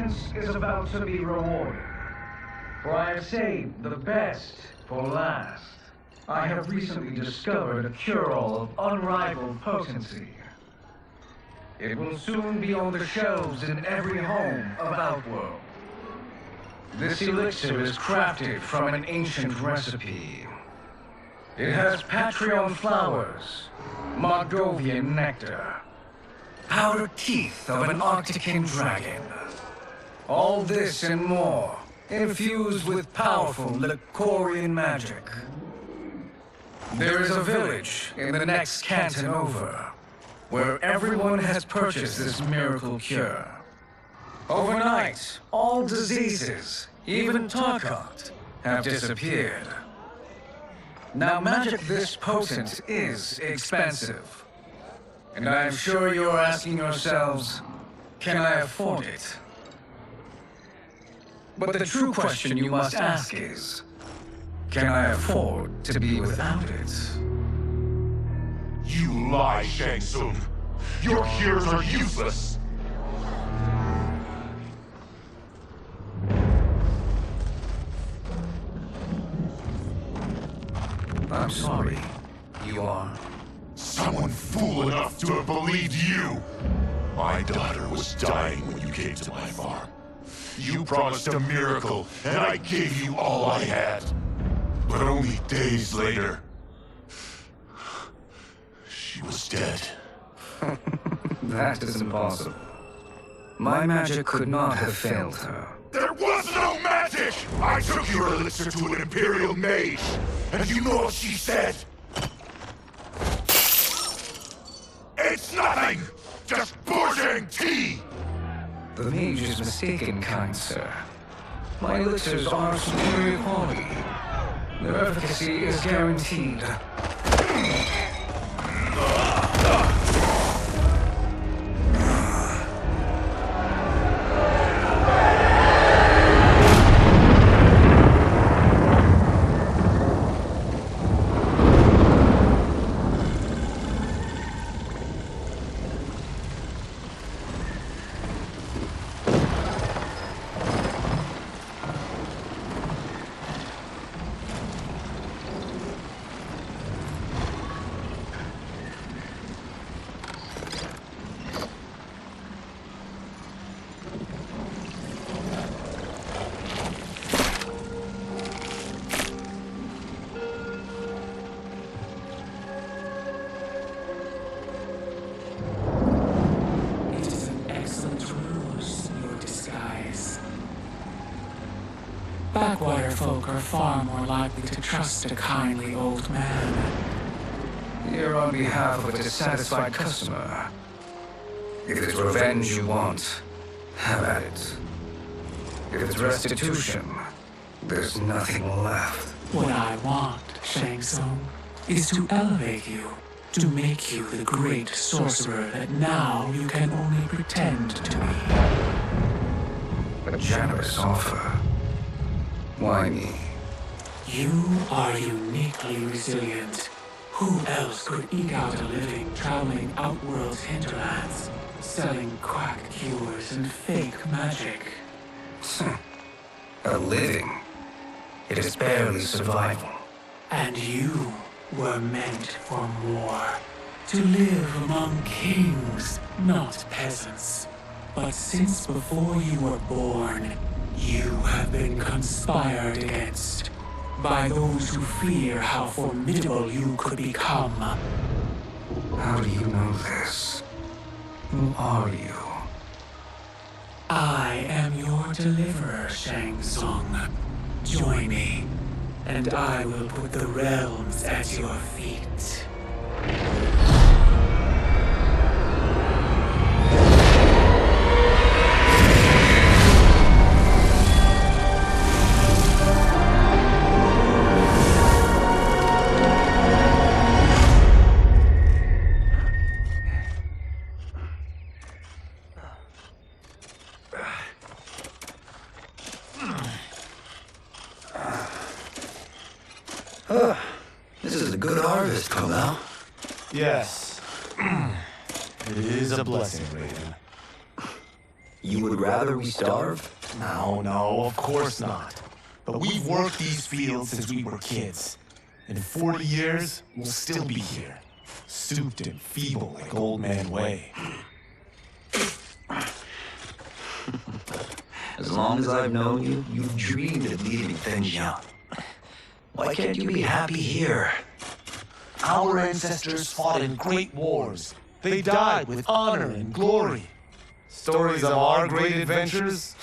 patience is about to be rewarded. For I have saved the best for last. I have recently discovered a cure-all of unrivaled potency. It will soon be on the shelves in every home of Outworld. This elixir is crafted from an ancient recipe. It has Patreon flowers, Mardovian nectar, powdered teeth of an Arctican dragon. All this and more, infused with powerful Lycorian magic. There is a village in the next canton over, where everyone has purchased this miracle cure. Overnight, all diseases, even Tarkot, have disappeared. Now, magic this potent is expensive. And I am sure you're asking yourselves, can I afford it? But the true question you must ask is, can I afford to be without it? You lie, Shang Tsung. Your cures are useless. I'm sorry. You are? Someone fool enough to have believed you. My daughter was dying when you came to my farm. You promised a miracle, and I gave you all I had. But only days later, she was dead. That is impossible. My magic could not have failed her. There was no magic! I took your elixir to an Imperial mage, and you know what she said? It's nothing! Just bullshitting tea! The mage is mistaken, kind sir. My elixirs are superior quality. Their efficacy is guaranteed. Backwater folk are far more likely to trust a kindly old man. Here on behalf of a dissatisfied customer. If it's revenge you want, have at it. If it's restitution, there's nothing left. What I want, Shang Tsung, is to elevate you, to make you the great sorcerer that now you can only pretend to be. A generous offer. Why me? You are uniquely resilient. Who else could eke out a living traveling Outworld's hinterlands, selling quack cures and fake magic? A living? It is barely survival. And you were meant for more. To live among kings, not peasants. But since before you were born, you have been conspired against by those who fear how formidable you could become. How do you know this? Who are you? I am your deliverer, Shang Tsung. Join me, and I will put the realms at your feet. This is a good harvest, Colonel. Yes. It is a blessing, Raven. You would rather we starve? No, of course not. But we've worked these fields since we were kids. In 40 years, we'll still be here. Stooped and feeble like Old Man Way. As long as I've known you, you've dreamed of leaving things young. Why can't you be happy here? Our ancestors fought in great wars. They died with honor and glory. Stories of our great adventures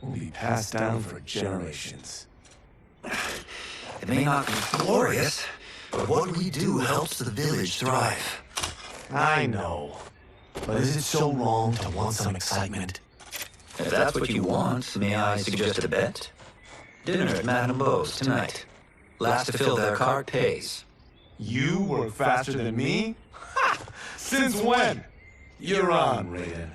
will be passed down for generations. It may not be glorious, but what we do helps the village thrive. I know. But is it so wrong to want some excitement? If that's what you want, may I suggest a bet? Dinner at Madame Beau's tonight. Last to fill their cart pays. You work faster than me? Ha! Since when? You're on, Raiden.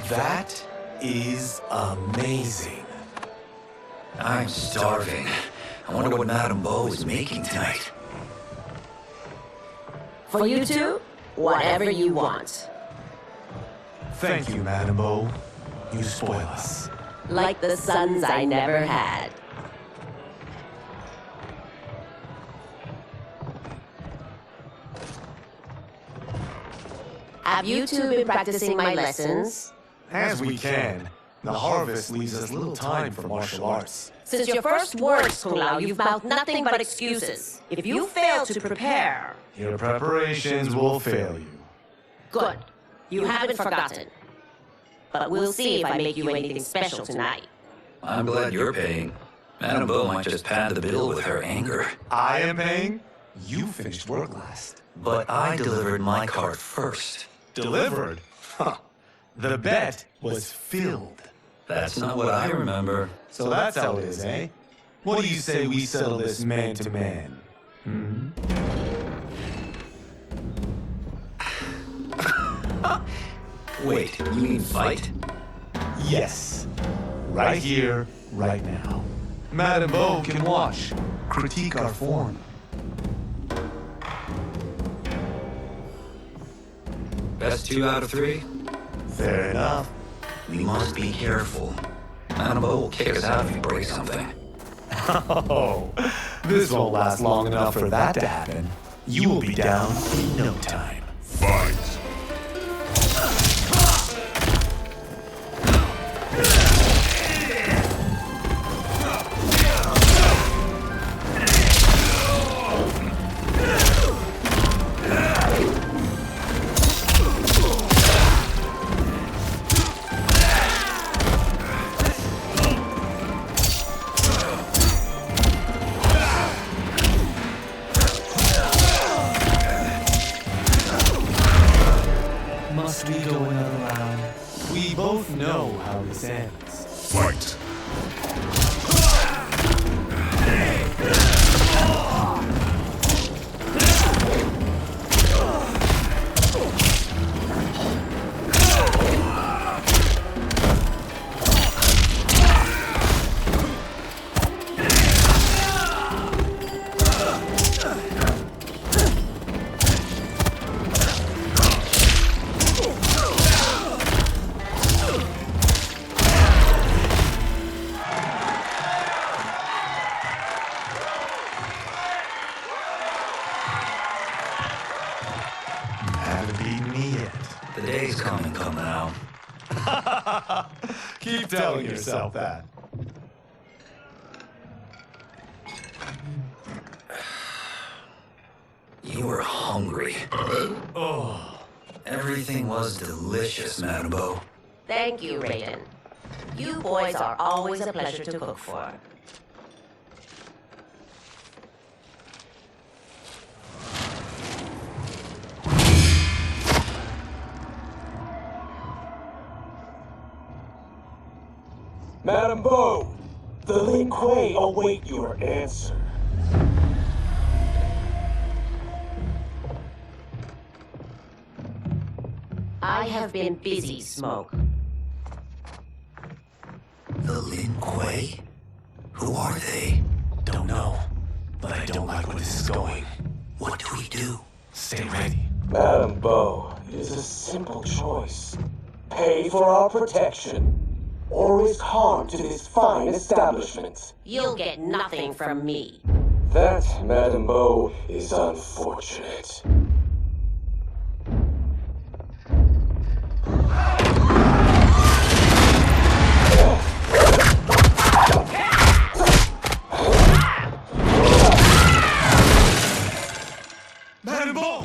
That is amazing. I'm starving. I wonder what Madame Beau is making tonight. For you two, whatever you want. Thank you, Madame Beau. You spoil us. Like the sons I never had. Have you two been practicing my lessons? As we can. The harvest leaves us little time for martial arts. Since your first words, Kung Lao, you've mouthed nothing but excuses. If you fail to prepare... Your preparations will fail you. Good. You haven't forgotten. But we'll see if I make you anything special tonight. I'm glad you're paying. Madame Beau might just pad the bill with her anger. I am paying? You finished work last. But I delivered my cart first. Delivered? Huh. The bet was filled. That's not what I remember. So that's how it is, eh? What do you say we settle this man to man? Hmm? Wait, you mean fight? Yes. Right here, right now. Madame Beau can watch, critique our form. Best 2 out of 3? Fair enough. We must be careful. Madame Beau will kick us out if we break something. Oh, this won't last long enough for that to happen. You will be down in no time. Fight! Must we go another round? We both know how this ends. Fight! Haven't beaten me yet. The day's coming now. Keep telling yourself that. You were hungry. Oh. Everything was delicious, Madame Beau. Thank you, Raiden. You boys are always a pleasure to cook for. Madam Bo, the Lin Kuei await your answer. I have been busy, Smoke. The Lin Kuei? Who are they? Don't know, but I don't like where this is going. What do we do? Stay ready. Madam Bo, it is a simple choice. Pay for our protection, or risk harm to this fine establishment. You'll get nothing from me. That, Madam Bo, is unfortunate. Madam Bo!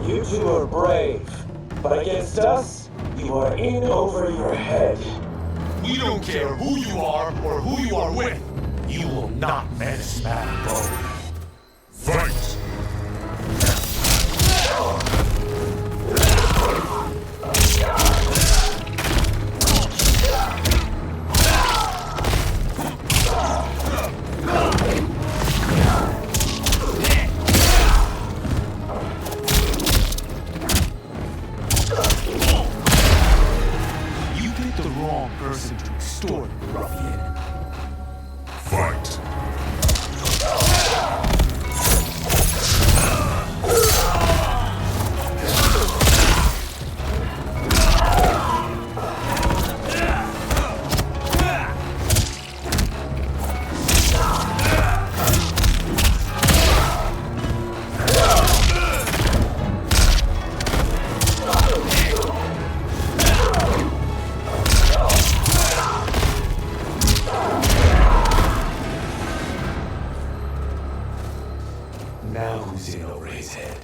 You two are brave, but against us, you are in over your head. We don't care who you are or who you are with. You will not menace Madam Bo. Fight! You picked the wrong person to extort, ruffian. Fight! Now who's in over his head?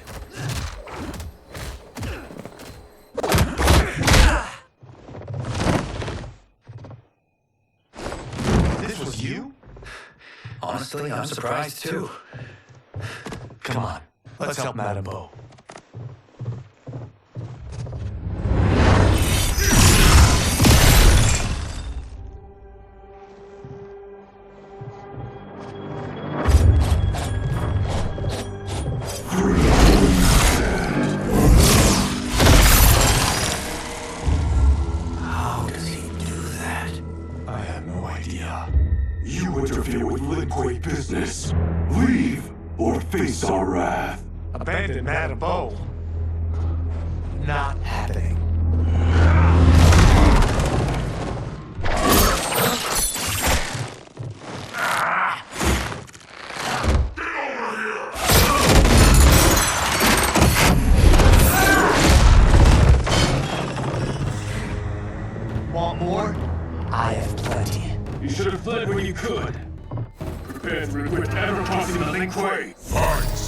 This was you? Honestly, I'm surprised too. Come on, let's help Madam Bo. How does he do that? I have no idea. You interfere with Lin Kuei business. Leave or face our wrath. Abandon Madam Bo. Not happening. Want more? I have plenty. You should have fled when you could. Prepare to regret ever crossing the Lin Kuei. Fight!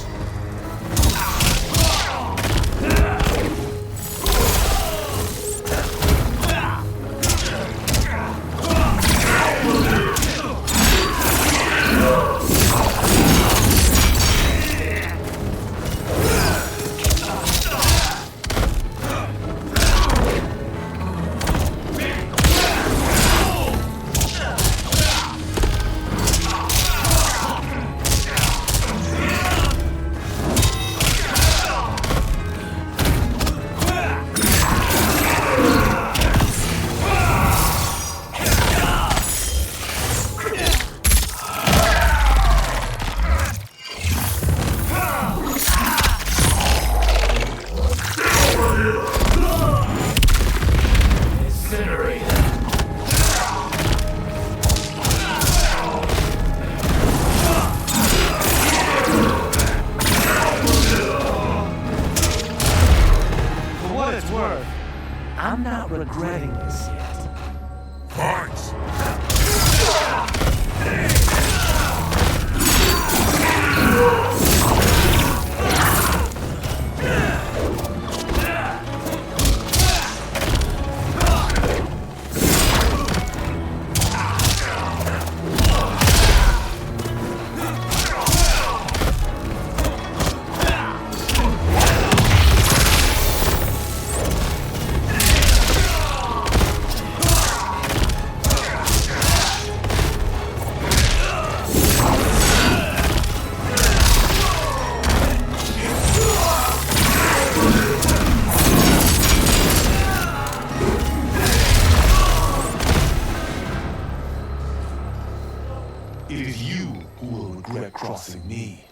I'm not regretting this yet. Fight! crossing me.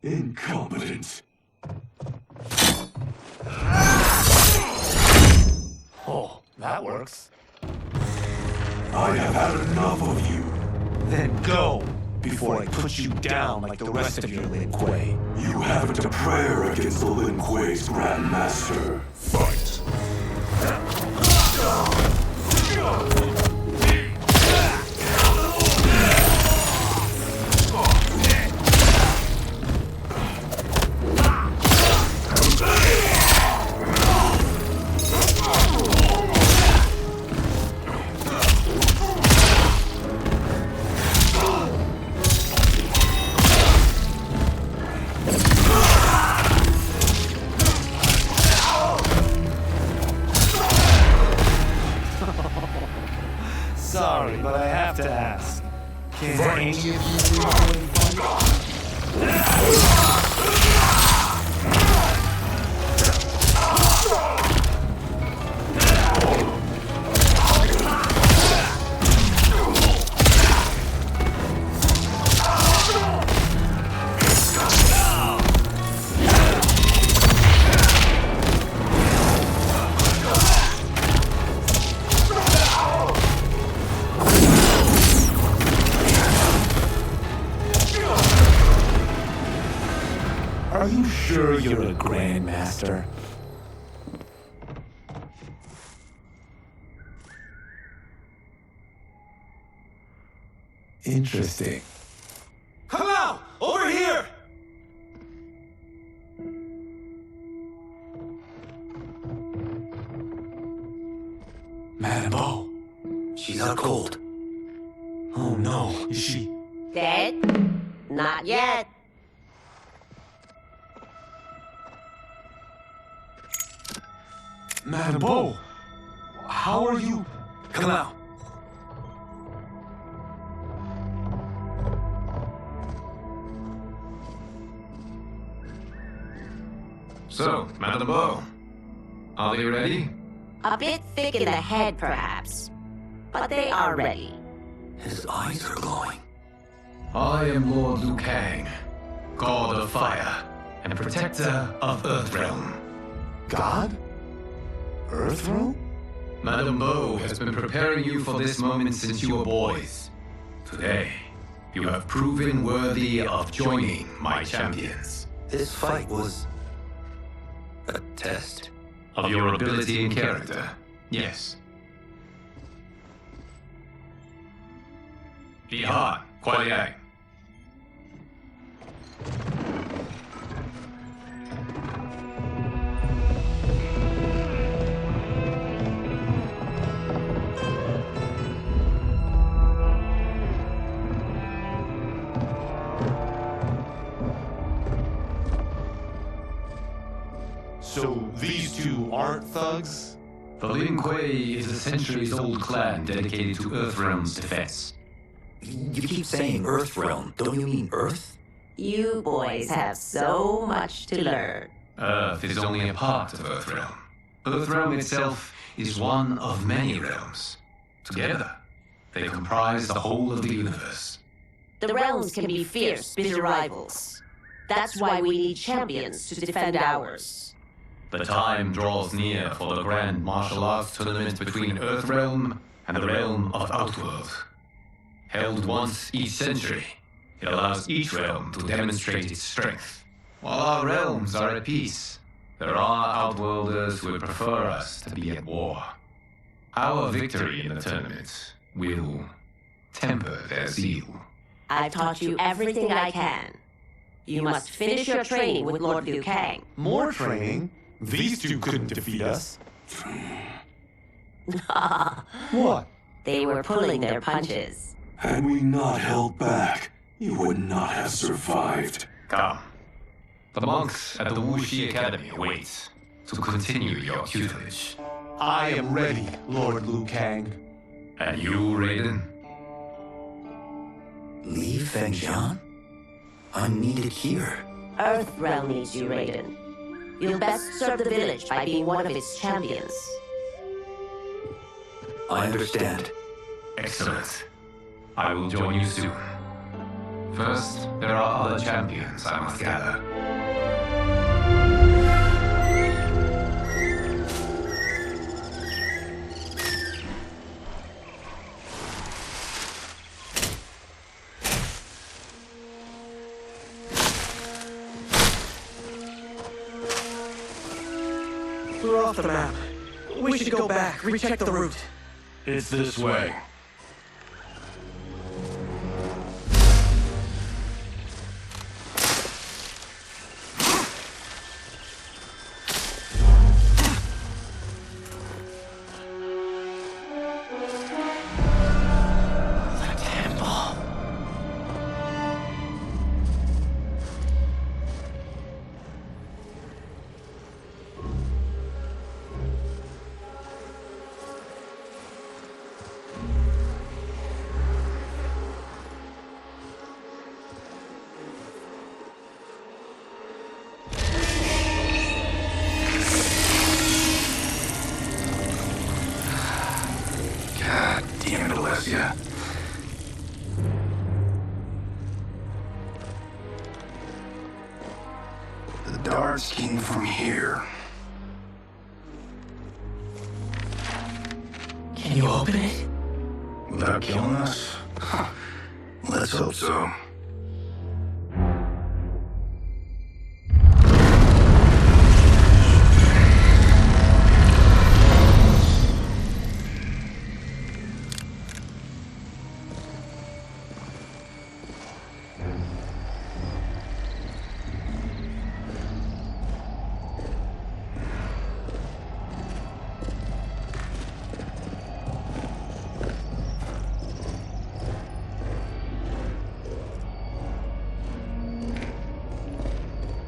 Incompetent. Oh, that works. I have had enough of you. Then go, before I put you down like the rest of your Lin Kuei. You haven't a prayer against the Lin Kuei's Grand Master. Fight. Sorry, but I have to ask. Can any of you really fight? Are you sure you're a Grandmaster? Interesting. Come out! Over here! Madame Bo. She's out cold. Oh no, is she? Dead? Not yet. Madame Bo, how are you? Come out. So, Madame Bo, are they ready? A bit thick in the head, perhaps. But they are ready. His eyes are glowing. I am Lord Liu Kang, God of Fire, and Protector of Earthrealm. God? Earthrealm? Madame Bo has been preparing you for this moment since you were boys. Today, you have proven worthy of joining my champions. This fight was a test. Of your ability and character, yes. Be hard, Kuai Liang. So these two aren't thugs? The Lin Kuei is a centuries-old clan dedicated to Earthrealm's defense. You keep saying Earthrealm. Don't you mean Earth? You boys have so much to learn. Earth is only a part of Earthrealm. Earthrealm itself is one of many realms. Together, they comprise the whole of the universe. The realms can be fierce, bitter rivals. That's why we need champions to defend ours. The time draws near for the grand martial arts tournament between Earthrealm and the realm of Outworld. Held once each century, it allows each realm to demonstrate its strength. While our realms are at peace, there are Outworlders who would prefer us to be at war. Our victory in the tournament will temper their zeal. I've taught you everything I can. You must finish your training with Lord Liu Kang. More training? These two couldn't defeat us. What? They were pulling their punches. Had we not held back, you would not have survived. Come. The monks at the Wuxi Academy await to continue your tutelage. I am ready, Lord Liu Kang. And you, Raiden? Li Fengjian? I'm needed here. Earthrealm needs you, Raiden. You'll best serve the village by being one of its champions. I understand. Excellent. I will join you soon. First, there are other champions I must gather. We're off the map. We should go back, recheck the route. It's this way. Damn it, Alessia. The darts came from here. Can you open it? Without killing us? Let's hope so.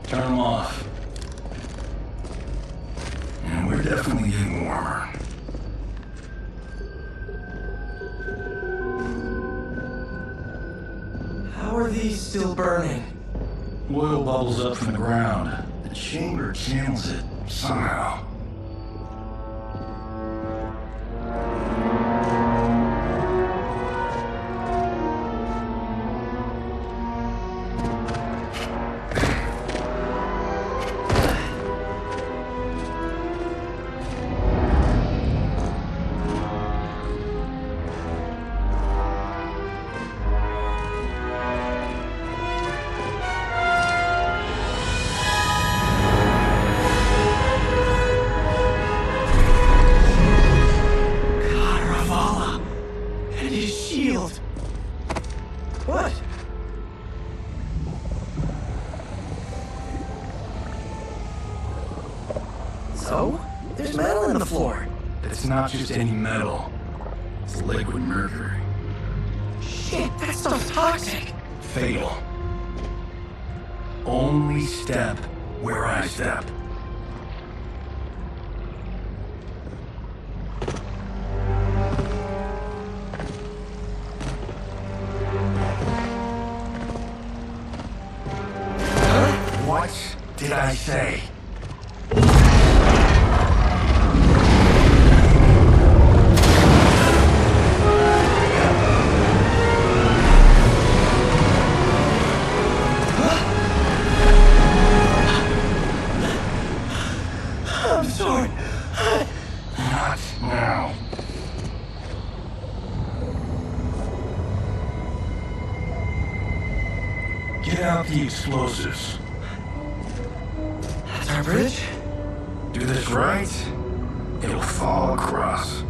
Turn them off. And we're definitely getting warmer. How are these still burning? Oil bubbles up from the ground. The chamber channels it somehow. What? So? There's metal in the floor. It's not just any metal. It's liquid mercury. Shit, that stuff's toxic. Fatal. Only step where I step. What did I say? I'm sorry. Not now. Get out the explosives. That's our bridge? Do this right, it'll fall across.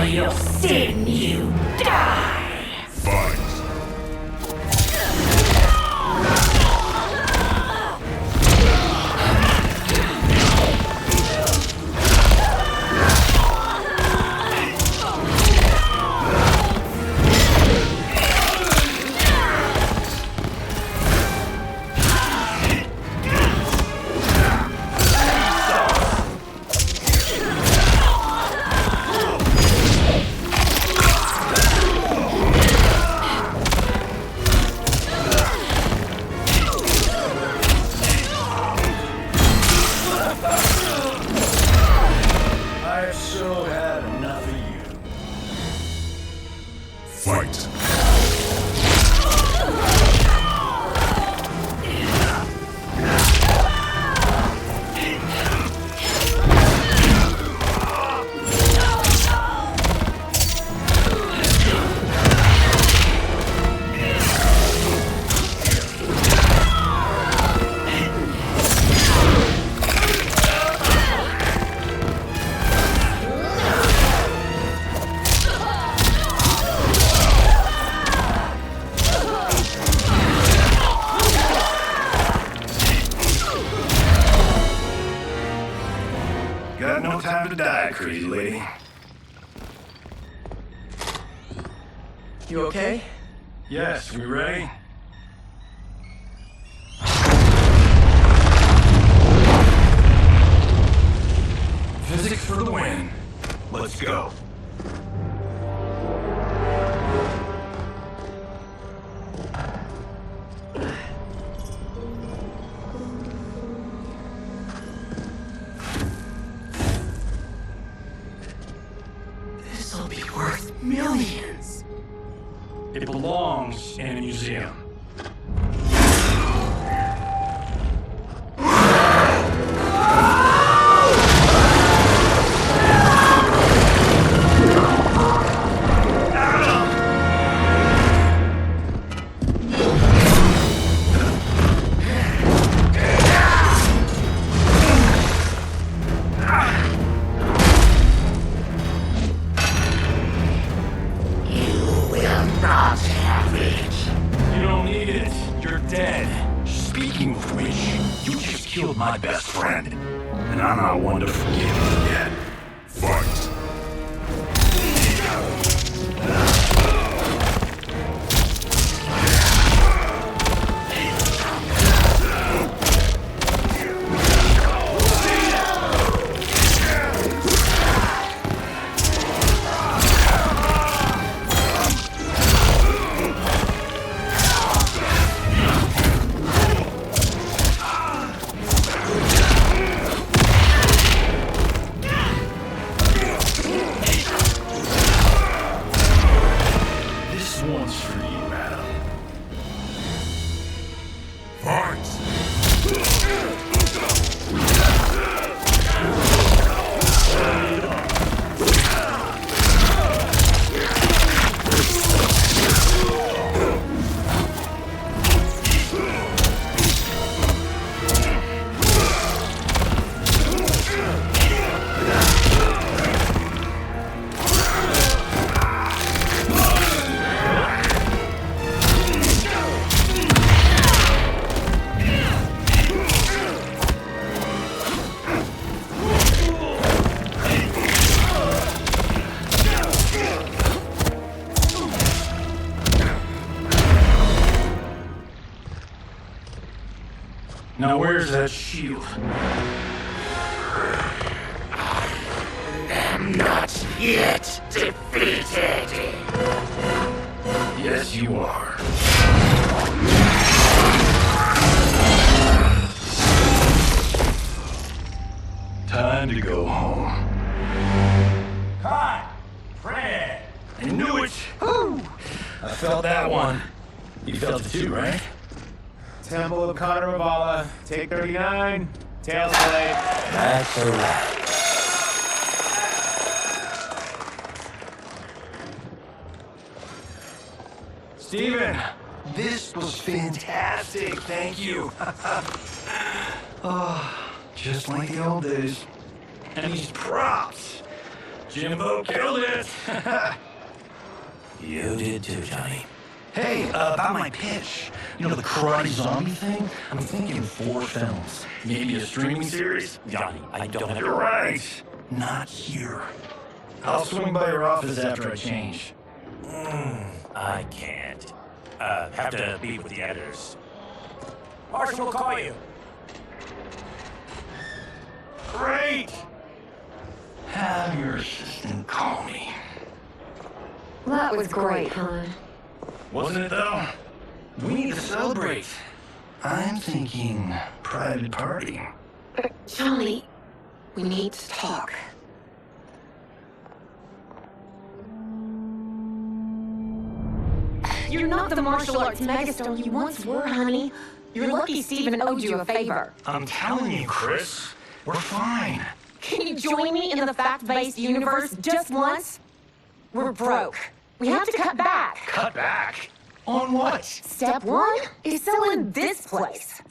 your sin, you die! Fight! I've so had enough of you. Fight! Got no time to die, crazy lady. You okay? Yes, we ready? Physics for the win. Let's go. This'll be worth millions. It belongs in a museum. Not have it. You don't need it. You're dead. Speaking of which, you just killed my best friend. And I'm not one to forgive you yet. Fight! This one's for you, madam. Fight! Now where's that shield? I'm not yet defeated. Yes, you are. Time to go home. Cut! Fred! I knew it! Woo! I felt that one. You felt it too, right? Temple of Conravala, take 39, tail slate. That's a wrap. Steven, this was fantastic. Thank you. Oh, just like the old days. And these props. Jimbo killed it! You did too, Johnny. Hey, about my pitch. You know, the karate zombie thing? I'm thinking 4 films. Maybe a streaming series? Johnny, I don't have... You're right. Not here. I'll swing by your office after I change. I can't. Have to be with the editors. Marshall will call you. Great! Have your assistant call me. That was great, hon. Wasn't it, though? We need to celebrate. I'm thinking private party. Johnny, we need to talk. You're not the martial arts megastar you once were, honey. You're lucky Steven owed you a favor. I'm telling you, Chris, we're fine. Can you join me in the fact-based universe just once? We're broke. We have to cut back. Cut back? On what? Step 1 is selling this place.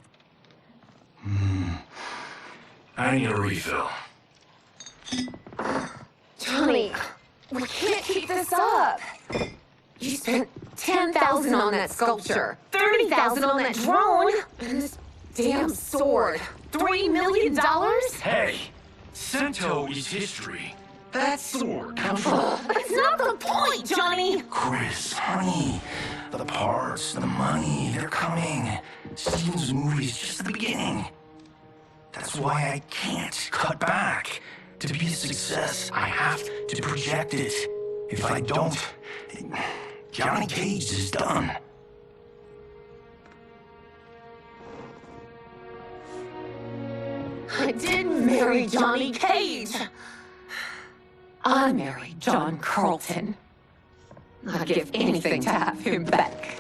I need a refill. Johnny, we can't keep this up. You spent $10,000 on that sculpture, $30,000 on that drone, and this damn sword. $3 million? Hey, Sento is history. That sword comes from... That's not the point, Johnny! Chris, honey, the parts, the money, they're coming. Steven's movie is just the beginning. That's why I can't cut back. To be a success, I have to project it. If I don't, Johnny Cage is done. I didn't marry Johnny Cage. I married John Carlton. I'd give anything to have him back.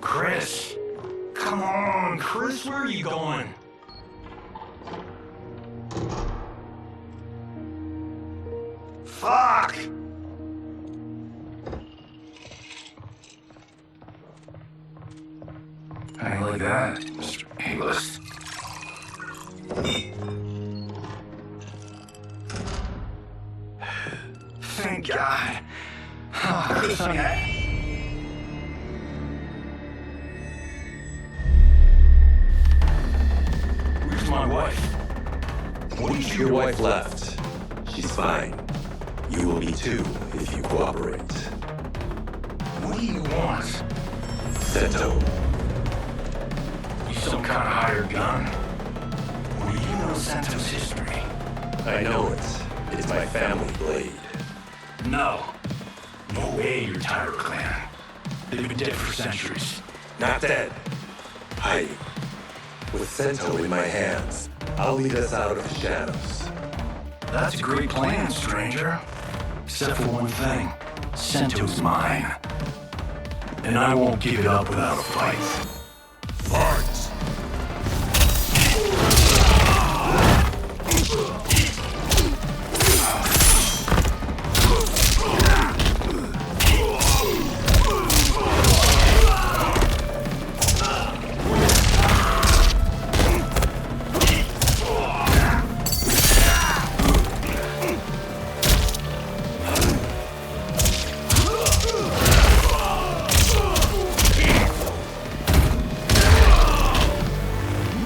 Chris, come on, Chris, where are you going? Fuck! I like that, Mr. A-list. Thank God. Oh, Chris, where's my wife? Your wife left. She's fine. You will be too if you cooperate. What do you want? Sento. You some kind of hired gun? Or do you know Sento's history? I know it. It's my family blade. No. No way you're Tyra clan. They've been dead for centuries. Not dead. Hiding. With Sento in my hands, I'll lead us out of the shadows. That's a great plan, stranger. Except for one thing. Sento's mine. And I won't give it up without a fight. Fight!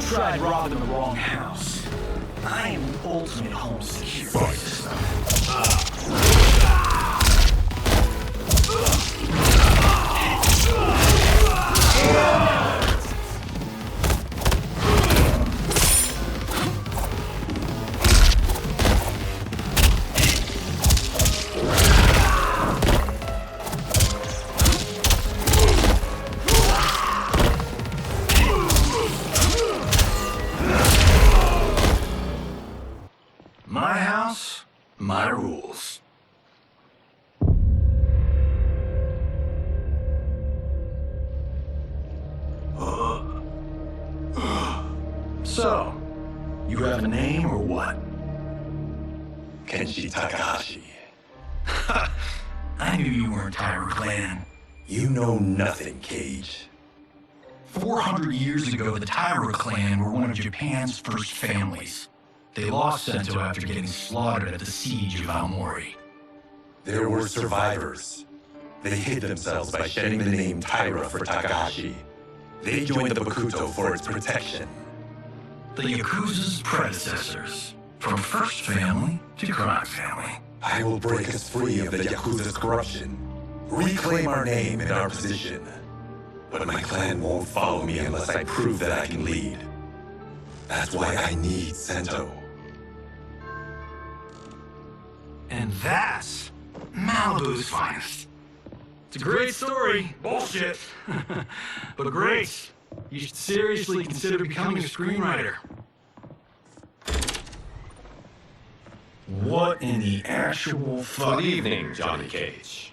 Tried robbing the wrong house. I am the ultimate home security system. My house, my rules. So, you have a name or what? Kenshi Takahashi. I knew you weren't Tyra clan. You know nothing, Cage. 400 years ago, the Tyra clan were one of Japan's first families. They lost Sento after getting slaughtered at the siege of Aomori. There were survivors. They hid themselves by shedding the name Taira for Takahashi. They joined the Bakuto for its protection. The Yakuza's predecessors. From First Family to Crime Family. I will break us free of the Yakuza's corruption. Reclaim our name and our position. But my clan won't follow me unless I prove that I can lead. That's why I need Sento. And that's Malibu's finest. It's a great story. Bullshit. But great. You should seriously consider becoming a screenwriter. What in the actual fuck? Good evening, Johnny Cage.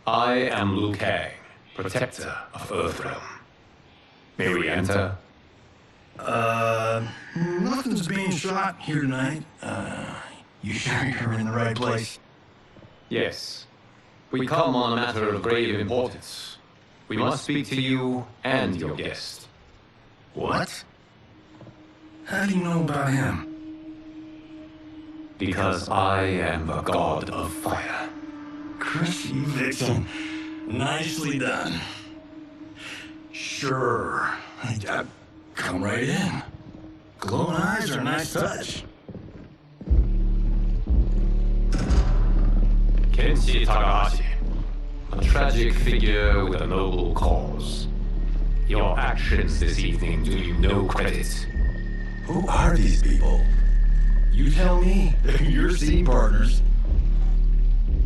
I am Liu Kang, protector of Earthrealm. May we enter? Nothing's being shot here tonight. You sure you're in the right place? Yes. We come on a matter of grave importance. We must speak to you and your guest. What? How do you know about him? Because I am the god of fire. Chrissy Vixen. Nicely done. Sure. Come right in. Glowing eyes are a nice touch. Kenshi Takahashi, a tragic figure with a noble cause. Your actions this evening do you no credit. Who are these people? You tell me. They're your scene partners.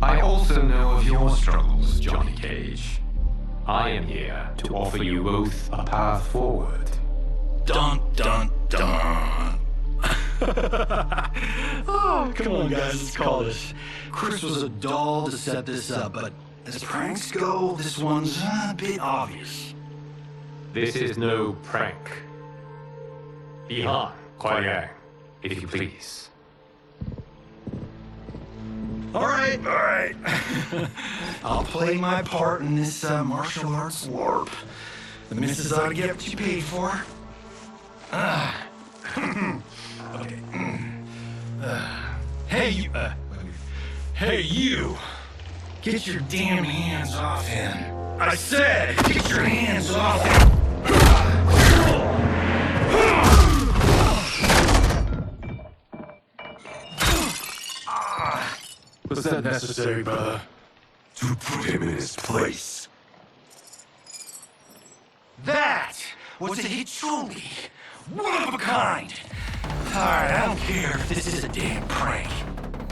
I also know of your struggles, Johnny Cage. I am here to offer you both a path forward. Dun, dun, dun. Oh, come on, guys, let's call this. Chris was a doll to set this up, but as pranks go, this one's a bit obvious. This is no prank. Ihan, Kuai Yang, if you please. All right. I'll play my part in this martial arts warp. The missus ought to get what you paid for. Okay. Hey, you! Get your damn hands off him. I said, get your hands off him! Was that necessary, brother? To put him in his place. That was a Hichuli. One of a kind. Alright, I don't care if this is a damn prank.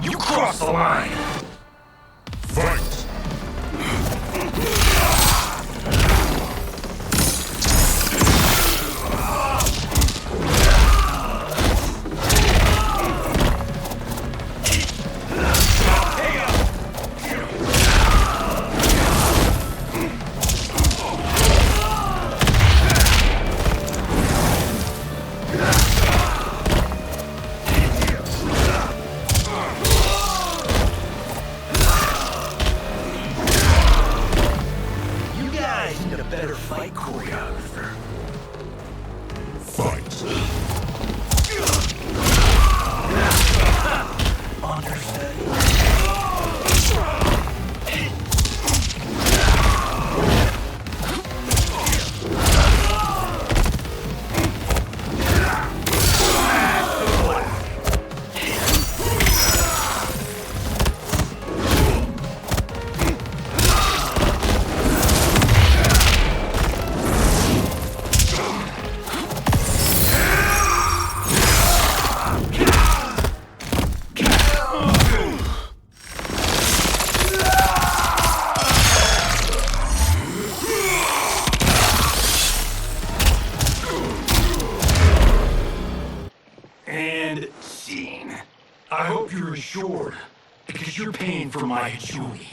You crossed the line. Fight! I hope you're assured, because you're paying for my Hichuli.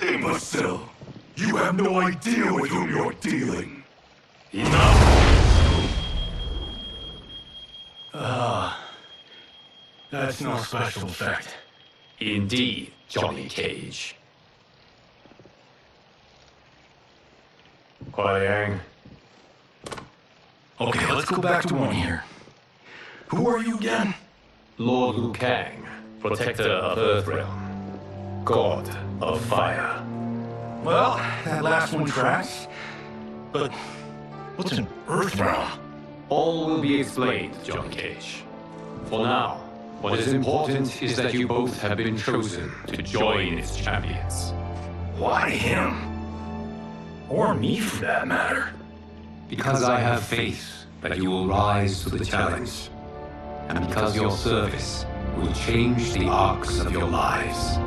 Imbecile! You have no idea with whom you're dealing. Enough! That's no special effect. Indeed, Johnny Cage. Kuai Yang. Okay, let's go back to one here. Who are you again? Lord Liu Kang, protector of Earthrealm. God of Fire. Well, that last one tracks. But what's an Earth Realm? All will be explained, Johnny Cage. For now, what is important is that you both have been chosen to join its champions. Why him? Or me, for that matter. Because I have faith that you will rise to the challenge, and because your service will change the arcs of your lives.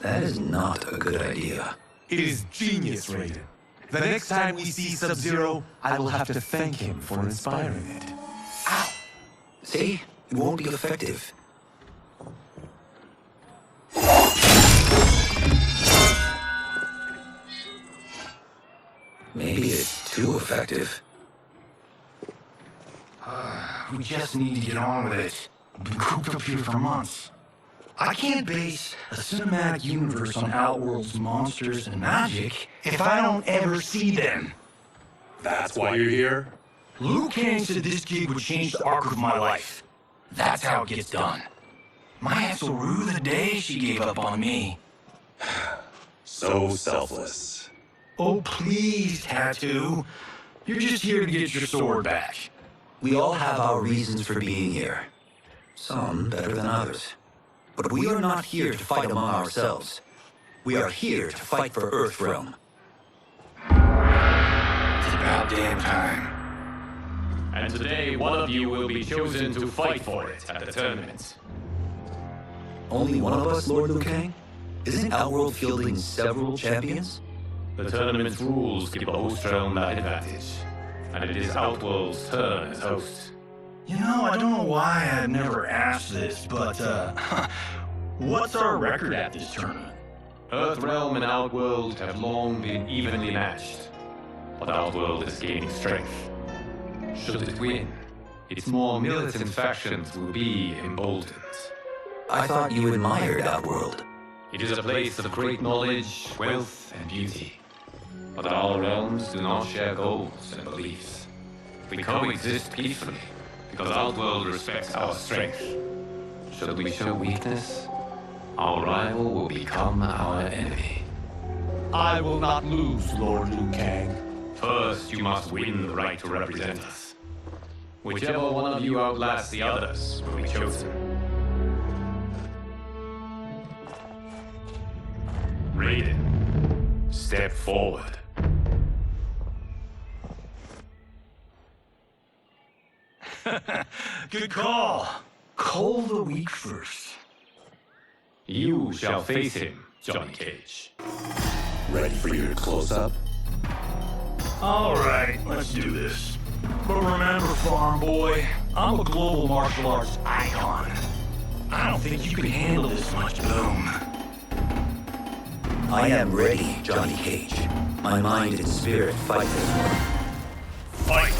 That is not a good idea. It is genius, Raiden. The next time we see Sub-Zero, I will have to thank him for inspiring it. Ow! See? It won't be effective. Maybe it's too effective. We just need to get on with it. I've been cooped up here for months. I can't base a cinematic universe on Outworld's monsters and magic if I don't ever see them. That's why you're here? Liu Kang said this gig would change the arc of my life. That's how it gets done. My ex will rue the day she gave up on me. So selfless. Oh, please, Tattoo. You're just here to get your sword back. We all have our reasons for being here. Some better than others. But we are not here to fight among ourselves. We are here to fight for Earthrealm. It's about damn time. And today, one of you will be chosen to fight for it at the tournament. Only one of us, Lord Liu Kang? Isn't Outworld fielding several champions? The tournament's rules give the host realm that advantage, and it is Outworld's turn as host. You know, I don't know why I've never asked this, but, what's our record at this tournament? Earthrealm and Outworld have long been evenly matched, but Outworld is gaining strength. Should it win, its more militant factions will be emboldened. I thought you admired Outworld. It is a place of great knowledge, wealth, and beauty. But our realms do not share goals and beliefs. We coexist peacefully, because Outworld respects our strength. Should we show weakness, our rival will become our enemy. I will not lose, Lord Liu Kang. First, you must win the right to represent us. Whichever one of you outlasts the others will be chosen. Raiden, step forward. Good call. Call the weak first. You shall face him, Johnny Cage. Ready for your close-up? All right, let's do this. But remember, farm boy, I'm a global martial arts icon. I don't think you can handle this much boom. I am ready, Johnny Cage. My mind and spirit fight this one. Fight!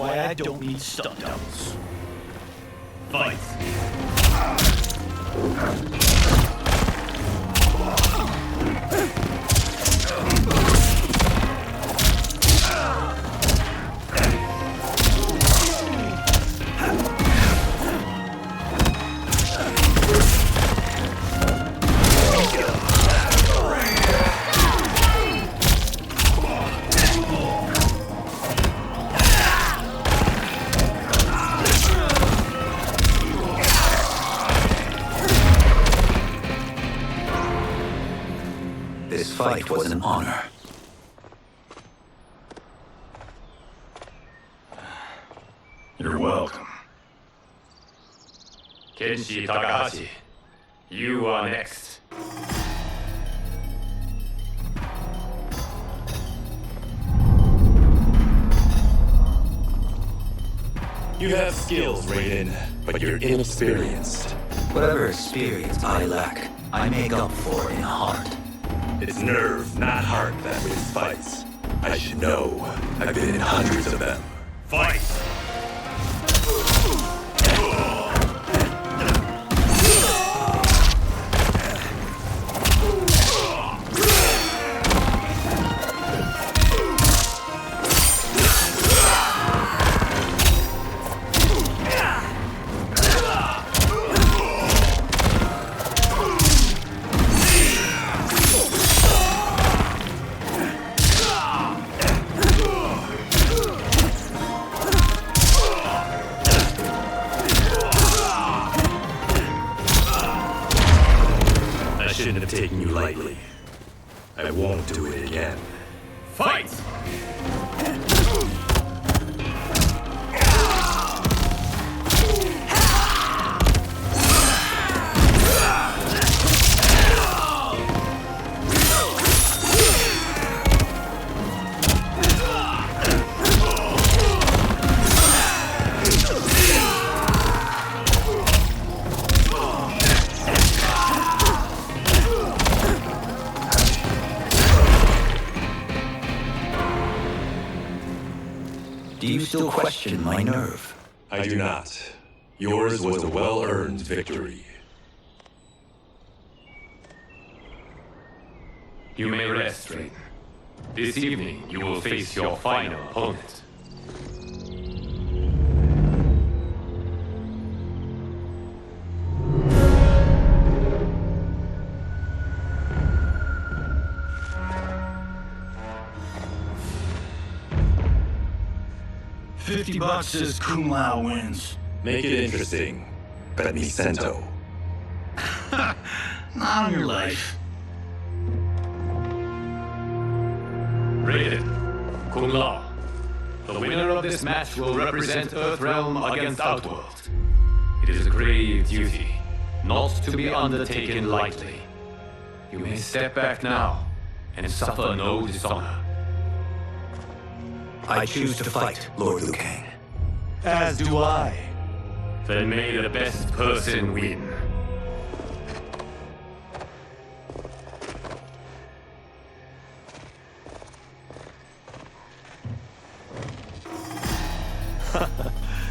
I don't need stunt doubles. Fight! fight was an honor. You're welcome. Kenshi Takahashi, you are next. You have skills, Raiden, but you're inexperienced. Whatever experience I lack, I make up for in heart. It's nerve, not heart, that wins fights. I should know. I've been in hundreds of them. Fight! I shouldn't have taken you lightly. I won't do it again. Fight! Do you still question my nerve? I do not. Yours was a well-earned victory. You may rest, Raiden. This evening, you will face your final opponent. $50 says Kung Lao wins. Make it interesting. Bet me Sento. Not on your life. Raiden, Kung Lao. The winner of this match will represent Earthrealm against Outworld. It is a grave duty, not to be undertaken lightly. You may step back now and suffer no dishonor. I choose to fight, Lord Liu Kang. As do I. Then may the best person win.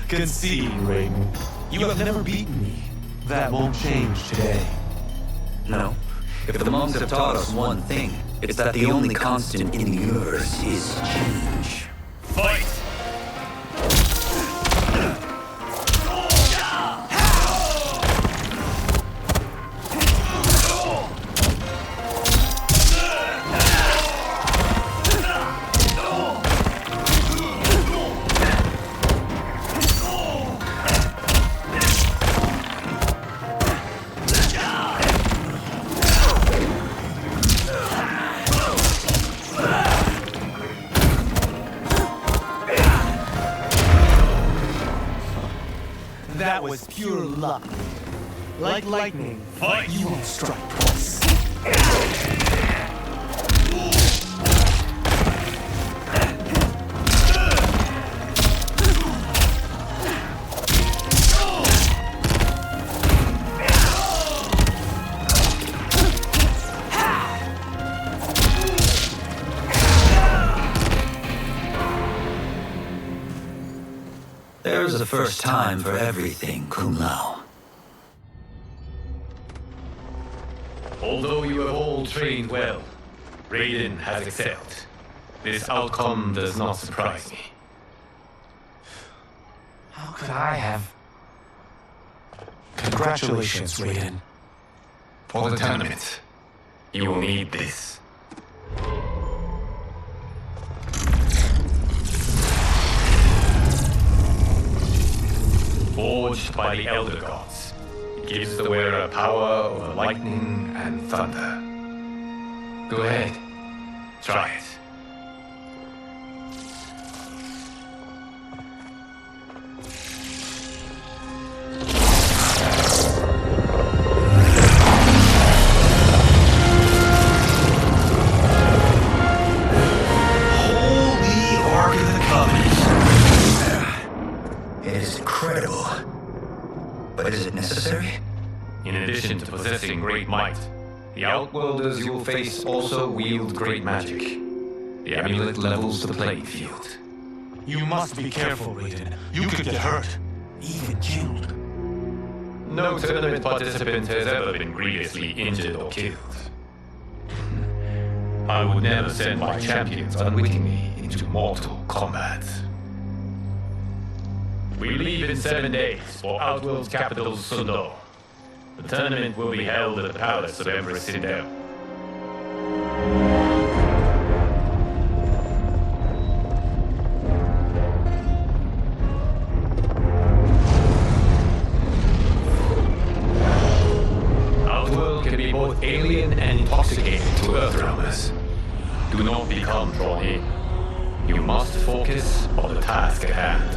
Concede, Raiden. You have never beaten me. That won't change today. No. If the monks have taught us one thing, it's that the only constant in the universe is change. Fight! That was pure luck. Like lightning, Fight! you won't strike twice. There's a first time for everything, Kung Lao. Although you have all trained well, Raiden has excelled. This outcome does not surprise me. How could I have? Congratulations, Raiden. For the tournament, you will need this. Forged by the Elder Gods, it gives the wearer power over lightning and thunder. Go ahead, try it. Is it necessary? In addition to possessing great might, the Outworlders you will face also wield great magic. The amulet levels the playing field. You must be careful, Raiden. You could get hurt, even killed. No tournament participant has ever been grievously injured or killed. I would never send my champions unwittingly into mortal combat. We leave in 7 days for Outworld's capital, Sundor. The tournament will be held at the palace of Empress Sindel. Outworld can be both alien and intoxicating to Earthrealmers. Do not become drawn in. You must focus on the task at hand.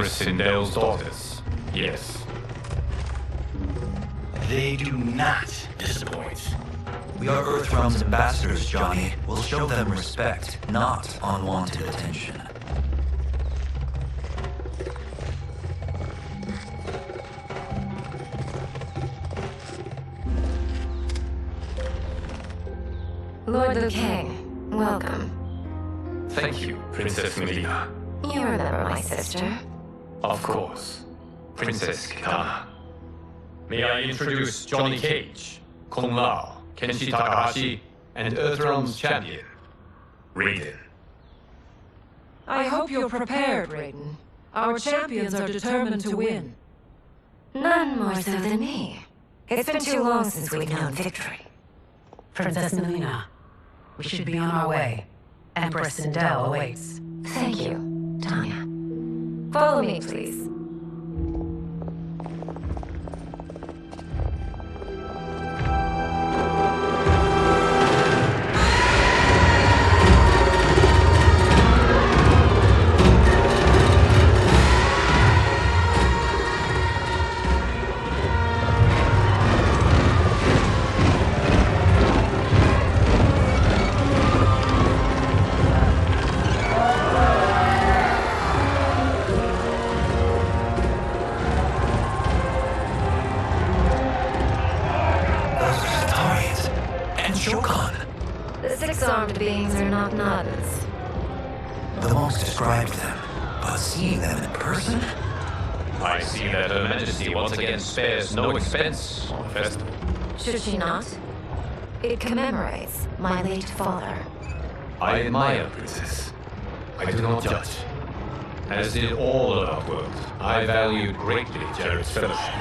Sindel's daughters, yes. They do not disappoint. We are Earthrealm's ambassadors, Johnny. We'll show them respect, not unwanted attention. Lord Liu Kang, welcome. Thank you, Princess Melina. You remember my sister? Of course, Princess Kitana. May I introduce Johnny Cage, Kung Lao, Kenshi Takahashi, and Earthrealm's champion, Raiden. I hope you're prepared, Raiden. Our champions are determined to win. None more so than me. It's been too long since we've known victory. Princess Melina, we should be on our way. Empress Sindel awaits. Thank you, Tanya. Follow me, please. Six-armed beings are not Nadans. The monks described them, but seeing them in person? I see that Her Majesty once again spares no expense on the festival. Should she not? It commemorates my late father. I admire, Princess. I do not judge. As did all of Outworld, I valued greatly Jared's fellowship.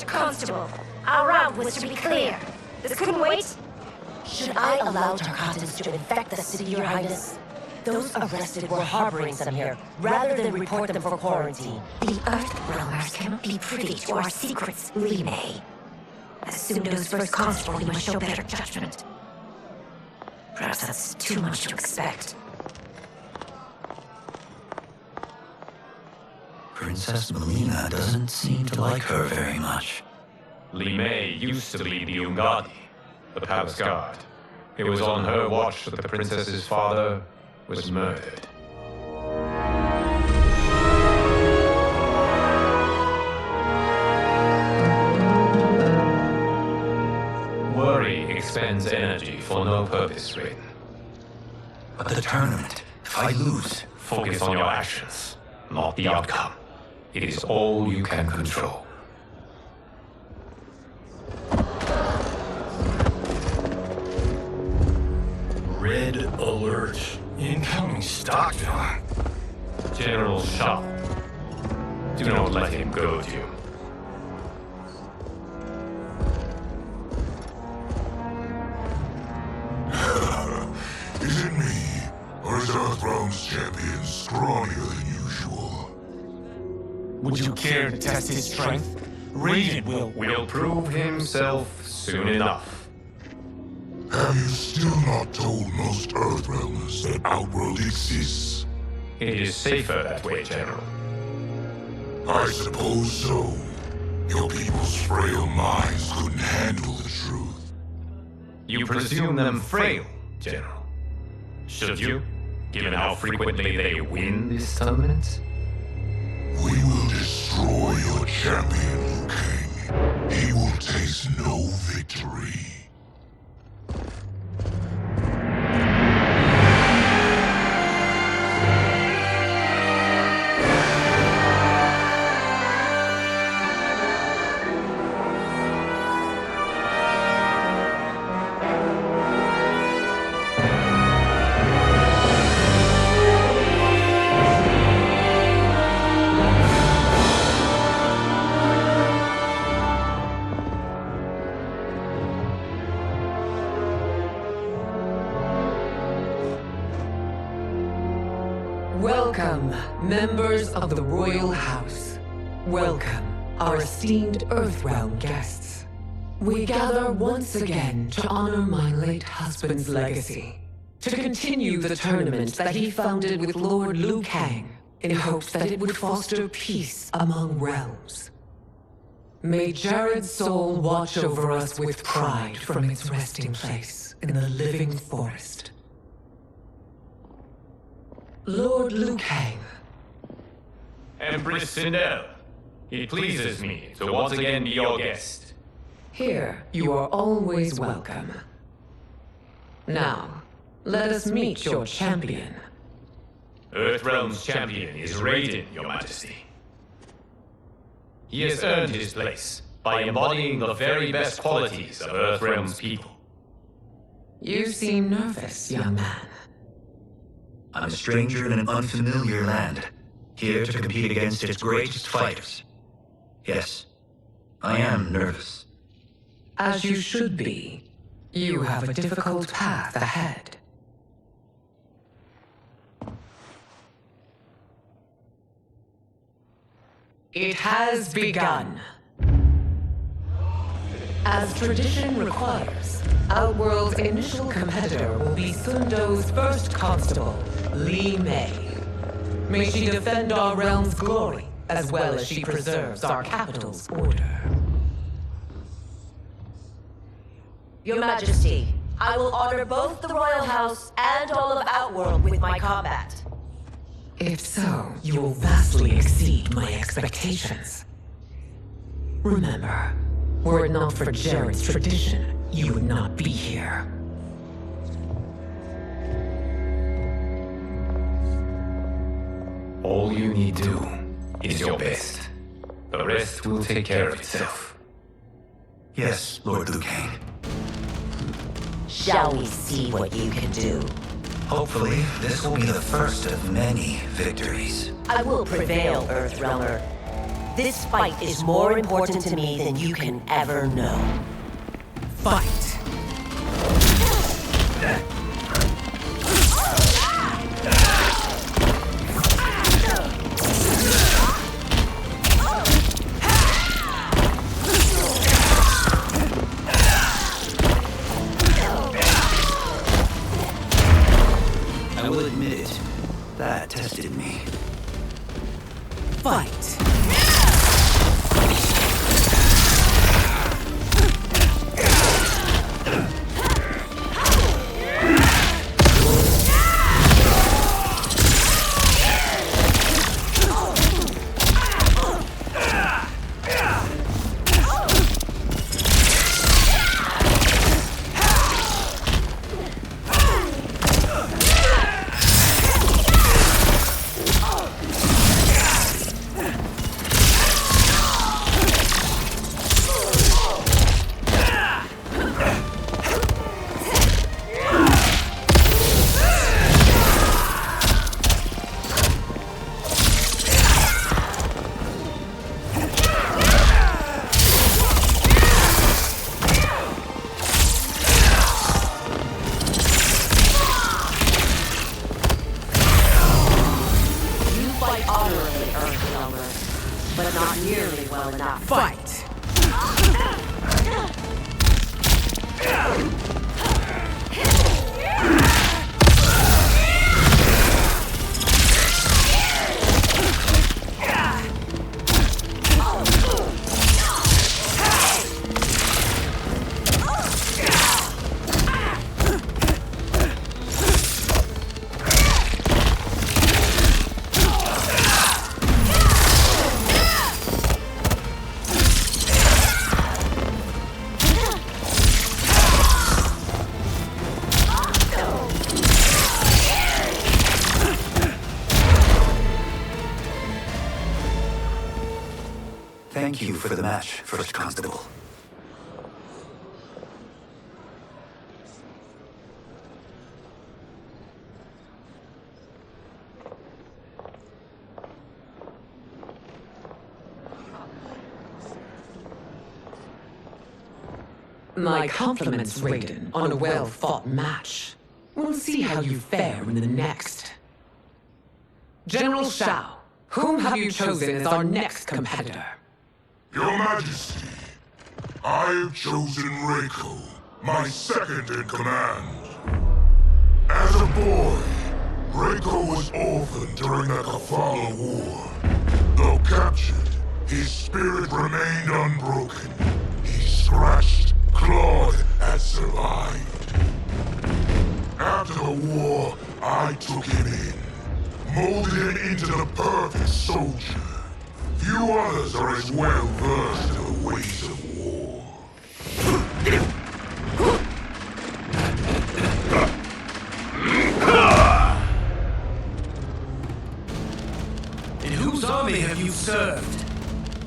Constable, our route was to be clear. This couldn't wait? Should I allow Tarkatans to infect the city, Your Highness? Those arrested were harboring some here, rather than report them for quarantine. The Earthrealmers cannot be privy to our secrets, Li Mei. As Sundo's first constable, you must show better judgment. Perhaps that's too much to expect. Princess Melina doesn't seem to like her very much. Li Mei used to lead the Ungadi. the palace guard. It was on her watch that the princess's father was murdered. Worry expends energy for no purpose, Raiden. But the tournament, if I lose... Focus on your actions, not the outcome. It is all you can control. Red alert. Incoming stock villain. General Shao. Do not let him goad you. Is it me? Or is Earthrealm's champion scrawnier than usual? Would you care to test his strength? Raiden will prove himself soon enough. Have you still not told most Earthrealmers that Outworld exists? It is safer that way, General. I suppose so. Your people's frail minds couldn't handle the truth. You presume them frail, General. Should you, given how frequently they win this tournament? We will destroy your champion, Liu Kang. He will taste no victory. Welcome, members of the Royal House. Welcome, our esteemed Earthrealm guests. We gather once again to honor my late husband's legacy, to continue the tournament that he founded with Lord Liu Kang, in hopes that it would foster peace among realms. May Jared's soul watch over us with pride from its resting place in the living forest. Lord Liu Kang. Empress Sindel, it pleases me to once again be your guest. Here, you are always welcome. Now, let us meet your champion. Earthrealm's champion is Raiden, Your Majesty. He has earned his place by embodying the very best qualities of Earthrealm's people. You seem nervous, young man. I'm a stranger in an unfamiliar land, here to compete against its greatest fighters. Yes, I am nervous. As you should be. You have a difficult path ahead. It has begun. As tradition requires, Outworld's initial competitor will be Sundo's first constable, Li Mei. May she defend our realm's glory, as well as she preserves our capital's order. Your Majesty, I will honor both the Royal House and all of Outworld with my combat. If so, you will vastly exceed my expectations. Remember, were it not for Jared's tradition, you would not be here. All you need do is your best. The rest will take care of itself. Yes, Lord Liu Kang. Shall we see what you can do? Hopefully, this will be the first of many victories. I will prevail, Earthrealmer. This fight is more important to me than you can ever know. Fight! I will admit it. That tested me. Fight! well enough. Fight! Thank you for the match, First Constable. My compliments, Raiden, on a well-fought match. We'll see how you fare in the next. General Shao, whom have you chosen as our next competitor? Your Majesty, I have chosen Reiko, my second in command. As a boy, Reiko was orphaned during the Kafala War. Though captured, his spirit remained unbroken. He scratched, clawed, and survived. After the war, I took him in, molded him into the perfect soldier. Few others are as well versed in the ways of war. In whose army have you served?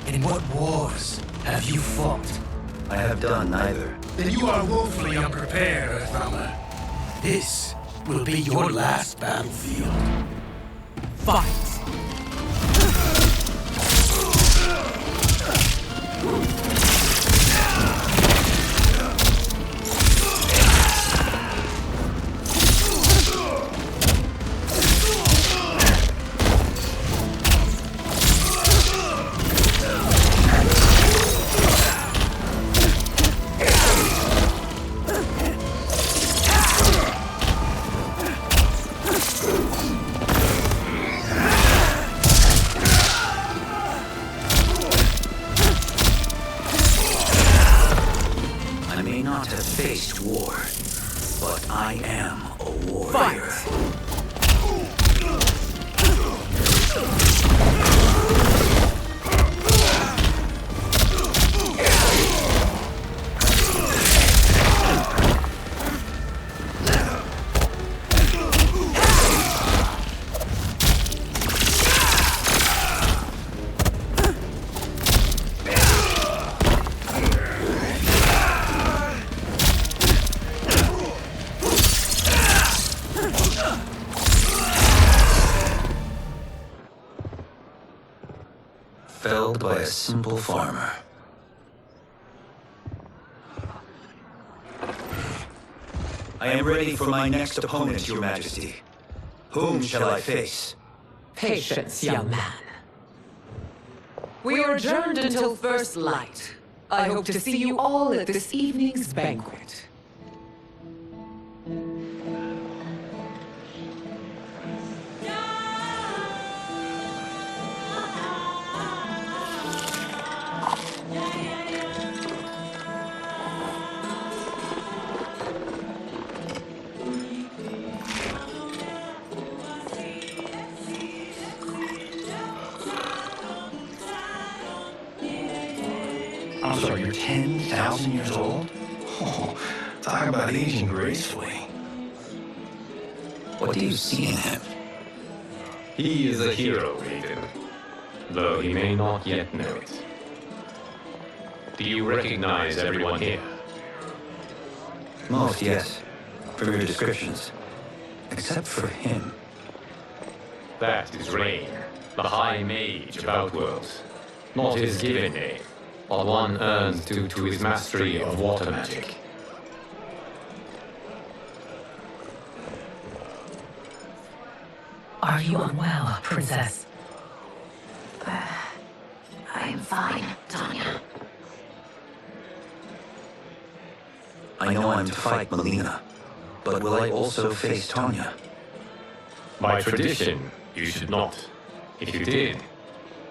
In what wars have you fought? I have done neither. Then you are woefully unprepared, Earthrealmer. This will be your last battlefield. Fight! Faced war, but I am a warrior. Felled by a simple farmer. I am ready for my next opponent, Your Majesty. Whom shall I face? Patience, young man. We are adjourned until first light. I hope to see you all at this evening's banquet. I'm sorry, you're 10,000 years old? Oh, talk about aging gracefully. What do you see in him? He is a hero, Raiden, though he may not yet know it. Do you recognize everyone here? Most, yes. From your descriptions. Except for him. That is Rain, the High Mage of Outworld. Not his given name, but one earned due to his mastery of water magic. Are you unwell, Princess? I'm fine. know I'm to fight Melina, but will I also face Tanya? By tradition, you should not. If you did,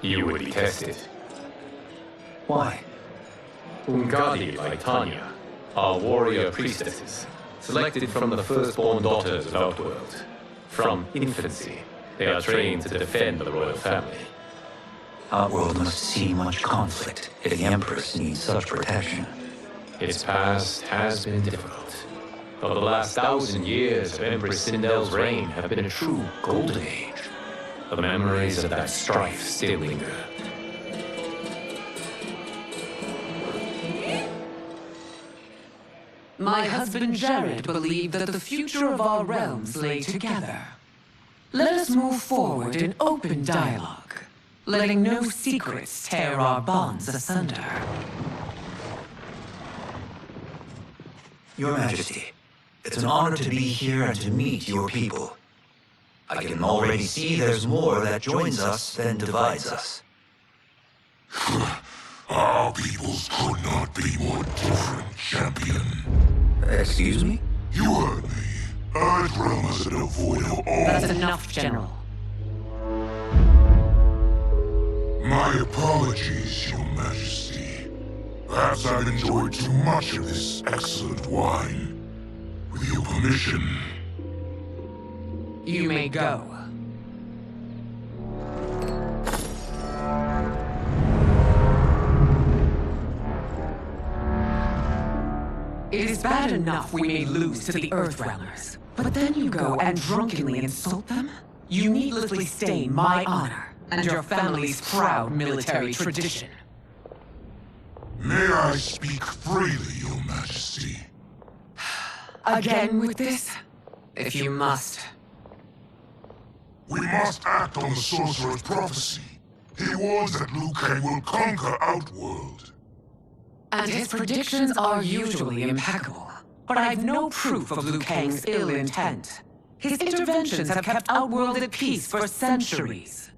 you would be tested. Why? Ungadi, like Tanya, are warrior priestesses, selected from the firstborn daughters of Outworld. From infancy, they are trained to defend the royal family. Outworld must see much conflict if the Empress needs such protection. Its past has been difficult, but the last 1,000 years of Empress Sindel's reign have been a true golden age. The memories of that strife still linger. My husband Jared believed that the future of our realms lay together. Let us move forward in open dialogue, letting no secrets tear our bonds asunder. Your Majesty, it's an honor to be here and to meet your people. I can already see there's more that joins us than divides us. Our peoples could not be more different, champion. Excuse me? You heard me. Earthrealm is a devoid of all. That's enough, General. My apologies, Your Majesty. Perhaps I've enjoyed too much of this excellent wine. With your permission. You may go. It is bad enough we may lose to the Earthrealmers, but then you go and drunkenly insult them? You needlessly stain my honor and your family's proud military tradition. May I speak freely, Your Majesty? Again with this? If you must. We must act on the sorcerer's prophecy. He warns that Liu Kang will conquer Outworld. And his predictions are usually impeccable. But I've no proof of Liu Kang's ill intent. His interventions have kept Outworld at peace for centuries.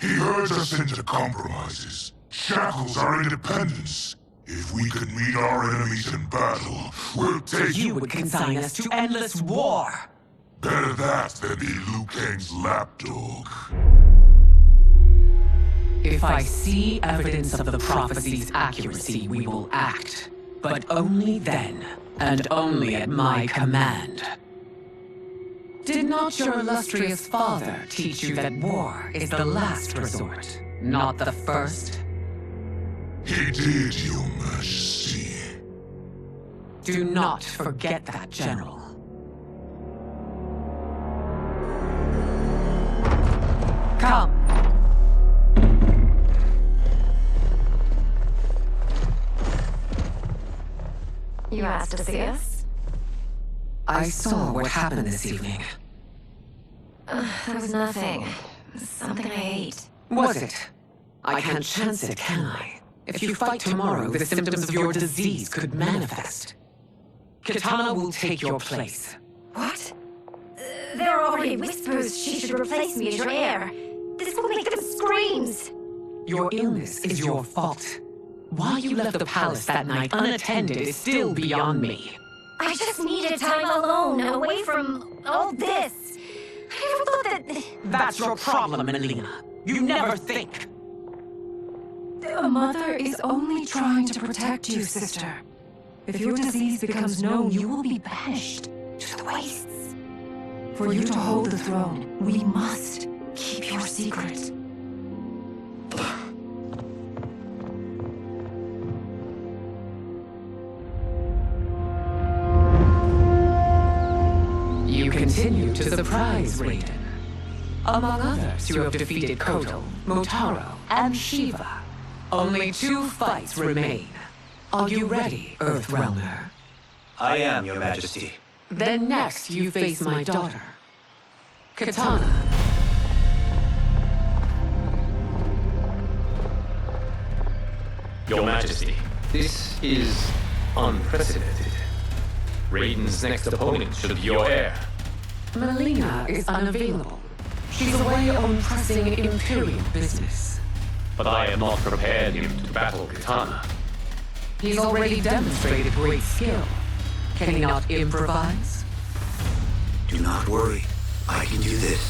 He urged us into compromises. Shackles our independence. If we can meet our enemies in battle, we'll take... You would consign us to endless war! Better that than be Liu Kang's lapdog. If I see evidence of the prophecy's accuracy, we will act. But only then, and only at my command. Did not your illustrious father teach you that war is the last resort, not the first? He did, Your Majesty. Do not forget that, General. Come. You asked to see us? I saw what happened this evening. There was nothing. Something I ate. Was it? I can't chance it, can I? If you fight tomorrow, the symptoms of your disease could manifest. Kitana will take your place. What? There are already whispers she should replace me as your heir. This will make them screams. Your illness is your fault. Why you left the palace that night unattended is still beyond me. I just needed time alone, away from all this. I never thought that... That's your problem, Melina. You never think. A mother is only trying to protect you, sister. If your disease becomes known, you will be banished to the wastes. For you to hold the throne, we must keep your secret. You continue to surprise Raiden. Among others, you have defeated Kotal, Motaro, and Shiva. Only 2 fights remain. Are you ready, Earthrealmer? I am, Your Majesty. Then next you face my daughter, Kitana. Your Majesty, this is unprecedented. Raiden's next opponent should be your heir. Melina is unavailable. She's away on pressing Imperial business. But I am not prepared him to battle Kitana. He's already demonstrated great skill. Can he not improvise? Do not worry. I can do this.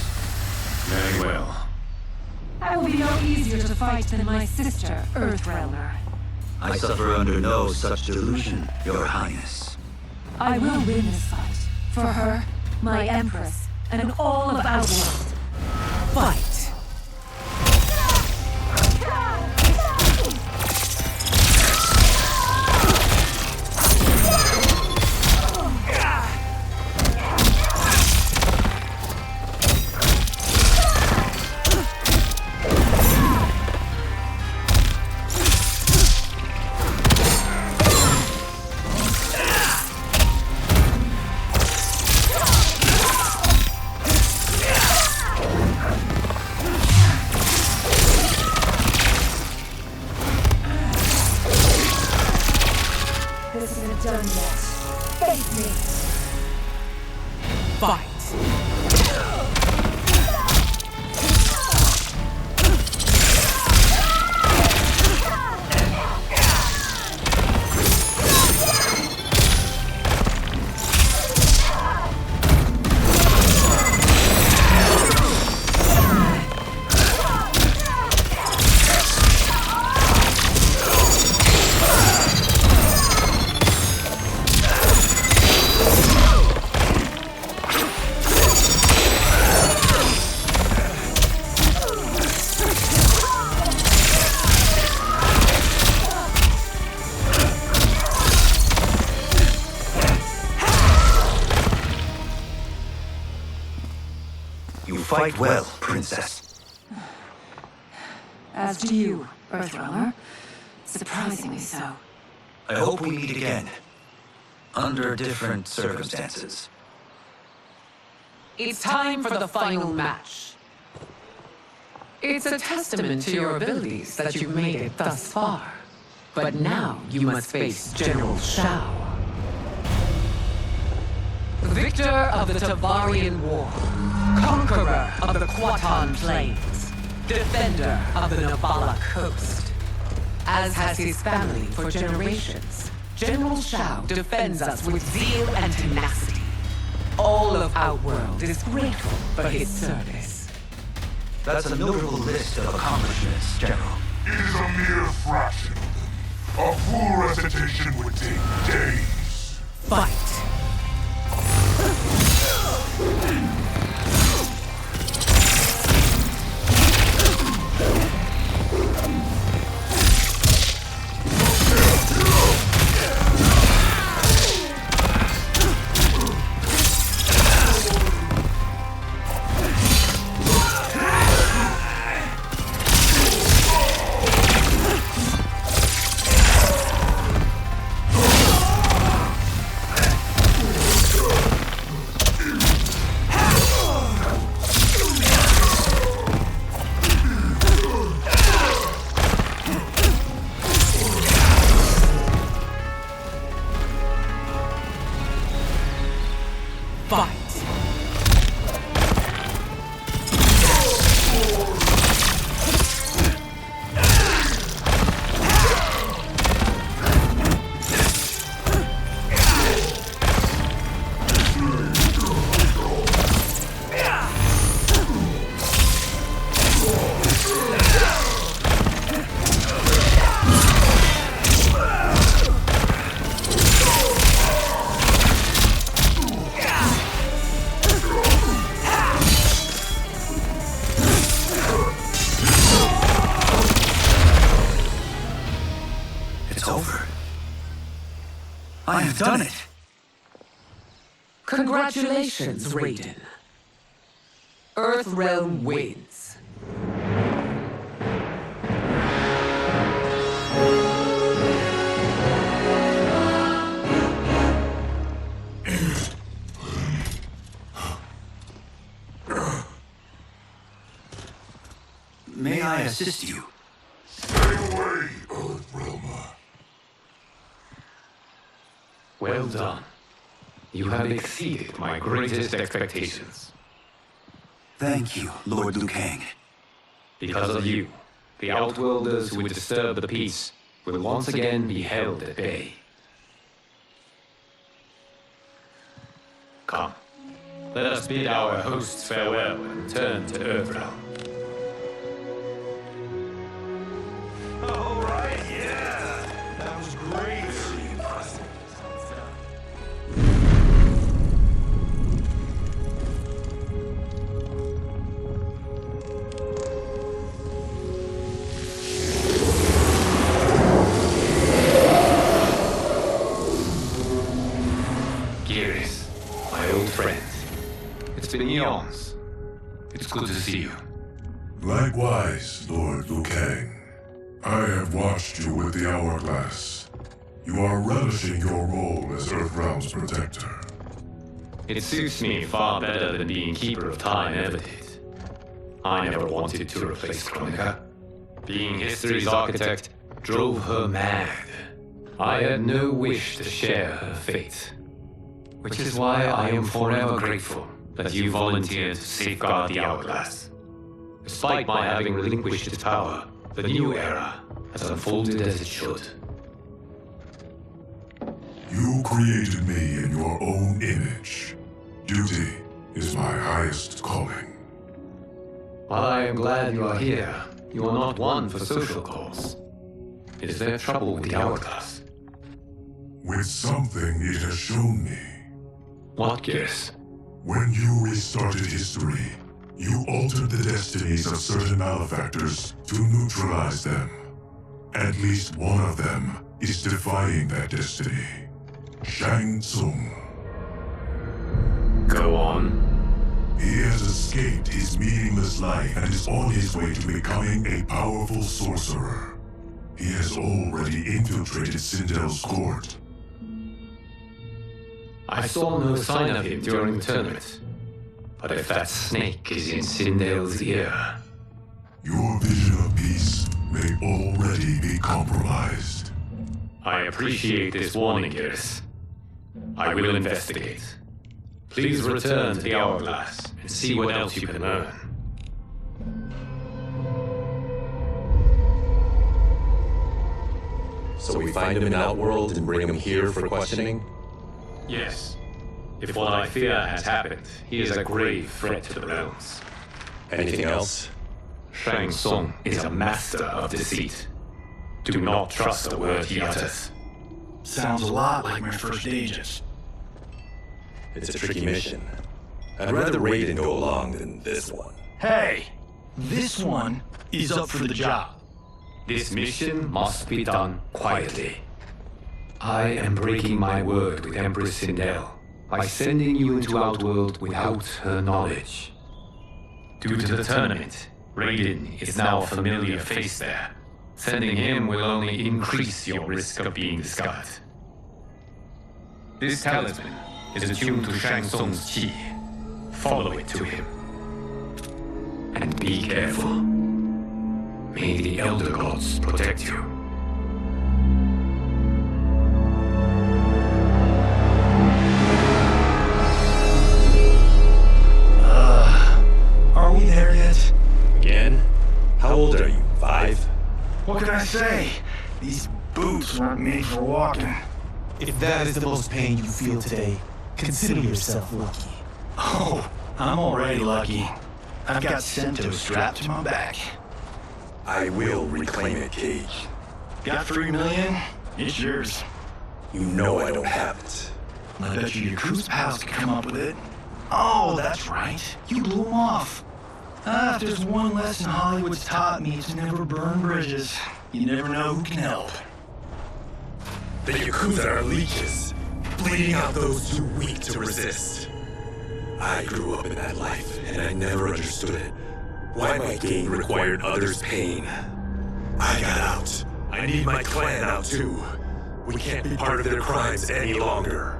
Very well. I will be no easier to fight than my sister, Earthrealmer. I suffer under no such delusion, Your Highness. I will win this fight. For her, my Empress, and all of Outworld. Fight! This isn't done yet. Face me! Fight! You fight well, Princess. As do you, Earthrealmer. Surprisingly so. I hope we meet again. Under different circumstances. It's time for the final match. It's a testament to your abilities that you've made it thus far. But now you must face General Shao. Victor of the Tavarian War. Conqueror of the Quatan Plains. Defender of the Nabala Coast. As has his family for generations, General Shao defends us with zeal and tenacity. All of Outworld is grateful for his service. That's a notable list of accomplishments, General. It is a mere fraction of them. A full recitation would take days. Fight! I have done it! Congratulations, Raiden. Earthrealm wins. May I assist you? Stay away, Earthrealmer. Well done. You have exceeded my greatest expectations. Thank you, Lord Liu Kang. Because of you, the Outworlders who would disturb the peace will once again be held at bay. Come, let us bid our hosts farewell and return to Earthrealm. All right, yeah. That was great. Gears, my old friend. It's been eons. It's good to see you. Likewise, Lord Liu Kang. I have watched you with the hourglass. You are relishing your role as Earthrealm's protector. It suits me far better than being Keeper of Time ever did. I never wanted to replace Chronica. Being history's architect drove her mad. I had no wish to share her fate. Which is why I am forever grateful that you volunteered to safeguard the hourglass. Despite my having relinquished its power, the new era has unfolded as it should. You created me in your own image. Duty is my highest calling. While I am glad you are here, you are not one for social calls. Is there trouble with the hourglass? With something it has shown me. What, Gears? When you restarted history, you altered the destinies of certain malefactors to neutralize them. At least one of them is defying that destiny. Shang Tsung. Go on. He has escaped his meaningless life and is on his way to becoming a powerful sorcerer. He has already infiltrated Sindel's court. I saw no sign of him during the tournament. But if that snake is in Sindel's ear... Your vision of peace may already be compromised. I appreciate this warning, Gears. I will investigate. Please return to the hourglass and see what else you can learn. So we find him in Outworld and bring him here for questioning? Yes. If what I fear has happened, he is a grave threat to the realms. Anything else? Shang Tsung is a master of deceit. Do not trust a word he utters. Sounds a lot like my first agents. It's a tricky mission. I'd rather Raiden go along than this one. Hey! This one is up for the job. This mission must be done quietly. I am breaking my word with Empress Sindel by sending you into Outworld without her knowledge. Due to the tournament, Raiden is now a familiar face there. Sending him will only increase your risk of being discovered. This talisman is attuned to Shang Tsung's chi. Follow it to him. And be careful. May the Elder Gods protect you. Are we there yet? Again? How old are you? 5? What can I say? These boots weren't made for walking. If that is the most pain you feel today, consider yourself lucky. Oh, I'm already lucky. I've got Sento strapped to my back. I will reclaim it, Cage. Got 3 million? It's yours. You know I don't have it. I bet you your Yakuza pals could come up with it. Oh, that's right. You blew them off. If there's one lesson Hollywood's taught me, it's never burn bridges. You never know who can help. The Yakuza are leeches, bleeding out those too weak to resist. I grew up in that life, and I never understood it. Why my gain required others' pain. I got out. I need my clan out too. We can't be part of their crimes any longer.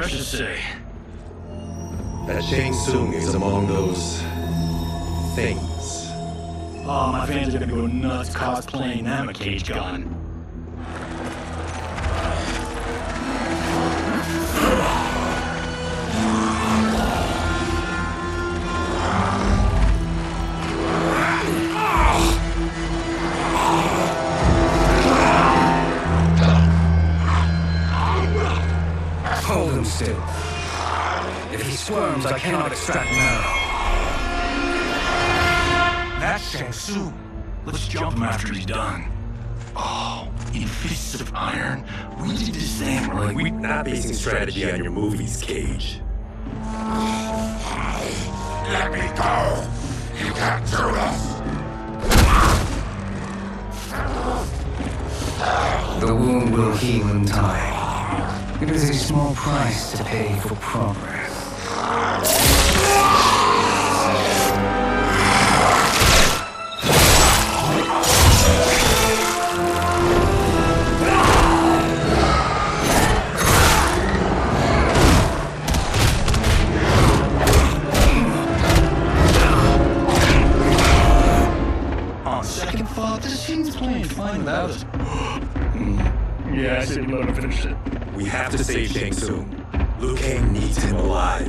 should say. That Shang Tsung is among those things. Oh, my fans are gonna go nuts cosplaying them a cage gun. Hold him still. If he squirms, I cannot extract marrow. That's Shang Tsung. Let's jump him after he's done. Oh, in Fists of Iron, we did this thing like We're not basing strategy on your movies, Cage. Let me go! You can't do this! The wound will heal in time. It is a small price to pay for progress. On second thought, this seems playing fine without us. Yeah, I said you let him finish it. We have to save Shang Tsung. Liu Kang needs him alive.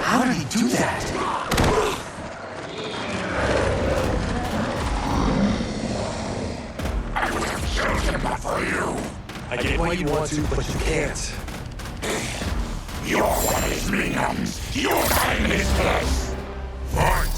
How did he do that? I would have killed him but for you. I get why you want to, but you can't. You're one of his minions. You're dying in his place. Fight!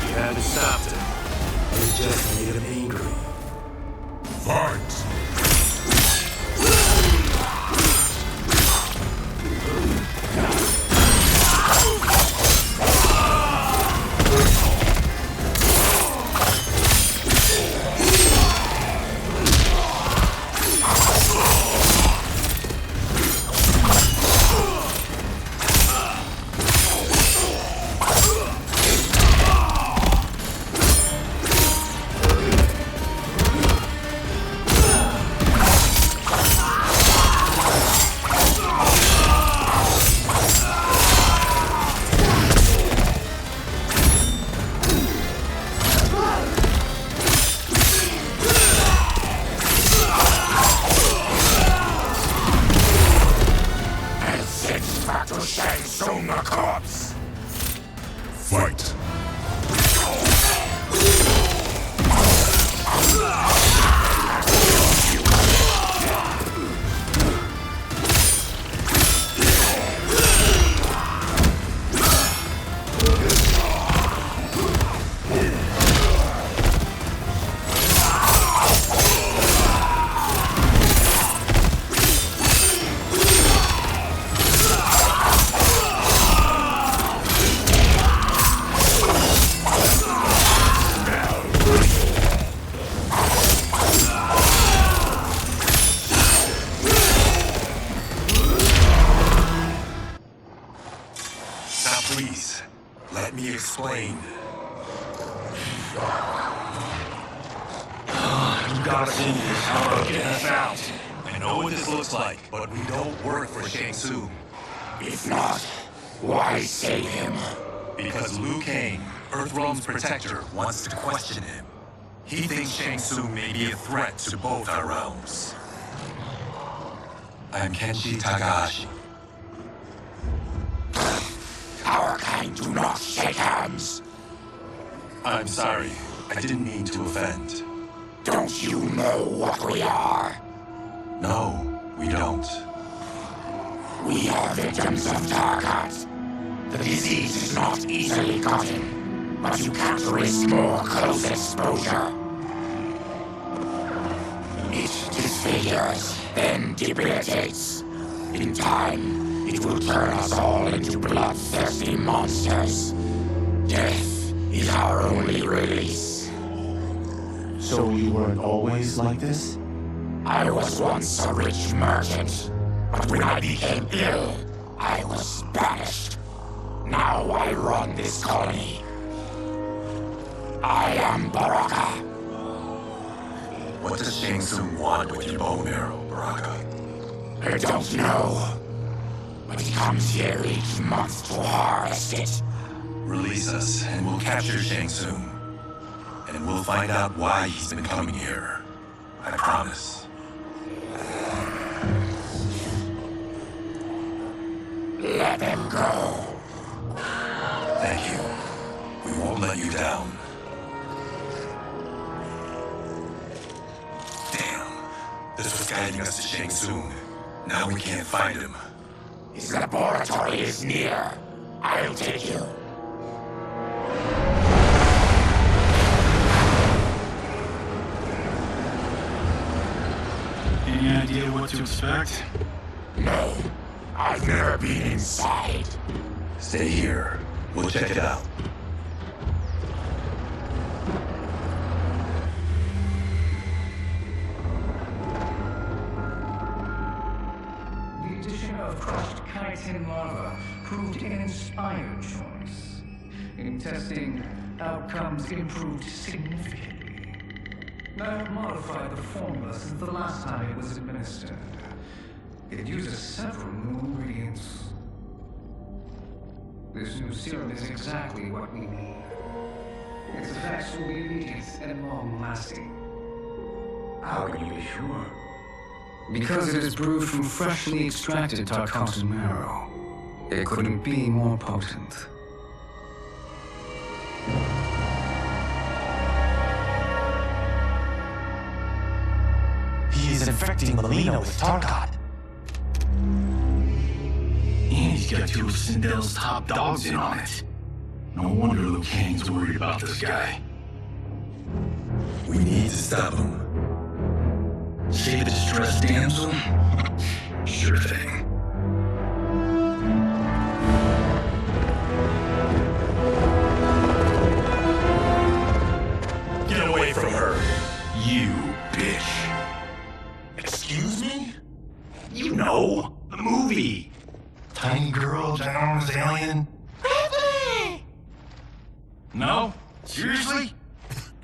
You haven't stopped him. You just made him angry. Fight! And send back to Shang Tsung a corpse. Fight. Now please, let me explain. You got us in this. How about getting us out? I know what this looks like, but we don't work for Shang Tsung. If not, why save him? Because Liu Kang, Earthrealm's protector, wants to question him. He thinks Shang Tsung may be a threat to both our realms. I'm Kenshi Takahashi. Our kind do not shake hands. I'm sorry. I didn't mean to offend. Don't you know what we are? No, we don't. We are victims of Tarkat. The disease is not easily gotten, but you can't risk more close exposure. It disfigures, then debilitates. In time, it will turn us all into bloodthirsty monsters. Death is our only release. So you weren't always like this? I was once a rich merchant, but when I became ill, I was banished. Now I run this colony. I am Baraka. What does Shang Tsung want with your bone marrow, Baraka? I don't know, but he comes here each month to harvest it. Release us, and we'll capture Shang Tsung. And we'll find out why he's been coming here. I promise. Let them go. Thank you. We won't let you down. Damn. This was guiding us to Shang Tsung. Now we can't find him. His laboratory is near. I'll take you. Any idea what to expect? No. I've never been inside. Stay here. We'll check it out. The addition of crushed chitin lava proved an inspired choice. In testing, outcomes improved significantly. I have modified the formula since the last time it was administered. It uses several new ingredients. This new serum is exactly what we need. Its effects will be immediate and long-lasting. How can you be sure? Because it is brewed from freshly extracted Tarkatan marrow. It couldn't be more potent. He is infecting Melina with Tarkat. And he's got two of Sindel's top dogs in on it. No wonder Liu Kang's worried about this guy. We need to stop him. Save the distressed damsel? Sure thing. Get away from her. You bitch. Excuse me? You know, the movie. Tiny girl, ginormous alien. No? Seriously?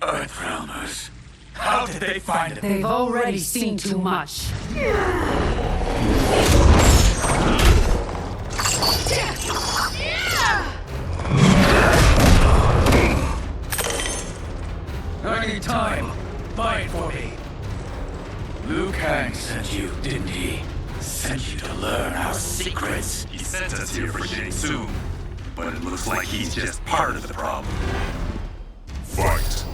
Earthrealmers. How did they find it? They've already seen too much. I need time. Buy it for me. Liu Kang sent you, didn't he? Sent you to learn our secrets. He sent us here for Shang Tsung, but it looks like he's just part of the problem. Fight.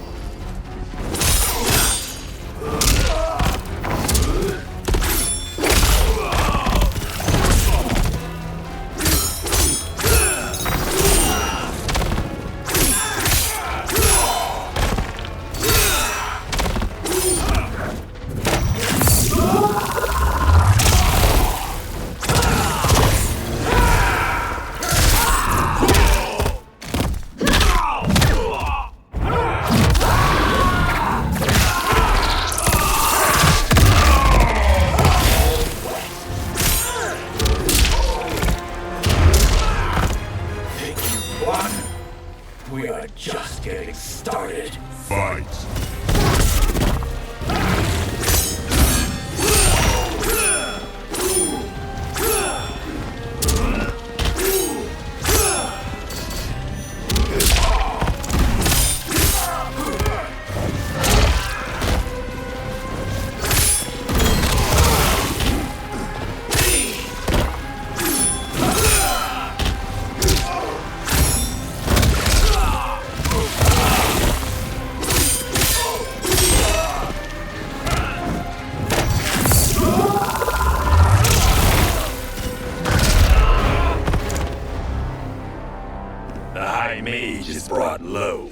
brought low.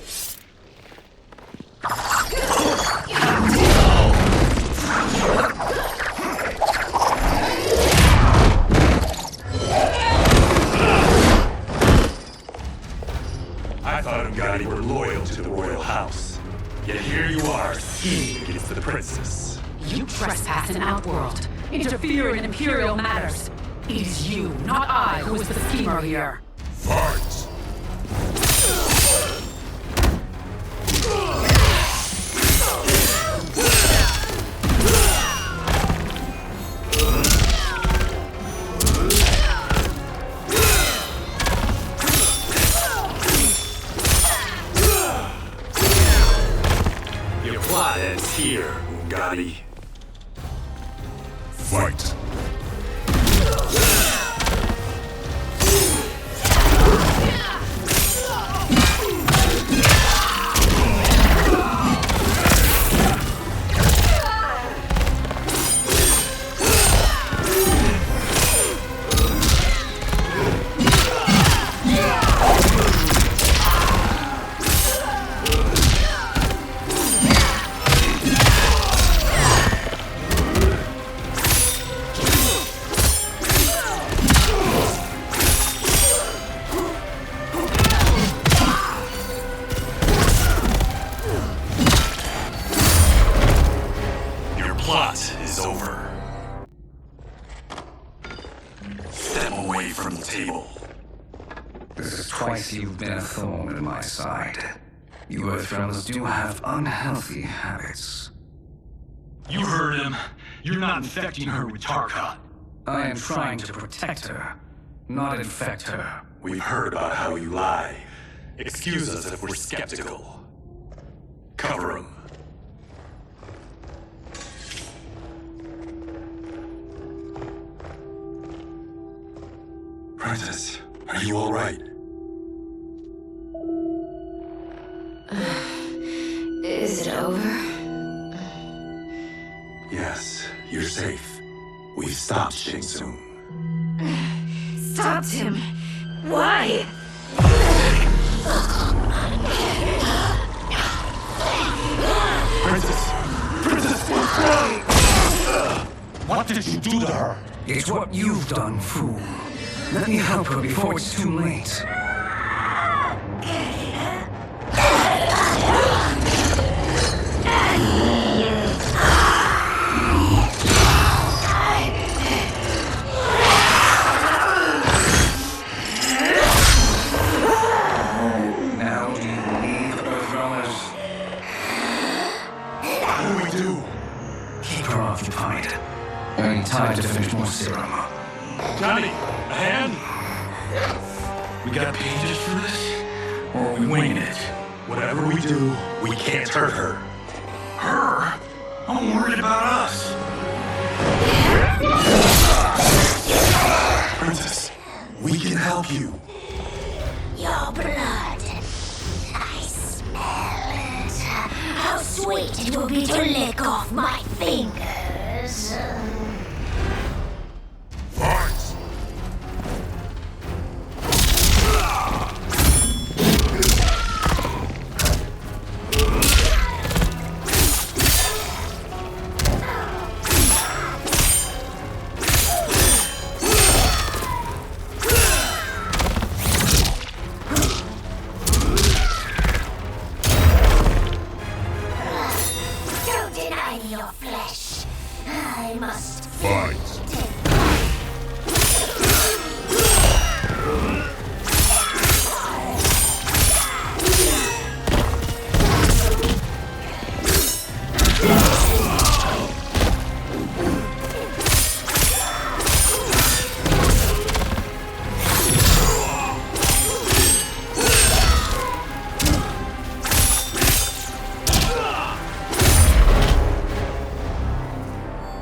I thought Ungadi were loyal to the royal house. Yet here you are, scheming against the princess. You trespass in Outworld, interfere in Imperial matters. It is you, not I, who is the schemer here. Fight! Your plot ends here, Ungadi. Fight! Plot is over. Step away from the table. This is twice you've been a thorn in my side. You Earthrealmers do have unhealthy habits. You heard him. You're not infecting her with Tarkat. I am trying to protect her, not infect her. We've heard about how you lie. Excuse us if we're skeptical. Cover him. Princess, are you all right? Is it over? Yes, you're safe. We've stopped Shang Tsung. Stopped him? Why? Princess! Princess, what's wrong? What did you do to her? It's what you've done, fool. Let me help her before it's too late. Now do you believe, Earthrealmers? What do? Keep her occupied. I need time to finish more serum. Johnny, a hand? We got pages for this? Or are we winging it? Whatever we do, we can't hurt her. Her? I'm worried about us. Princess, we can help you. Your blood. I smell it. How sweet it will be to lick off my fingers. Don't deny me your flesh. I must Fight!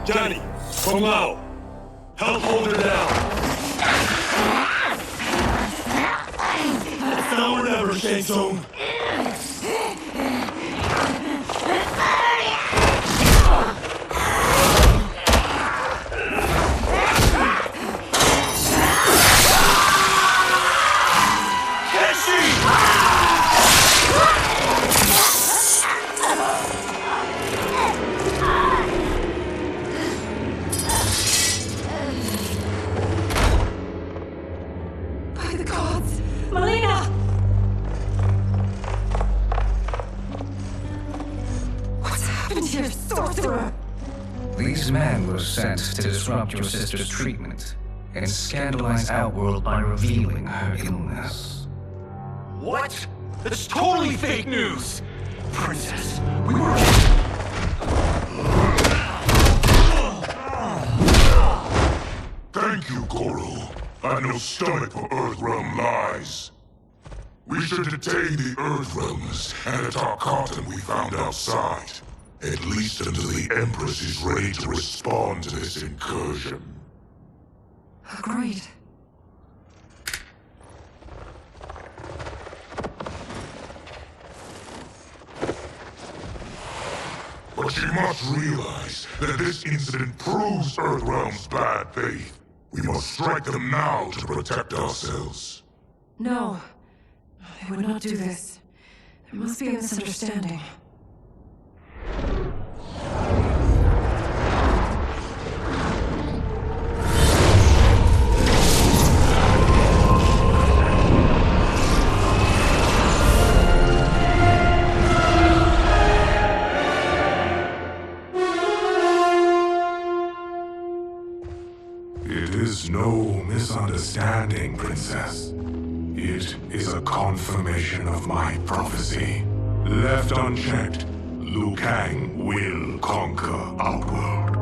Johnny, from Lao. Help hold her down. Now or never, Shang Tsung. Kenshi! was sent to disrupt your sister's treatment and scandalize Outworld by revealing her illness. What? That's totally fake news! Princess, we were... Thank you, Goro. I've no stomach for Earthrealm lies. We should detain the Earthrealmers and the Tarkatan we found outside. At least until the Empress is ready to respond to this incursion. Agreed. But she must realize that this incident proves Earthrealm's bad faith. We must strike them now to protect ourselves. No. They would not do this. There must be a misunderstanding. It is no misunderstanding, Princess. It is a confirmation of my prophecy. Left unchecked, Liu Kang will conquer Outworld.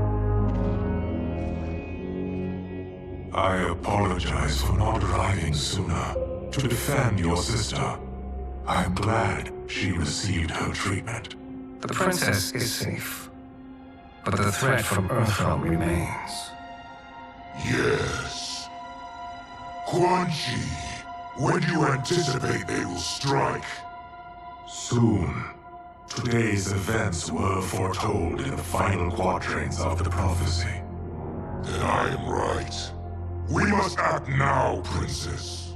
I apologize for not arriving sooner to defend your sister. I'm glad she received her treatment. The princess is safe, but the threat from Earthrealm remains. Yes. Quan Chi, when do you anticipate they will strike? Soon. Today's events were foretold in the final quatrains of the prophecy. Then I am right. We must act now, Princess.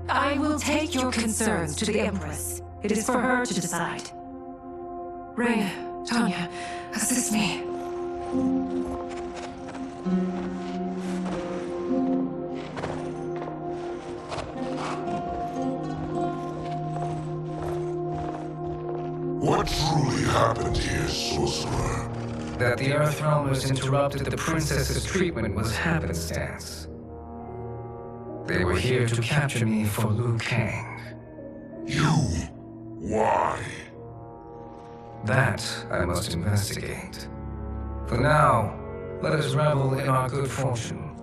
I will take your concerns to the Empress. It is for her to decide. Rain, Tanya, assist me. What truly happened here, Sorcerer? That the Earthrealmers interrupted the princess's treatment was happenstance. They were here to capture me for Liu Kang. You? Why? That I must investigate. For now, let us revel in our good fortune.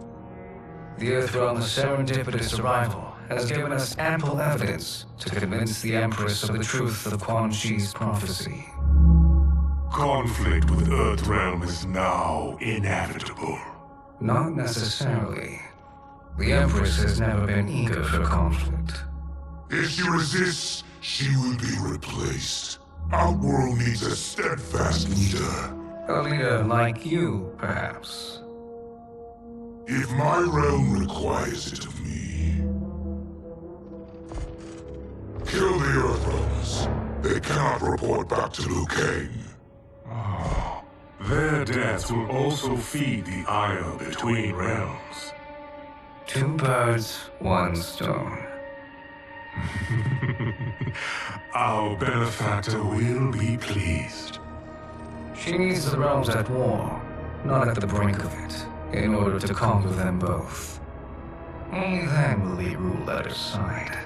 The Earthrealm's serendipitous arrival has given us ample evidence to convince the Empress of the truth of Quan Chi's prophecy. Conflict with Earthrealm is now inevitable. Not necessarily. The Empress has never been eager for conflict. If she resists, she will be replaced. Outworld needs a steadfast leader. A leader like you, perhaps. If my realm requires it of me. Kill the Earthrealmers. They cannot report back to Liu Kang. Oh, their deaths will also feed the ire between realms. Two birds, one stone. Our benefactor will be pleased. She needs the realms at war, not at the brink of it, in order to conquer them both. Only then will he rule at her side.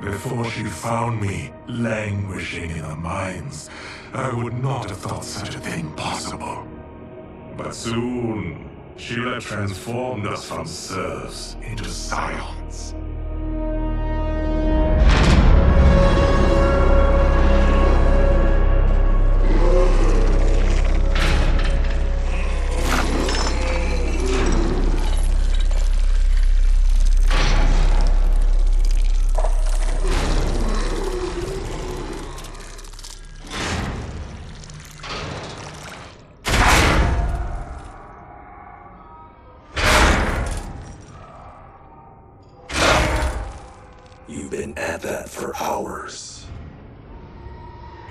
Before she found me languishing in the mines, I would not have thought such a thing possible. But soon, Sheila transformed us from serfs into scions. You've been at that for hours.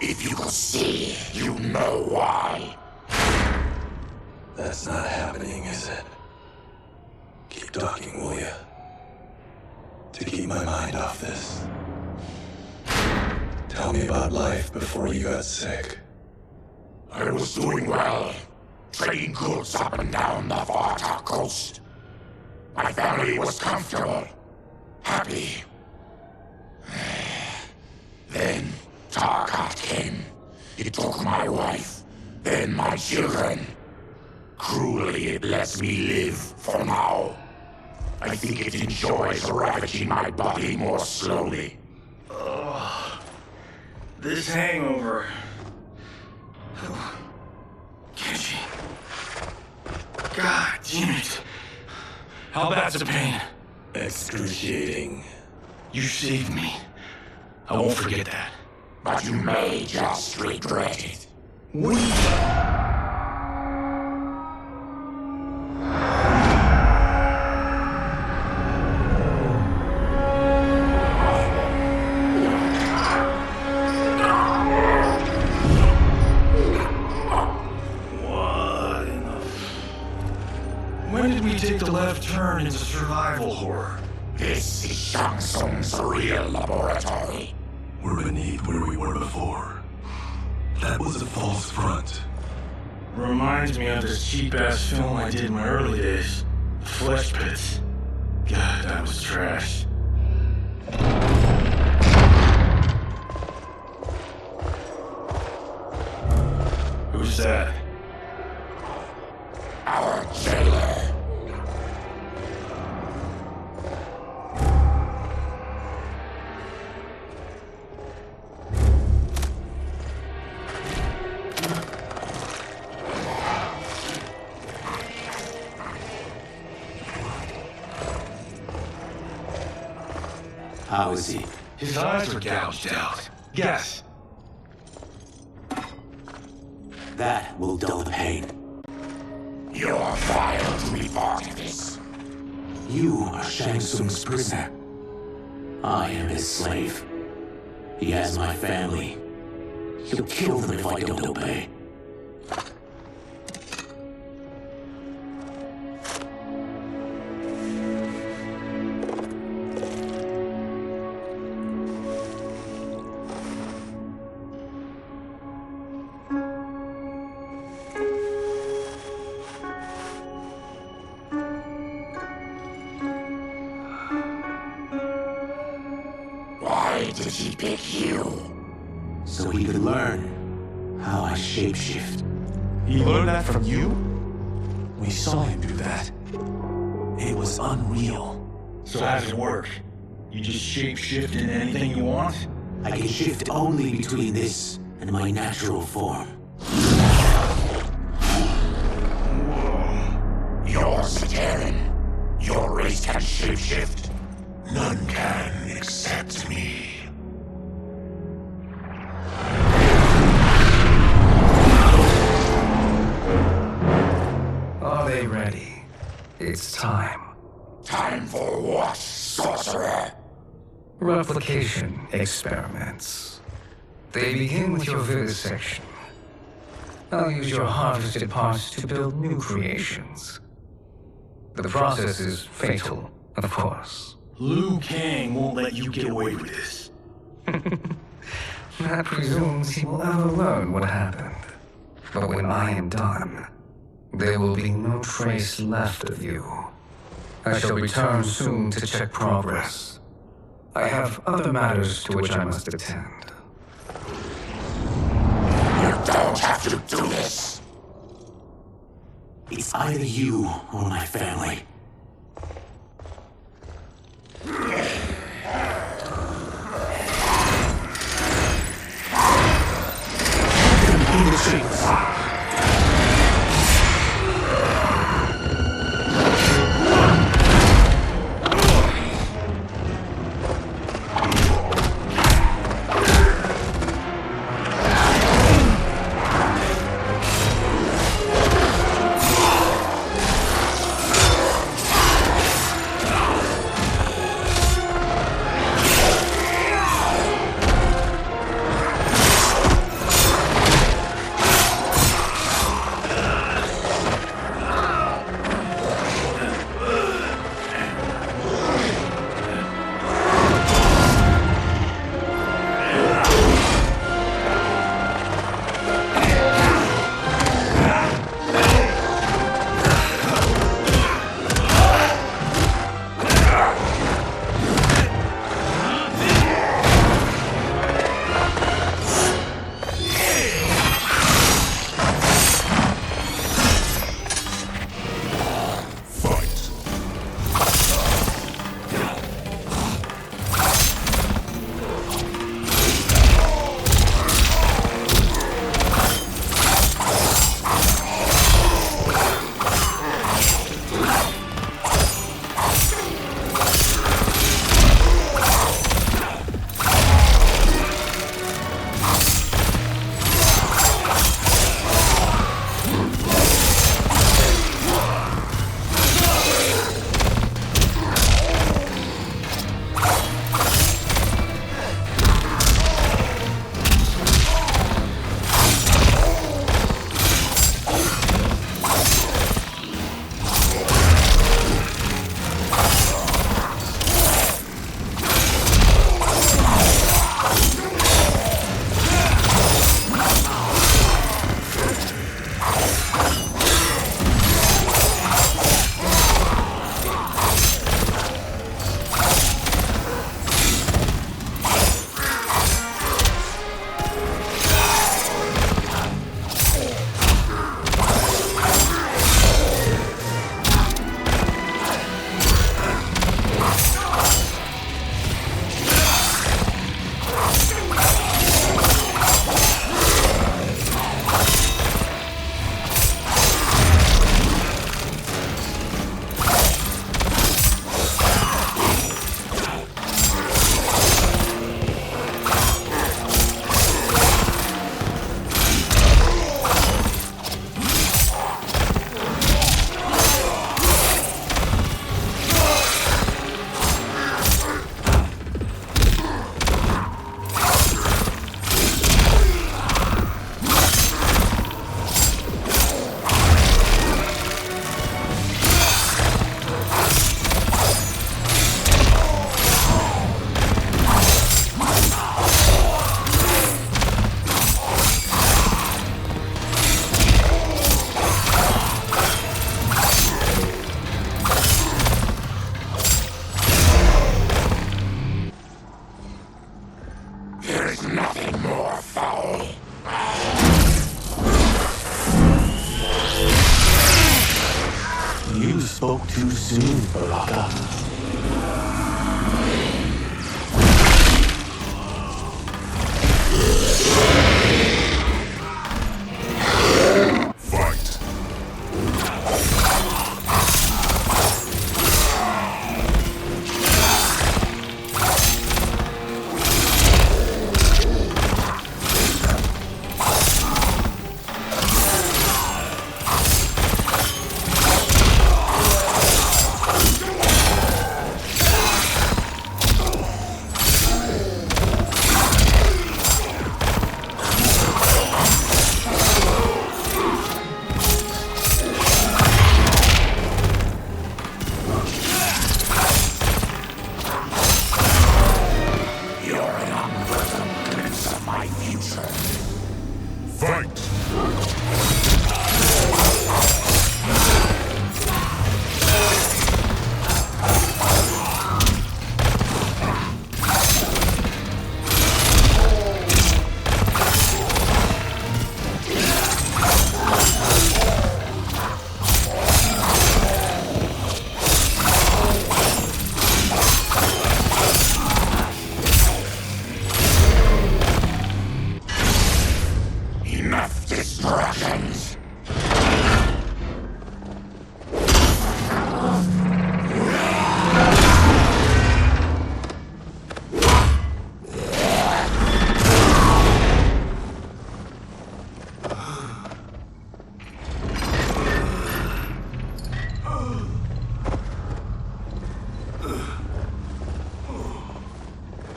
If you could see, you know why. That's not happening, is it? Keep talking, will you? To keep my mind off this. Tell me about life before you got sick. I was doing well. trading goods up and down the Varta coast. My family was comfortable, happy. Then Tarkat came. He took my wife, then my children. Cruelly, it lets me live for now. I think it enjoys ravaging my body more slowly. This hangover. Kenji. God damn it. How bad's the pain? Excruciating. You saved me. I won't forget that. But you may just regret it. What? When did we take the left turn into survival horror? This is Shang Tsung's real laboratory. We're beneath where we were before. That was a false front. Reminds me of this cheap-ass film I did in my early days. The Flesh Pits. God, that was trash. Who's that? Our jailer. How is he? His eyes are gouged out. Guess. That will dull the pain. You're vile to be part of this. You are Shang Tsung's prisoner. I am his slave. He has my family. He'll kill them if I don't obey. Why did he pick you? So he could learn how I shapeshift. He learned that from you? We saw him do that. It was unreal. So how does it work? You just shapeshift into anything you want? I can shift only between this and my natural form. You're Sataran. Your race can shapeshift. None can except me. Are they ready? It's time. Time for what, sorcerer? Replication experiments. They begin with your vivisection. I'll use your harvested parts to build new creations. The process is fatal, of course. Liu Kang won't let you get away with this. That presumes he will ever learn what happened. But when I am done, there will be no trace left of you. I shall return soon to check progress. I have other matters to which I must attend. You don't have to do this. It's either you or my family. In the streets. Too soon, Baraka. Fight.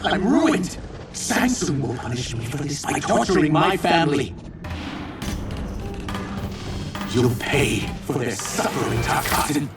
I'm ruined! Samsung will punish me for this by torturing my family. You'll pay for their suffering, Tarkatan.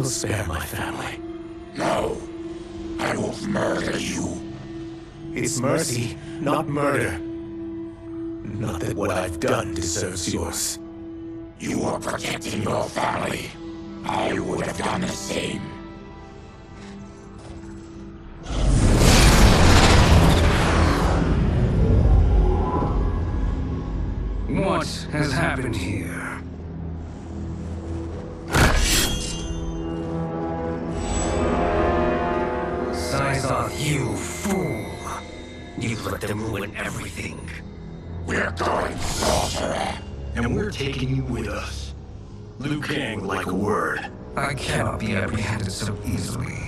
Spare my family. No, I won't murder you. It's mercy, not murder. Not that what I've done deserves yours. You are protecting your family. I would have done the same. What has happened here? You fool! You let them ruin everything. We're going sorcerer. And we're taking you with us. Liu Kang like a word. I cannot be apprehended so easily.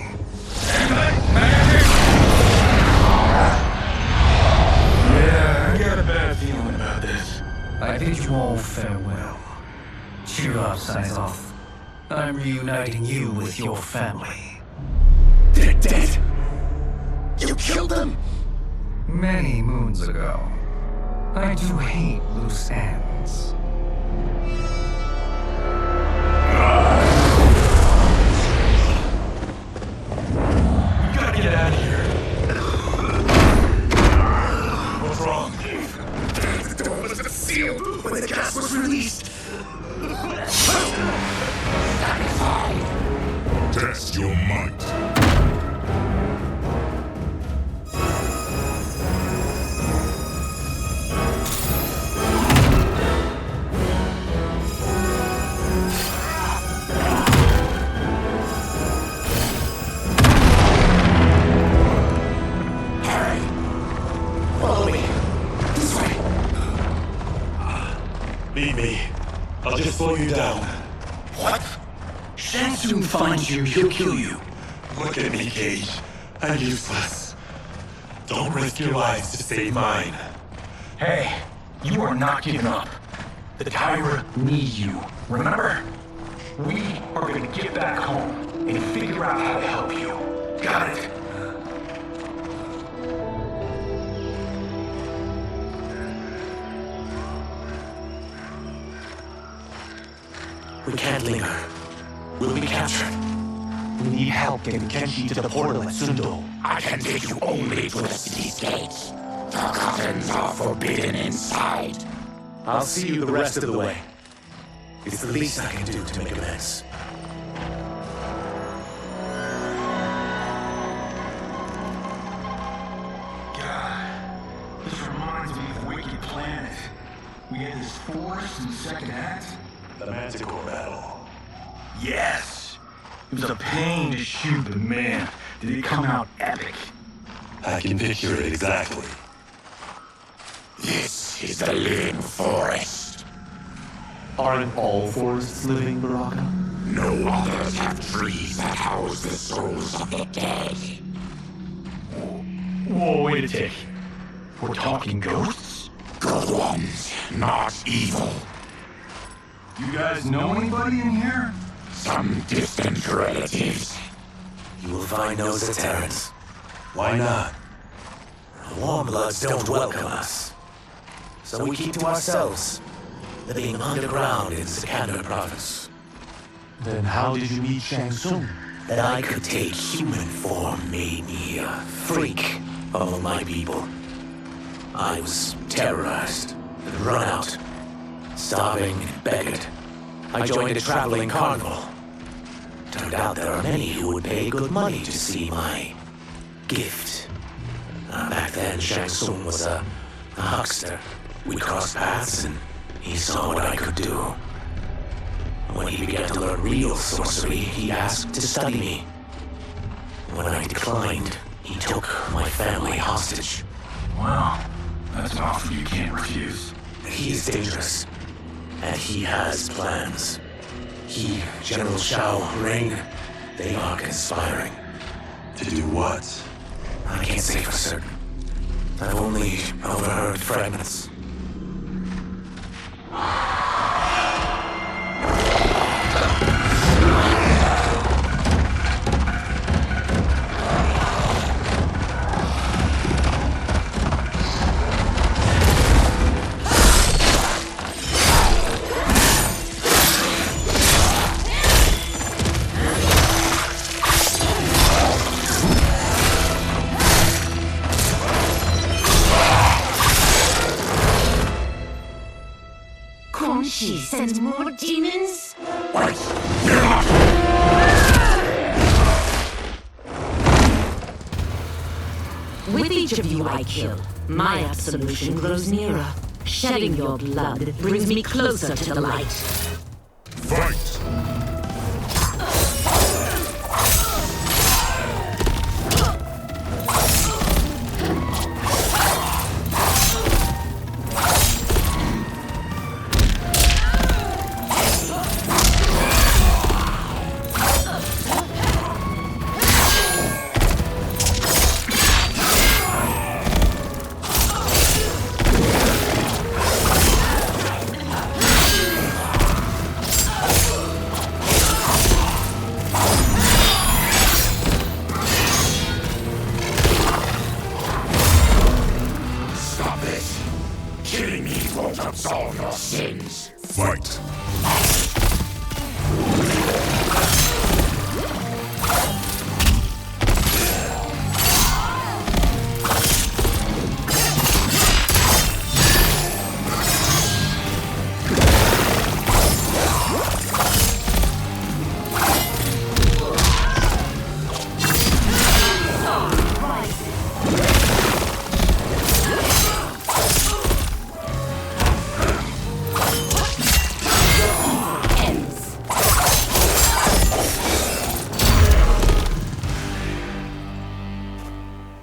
Yeah, I got a bad feeling about this. I bid you all farewell. Cheer up, Scythe. I'm reuniting you with your family. They're dead! You killed them? Many moons ago. I do hate loose ends. We gotta get out of here. What's wrong? The door was sealed when the gas was released. Test your might. I'll just slow you down. What? Shang Tsung finds you, he'll kill you. Look at me, Cage. I'm useless. Don't risk your lives to save mine. Hey, you are not giving up. The Tyra need you, remember? We are gonna get back home and figure out how to help you. Got it? We can't linger. We'll be captured. We need help getting Kenshi to the portal at Sundo. I can take you only to the city's gates. The curtains are forbidden inside. I'll see you the rest of the way. It's the least I can do to make amends. God, this reminds me of Wicked Planet. We had this force in the second act. The Manticore battle. Yes! It was a pain to shoot, but man, did it come out epic. I can picture it exactly. This is the living forest. Aren't all forests living, Baraka? No others have trees that house the souls of the dead. Whoa, wait a tick. We're talking ghosts? Good ones, not evil. You guys know anybody in here? Some distant relatives. You will find no Zaterrans. Why not? The Warmbloods don't welcome us. So we keep to ourselves, living underground in Sikander province. Then how did you meet Shang Tsung? That I could take human form made me a freak among my people. I was terrorized, run out, starving and beggared. I joined a traveling carnival. Turned out there are many who would pay good money to see my gift. Back then, Shang Tsung was a huckster. We crossed paths and he saw what I could do. When he began to learn real sorcery, he asked to study me. When I declined, he took my family hostage. Wow, that's an offer you can't refuse. He is dangerous, and he has plans. He, General Shao, Ring, they are conspiring. To do what? I can't say for certain. I've only overheard fragments. She sends more demons? Wait, you're not! With each of you I kill, my absolution grows nearer. Shedding your blood brings me closer to the light. Fight! Absolve your sins. Fight.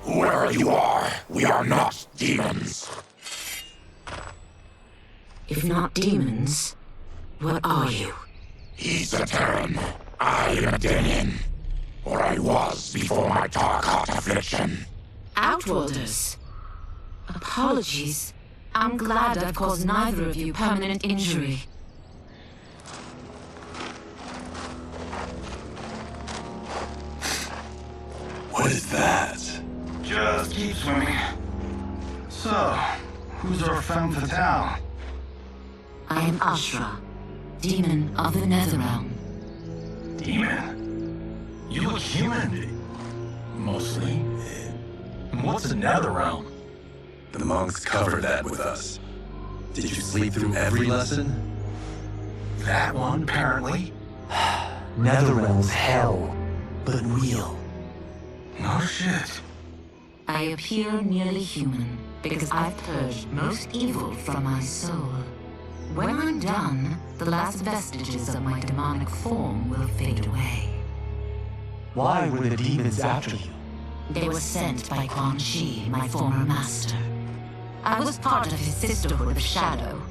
Whoever you are, we are not demons. If not demons, What are you? He's a Terran. I am a Denian. Or I was before my Tarkat affliction. Outworlders? Apologies. I'm glad I've caused neither of you permanent injury. What is that? Just keep swimming. So, who's our femme fatale? I am Ashra, demon of the Netherrealm. Demon? You look human. Mostly. What's the Netherrealm? The monks covered that with us. Did you sleep through every lesson? That one, apparently. Netherrealm's hell, but real. No shit. I appear nearly human because I've purged most evil from my soul. When I'm done, the last vestiges of my demonic form will fade away. Why were the demons after you? They were sent by Quan Chi, my former master. I was part of his Sisterhood of Shadow.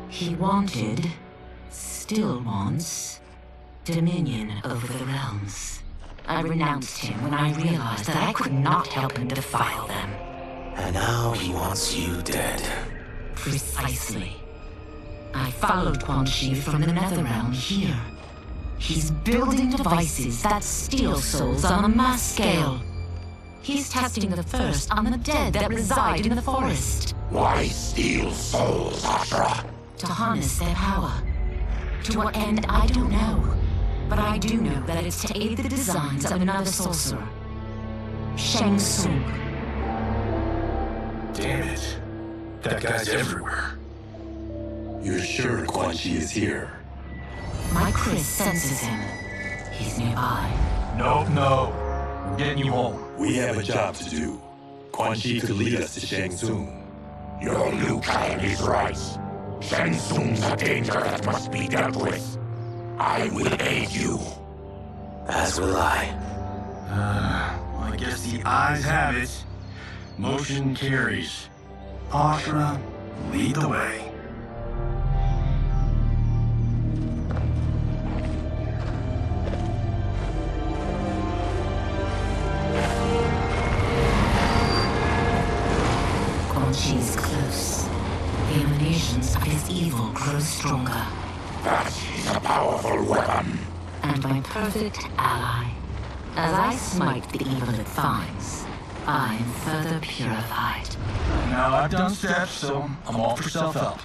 He wanted, still wants, dominion over the realms. I renounced him when I realized that I could not help him defile them. And now he wants you dead. Precisely. I followed Quan Chi from the Netherrealm here. He's building devices that steal souls on a mass scale. He's testing the first on the dead that reside in the forest. Why steal souls, Ashra? To harness their power. To what end, I don't know. But I do know that it's to aid the designs of another sorcerer. Shang Tsung. Damn it. That guy's everywhere. You're sure Quan Chi is here? My Chris senses him. He's nearby. No. We're getting you home. We have a job to do. Quan Chi could lead us to Shang Tsung. Your Liu Kang is right. Shang Tsung's a danger that must be dealt with. I will aid you. As will I. I guess the eyes have it. Motion carries. Ashra, lead the way. Quan Chi's close. The emanations of his evil grow stronger. That is a powerful weapon. And my perfect ally. As I smite the evil it finds, I'm further purified. Now I've done steps, so I'm all for self-help.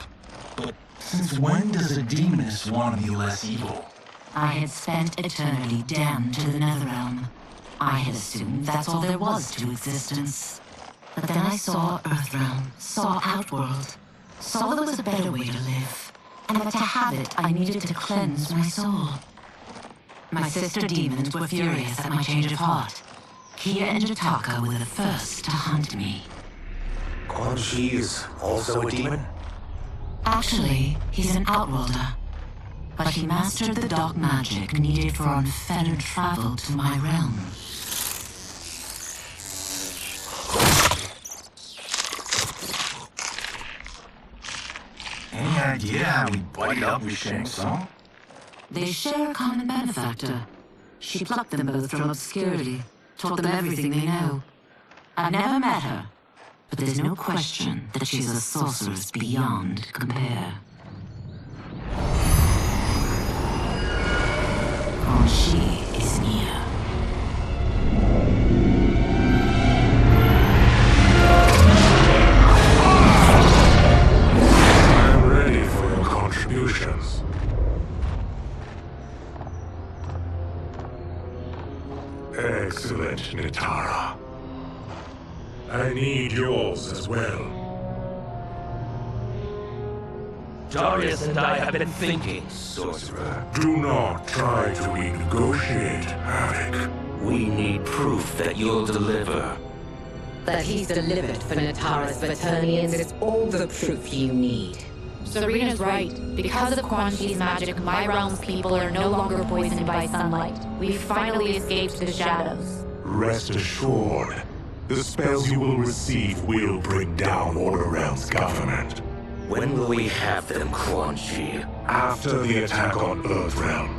But since when does a demoness want to be less evil? I had spent eternity damned to the Netherrealm. I had assumed that's all there was to existence. But then I saw Earthrealm, saw Outworld, saw there was a better way to live, and that to have it, I needed to cleanse my soul. My sister demons were furious at my change of heart. Kia and Jataka were the first to hunt me. Quan Chi is also a demon? Actually, he's an Outworlder. But he mastered the dark magic needed for unfettered travel to my realm. Any idea how we buddied up with Shang Tsung? They share a common benefactor. She plucked them both from obscurity, taught them everything they know. I've never met her, but there's no question that she's a sorceress beyond compare. Quan Chi is near. I'm ready for your contributions. Excellent, Nitara. I need yours as well. Darius and I have been thinking, sorcerer. Do not try to renegotiate, Havoc. We need proof that you'll deliver. That he's delivered for Natara's Vaternians is all the proof you need. Serena's right. Because of Quan Chi's magic, my realm's people are no longer poisoned by sunlight. We've finally escaped the shadows. Rest assured, the spells you will receive will bring down Order Realm's government. When will we have them, Quan Chi? After the attack on Earthrealm,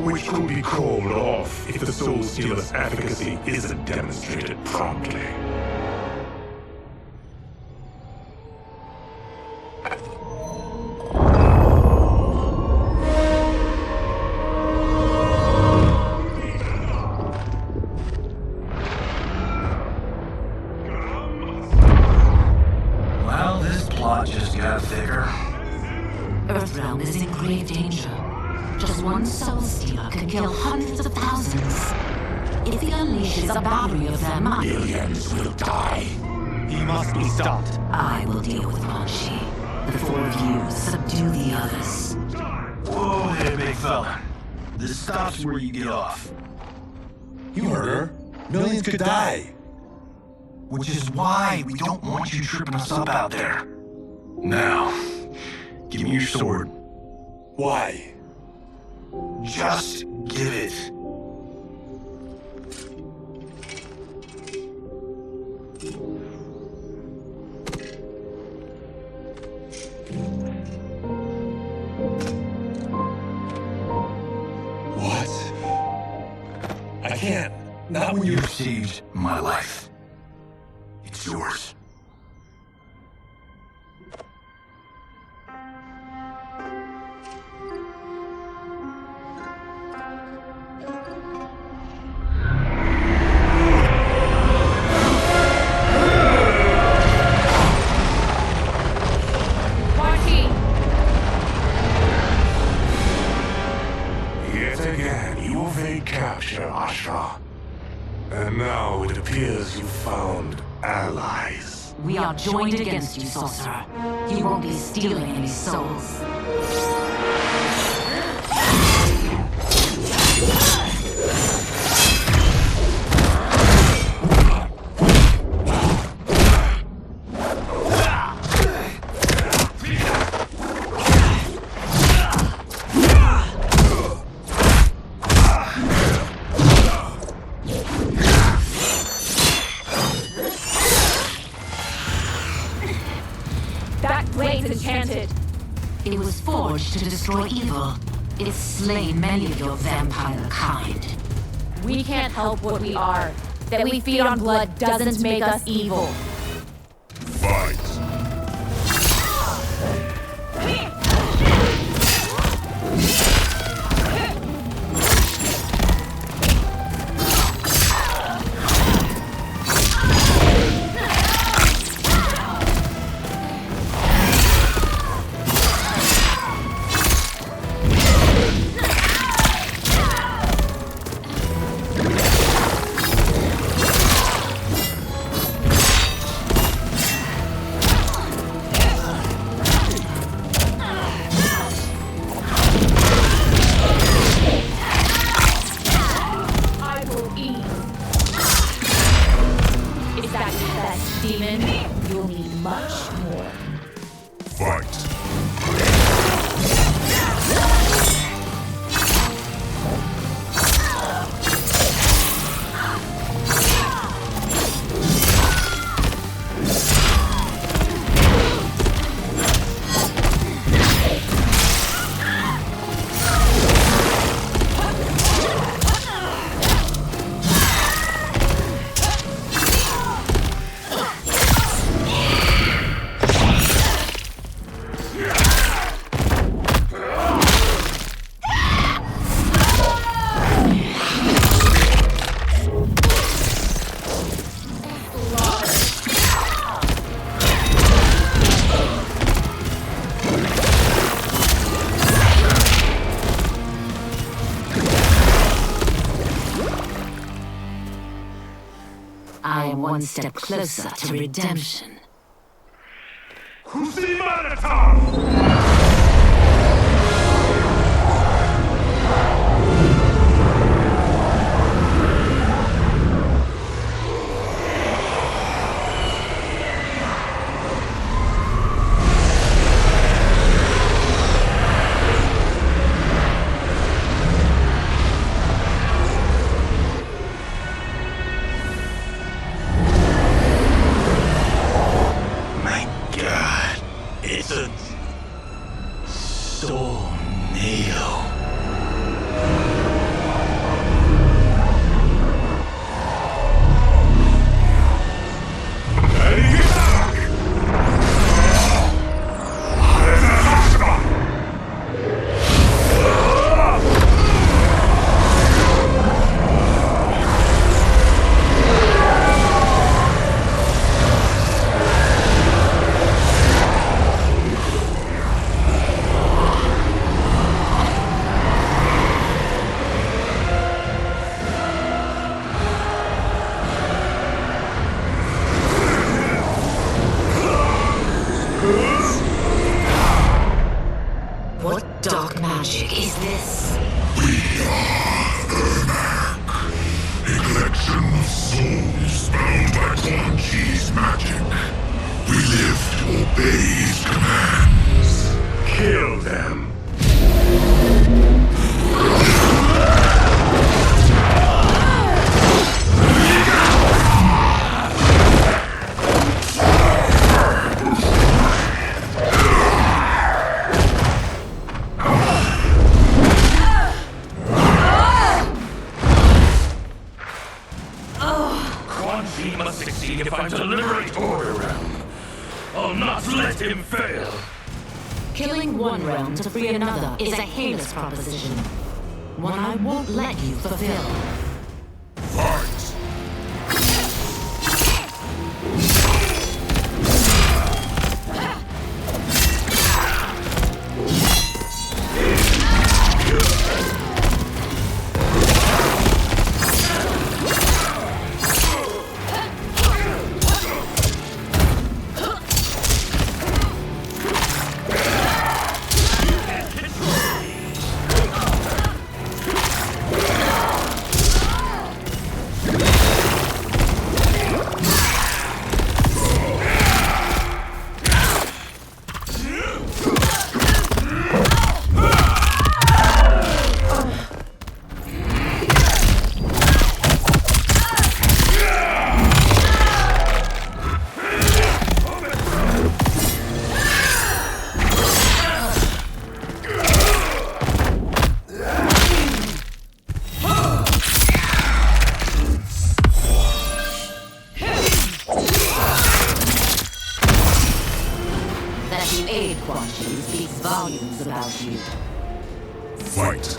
which could be called off if the Soul Stealer's efficacy isn't demonstrated promptly. Well, this plot just got thicker. Earthrealm is in grave danger. Just one soul stealer can kill hundreds of thousands. If he unleashes a battery of them, Millions will die. He must be stopped. I will deal with Quan Chi. The four of you subdue the others. Whoa there, big fella. This stops where you get off. You heard her. Millions could die. Which is why we don't want you tripping us up out there. Now, give me your sword. Why? Just give it. What? I can't. Not when you received my life. It's yours. Yet again, you evade capture, Ashra. And now it appears you found allies. We are joined against you, sorcerer. You won't be stealing any souls. It was forged to destroy evil. It's slain many of your vampire kind. We can't help what we are. That we feed on blood doesn't make us evil. Fight. Demon, you'll need much more. Fight. I am one step closer to redemption. Who's the Minotaur? It's a kneel. What dark magic is this? We are Ermac, a collection of souls bound by Quan Chi's magic. We live to obey his commands. Kill them. Quan Chi must succeed if I'm to liberate Order Realm. I'll not let him fail. Killing one realm to free another is a heinous proposition. One I won't let you fulfill. Fight! That you aid Quan Chi speaks volumes about you. Fight!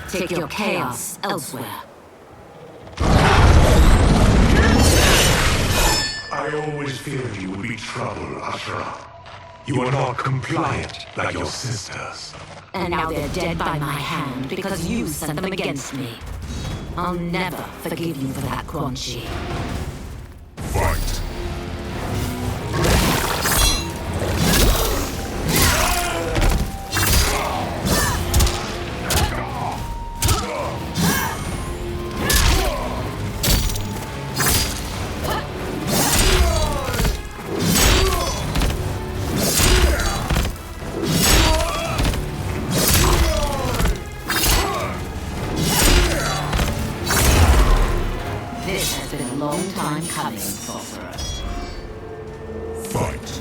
Take your chaos elsewhere. I always feared you would be trouble, Ashra. You are not compliant like your sisters. And now they're dead by my hand because you sent them against me. I'll never forgive you for that, Quan Chi. Fight! This has been a long time coming, sorcerer. Fight!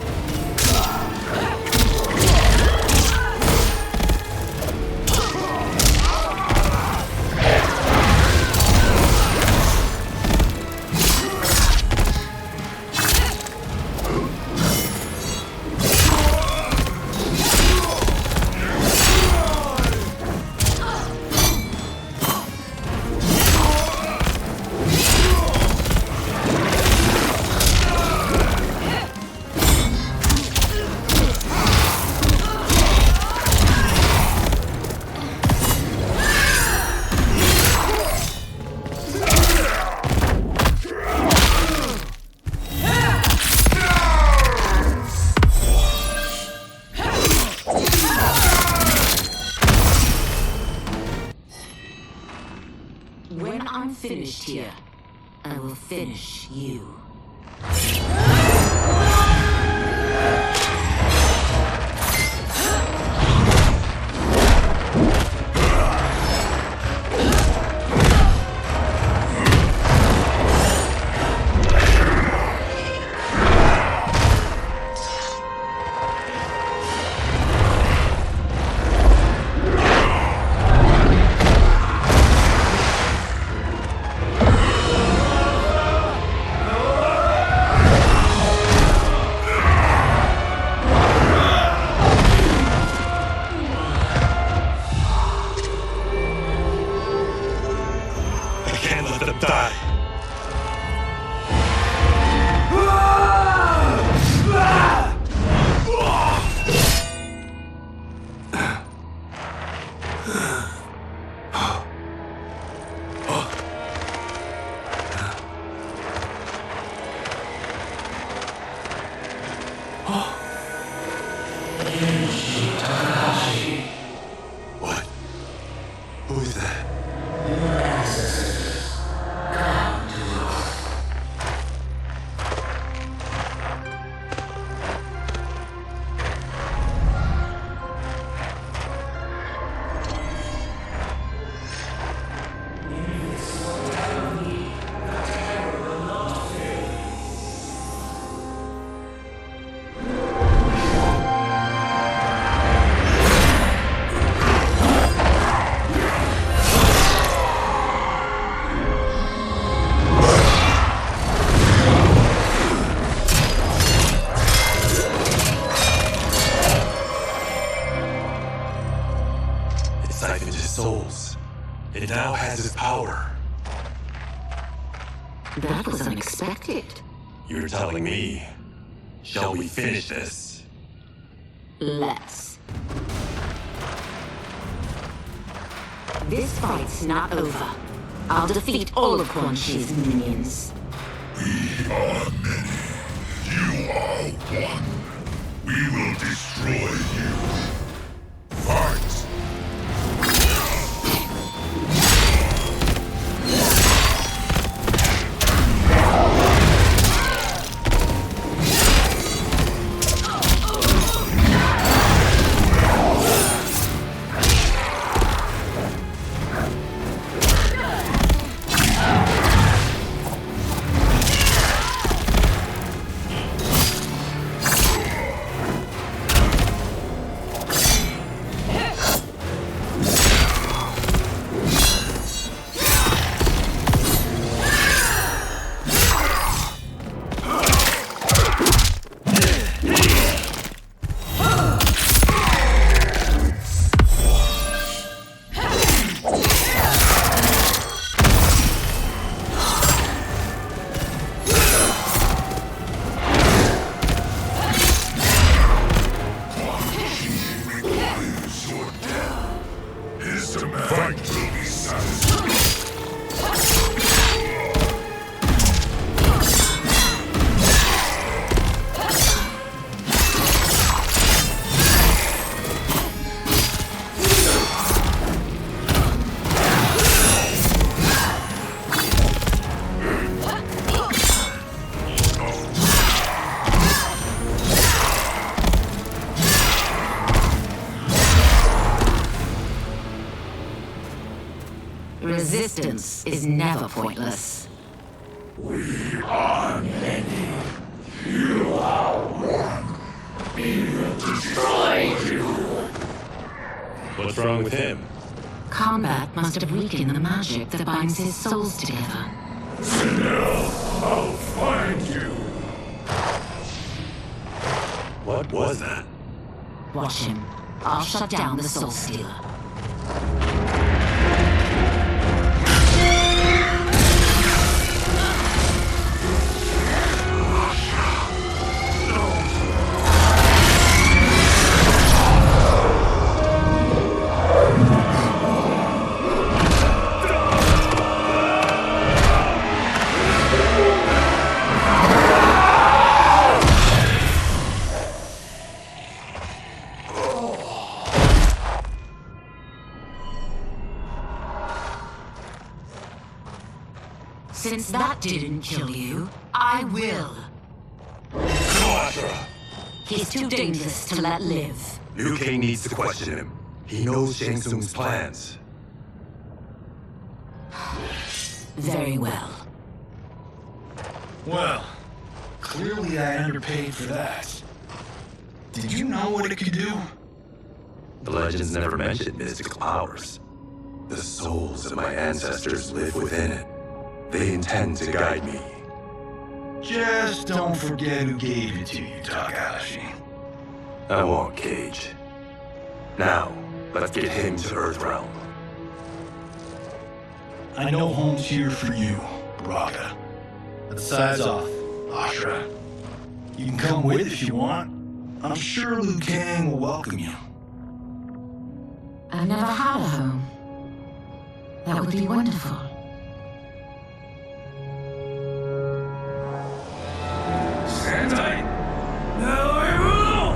When I'm finished here, I will finish you. What? Who is that? Your ancestors, come to us. Siphoned his souls. It now has his power. That was unexpected. You're telling me. Shall we finish this? Let's. This fight's not over. I'll defeat all of Quan Chi's minions. We are many. You are one. We will destroy you. Fight! Fight will be satisfied. Resistance is never pointless. We are many. You are one. We will destroy you. What's wrong with him? Combat must have weakened the magic that binds his souls together. Now, I'll find you. What was that? Watch him. I'll shut down the Soul Stealer. Since that didn't kill you, I will. He's too dangerous to let live. Liu Kang needs to question him. He knows Shang Tsung's plans. Very well. Well, clearly I underpaid for that. Did you know what it could do? The legends never mentioned mystical powers. The souls of my ancestors live within it. They intend to guide me. Just don't forget who gave it to you, Takahashi. I won't, Cage. Now, let's get him to Earthrealm. I know home's here for you, Braga. But the side's off, Ashra. You can come with if you want. I'm sure Liu Kang will welcome you. I've never had a home. That would be wonderful. Stand tight. Now I will.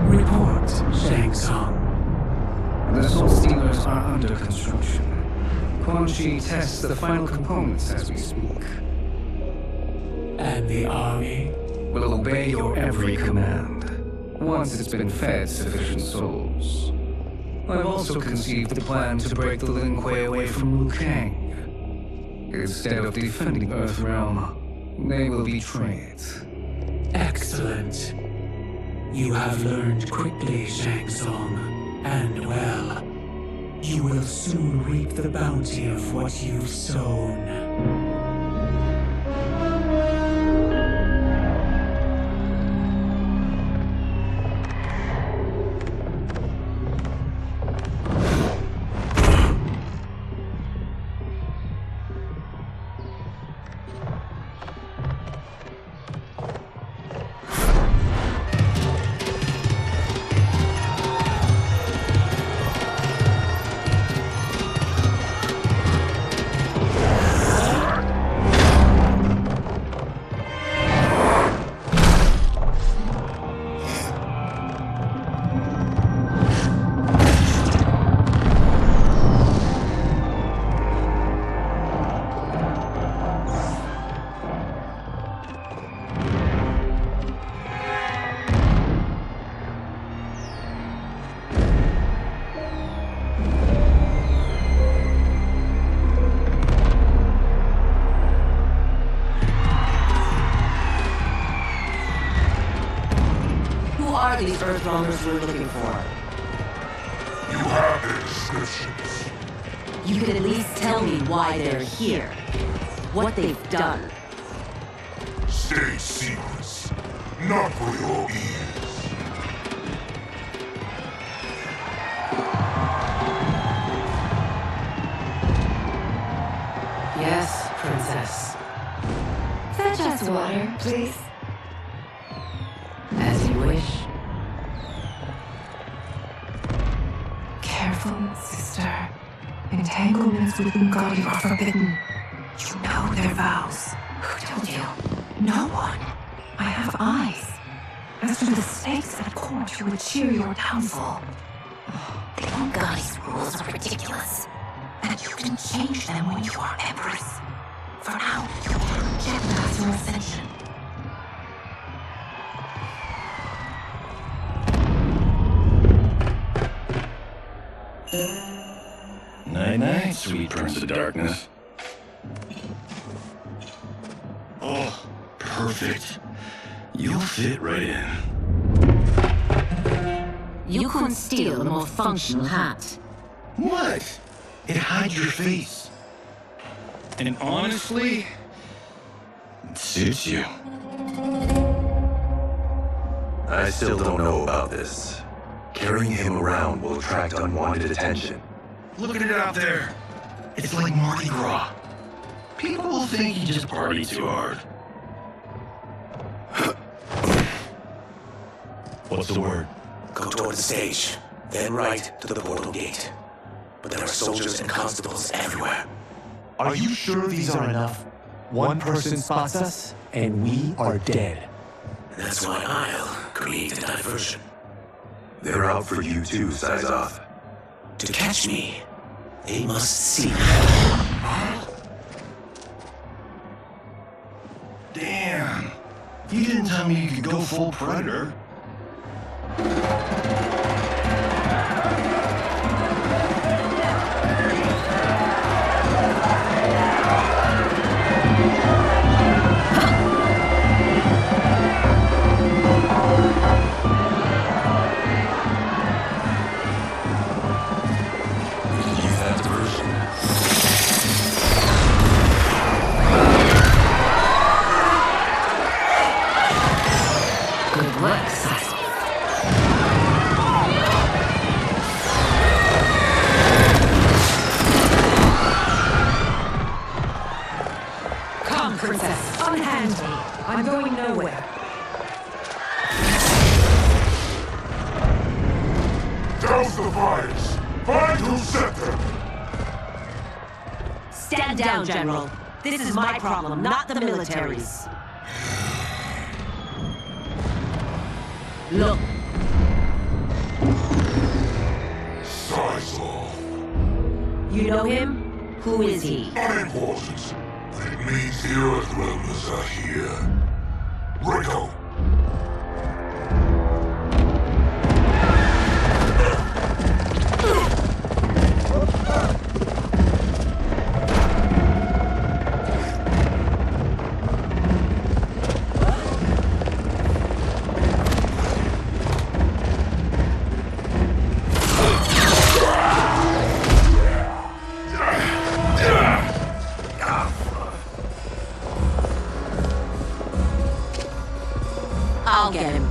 Report, Shang Tsung. The Soul Stealers are under construction. Quan Chi tests the final components as we speak. And the army? Will obey your every command, once it's been fed sufficient souls. I've also conceived a plan to break the Lin Kuei away from Liu Kang. Instead of defending Earthrealm, they will betray it. Excellent. You have learned quickly, Shang Tsung, and well. You will soon reap the bounty of what you've sown. These Earthrunners we're looking for. You have their descriptions. You could at least tell me why they're here. What they've done. Stay secrets. Not for your ears. Yes, Princess. Fetch us water, please. As you wish. Careful, sister. Entanglements with Ngadi are forbidden. You know their vows. Who told you? No one. I have eyes. As to the snakes at court who would cheer your downfall. The Ngadi's rules are ridiculous. And you can change them when you are Empress. For now, you will jeopardize your ascension. Night-night, sweet Prince of Darkness. Oh, perfect. You'll fit right in. You couldn't steal a more functional hat. What? It hides your face. And honestly, it suits you. I still don't know about this. Carrying him around will attract unwanted attention. Look at it out there. It's like Mardi Gras. People will think you just party too hard. What's the word? Go toward the stage, then right to the portal gate. But there are soldiers and constables everywhere. Are you sure these are enough? One person spots us, and we are dead. That's why I'll create a diversion. They're out for you too, Syzoth. To catch me, they must see. Damn. You didn't tell me you could go full Predator. Stand down, General. This is my problem, not the military's. Look. Syzoth. You know him? Who is he? Unimportant. But it means the Earthrealmers are here. Rico. I'll get him.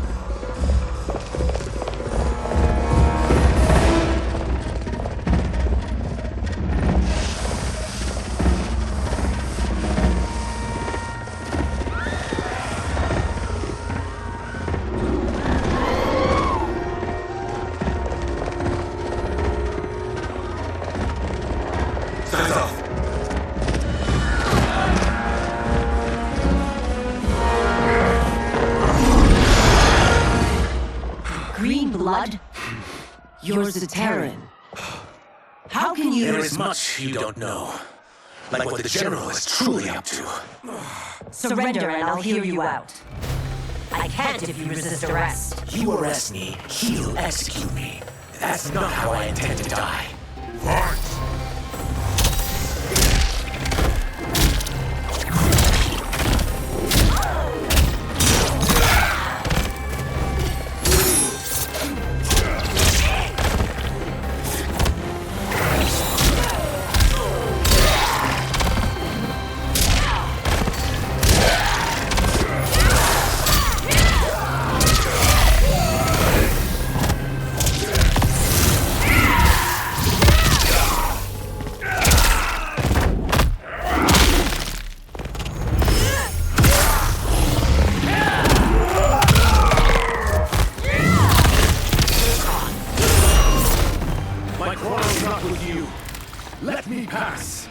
Blood? You're a Terran. How can you— There is much you don't know. Like what the General is truly up to. Surrender and I'll hear you out. I can't if you resist arrest. You arrest me, he'll execute me. That's not how I intend to die. Fight! Let me pass!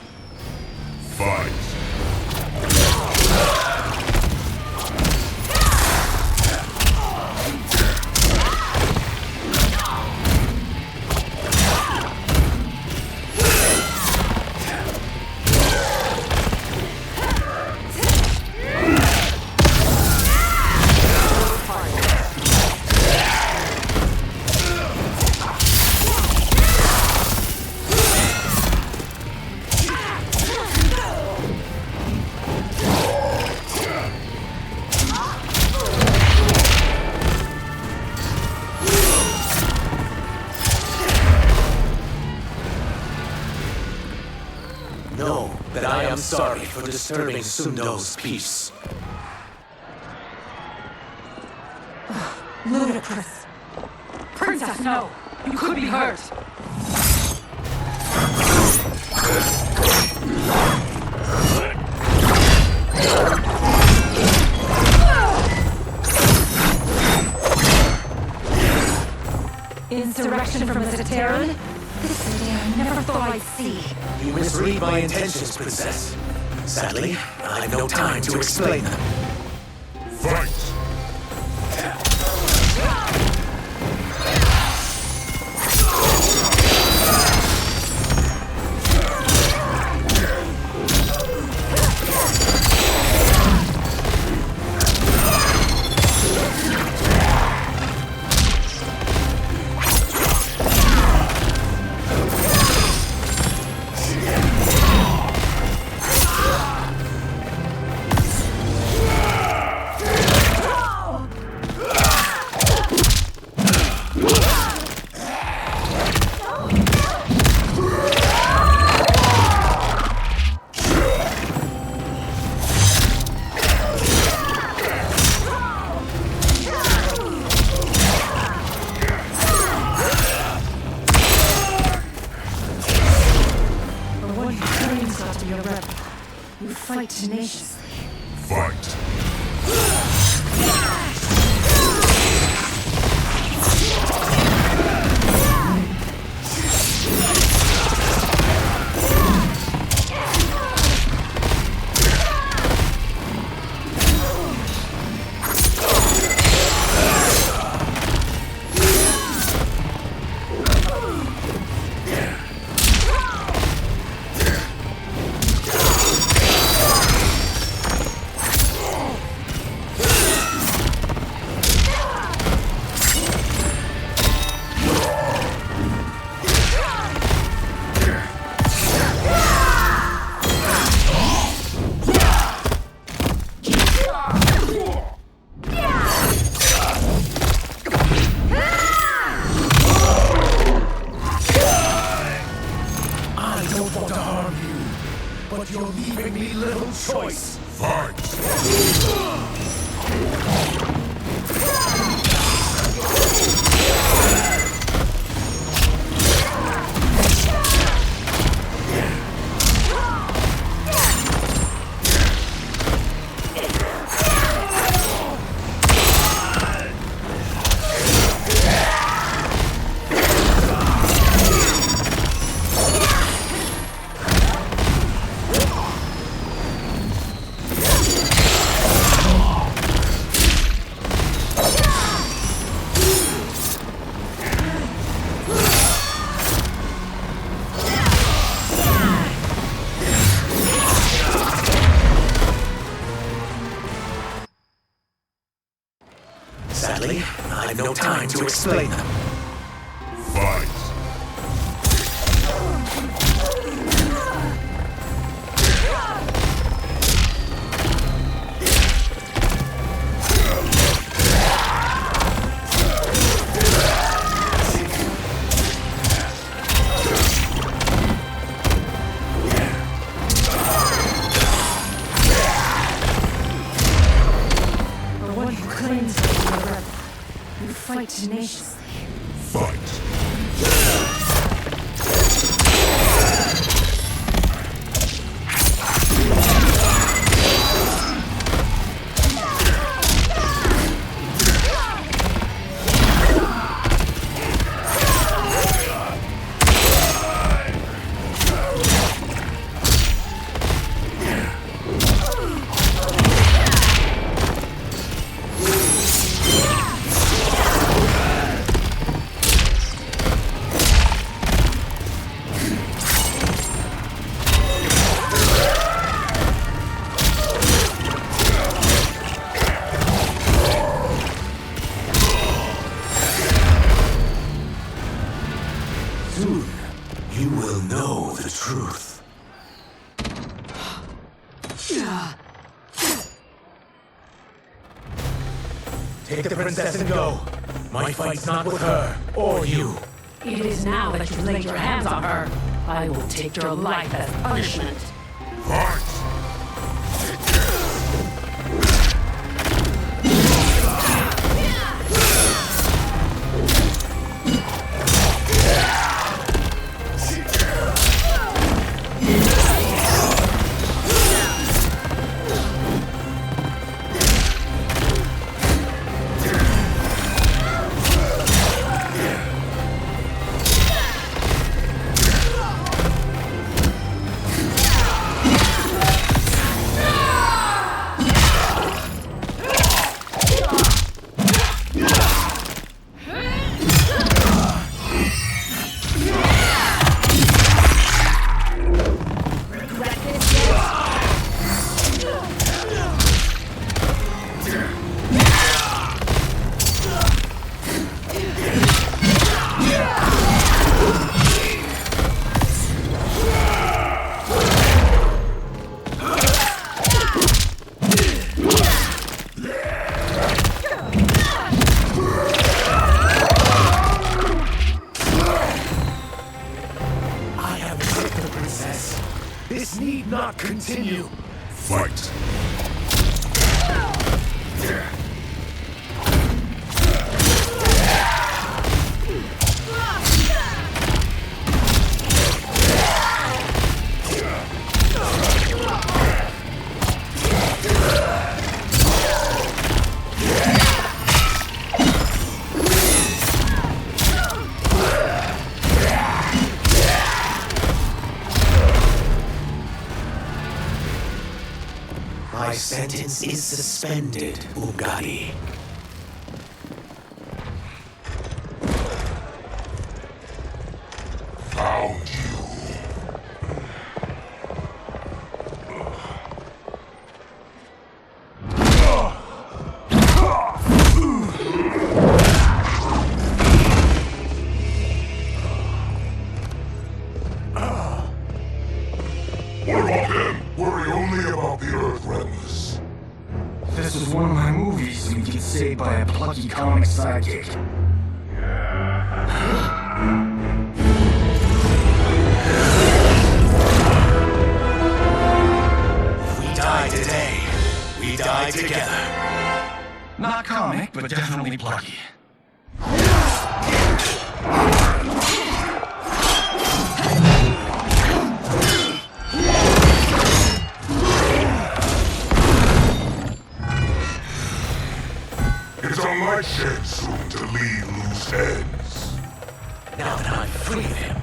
Fight! Know that I am sorry for disturbing Sundo's peace. Ludicrous. Princess, no! You could be hurt! Insurrection from the Terran? This city I never thought I'd see. You misread my intentions, Princess. Sadly, I've no time to explain them. Fight! tenaciously. Fight. But you're leaving me little choice. Fight! Sadly, I've no time to explain them. Fight! The one who claims to be a rebel. You fight tenaciously. Fight! Soon, you will know the truth. Take the princess and go. My fight's not with her, or you. It is now that you've laid your hands on her. I will take your life as punishment. Fight! This need not continue. Fight! sentence is suspended, Ugadi. Found you. What about them? Worry only about the Earth Realmers. This was one of my movies, we'd get saved by a plucky comic sidekick. If we die today, we die together. Not comic, but definitely plucky. It's unlike Shang Tsung to leave loose ends. Now that I'm free of him,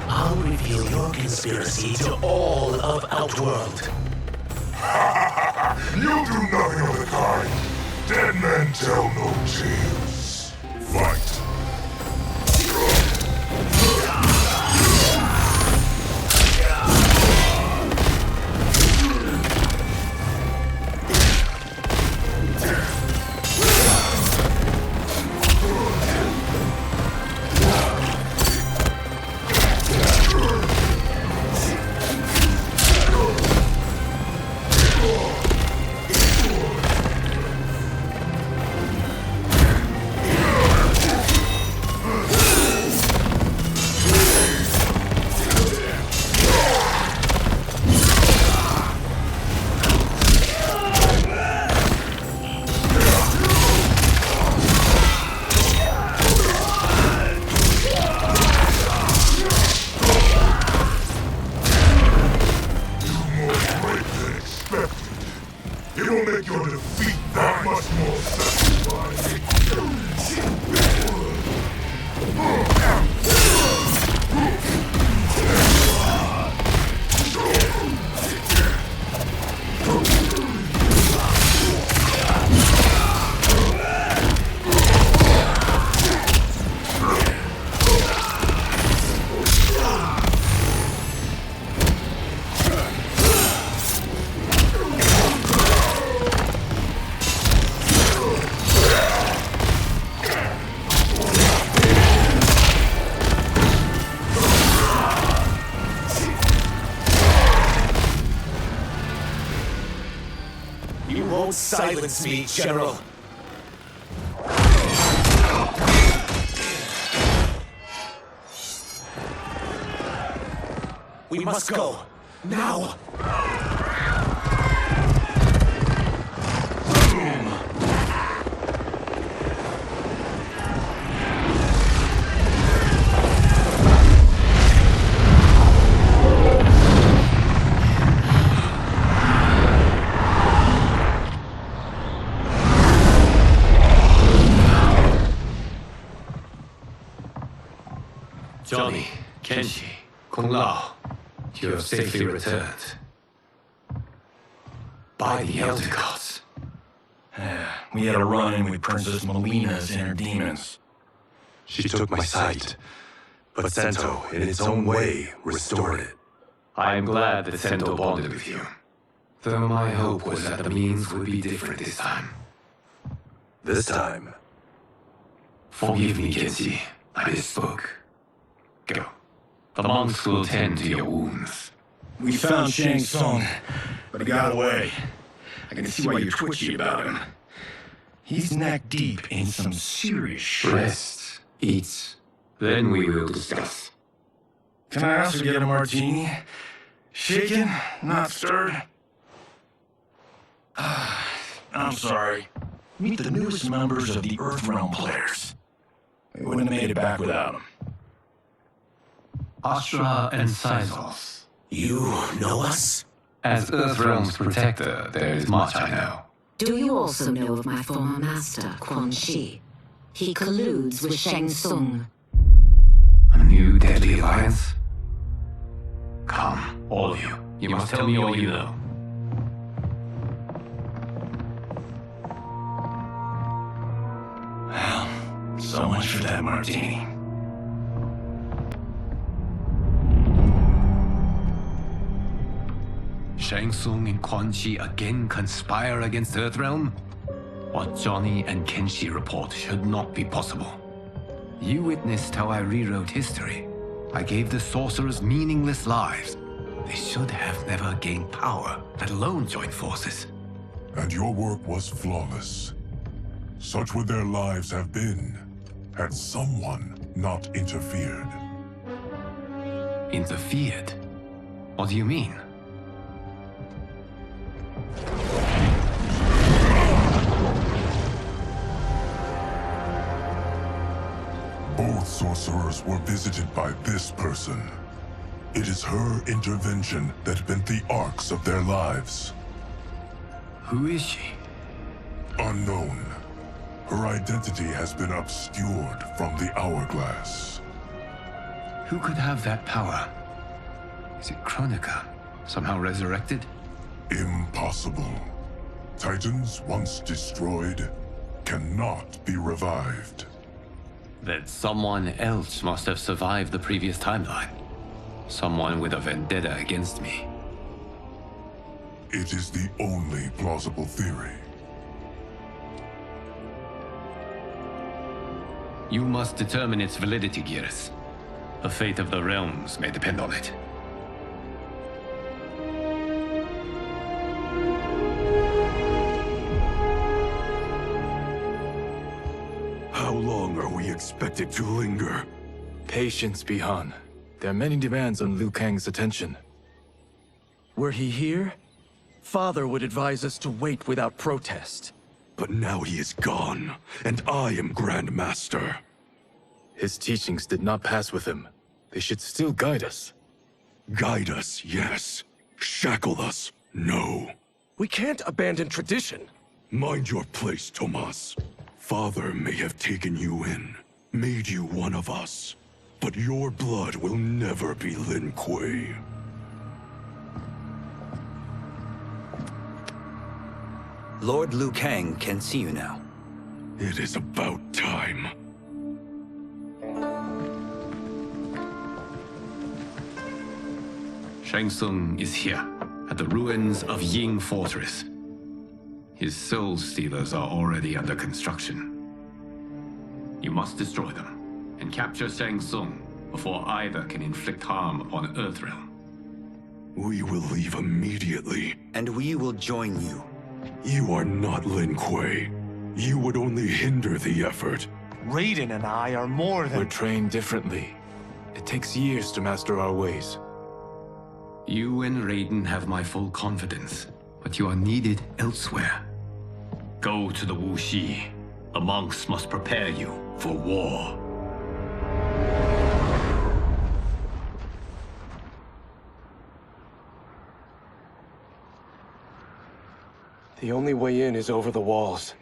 I'll reveal your conspiracy to all of Outworld. You'll do nothing of the kind. Dead men tell no tales. Fight. It will make your defeat that much more satisfying. You won't silence me, General. We must go. Now! Johnny, Kenshi, Kung Lao, you have safely returned. By the Elder Gods. We had a run-in with Princess Melina's inner demons. She took my sight, but Sento, in its own way, restored it. I am glad that Sento bonded with you. Though my hope was that the means would be different this time. This time? Forgive me, Kenshi. I misspoke. Go. The monks will tend to your wounds. We found Shang Tsung, but he got away. I can see why you're twitchy about him. He's neck deep in some serious shit. Rest. Eat. Then we will discuss. Can I also get a martini? Shaken, not stirred? I'm sorry. Meet the newest members of the Earthrealm players. We wouldn't have made it back without them. Astra and Sizos. You know us? As Earthrealm's protector, there is much I know. Do you also know of my former master, Quan Chi? He colludes with Shang Tsung. A new deadly alliance? Come, all of you. You must tell me all you know. So much for that martini. Shang Tsung and Quan Chi again conspire against Earthrealm? What Johnny and Kenshi report should not be possible. You witnessed how I rewrote history. I gave the sorcerers meaningless lives. They should have never gained power, let alone join forces. And your work was flawless. Such would their lives have been, had someone not interfered. Interfered? What do you mean? Both sorcerers were visited by this person. It is her intervention that bent the arcs of their lives. Who is she? Unknown. Her identity has been obscured from the hourglass. Who could have that power? Is it Kronika? Somehow resurrected? Impossible. Titans once destroyed cannot be revived. Then someone else must have survived the previous timeline. Someone with a vendetta against me. It is the only plausible theory. You must determine its validity, Geras. The fate of the realms may depend on it. How long are we expected to linger? Patience, Bihan. There are many demands on Liu Kang's attention. Were he here, Father would advise us to wait without protest. But now he is gone, and I am Grand Master. His teachings did not pass with him. They should still guide us. Guide us, yes. Shackle us, no. We can't abandon tradition. Mind your place, Tomas. Father may have taken you in, made you one of us. But your blood will never be Lin Kuei. Lord Liu Kang can see you now. It is about time. Shang Tsung is here, at the ruins of Ying Fortress. His soul stealers are already under construction. You must destroy them, and capture Shang Tsung before either can inflict harm upon Earthrealm. We will leave immediately. And we will join you. You are not Lin Kuei. You would only hinder the effort. Raiden and I are more than... We're trained differently. It takes years to master our ways. You and Raiden have my full confidence, but you are needed elsewhere. Go to the Wuxi. The monks must prepare you for war. The only way in is over the walls.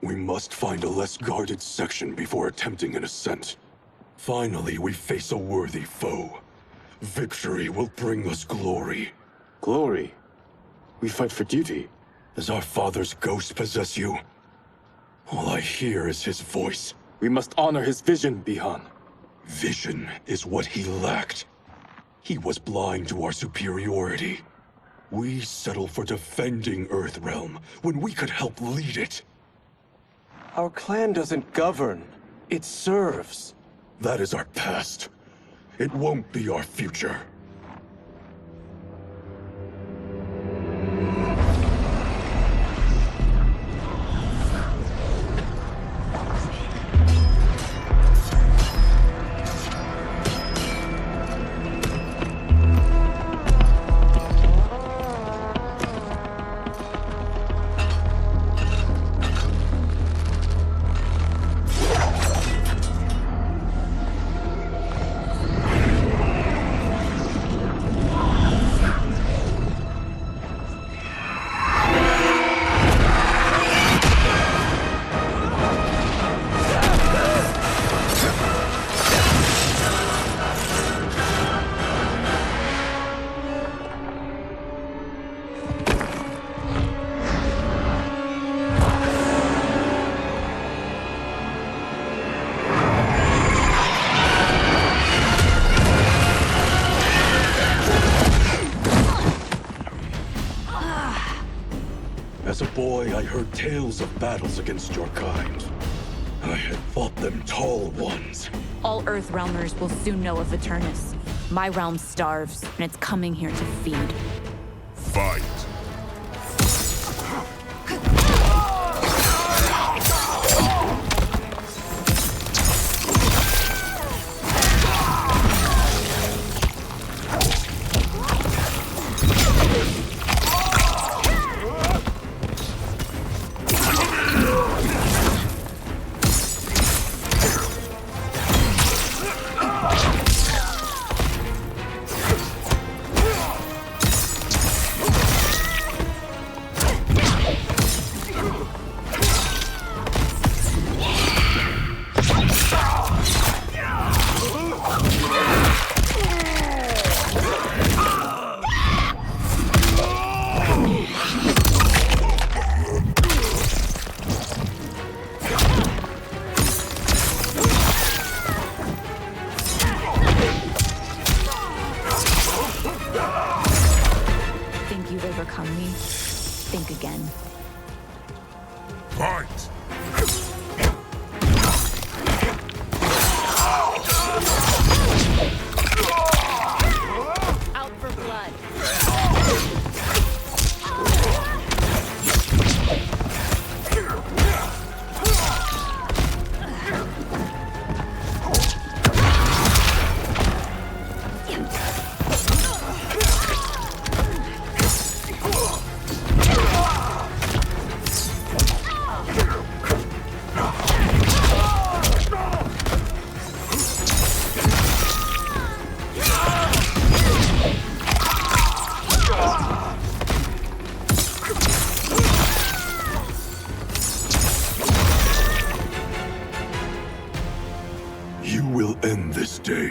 We must find a less guarded section before attempting an ascent. Finally, we face a worthy foe. Victory will bring us glory. Glory? We fight for duty. Does our father's ghost possess you? All I hear is his voice. We must honor his vision, Bihan. Vision is what he lacked. He was blind to our superiority. We settle for defending Earthrealm when we could help lead it. Our clan doesn't govern. It serves. That is our past. It won't be our future. heard tales of battles against your kind. I had fought them tall ones. All Earthrealmers will soon know of Eternus. My realm starves, and it's coming here to feed. Fight.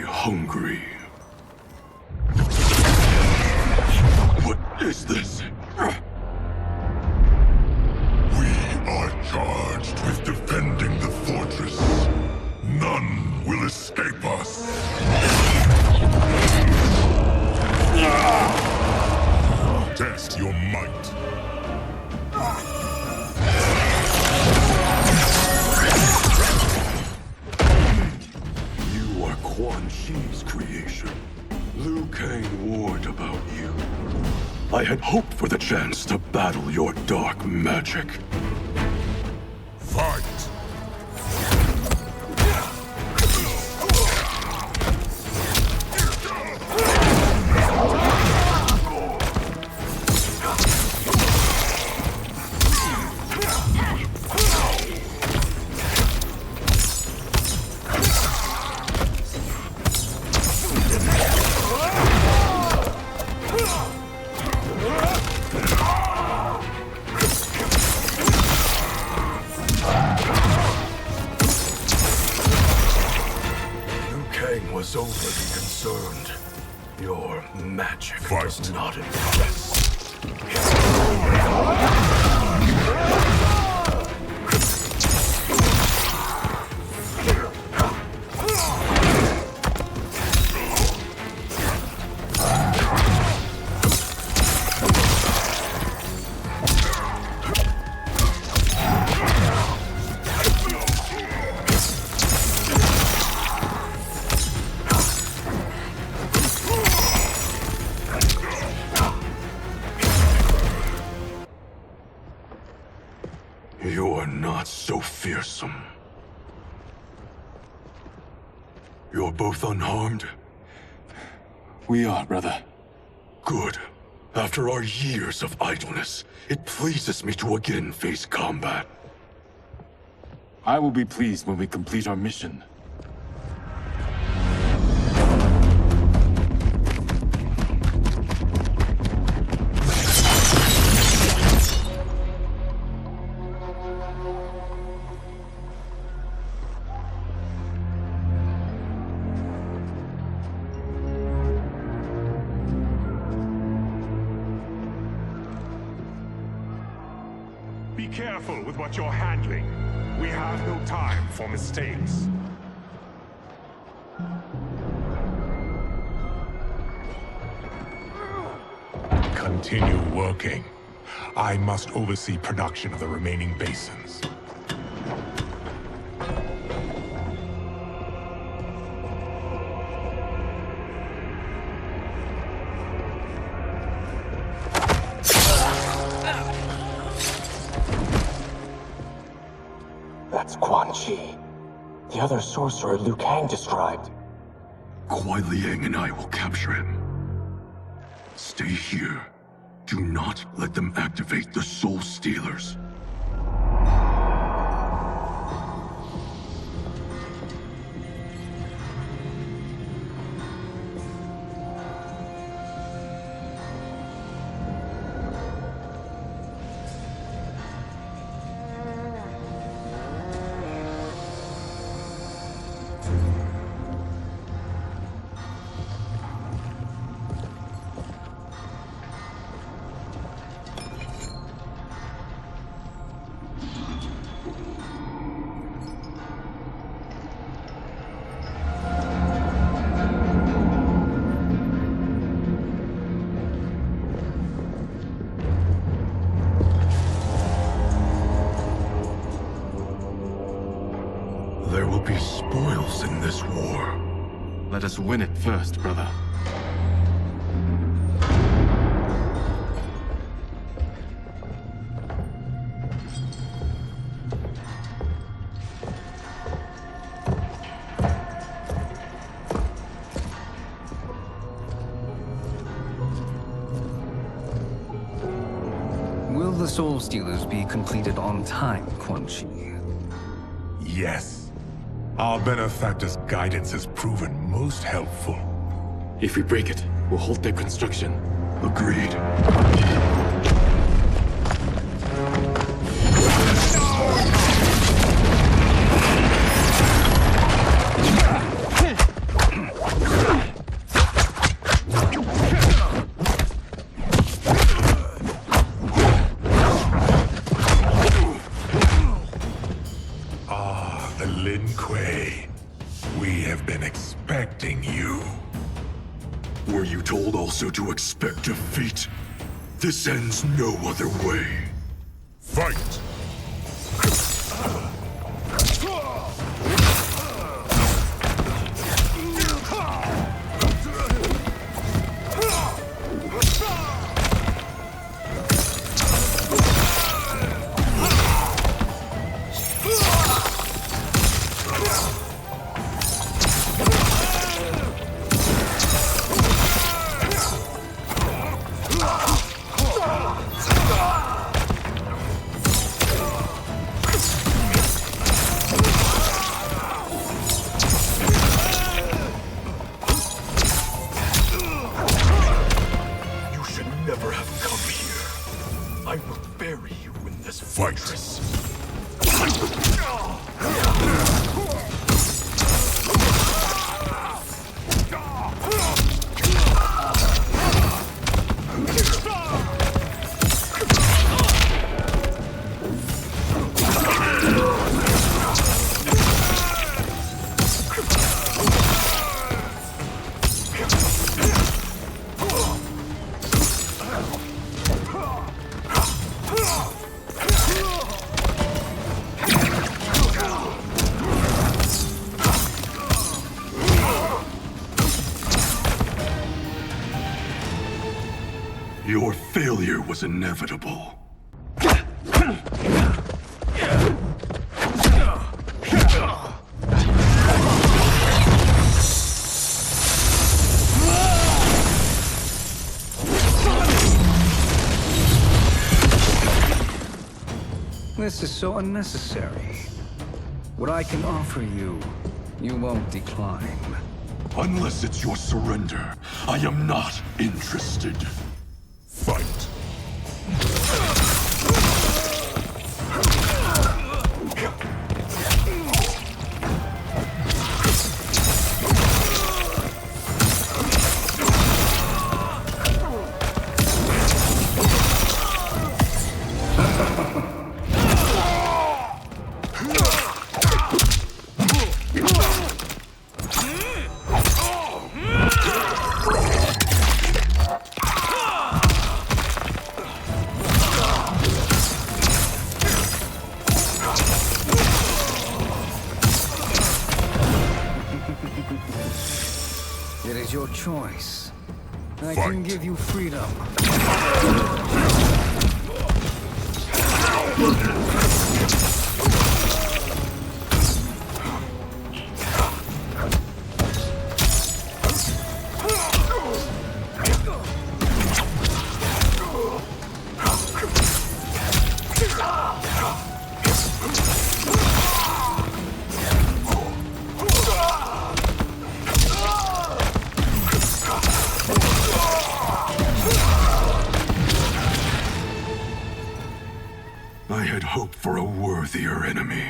Hungry. What is this? We are charged with defending the fortress. None will escape us. Test your might. Quan Chi's creation. Liu Kang warned about you. I had hoped for the chance to battle your dark magic. Fight! Was overly concerned. Your magic does not impress. You're not so fearsome. You're both unharmed? We are, brother. Good. After our years of idleness, it pleases me to again face combat. I will be pleased when we complete our mission. Be careful with what you're handling. We have no time for mistakes. Continue working. I must oversee production of the remaining basins. That's Quan Chi. The other sorcerer Liu Kang described. Kuai Liang and I will capture him. Stay here. Do not let them activate the Soul Stealers. There will be spoils in this war. Let us win it first, brother. Will the Soul Stealers be completed on time, Quan Chi? Yes. Our benefactor's guidance has proven most helpful. If we break it, we'll halt their construction. Agreed. Were you told also to expect defeat? This ends no other way. Fight! Your failure was inevitable. This is so unnecessary. What I can offer you, you won't decline. Unless it's your surrender, I am not interested. Fight. is your choice. I can give you freedom. I had hoped for a worthier enemy.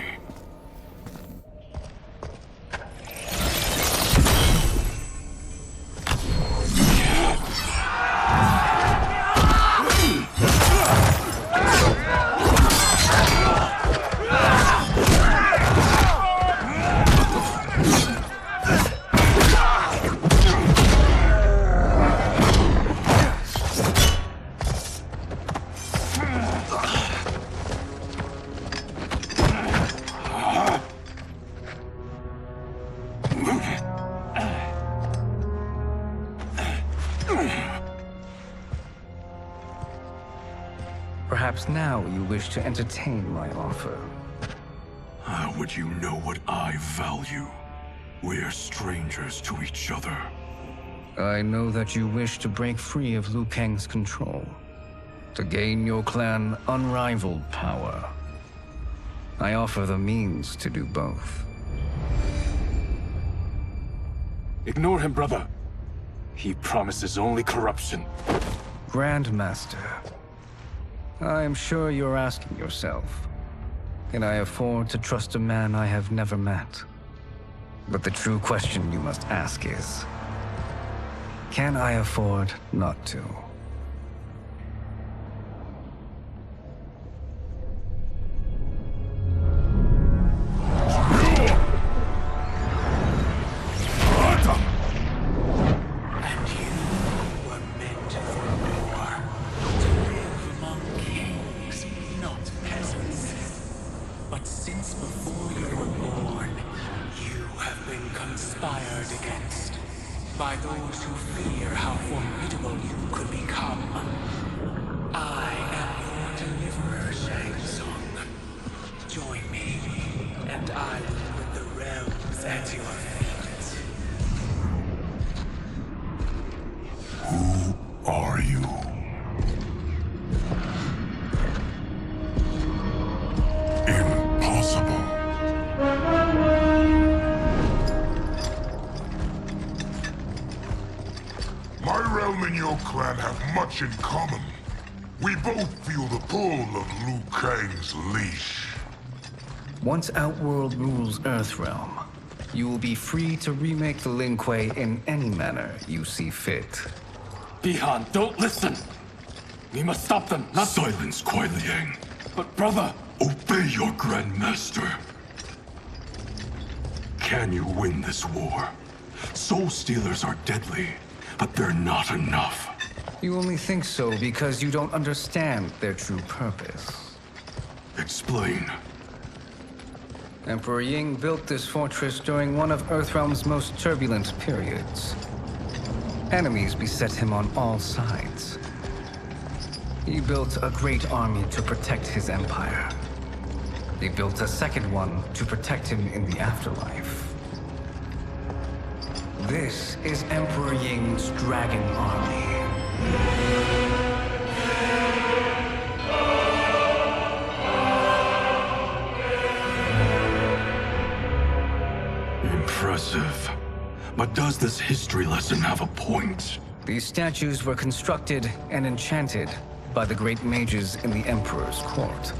Perhaps now you wish to entertain my offer. How would you know what I value? We're strangers to each other. I know that you wish to break free of Liu Kang's control, to gain your clan unrivaled power. I offer the means to do both. Ignore him, brother. He promises only corruption. Grandmaster, I am sure you're asking yourself, can I afford to trust a man I have never met? But the true question you must ask is, can I afford not to? By those who fear how formidable you could become. I am your deliverer, Shang Tsung. Join me, and I will put the realms at your feet. Who are you? Impossible. My realm and your clan have much in common. We both feel the pull of Liu Kang's leash. Once Outworld rules Earthrealm, you will be free to remake the Lin Kuei in any manner you see fit. Bihan, don't listen! We must stop them, not— Silence, Kuai Liang. But brother— Obey your Grandmaster. Can you win this war? Soul Stealers are deadly, but they're not enough. You only think so because you don't understand their true purpose. Explain. Emperor Ying built this fortress during one of Earthrealm's most turbulent periods. Enemies beset him on all sides. He built a great army to protect his empire. He built a second one to protect him in the afterlife. This is Emperor Ying's Dragon Army. Impressive. But does this history lesson have a point? These statues were constructed and enchanted by the great mages in the Emperor's court.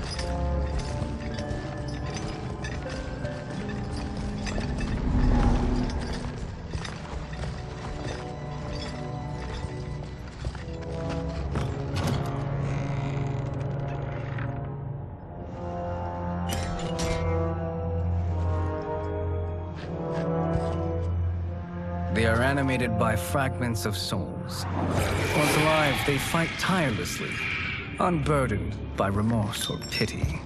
They are animated by fragments of souls. Once alive, they fight tirelessly, unburdened by remorse or pity.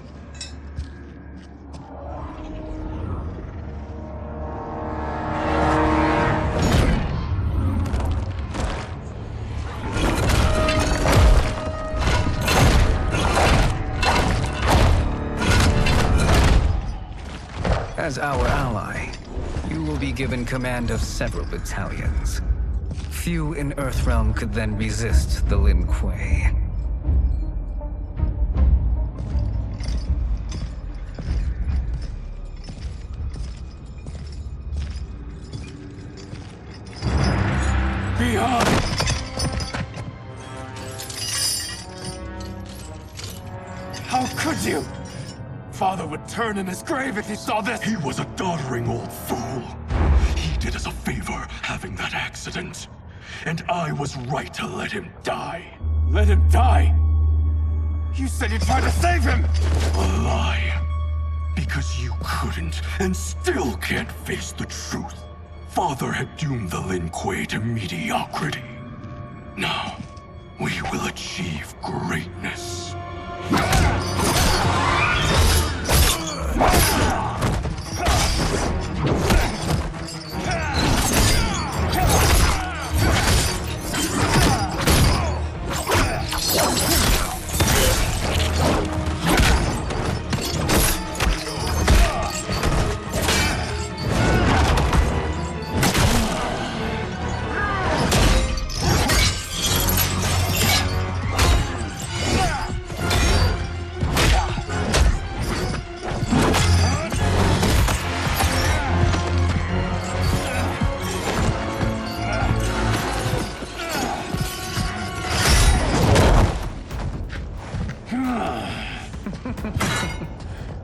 As our ally, you will be given command of several battalions. Few in Earthrealm could then resist the Lin Kuei. Behind! How could you? Father would turn in his grave if he saw this. He was a doddering old fool. He did us a favor having that accident. And I was right to let him die. Let him die? You said you tried to save him! A lie. Because you couldn't and still can't face the truth. Father had doomed the Lin Kuei to mediocrity. Now, we will achieve greatness.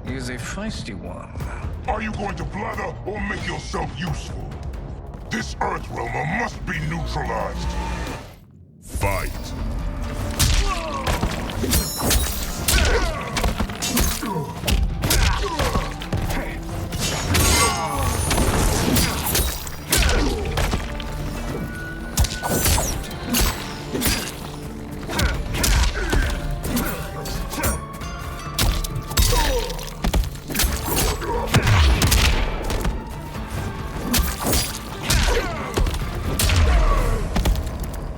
He is a feisty one. Are you going to blather or make yourself useful? This Earthrealmer must be neutralized. Fight.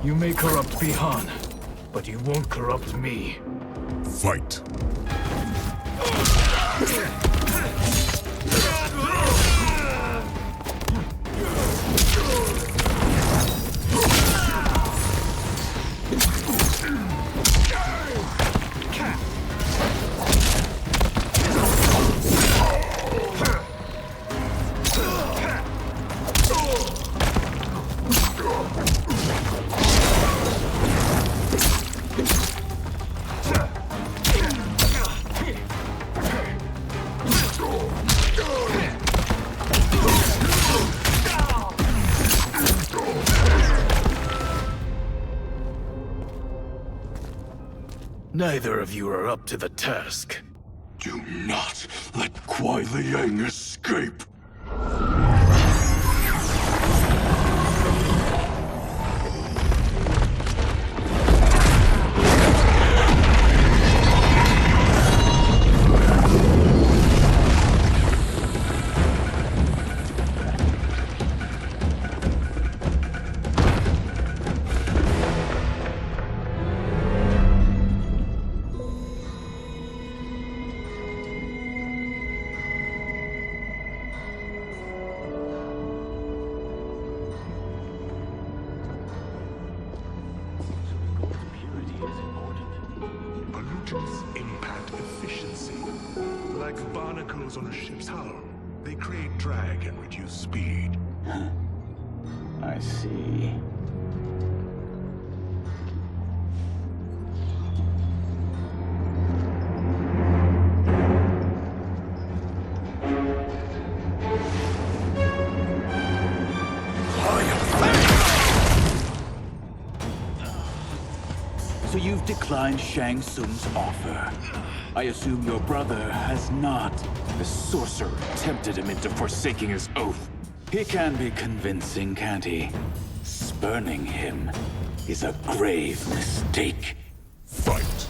You may corrupt Bihan, but you won't corrupt me. Fight. Neither of you are up to the task. Do not let Kuai Liang escape. Pollutants impact efficiency. Like barnacles on a ship's hull, they create drag and reduce speed. I see. So you've declined Shang Tsung's offer. I assume your brother has not. The sorcerer tempted him into forsaking his oath. He can be convincing, can't he? Spurning him is a grave mistake. Fight.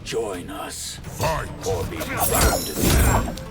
Join us. Fight! Or be burned to death.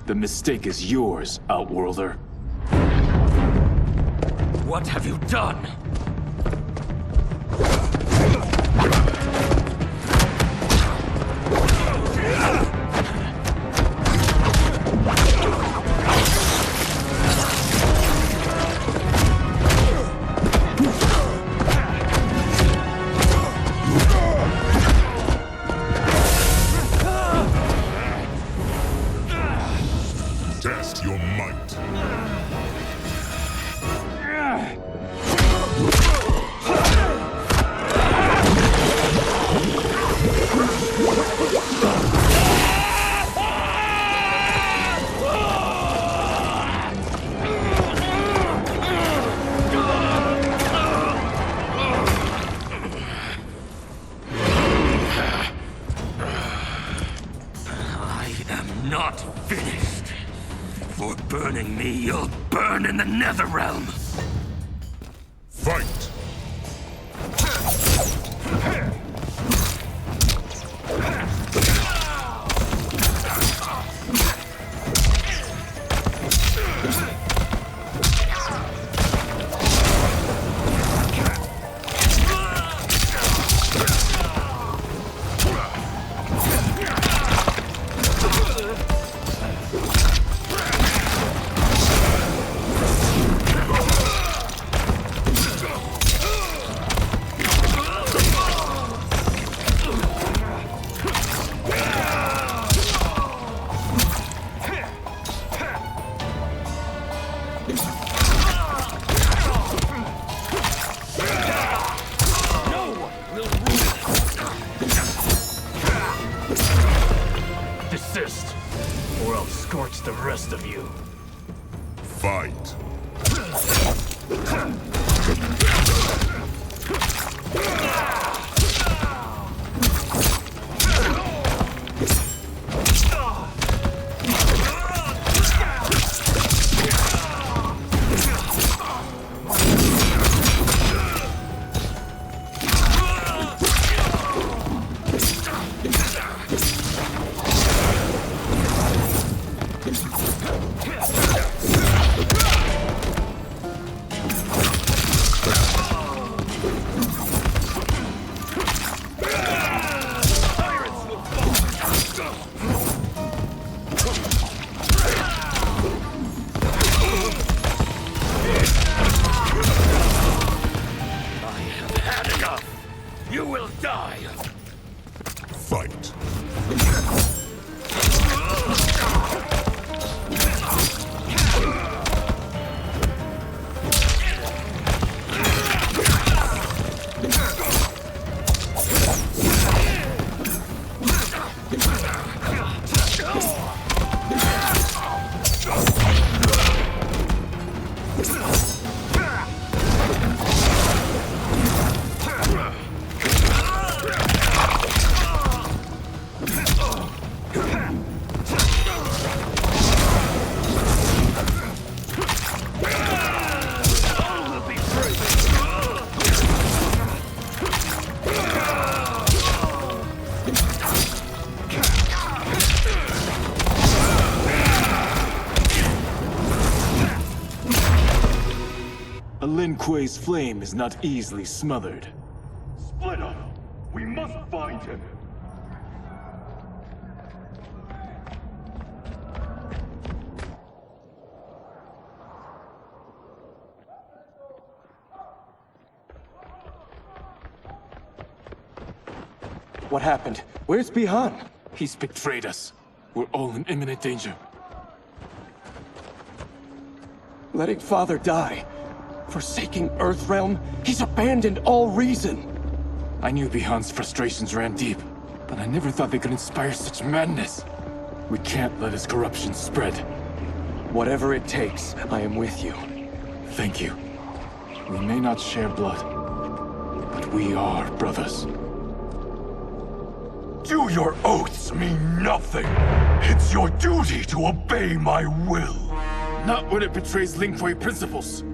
The mistake is yours, Outworlder. What have you done? Test your might. I am not finished. For burning me, you'll burn in the Netherrealm. Fight! Desist, or I'll scorch the rest of you. Fight! You will die! Fight! Lin Kuei's flame is not easily smothered. Split up! We must find him! What happened? Where's Bihan? He's betrayed us. We're all in imminent danger. letting Father die, forsaking Earthrealm, he's abandoned all reason. I knew Bihan's frustrations ran deep, but I never thought they could inspire such madness. We can't let his corruption spread. Whatever it takes, I am with you. Thank you. We may not share blood, but we are brothers. Do your oaths mean nothing? It's your duty to obey my will. Not when it betrays Lin Kuei principles.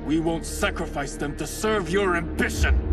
We won't sacrifice them to serve your ambition.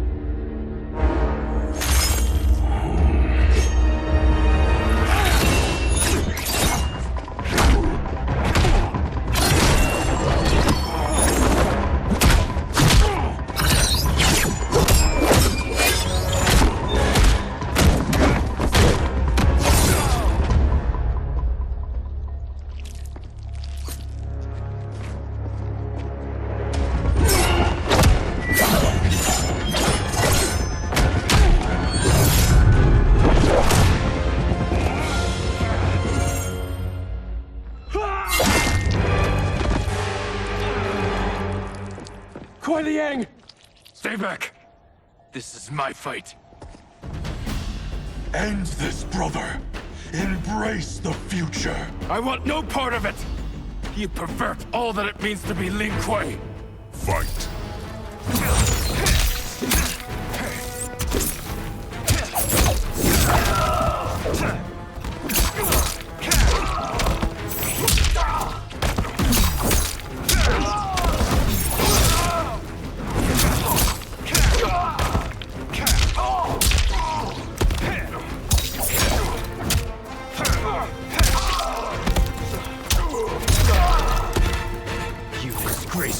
Stay back! This is my fight. End this, brother. Embrace the future. I want no part of it! You pervert all that it means to be Lin Kuei! Fight!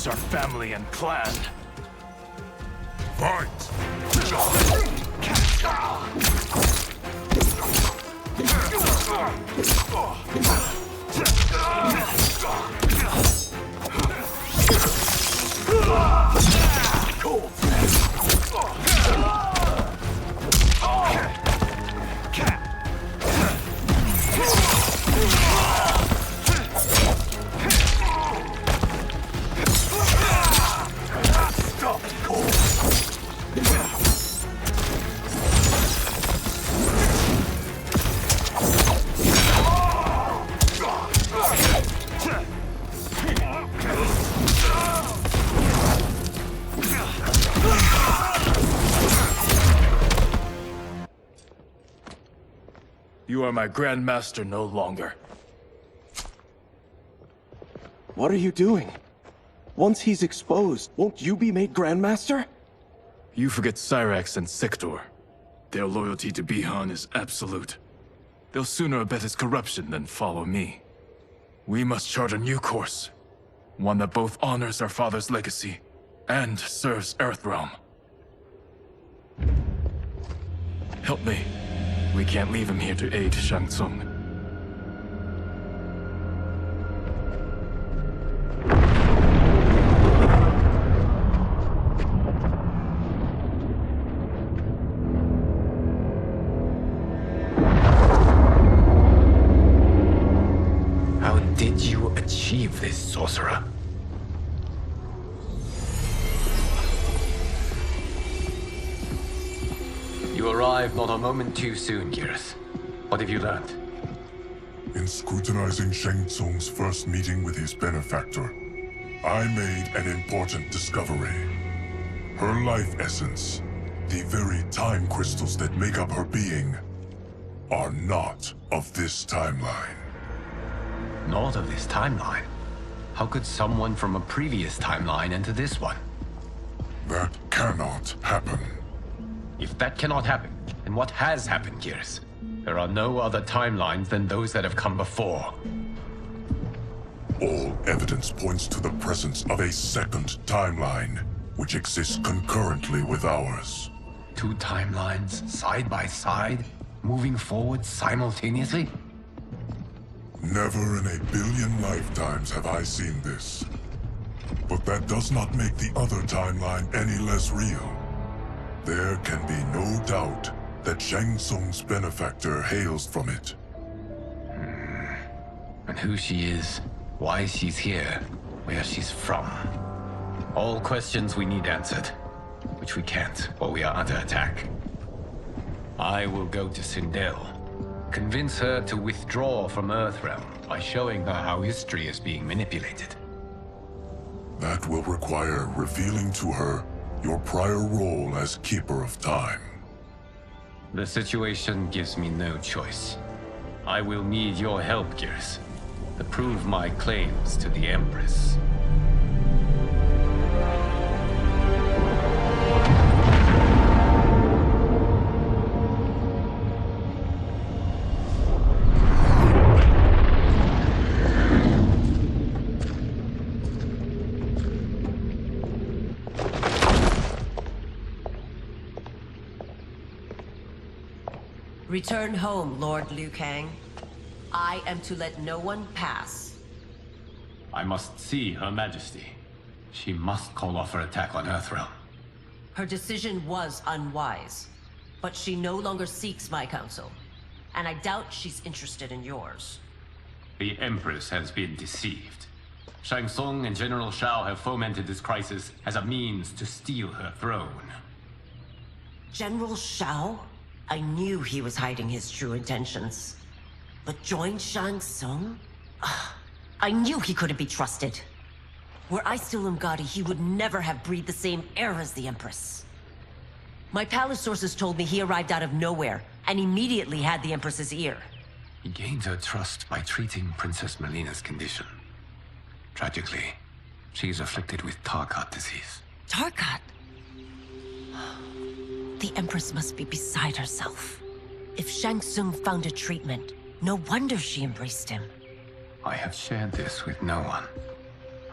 Our family and clan. Fight! You are my Grandmaster no longer. What are you doing? Once he's exposed, won't you be made Grandmaster? You forget Cyrax and Sector. Their loyalty to Bihan is absolute. They'll sooner abet his corruption than follow me. We must chart a new course. One that both honors our father's legacy and serves Earthrealm. Help me. We can't leave him here to aid Shang Tsung. How did you achieve this, sorcerer? You arrived not a moment too soon, Geras. What have you learned? In scrutinizing Shang Tsung's first meeting with his benefactor, I made an important discovery. Her life essence, the very time crystals that make up her being, are not of this timeline. Not of this timeline? How could someone from a previous timeline enter this one? That cannot happen. If that cannot happen, then what has happened, Geras? There are no other timelines than those that have come before. All evidence points to the presence of a second timeline, which exists concurrently with ours. Two timelines, side by side, moving forward simultaneously? Never in a billion lifetimes have I seen this. But that does not make the other timeline any less real. There can be no doubt that Shang Tsung's benefactor hails from it. And who she is, why she's here, where she's from. All questions we need answered, which we can't while we are under attack. I will go to Sindel, convince her to withdraw from Earthrealm by showing her how history is being manipulated. That will require revealing to her your prior role as Keeper of Time. The situation gives me no choice. I will need your help, Gears, to prove my claims to the Empress. Return home, Lord Liu Kang. I am to let no one pass. I must see Her Majesty. She must call off her attack on Earthrealm. Her decision was unwise, but she no longer seeks my counsel, and I doubt she's interested in yours. The Empress has been deceived. Shang Tsung and General Shao have fomented this crisis as a means to steal her throne. General Shao? I knew he was hiding his true intentions. But join Shang Tsung? I knew he couldn't be trusted. Were I still Umgadi, he would never have breathed the same air as the Empress. My palace sources told me he arrived out of nowhere, and immediately had the Empress's ear. He gained her trust by treating Princess Melina's condition. Tragically, she is afflicted with Tarkat disease. Tarkat? The Empress must be beside herself. If Shang Tsung found a treatment, no wonder she embraced him. I have shared this with no one.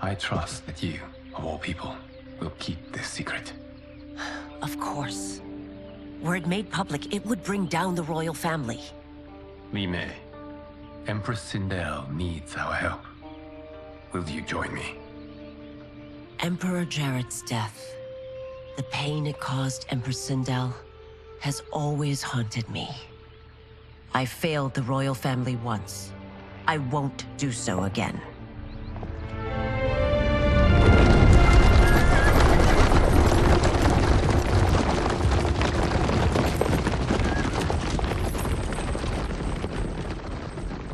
I trust that you, of all people, will keep this secret. Of course. Were it made public, it would bring down the royal family. Li Mei, Empress Sindel needs our help. Will you join me? Emperor Jared's death, the pain it caused Empress Sindel, has always haunted me. I failed the royal family once. I won't do so again.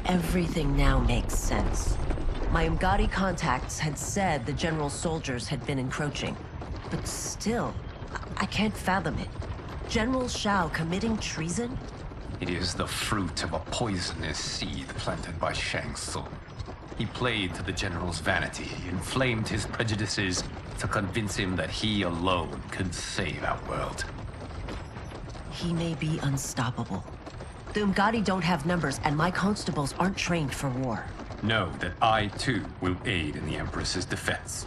Everything now makes sense. My Umgadi contacts had said the general's soldiers had been encroaching. But still, I can't fathom it. General Shao committing treason? It is the fruit of a poisonous seed planted by Shang Tsung. He played to the general's vanity, inflamed his prejudices to convince him that he alone could save our world. He may be unstoppable. The Umgadi don't have numbers, and my constables aren't trained for war. Know that I, too, will aid in the Empress's defense.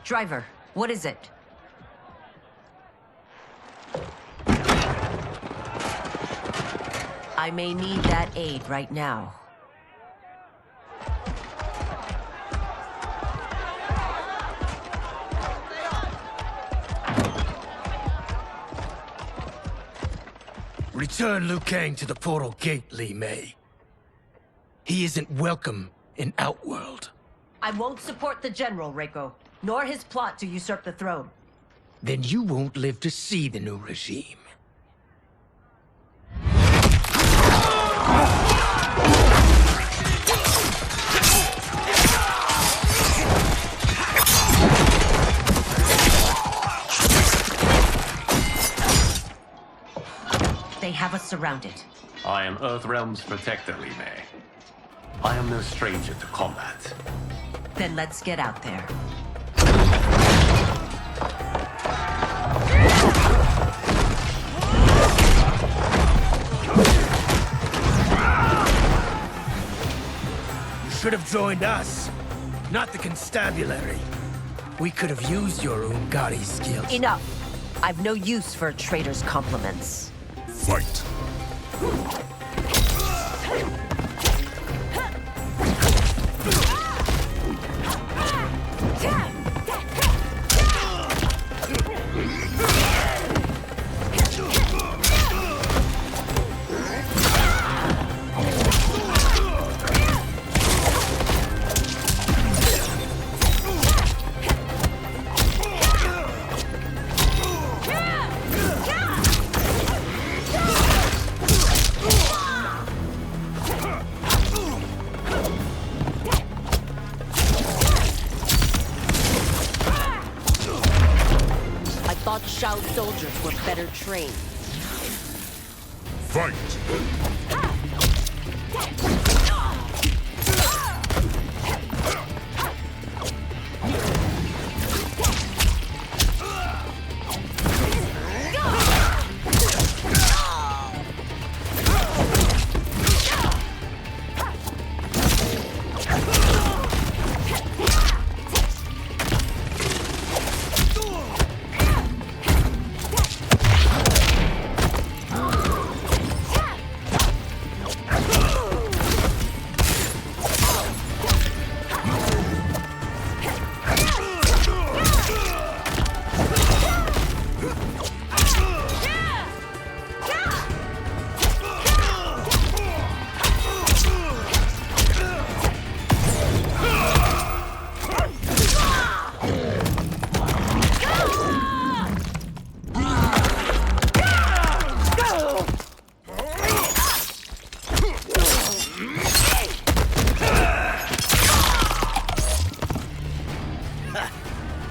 Driver, what is it? I may need that aid right now. Return Liu Kang to the portal gate, Li Mei. He isn't welcome in Outworld. I won't support the General, Reiko, nor his plot to usurp the throne. Then you won't live to see the new regime. They have us surrounded. I am Earthrealm's protector, Li Mei. I am no stranger to combat. Then let's get out there. You should have joined us, not the constabulary. We could have used your Umgadi skills. Enough! I've no use for a traitor's compliments. Fight! Shao soldiers were better trained. Fight!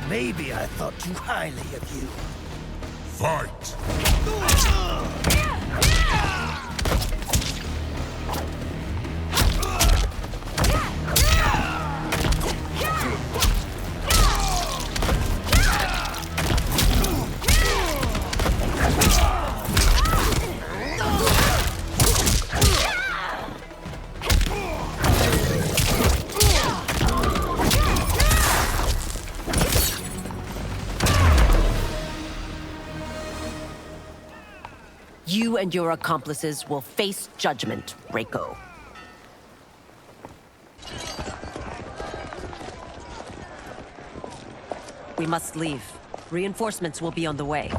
Maybe I thought too highly of you. Fight! You and your accomplices will face judgment, Reiko. We must leave. Reinforcements will be on the way.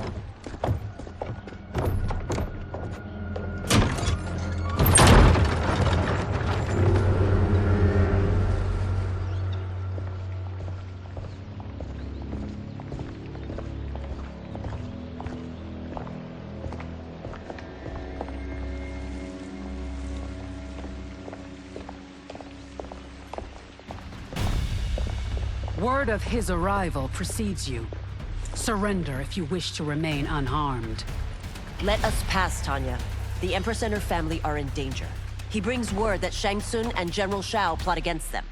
Word of his arrival precedes you. Surrender if you wish to remain unharmed. Let us pass, Tanya. The Empress and her family are in danger. He brings word that Shang Tsung and General Shao plot against them.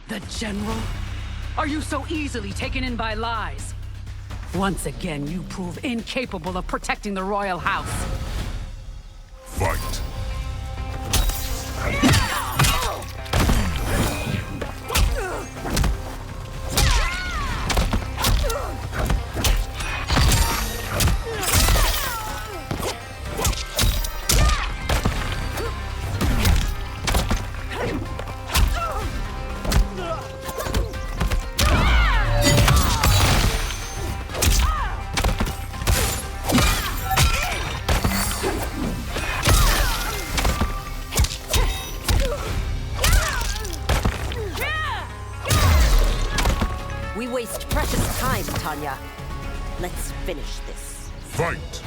The General? Are you so easily taken in by lies? Once again, you prove incapable of protecting the royal house. Fight! We waste precious time, Tanya. Let's finish this. Fight!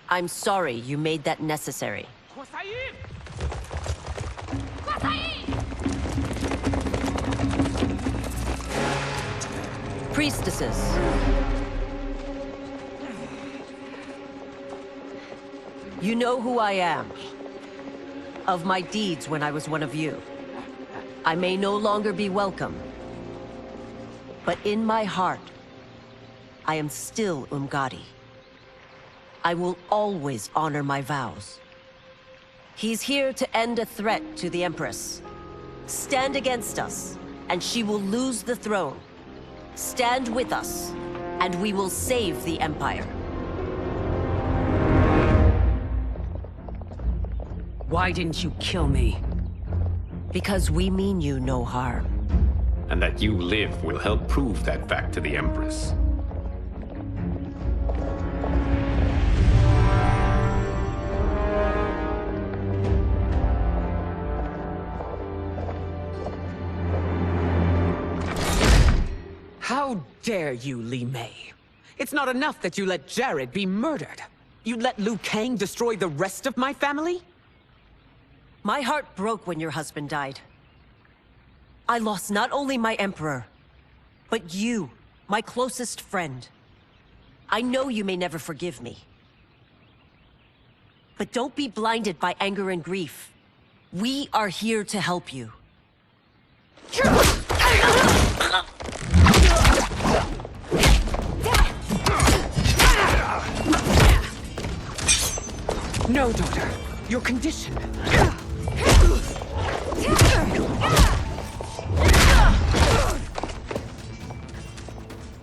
I'm sorry you made that necessary. Priestesses. You know who I am. Of my deeds when I was one of you. I may no longer be welcome. But in my heart, I am still Umgadi. I will always honor my vows. He's here to end a threat to the Empress. Stand against us, and she will lose the throne. Stand with us, and we will save the Empire. Why didn't you kill me? Because we mean you no harm. And that you live will help prove that fact to the Empress. dare you, Li Mei? It's not enough that you let Jared be murdered. You let Liu Kang destroy the rest of my family? My heart broke when your husband died. I lost not only my emperor, but you, my closest friend. I know you may never forgive me. But don't be blinded by anger and grief. We are here to help you. No, daughter. Your condition.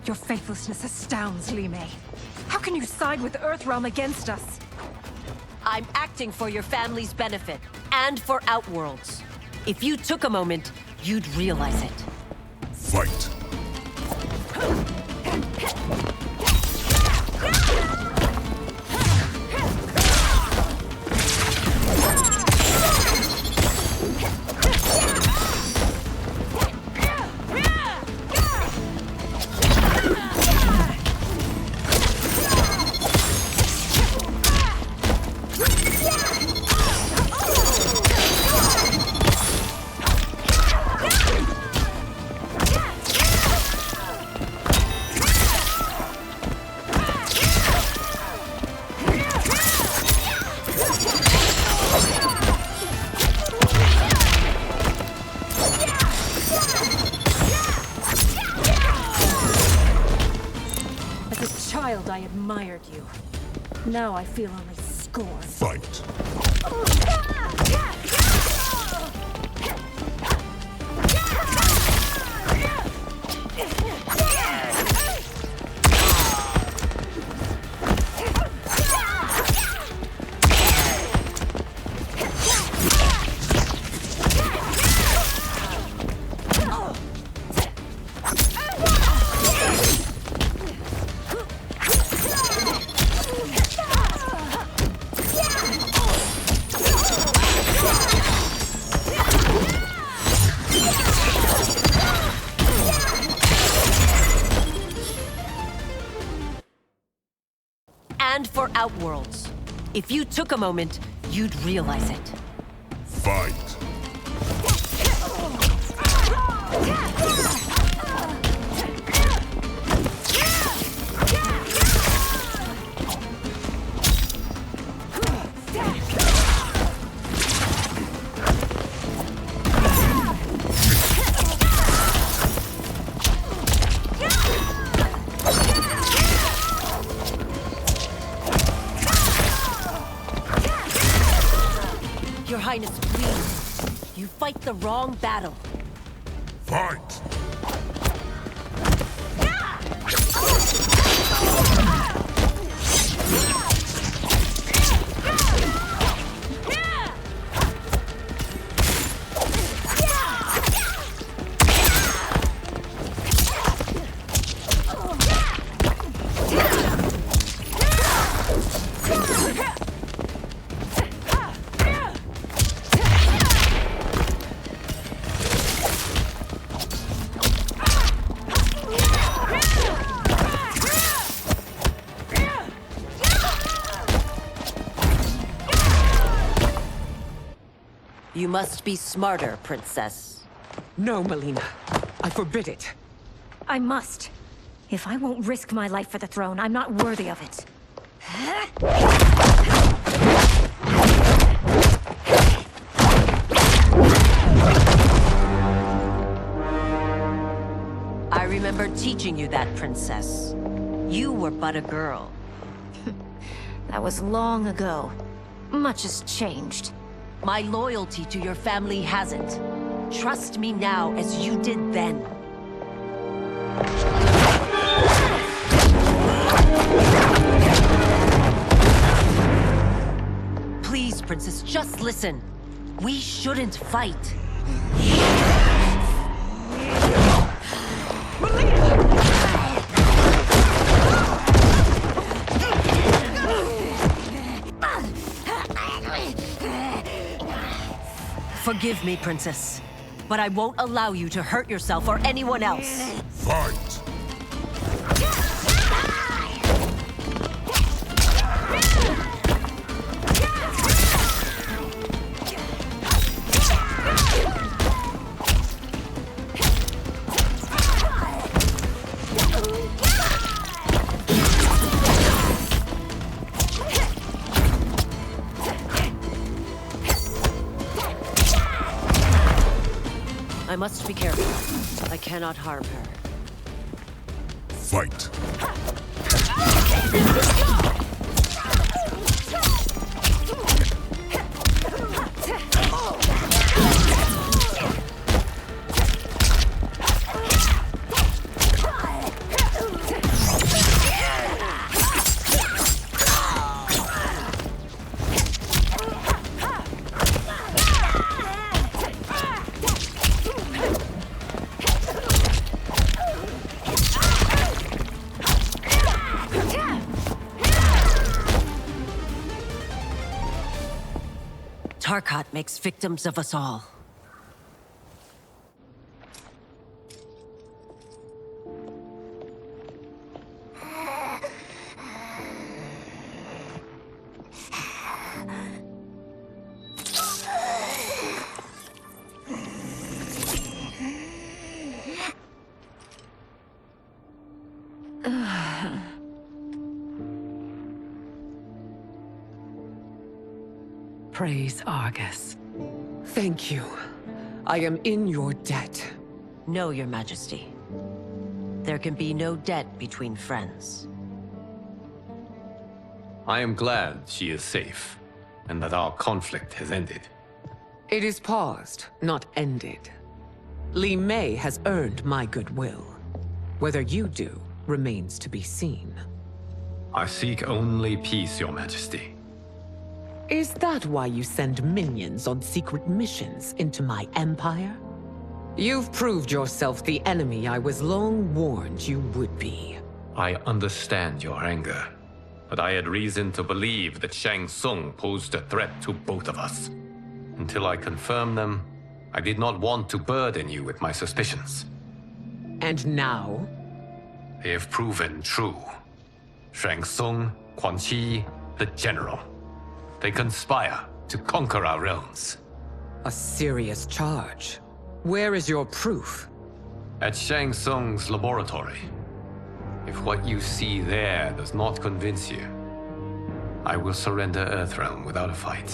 Your faithlessness astounds, Li Mei. How can you side with Earthrealm against us? I'm acting for your family's benefit, and for Outworlds. If you took a moment, you'd realize it. Fight. I admired you. Now I feel only scorn. Fight. And for Outworlds. If you took a moment, you'd realize it. Fight. Your Highness, please. You fight the wrong battle. Fight! You must be smarter, Princess. No, Melina. I forbid it. I must. If I won't risk my life for the throne, I'm not worthy of it. I remember teaching you that, Princess. You were but a girl. That was long ago. Much has changed. My loyalty to your family hasn't. Trust me now as you did then. Please, Princess, just listen. We shouldn't fight. Forgive me, Princess, but I won't allow you to hurt yourself or anyone else. Fight! I must be careful. I cannot harm her. Fight. Tarkat makes victims of us all. Praise Argus. Thank you. I am in your debt. No, Your Majesty. There can be no debt between friends. I am glad she is safe, and that our conflict has ended. It is paused, not ended. Li Mei has earned my goodwill. Whether you do remains to be seen. I seek only peace, Your Majesty. Is that why you send minions on secret missions into my empire? You've proved yourself the enemy I was long warned you would be. I understand your anger, but I had reason to believe that Shang Tsung posed a threat to both of us. Until I confirmed them, I did not want to burden you with my suspicions. And now? They have proven true. Shang Tsung, Quan Chi, the General. They conspire to conquer our realms. A serious charge. Where is your proof? At Shang Tsung's laboratory. If what you see there does not convince you, I will surrender Earthrealm without a fight.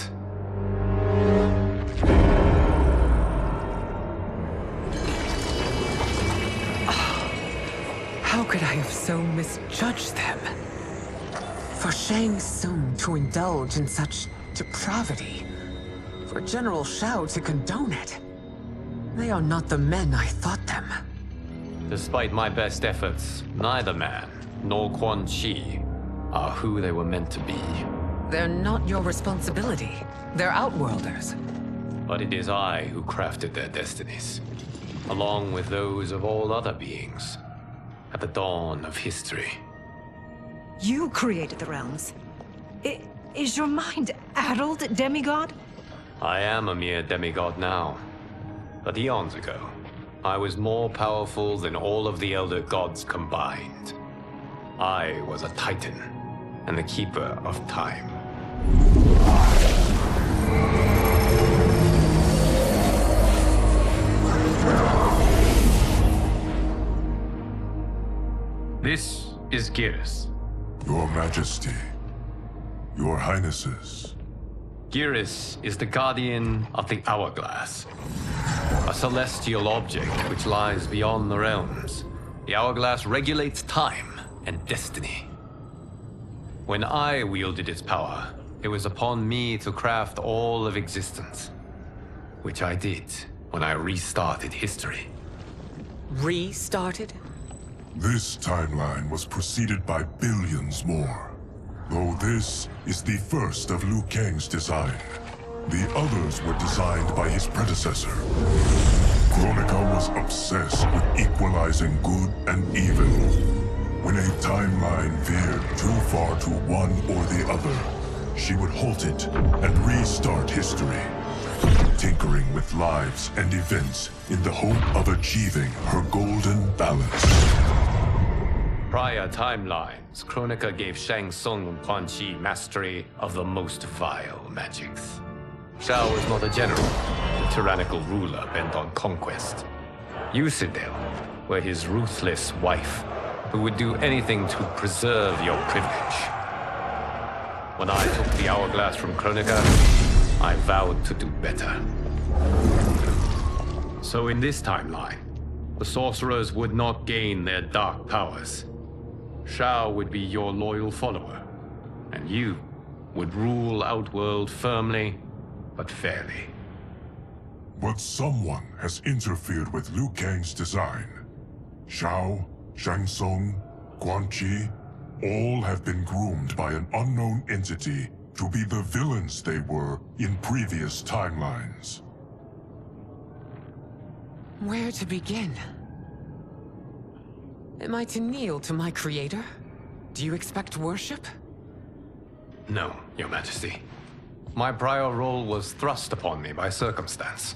How could I have so misjudged them? For Shang Tsung to indulge in such depravity, for General Shao to condone it, they are not the men I thought them. Despite my best efforts, neither man nor Quan Chi are who they were meant to be. They're not your responsibility. They're Outworlders. But it is I who crafted their destinies, along with those of all other beings, at the dawn of history. You created the realms. Is your mind addled, demigod? I am a mere demigod now. But eons ago, I was more powerful than all of the Elder Gods combined. I was a Titan, and the Keeper of Time. This is Geras. Your Majesty, Your Highnesses. Geras is the guardian of the Hourglass, a celestial object which lies beyond the realms. The Hourglass regulates time and destiny. When I wielded its power, it was upon me to craft all of existence, which I did when I restarted history. Restarted? This timeline was preceded by billions more. Though this is the first of Liu Kang's design. The others were designed by his predecessor. Kronika was obsessed with equalizing good and evil. When a timeline veered too far to one or the other, she would halt it and restart history, tinkering with lives and events in the hope of achieving her golden balance. Prior timelines, Kronika gave Shang Tsung and Quan Chi mastery of the most vile magics. Shao was not a general, a tyrannical ruler bent on conquest. Yusidel were his ruthless wife, who would do anything to preserve your privilege. When I took the Hourglass from Kronika, I vowed to do better. So in this timeline, the sorcerers would not gain their dark powers. Shao would be your loyal follower, and you would rule Outworld firmly, but fairly. But someone has interfered with Liu Kang's design. Shao, Shang Tsung, Quan Chi, all have been groomed by an unknown entity to be the villains they were in previous timelines. Where to begin? Am I to kneel to my creator? Do you expect worship? No, Your Majesty. My prior role was thrust upon me by circumstance.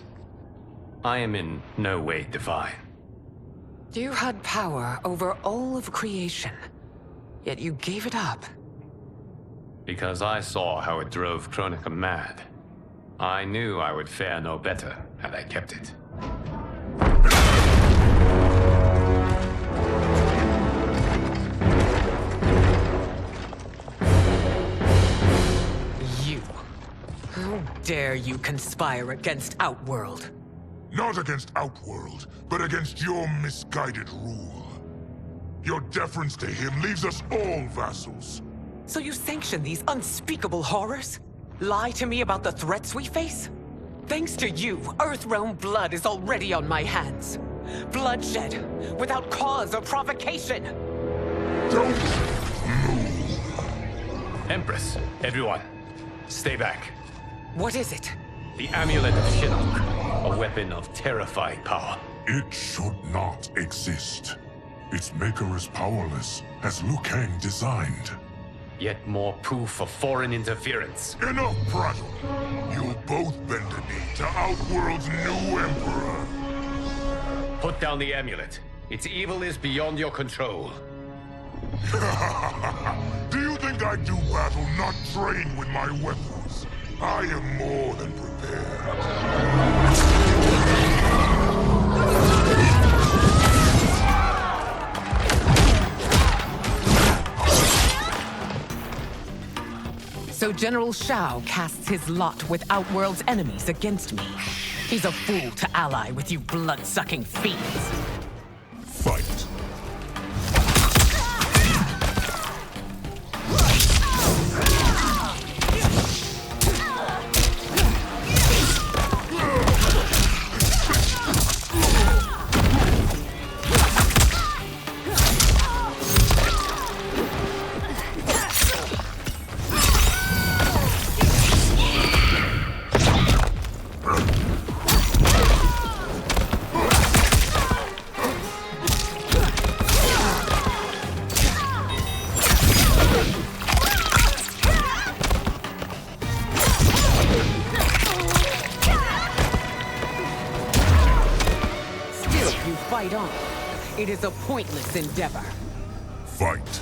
I am in no way divine. You had power over all of creation, yet you gave it up. Because I saw how it drove Kronika mad. I knew I would fare no better had I kept it. You. How dare you conspire against Outworld? Not against Outworld, but against your misguided rule. Your deference to him leaves us all vassals. So you sanction these unspeakable horrors? Lie to me about the threats we face? Thanks to you, Earthrealm blood is already on my hands. Bloodshed, without cause or provocation. Don't move. Empress, everyone, stay back. What is it? The Amulet of Shinnok, a weapon of terrifying power. It should not exist. Its maker is powerless, as Liu Kang designed. Yet more proof of foreign interference. Enough prattle. You'll both bend a knee to Outworld's new emperor. Put down the amulet. Its evil is beyond your control. Do you think I do battle not trained with my weapons? I am more than prepared. So General Shao casts his lot with Outworld's enemies against me. He's a fool to ally with you blood-sucking fiends. Fight. Fight on. It is a pointless endeavor. Fight.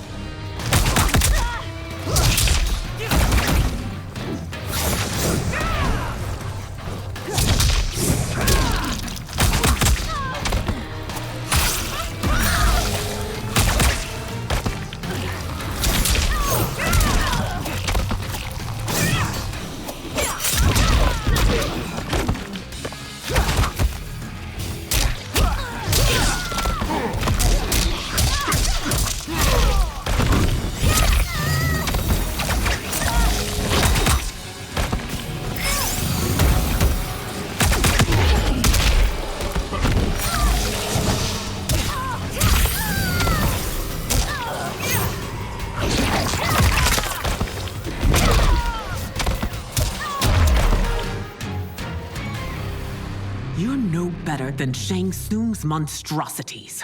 You're no better than Shang Tsung's monstrosities.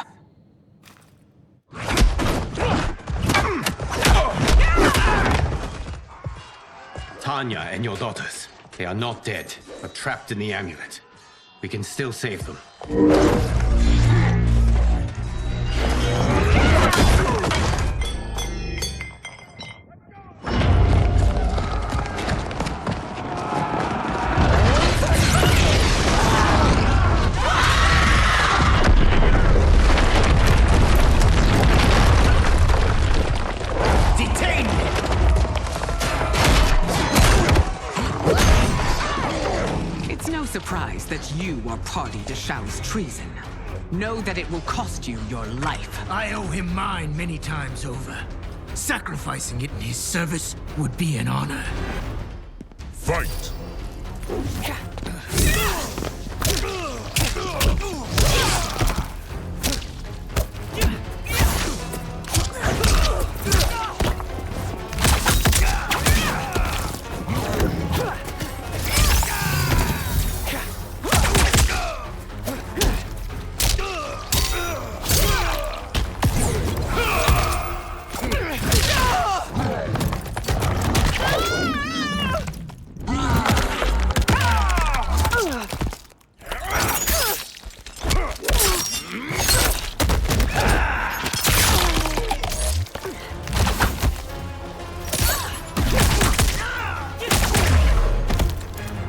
Tanya and your daughters, they are not dead, but trapped in the amulet. We can still save them. surprised that you are party to Shao's treason. Know that it will cost you your life. I owe him mine many times over. Sacrificing it in his service would be an honor. Fight!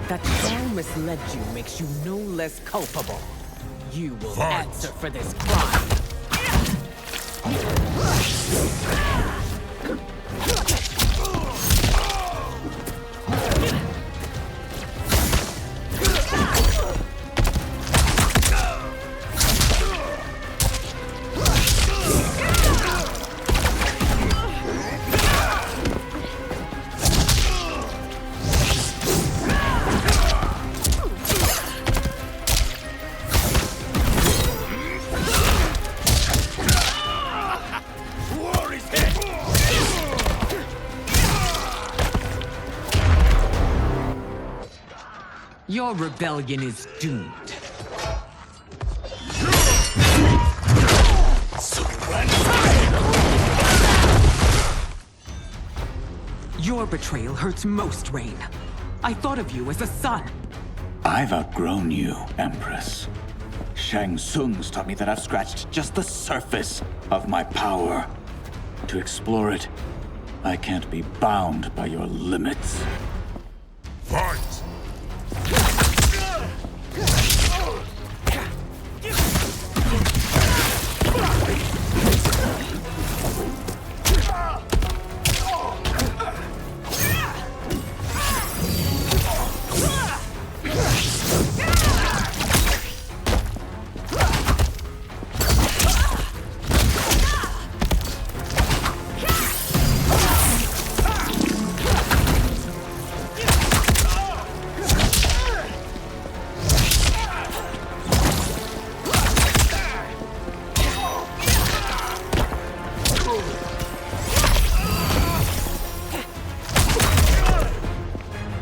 That Shao misled you makes you no less culpable. You will answer for this crime. Your rebellion is doomed. Your betrayal hurts most, Rain. I thought of you as a son. I've outgrown you, Empress. Shang Tsung's taught me that I've scratched just the surface of my power. To explore it, I can't be bound by your limits. Fight!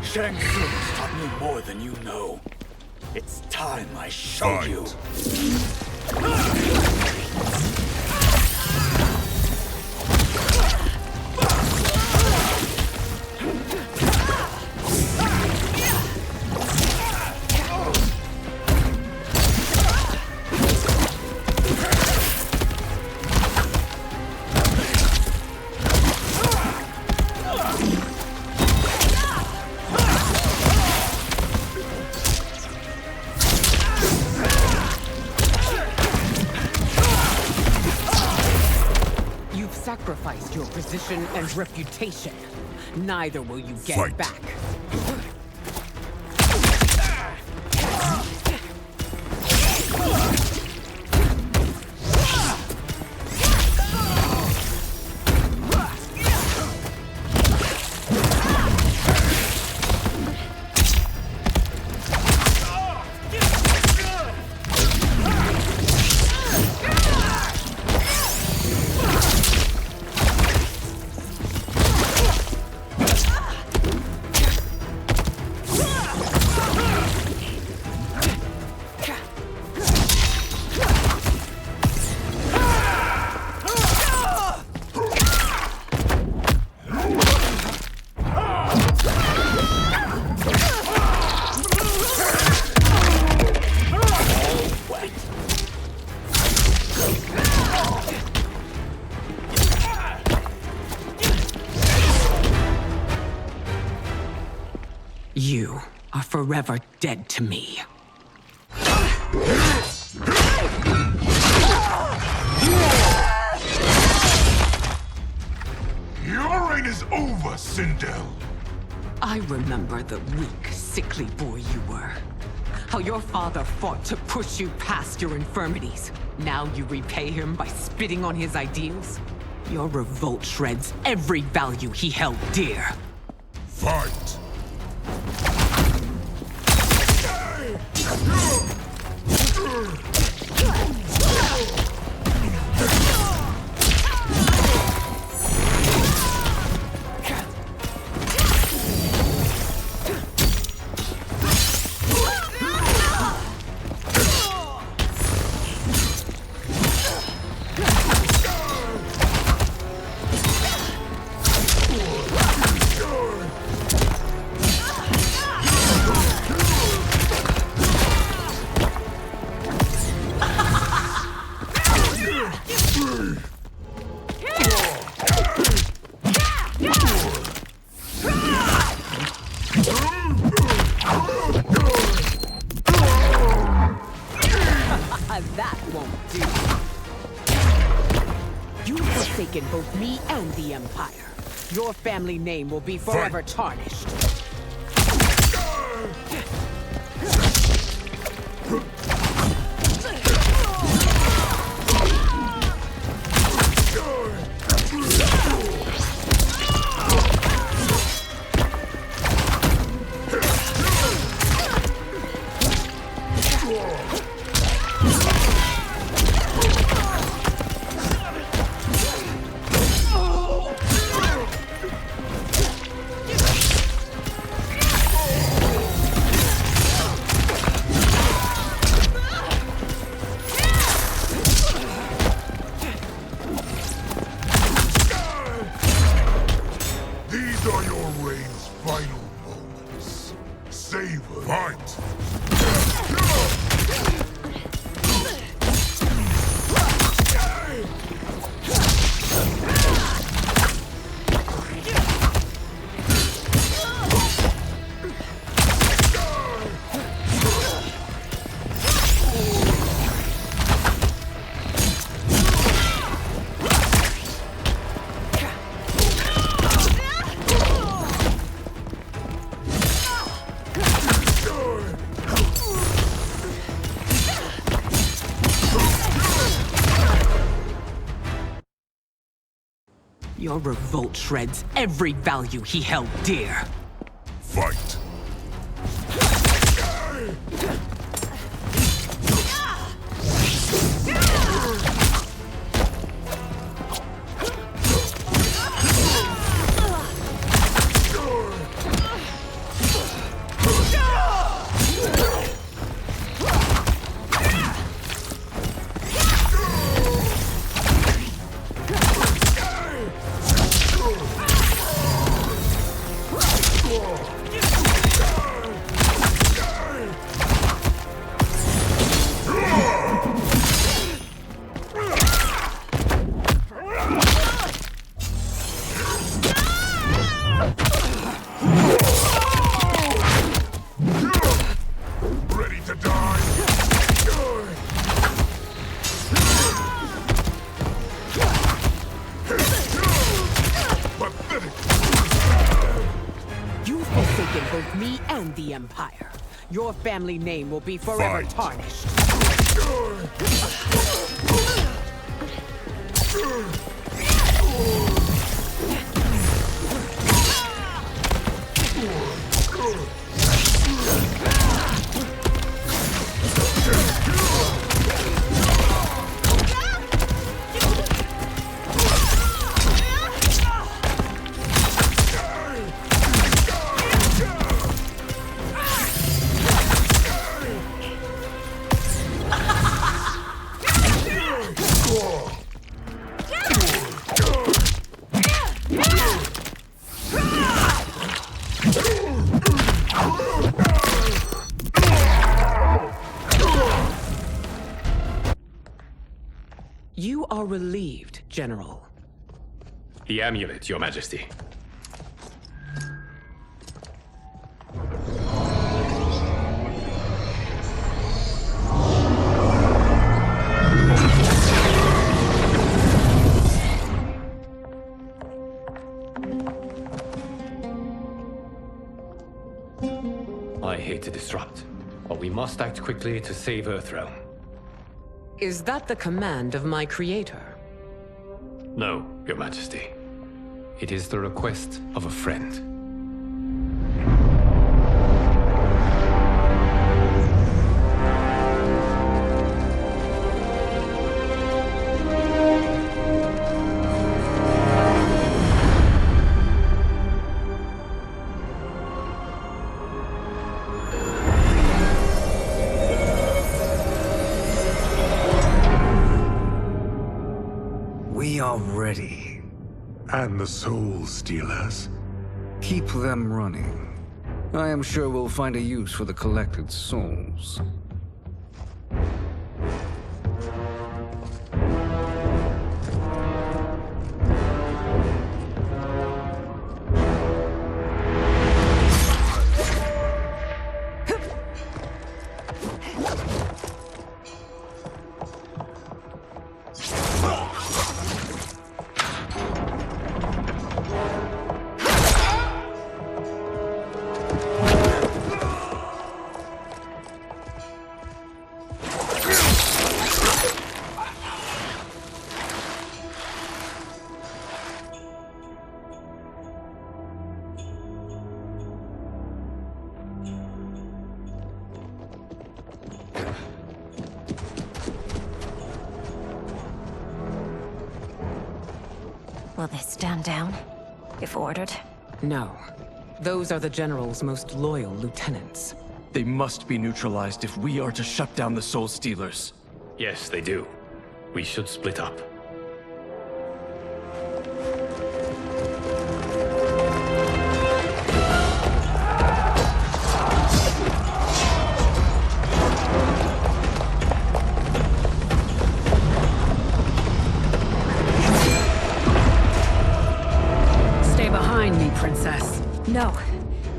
Shang Tsung's taught me more than you know. It's time I show you. Sacrificed your position and reputation. Neither will you get back. You are forever dead to me. Your reign is over, Sindel. I remember the weak, sickly boy you were. how your father fought to push you past your infirmities. Now you repay him by spitting on his ideals? Your revolt shreds every value he held dear. Fight! That won't do. You've forsaken both me and the Empire. Your family name will be forever tarnished. Your revolt shreds every value he held dear. Fight! Both me and the Empire. Your family name will be forever tarnished. You are relieved, General. The amulet, Your Majesty. I hate to disrupt, But we must act quickly to save Earthrealm. Is that the command of my creator? No, Your Majesty. It is the request of a friend. We are ready. And the Soul Stealers? Keep them running. I am sure we'll find a use for the collected souls. Will they stand down, if ordered? No. Those are the General's most loyal lieutenants. They must be neutralized if we are to shut down the Soul Stealers. Yes, they do. We should split up. Stay behind me, Princess. No.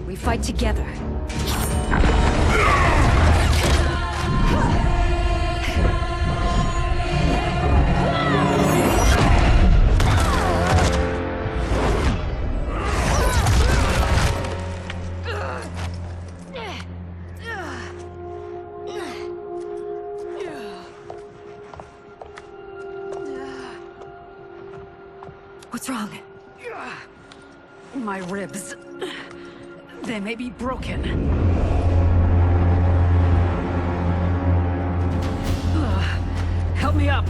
We fight together. What's wrong? My ribs. They may be broken. Help me up.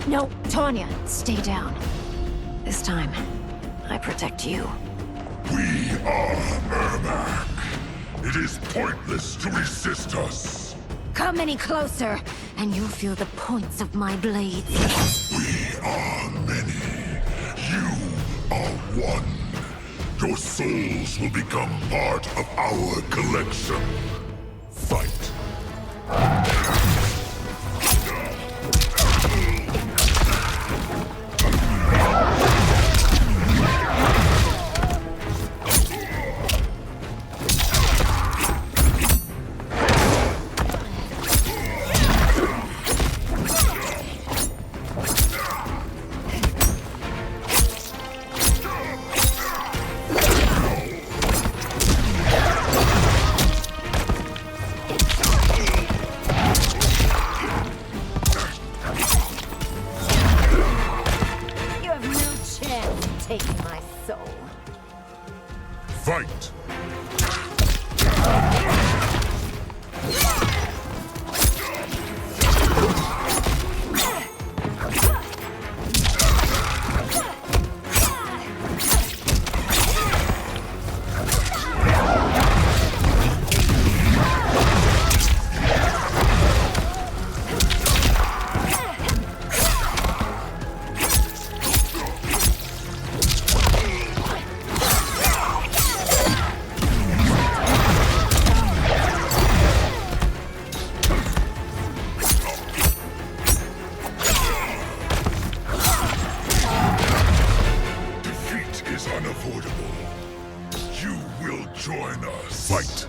No, Tanya, stay down. This time, I protect you. We are Ermac. It is pointless to resist us. Come any closer, and you'll feel the points of my blades. We are many. You are one. Your souls will become part of our collection. Fight. You have no chance of taking my soul. Fight. Defeat is unavoidable. You will join us. Fight.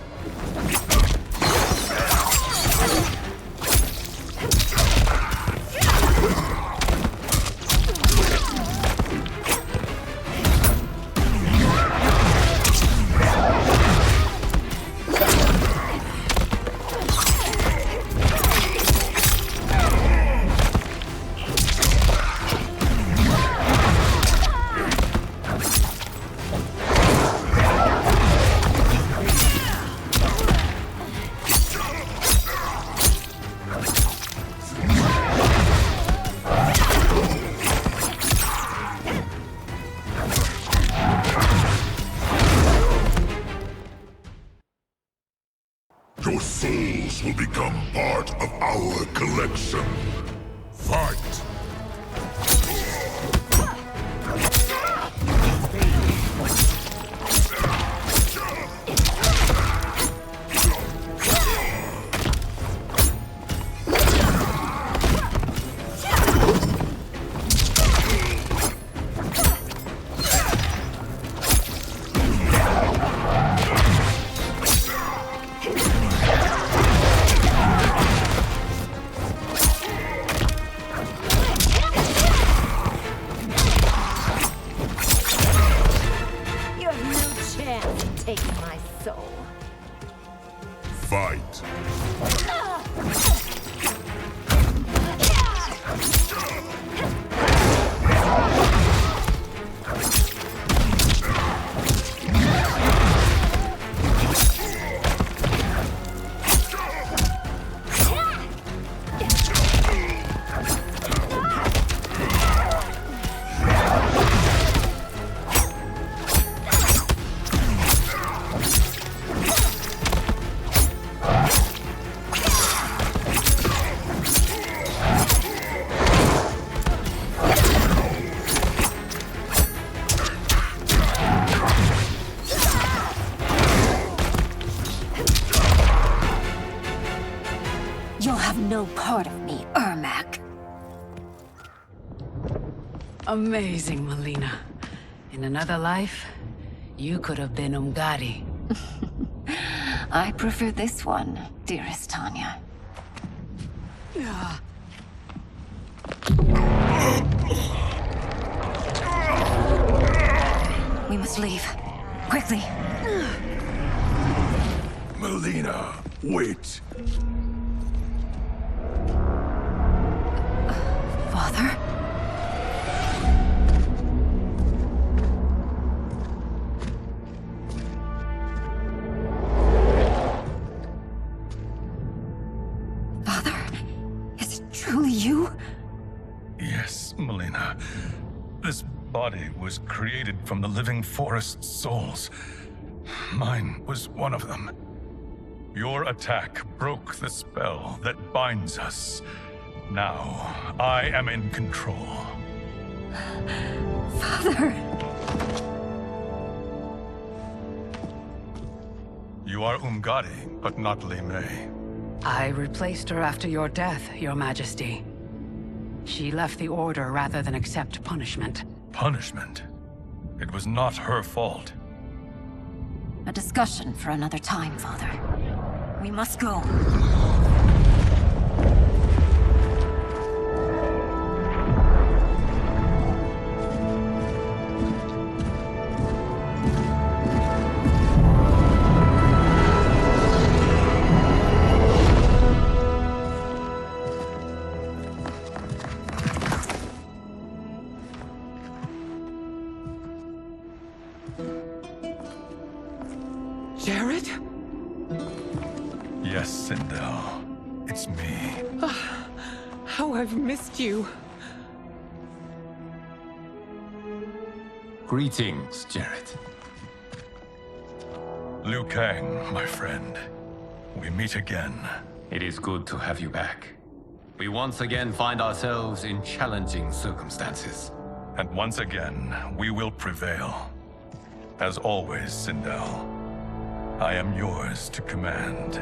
souls will become part of our collection. Fight! Fight! You'll have no part of me, Ermac. Amazing, Melina. In another life, you could have been Umgadi. I prefer this one, dearest Tanya. We must leave. Quickly. Melina, wait. Father? Father? Is it truly you? Yes, Melina. This body was created from the living forest's souls. Mine was one of them. Your attack broke the spell that binds us. Now, I am in control. Father! You are Umgadi, but not Li Mei. I replaced her after your death, Your Majesty. She left the Order rather than accept punishment. Punishment? It was not her fault. A discussion for another time, Father. We must go. Jared? Yes, Sindel. It's me. How I've missed you. Greetings, Jared. Liu Kang, my friend. We meet again. It is good to have you back. We once again find ourselves in challenging circumstances. And once again, we will prevail. As always, Sindel, I am yours to command.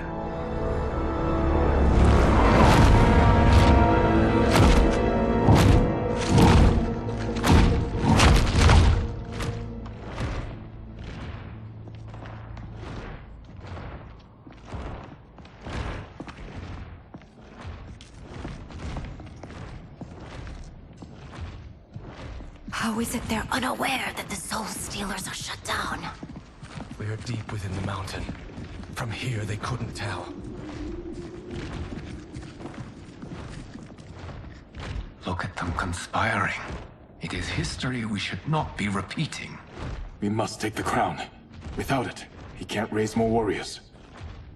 How is it they're unaware that the Soul Stealers are shut down? We are deep within the mountain. From here, they couldn't tell. Look at them conspiring. It is history we should not be repeating. We must take the crown. Without it, he can't raise more warriors.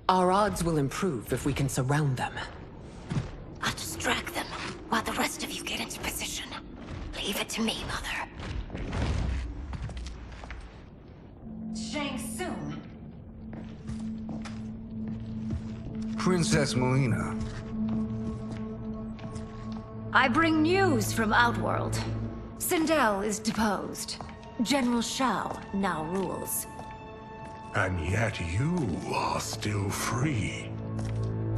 Our odds will improve if we can surround them. I'll distract them while the rest of you get into position. Leave it to me, Mother. Shang Tsung. Princess Melina. I bring news from Outworld. Sindel is deposed. General Shao now rules. And yet you are still free.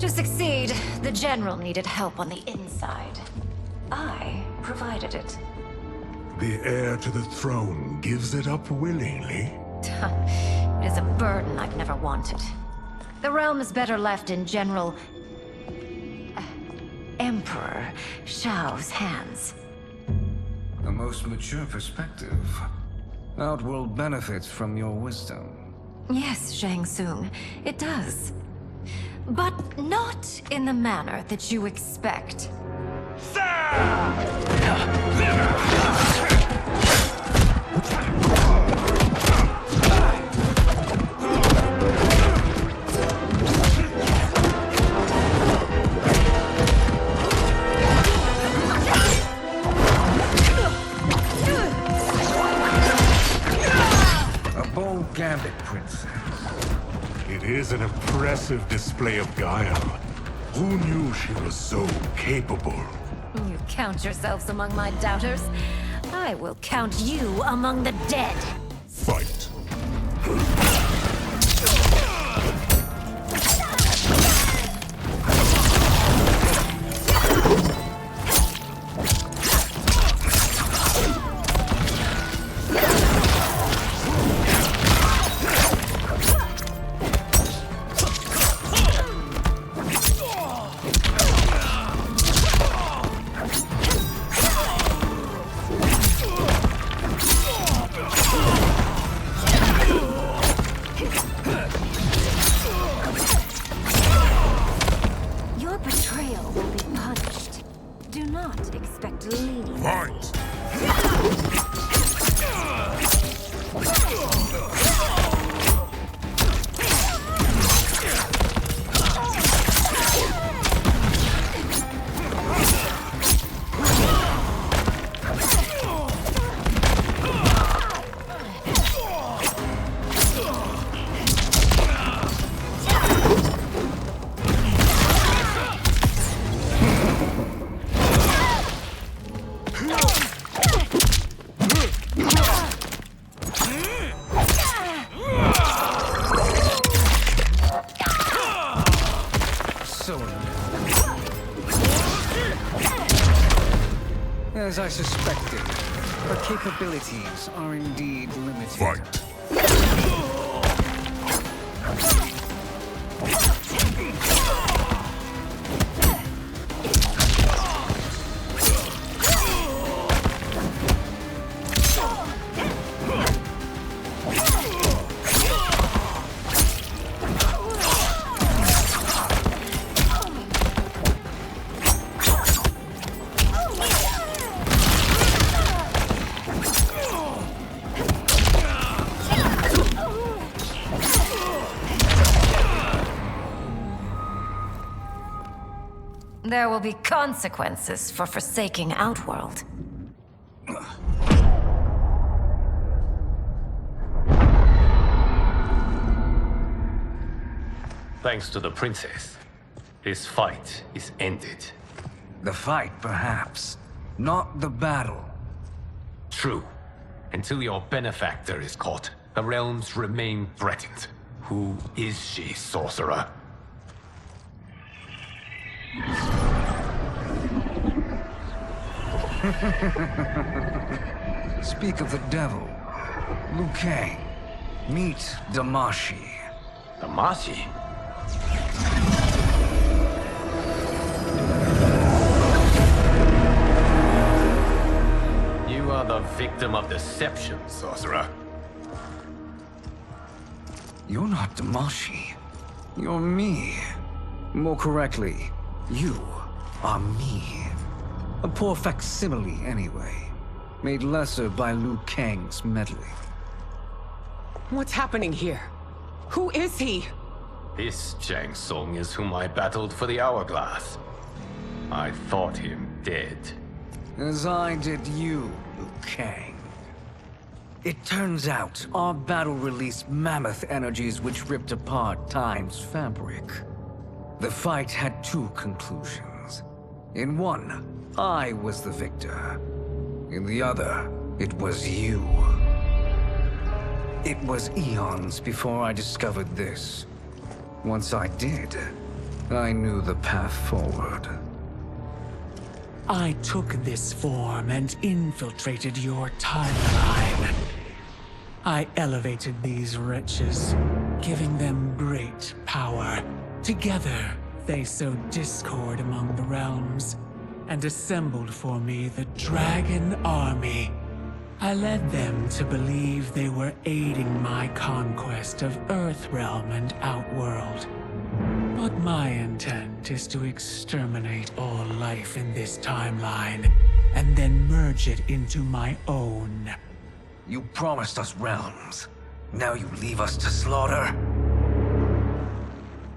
To succeed, the General needed help on the inside. I provided it. The heir to the throne gives it up willingly. It is a burden I've never wanted. The realm is better left in General... Emperor Shao's hands. A most mature perspective. Outworld benefits from your wisdom. Yes, Shang Tsung, it does. But not in the manner that you expect. A bold gambit, Princess. It is an impressive display of guile. Who knew she was so capable? You count yourselves among my doubters. I will count you among the dead. Fight. Your betrayal will be punished. Do not expect leniency. Fight! As I suspected, her capabilities are indeed limited. Fight! There will be consequences for forsaking Outworld. Thanks to the princess, this fight is ended. The fight, perhaps. Not the battle. True. Until your benefactor is caught, the realms remain threatened. Who is she, sorcerer? Speak of the devil. Liu Kang. Meet Damashi. Damashi? You are the victim of deception, sorcerer. You're not Damashi. You're me. More correctly, you are me. A poor facsimile, anyway. Made lesser by Liu Kang's meddling. What's happening here? Who is he? This Shang Tsung is whom I battled for the Hourglass. I thought him dead. As I did you, Liu Kang. It turns out our battle released mammoth energies which ripped apart time's fabric. The fight had two conclusions. In one, I was the victor. In the other, it was you. It was eons before I discovered this. Once I did, I knew the path forward. I took this form and infiltrated your timeline. I elevated these wretches, giving them great power. Together, they sowed discord among the realms, and assembled for me the Dragon Army. I led them to believe they were aiding my conquest of Earthrealm and Outworld. But my intent is to exterminate all life in this timeline, and then merge it into my own. You promised us realms. Now you leave us to slaughter?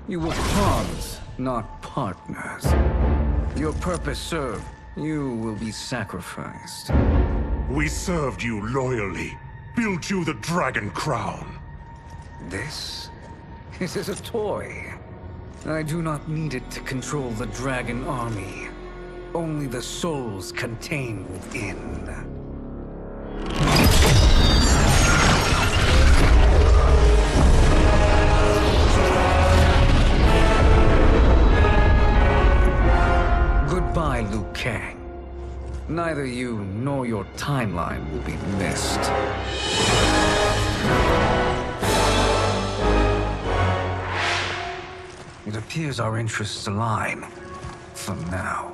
You were pawns, not partners. Your purpose served. You will be sacrificed. We served you loyally, built you the Dragon Crown. This? It is a toy. I do not need it to control the Dragon Army. Only the souls contained within. Goodbye, Liu Kang. Neither you nor your timeline will be missed. It appears our interests align. For now.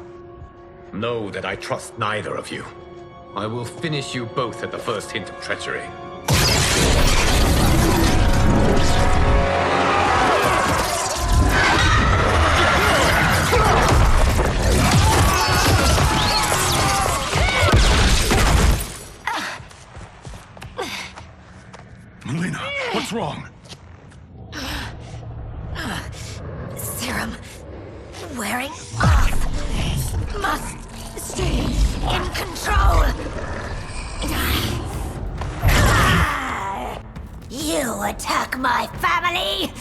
Know that I trust neither of you. I will finish you both at the first hint of treachery. Melina, what's wrong? Serum wearing off. Must stay in control. You attack my family.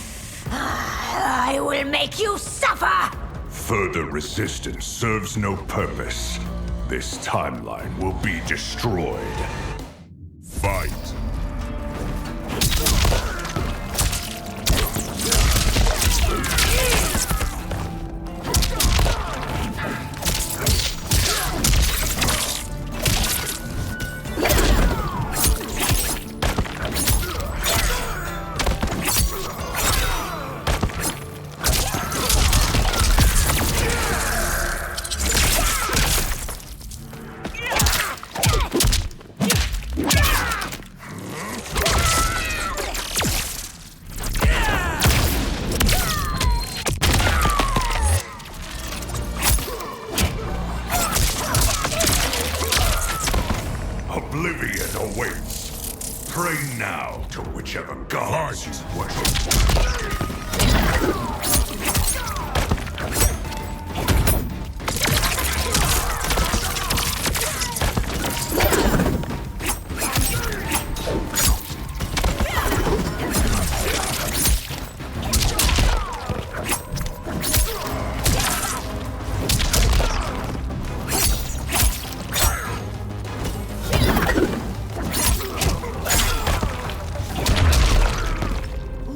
I will make you suffer. Further resistance serves no purpose. This timeline will be destroyed. Fight! Oblivion awaits. Pray now to whichever gods you worship.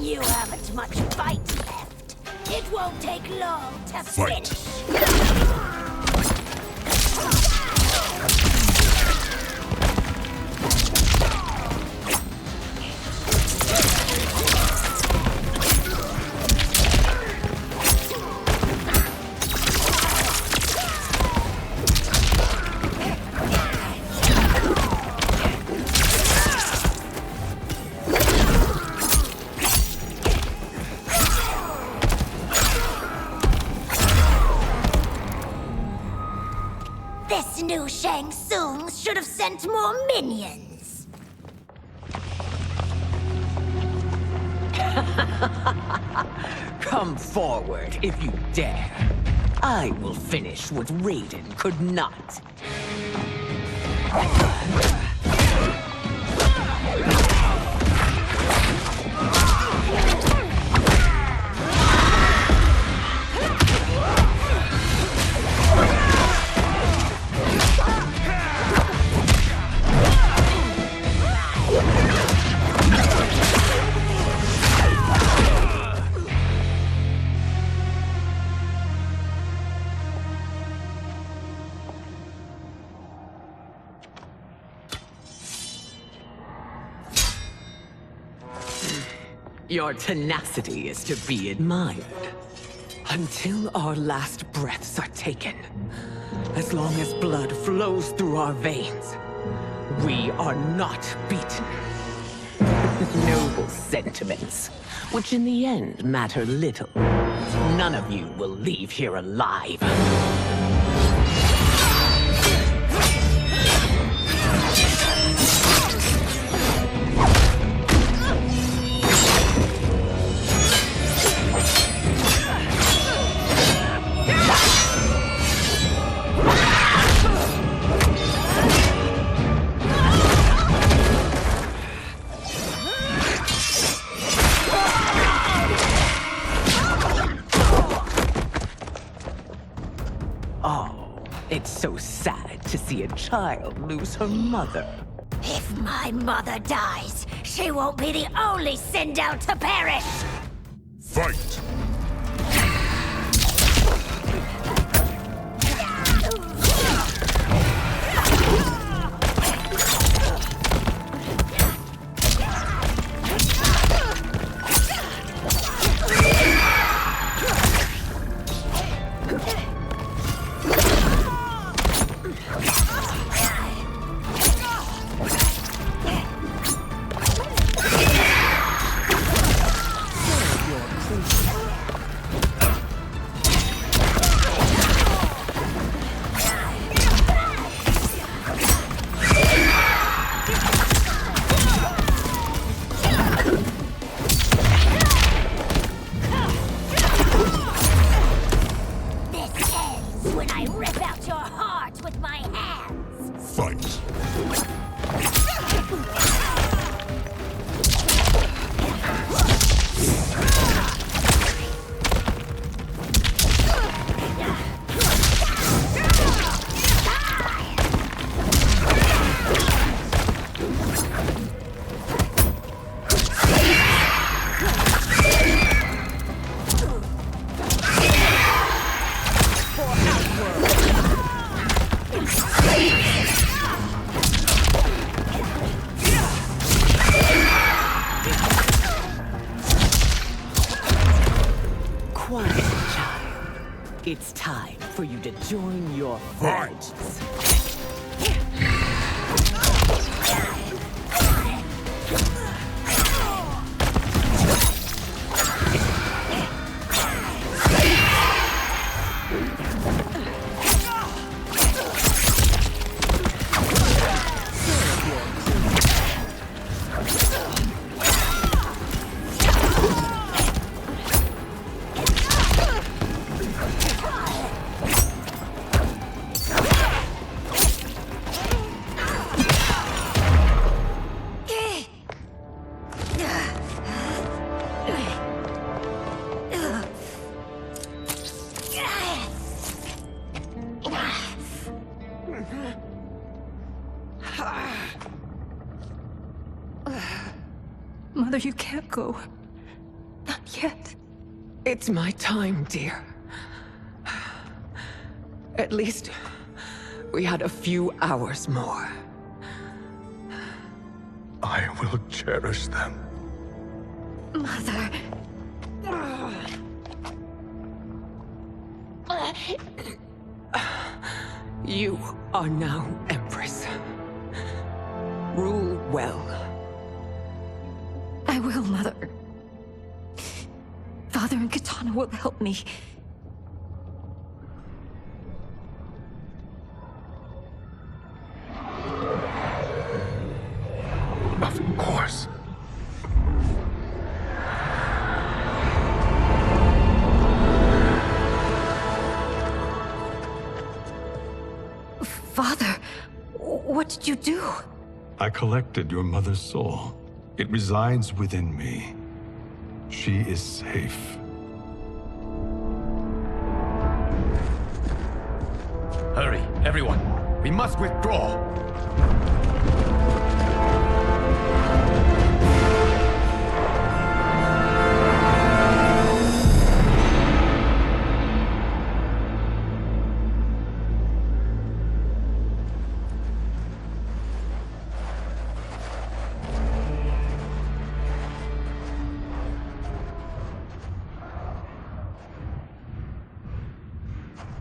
You haven't much fight left. It won't take long to Fight. This new Shang Tsung should have sent more minions. Come forward if you dare. I will finish what Raiden could not. Your tenacity is to be admired. Until our last breaths are taken, as long as blood flows through our veins, we are not beaten. Noble sentiments, which in the end matter little. None of you will leave here alive. It's so sad to see a child lose her mother. If my mother dies, she won't be the only Sindel to perish! Fight! It's time for you to join your friends. Mother, you can't go. Not yet. It's my time, dear. At least we had a few hours more. I will cherish them. Mother. You are now Empress. Rule well. I will, Mother. Father and Katana will help me. Of course. Father, what did you do? I collected your mother's soul. It resides within me. She is safe. Hurry, everyone. We must withdraw.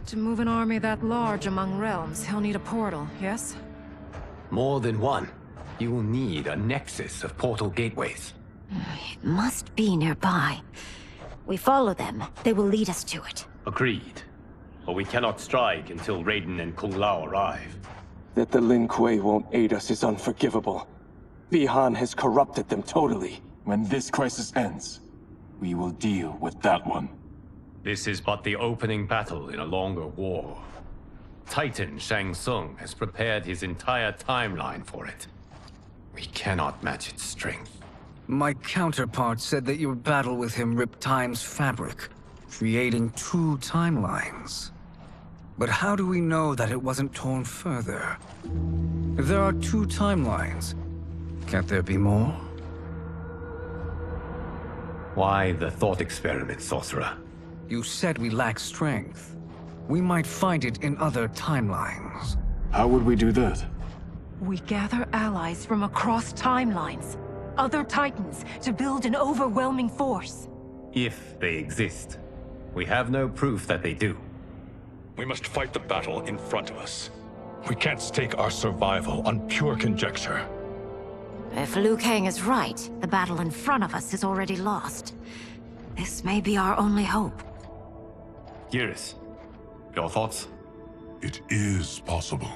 To move an army that large among realms, he'll need a portal, yes? More than one. You will need a nexus of portal gateways. It must be nearby. We follow them, they will lead us to it. Agreed. But we cannot strike until Raiden and Kung Lao arrive. That the Lin Kuei won't aid us is unforgivable. Bihan has corrupted them totally. When this crisis ends, we will deal with that one. This is but the opening battle in a longer war. Titan Shang Tsung has prepared his entire timeline for it. We cannot match its strength. My counterpart said that your battle with him ripped time's fabric, creating 2 timelines. But how do we know that it wasn't torn further? If there are 2 timelines, can't there be more? Why the thought experiment, sorcerer? You said we lack strength. We might find it in other timelines. How would we do that? We gather allies from across timelines, other titans, to build an overwhelming force. If they exist. We have no proof that they do. We must fight the battle in front of us. We can't stake our survival on pure conjecture. If Liu Kang is right, the battle in front of us is already lost. This may be our only hope. Geras, your thoughts? It is possible.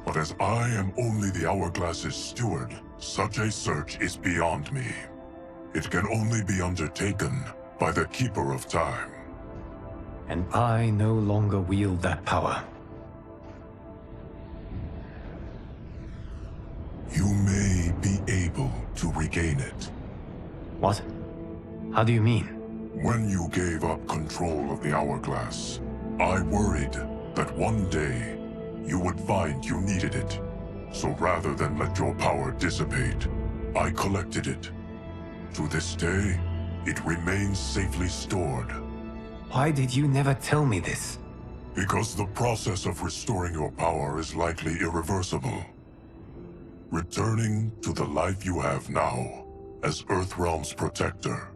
But as I am only the Hourglass's steward, such a search is beyond me. It can only be undertaken by the Keeper of Time. And I no longer wield that power. You may be able to regain it. What? How do you mean? When you gave up control of the Hourglass, I worried that one day you would find you needed it. So rather than let your power dissipate, I collected it. To this day, it remains safely stored. Why did you never tell me this? Because the process of restoring your power is likely irreversible. Returning to the life you have now, as Earthrealm's protector,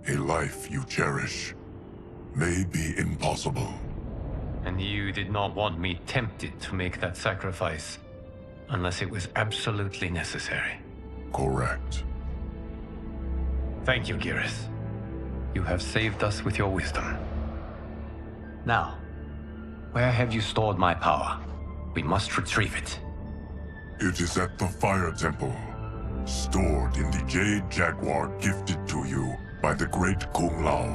a life you cherish, may be impossible. And you did not want me tempted to make that sacrifice, unless it was absolutely necessary. Correct. Thank you, Geras. You have saved us with your wisdom. Now, where have you stored my power? We must retrieve it. It is at the Fire Temple, stored in the Jade Jaguar gifted to you by the great Kung Lao.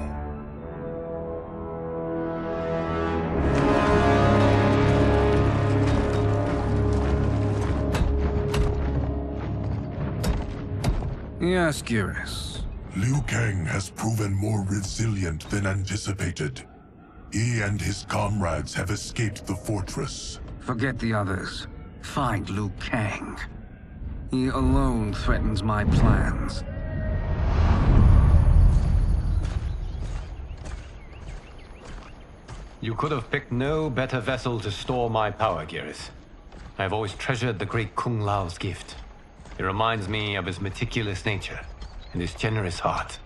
Yes, Geras. Liu Kang has proven more resilient than anticipated. He and his comrades have escaped the fortress. Forget the others. Find Liu Kang. He alone threatens my plans. You could have picked no better vessel to store my power, Geras. I have always treasured the great Kung Lao's gift. It reminds me of his meticulous nature and his generous heart.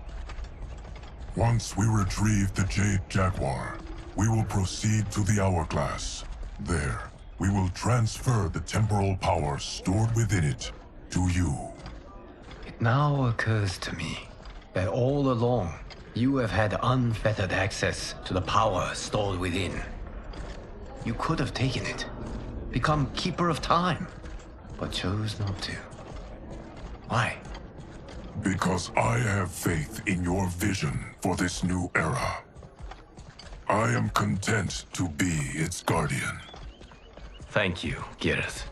Once we retrieve the Jade Jaguar, we will proceed to the Hourglass. There, we will transfer the temporal power stored within it to you. It now occurs to me that all along, you have had unfettered access to the power stored within. You could have taken it, become Keeper of Time, but chose not to. Why? Because I have faith in your vision for this new era. I am content to be its guardian. Thank you, Geras.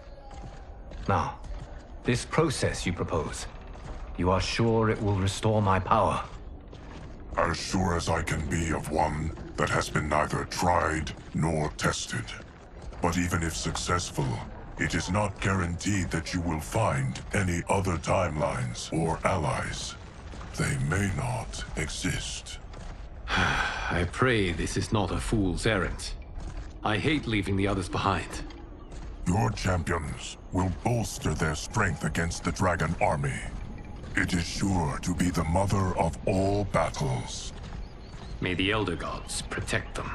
Now, this process you propose, you are sure it will restore my power? As sure as I can be of one that has been neither tried nor tested. But even if successful, it is not guaranteed that you will find any other timelines or allies. They may not exist. I pray this is not a fool's errand. I hate leaving the others behind. Your champions will bolster their strength against the Dragon Army. It is sure to be the mother of all battles. May the Elder Gods protect them.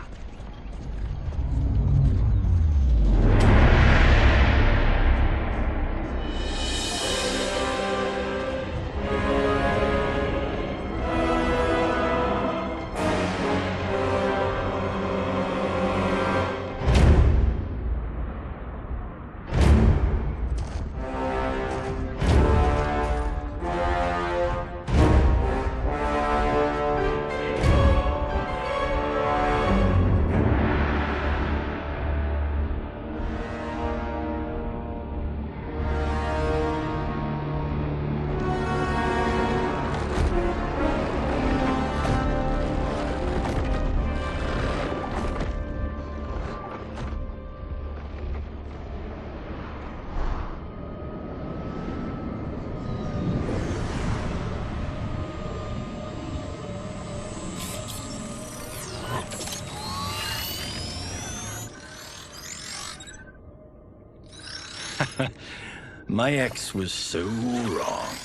My ex was so wrong.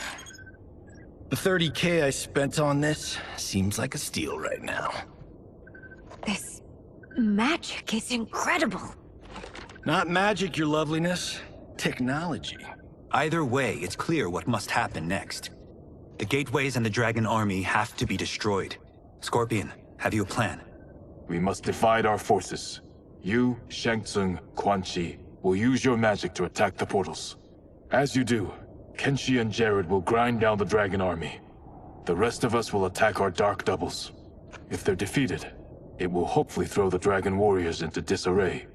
The 30K I spent on this seems like a steal right now. This magic is incredible. Not magic, your loveliness. Technology. Either way, it's clear what must happen next. The gateways and the dragon army have to be destroyed. Scorpion, have you a plan? We must divide our forces. You, Shang Tsung, Quan Chi will use your magic to attack the portals. As you do, Kenshi and Jared will grind down the dragon army. The rest of us will attack our dark doubles. If they're defeated, it will hopefully throw the dragon warriors into disarray.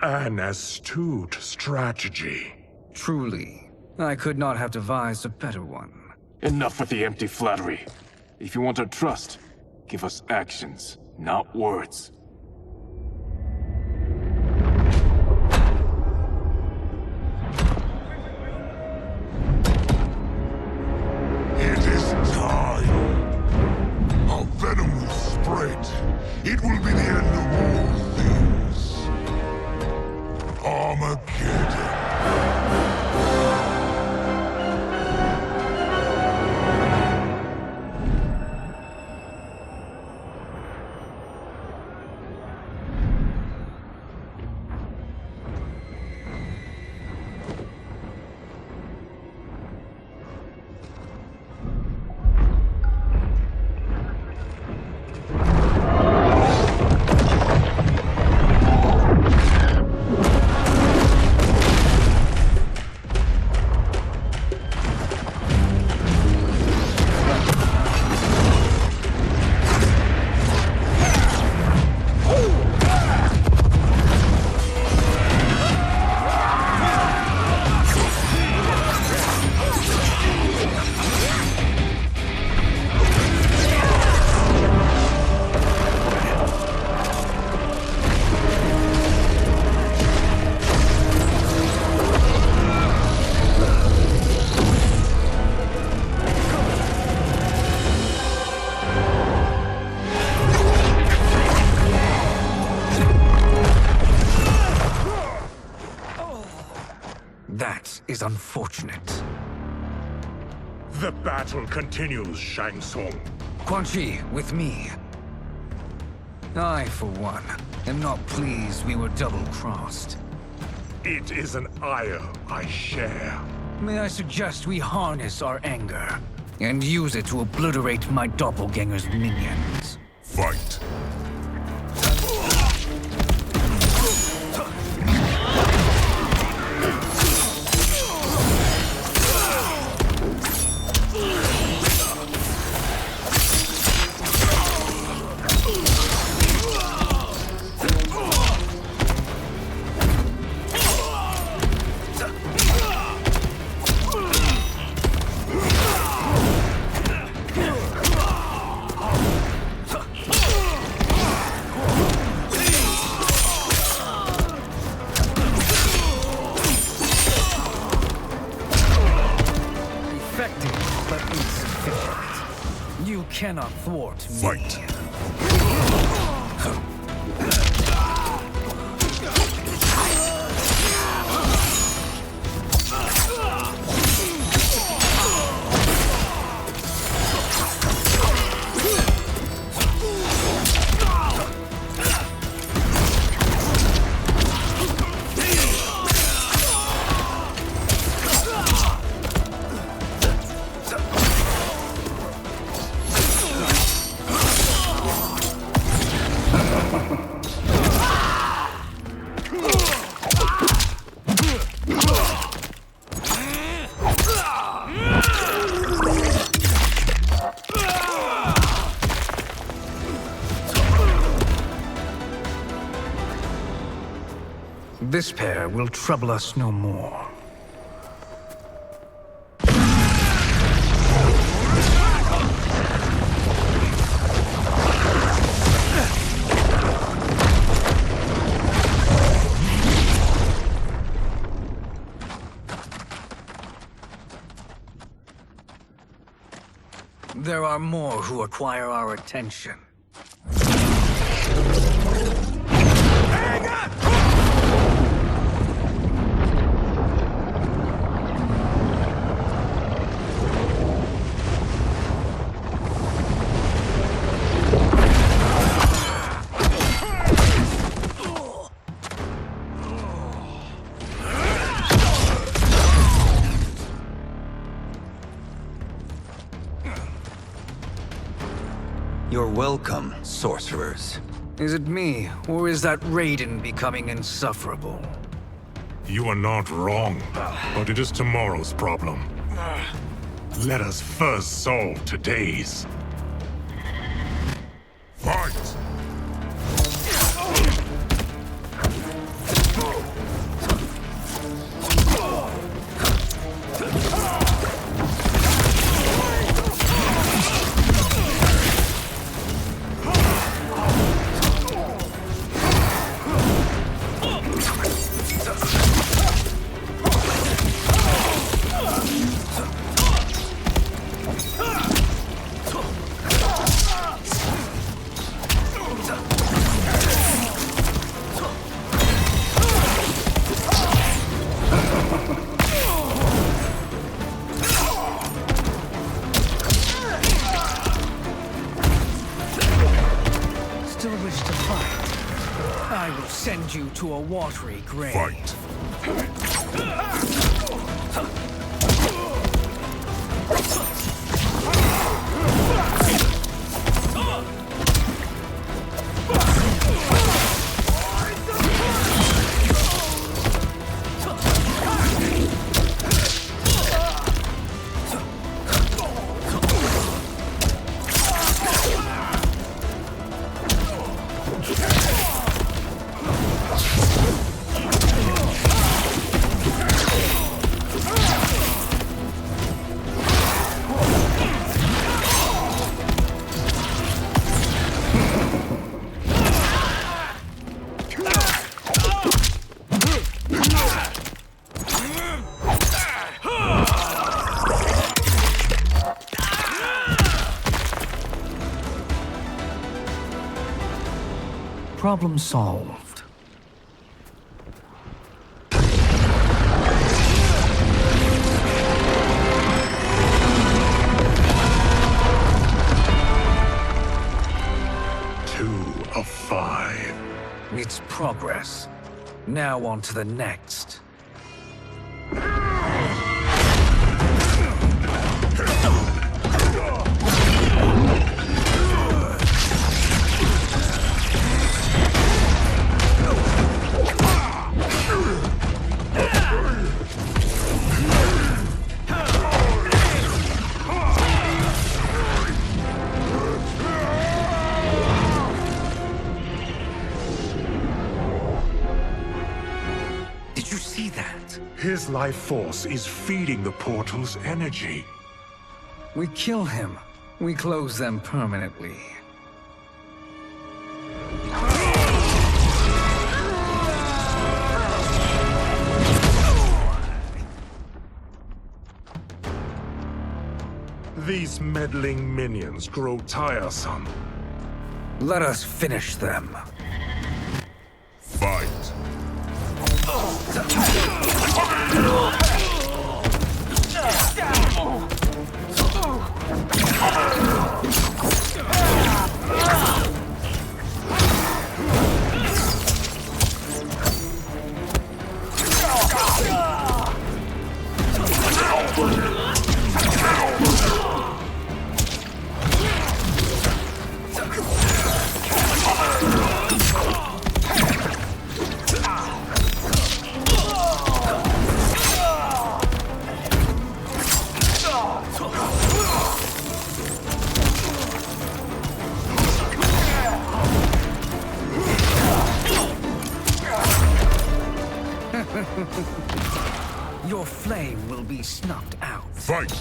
An astute strategy. Truly, I could not have devised a better one. Enough with the empty flattery. If you want our trust, give us actions, not words. It is time. Our venom will spread. It will be the end of all things. Armageddon. That is unfortunate. The battle continues, Shang Tsung. Quan Chi, with me. I, for one, am not pleased we were double-crossed. It is an ire I share. May I suggest we harness our anger and use it to obliterate my doppelganger's minions? Fight. You cannot thwart me. Fight. This pair will trouble us no more. There are more who require our attention. You're welcome, sorcerers. Is it me, or is that Raiden becoming insufferable? You are not wrong, but it is tomorrow's problem. Let us first solve today's. Fight! Send you to a watery grave. Fight. Problem solved. Two of 5. It's progress. Now on to the next. His life force is feeding the portal's energy. We kill him. We close them permanently. These meddling minions grow tiresome. Let us finish them. Fight. Your flame will be snuffed out. Fight!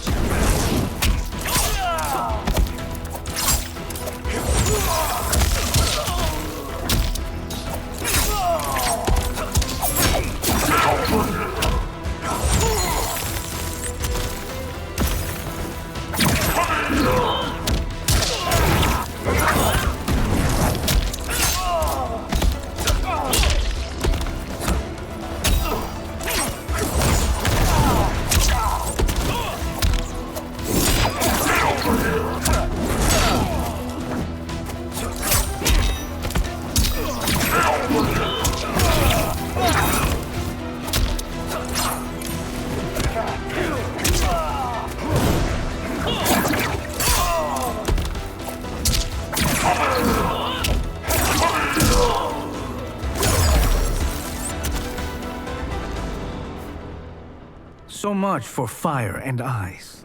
much for fire and ice.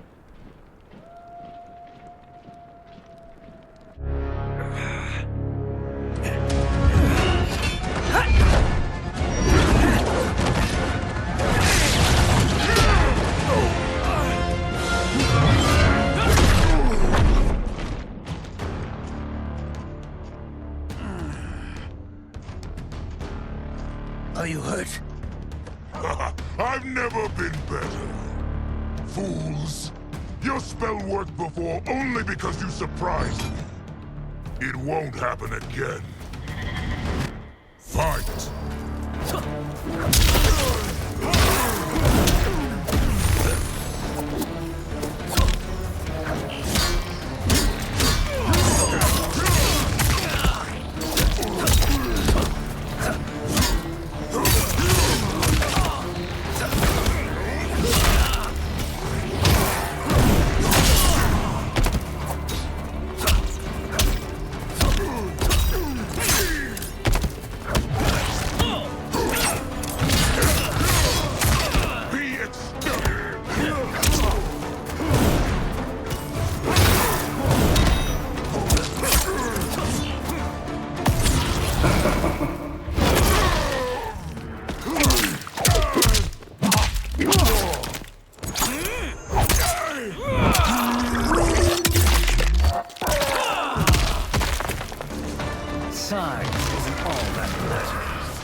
Are you hurt? I've never been better. Fools! Your spell worked before only because you surprised me. It won't happen again. Fight! Size isn't all that matters.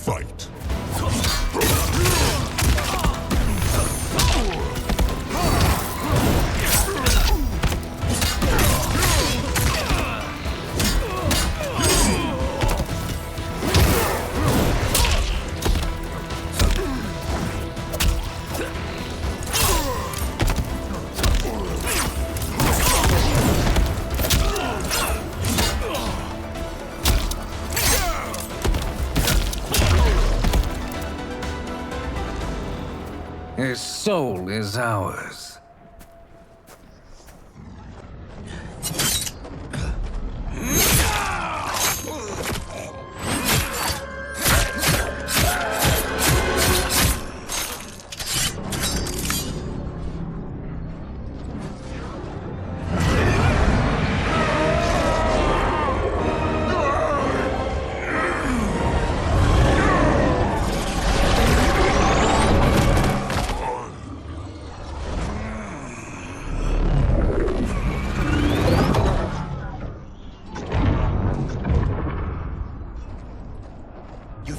Fight! His soul is ours.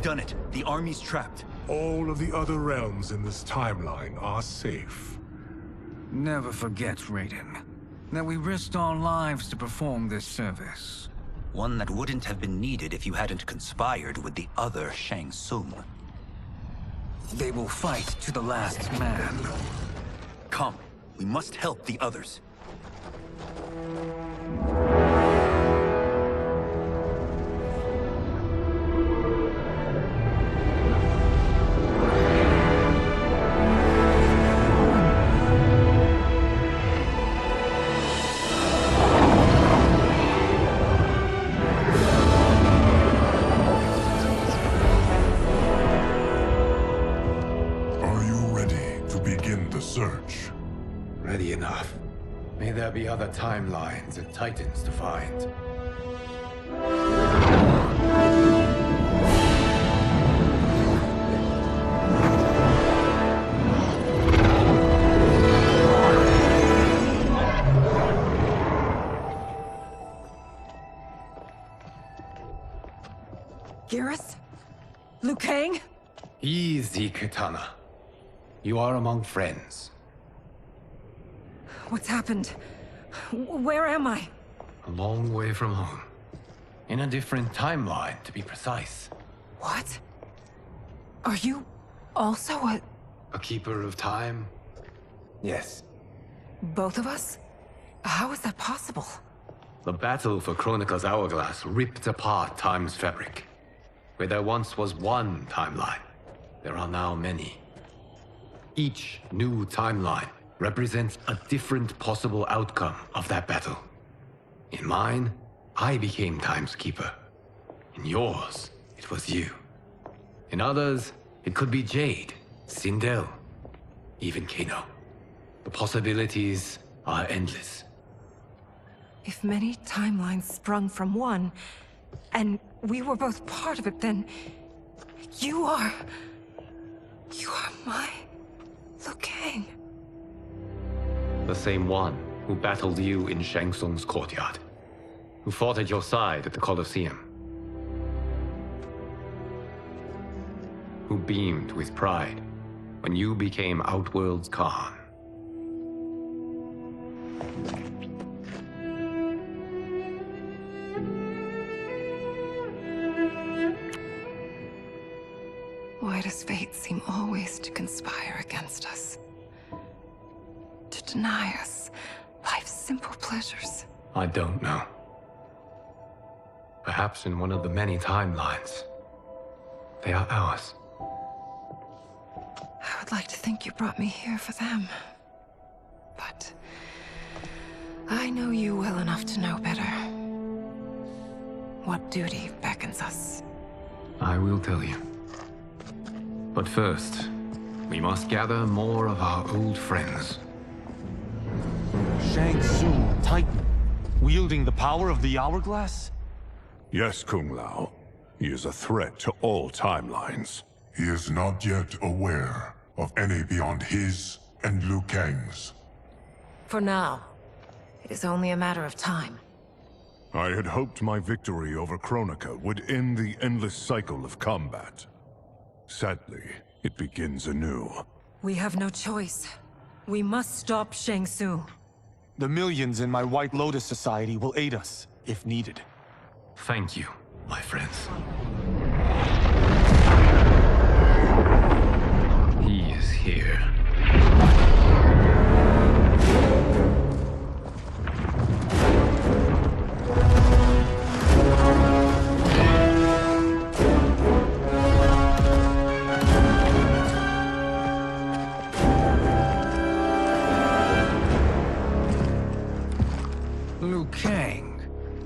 Done it. The army's trapped. All of the other realms in this timeline are safe. Never forget, Raiden, that we risked our lives to perform this service. One that wouldn't have been needed if you hadn't conspired with the other Shang Tsung. They will fight to the last man. Come, we must help the others. Search. Ready enough. May there be other timelines and titans to find. Garrus? Liu Kang? Easy, Kitana. You are among friends. What's happened? Where am I? A long way from home. In a different timeline, to be precise. What? Are you also a keeper of time? Yes. Both of us? How is that possible? The battle for Chronica's Hourglass ripped apart time's fabric. Where there once was one timeline, there are now many. Each new timeline represents a different possible outcome of that battle. In mine, I became Time's Keeper. In yours, it was you. In others, it could be Jade, Sindel, even Kano. The possibilities are endless. If many timelines sprung from one, and we were both part of it, then you are my Liu Kang. The same one who battled you in Shang Tsung's courtyard, who fought at your side at the Colosseum, who beamed with pride when you became Outworld's Khan. Why does fate seem always to conspire against us? To deny us life's simple pleasures? I don't know. Perhaps in one of the many timelines, they are ours. I would like to think you brought me here for them. But I know you well enough to know better. What duty beckons us? I will tell you. But first, we must gather more of our old friends. Shang Tsung, Titan, wielding the power of the Hourglass? Yes, Kung Lao. He is a threat to all timelines. He is not yet aware of any beyond his and Liu Kang's. For now, it is only a matter of time. I had hoped my victory over Kronika would end the endless cycle of combat. Sadly, it begins anew. We have no choice. We must stop Shang Tsung. The millions in my White Lotus Society will aid us, if needed. Thank you, my friends. He is here. Liu Kang,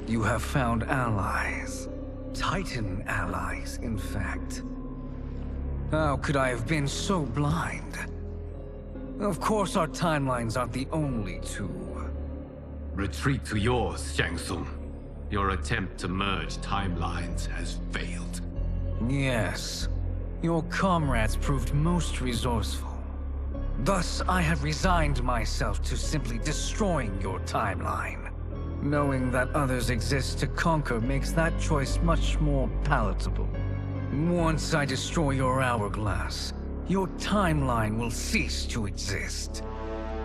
you have found allies. Titan allies, in fact. How could I have been so blind? Of course our timelines aren't the only two. Retreat to yours, Shang Tsung. Your attempt to merge timelines has failed. Yes. Your comrades proved most resourceful. Thus, I have resigned myself to simply destroying your timeline. Knowing that others exist to conquer makes that choice much more palatable. Once I destroy your hourglass, your timeline will cease to exist.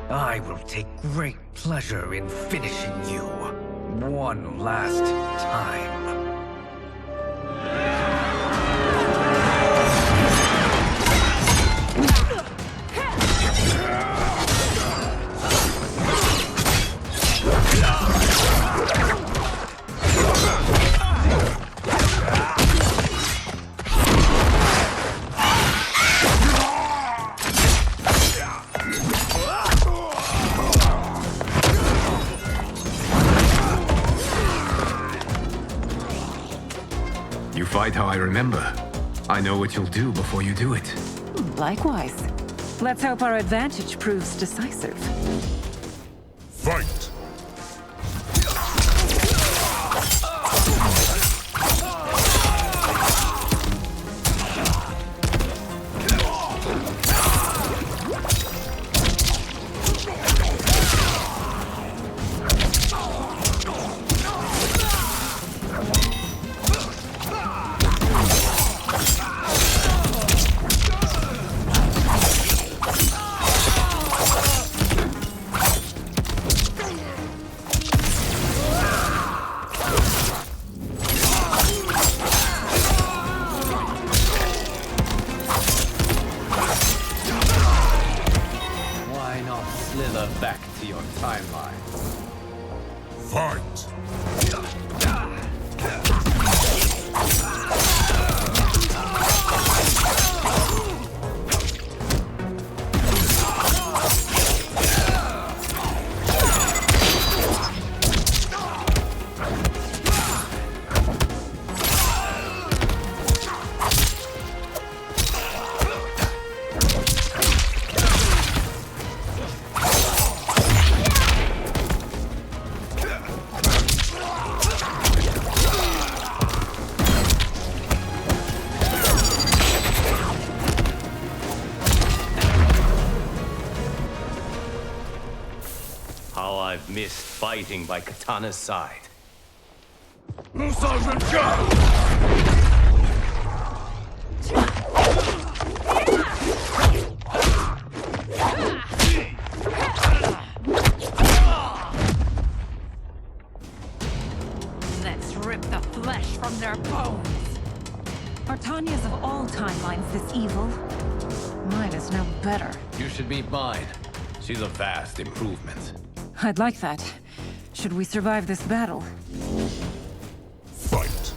I will take great pleasure in finishing you one last time. Fight how I remember. I know what you'll do before you do it. Likewise. Let's hope our advantage proves decisive. Fight! Back to your timeline. Fight! How I've missed fighting by Katana's side. Let's rip the flesh from their bones. Are Tanya's of all timelines this evil? Mine is no better. You should meet mine. She's a vast improvement. I'd like that. Should we survive this battle? Fight.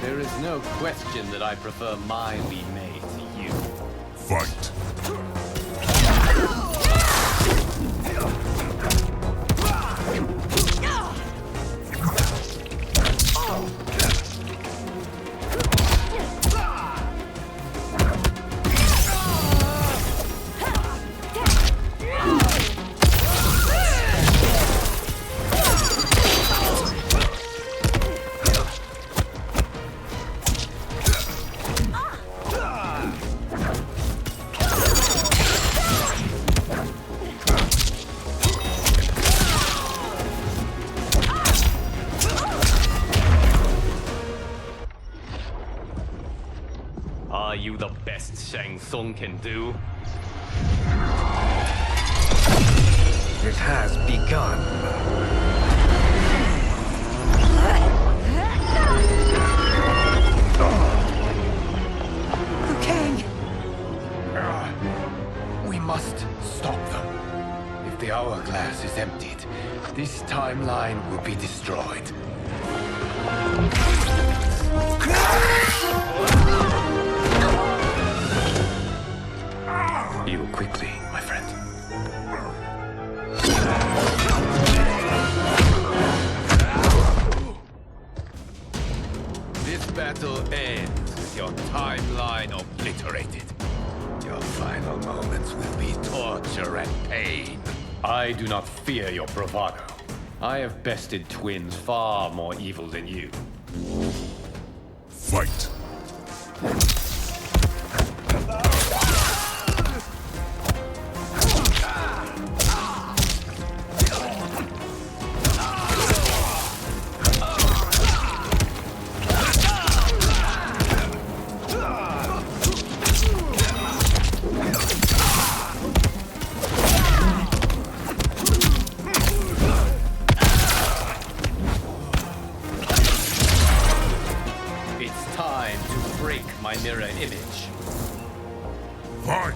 There is no question that I prefer mine be made to you. Fight. Are you the best Shang Tsung can do? It has begun. Liu Kang! We must stop them. If the hourglass is emptied, this timeline will be destroyed. Heal quickly, my friend. This battle ends with your timeline obliterated. Your final moments will be torture and pain. I do not fear your bravado. I have bested twins far more evil than you. Fight. It's time to break my mirror image. Fight.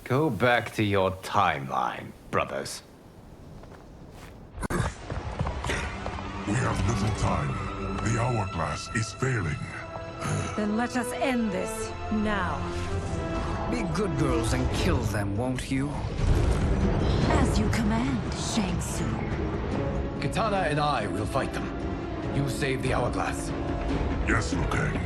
Go back to your timeline, brothers. We have little time. The hourglass is failing. Then let us end this, now. Be good girls and kill them, won't you? As you command, Shang Tsung. Katana and I will fight them. You save the hourglass. Yes, Liu Kang.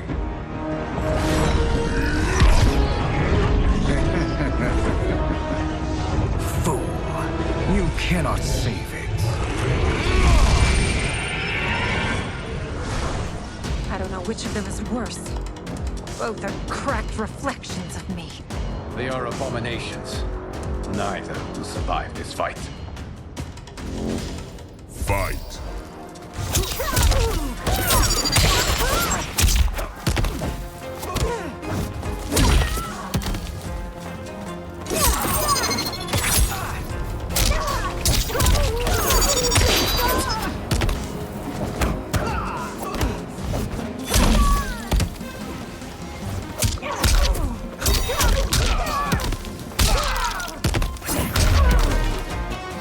Fool. You cannot save it. I don't know which of them is worse. Both are cracked reflections of me. They are abominations. Neither will survive this fight. Fight.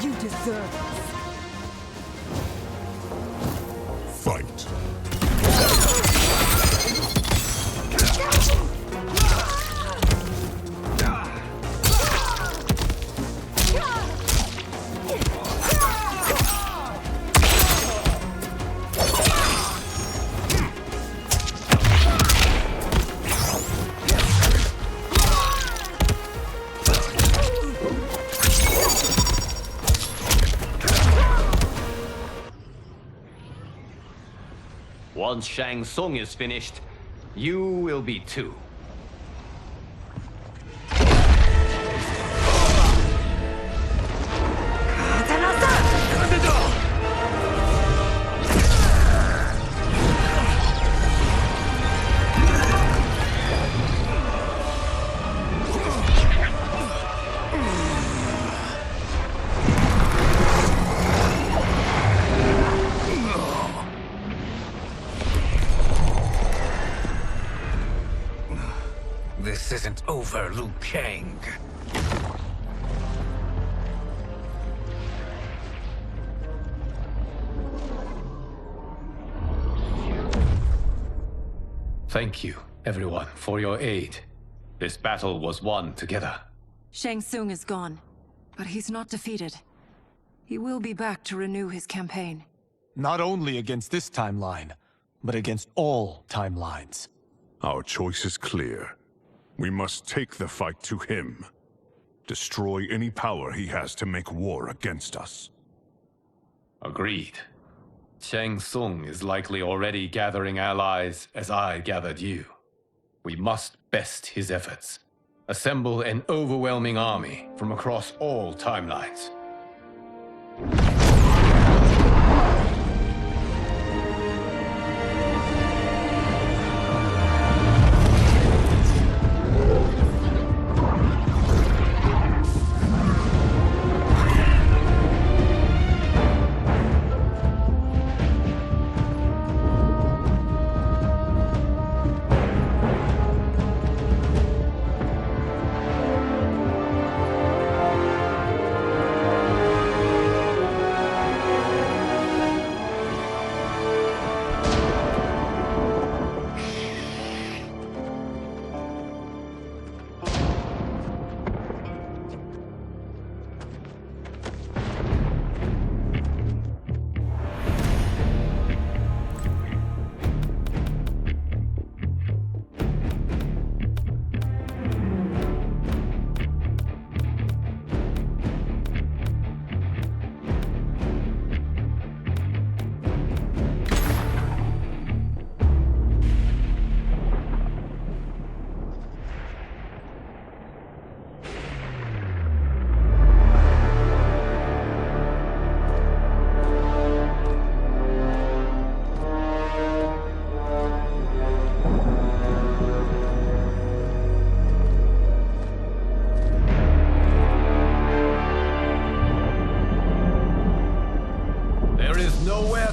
You deserve this. Fight. Once Shang Tsung is finished, you will be too. This isn't over, Liu Kang. Thank you, everyone, for your aid. This battle was won together. Shang Tsung is gone, but he's not defeated. He will be back to renew his campaign. Not only against this timeline, but against all timelines. Our choice is clear. We must take the fight to him. Destroy any power he has to make war against us. Agreed. Shang Tsung is likely already gathering allies as I gathered you. We must best his efforts. Assemble an overwhelming army from across all timelines.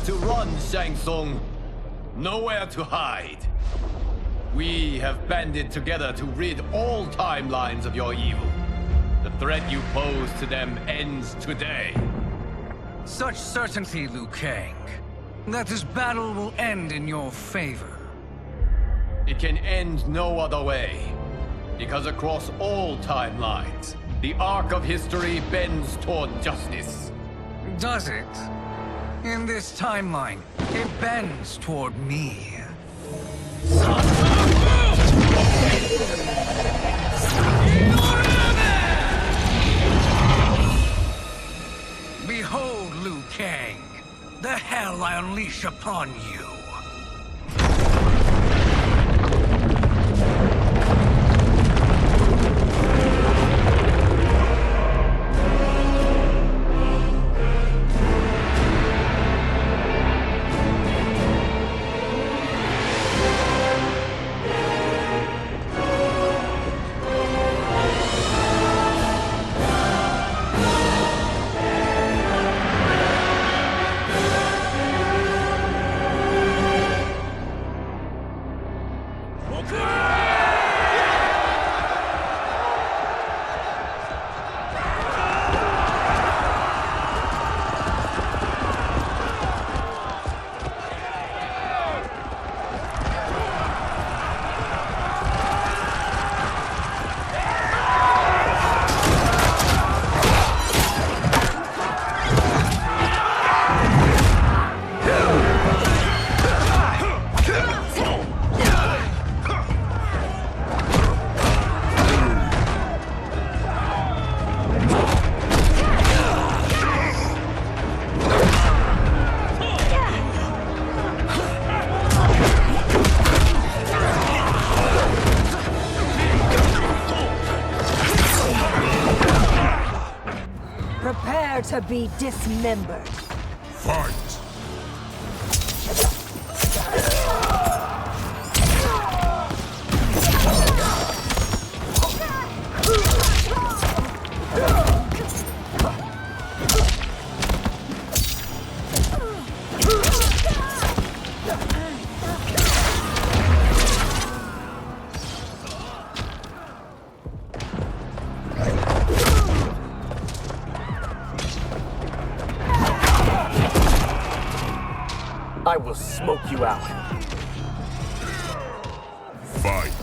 To run, Shang Tsung. Nowhere to hide. We have banded together to rid all timelines of your evil. The threat you pose to them ends today. Such certainty, Liu Kang, that this battle will end in your favor. It can end no other way. Because across all timelines, the arc of history bends toward justice. Does it? In this timeline, it bends toward me. Behold, Liu Kang, the hell I unleash upon you. to be dismembered. Fight! I will smoke you out. Fight!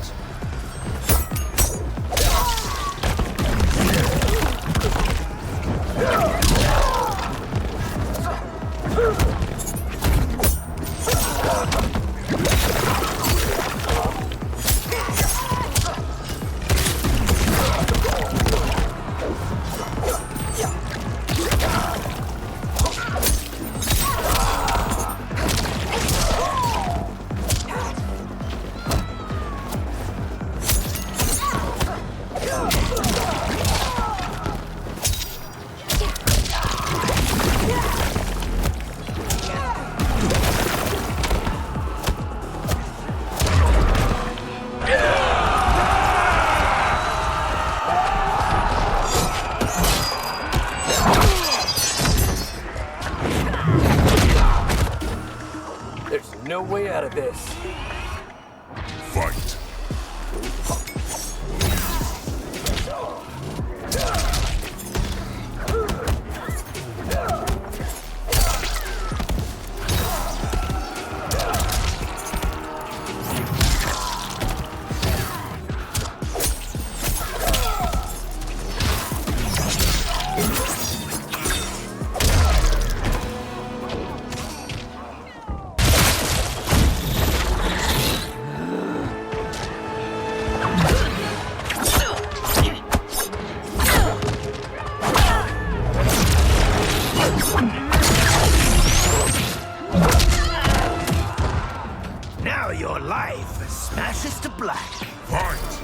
No way out of this. Fight! Now your life smashes to black. Fight!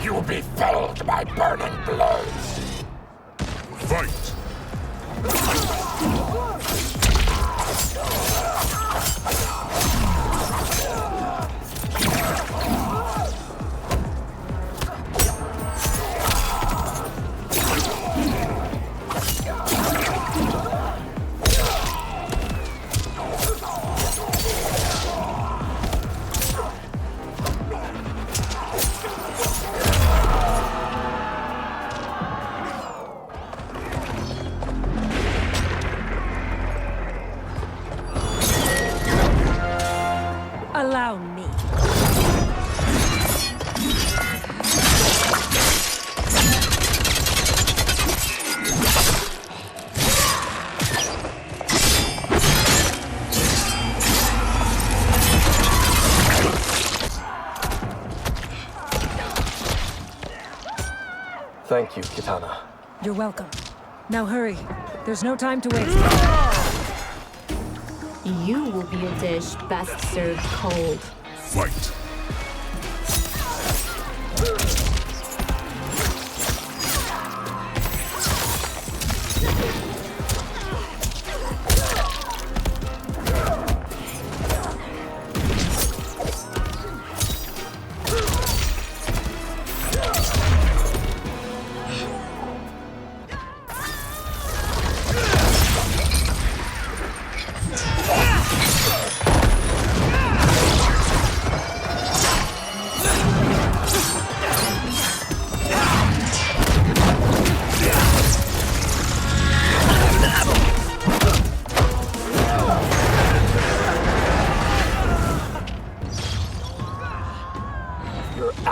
You'll be felled by burning blows. Fight! Allow me. Thank you, Kitana. You're welcome. Now hurry. There's no time to waste. You will be a dish best served cold. Fight!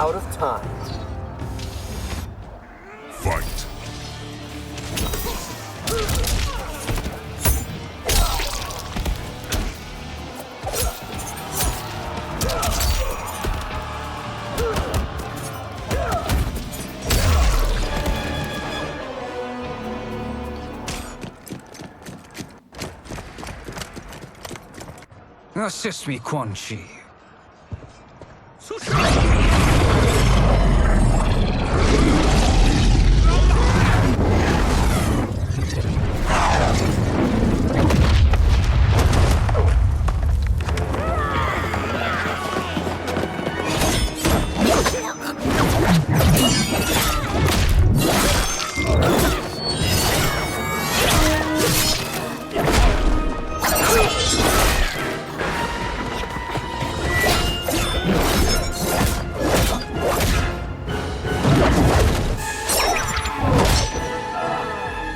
out of time. Fight. Assist me, Quan Chi.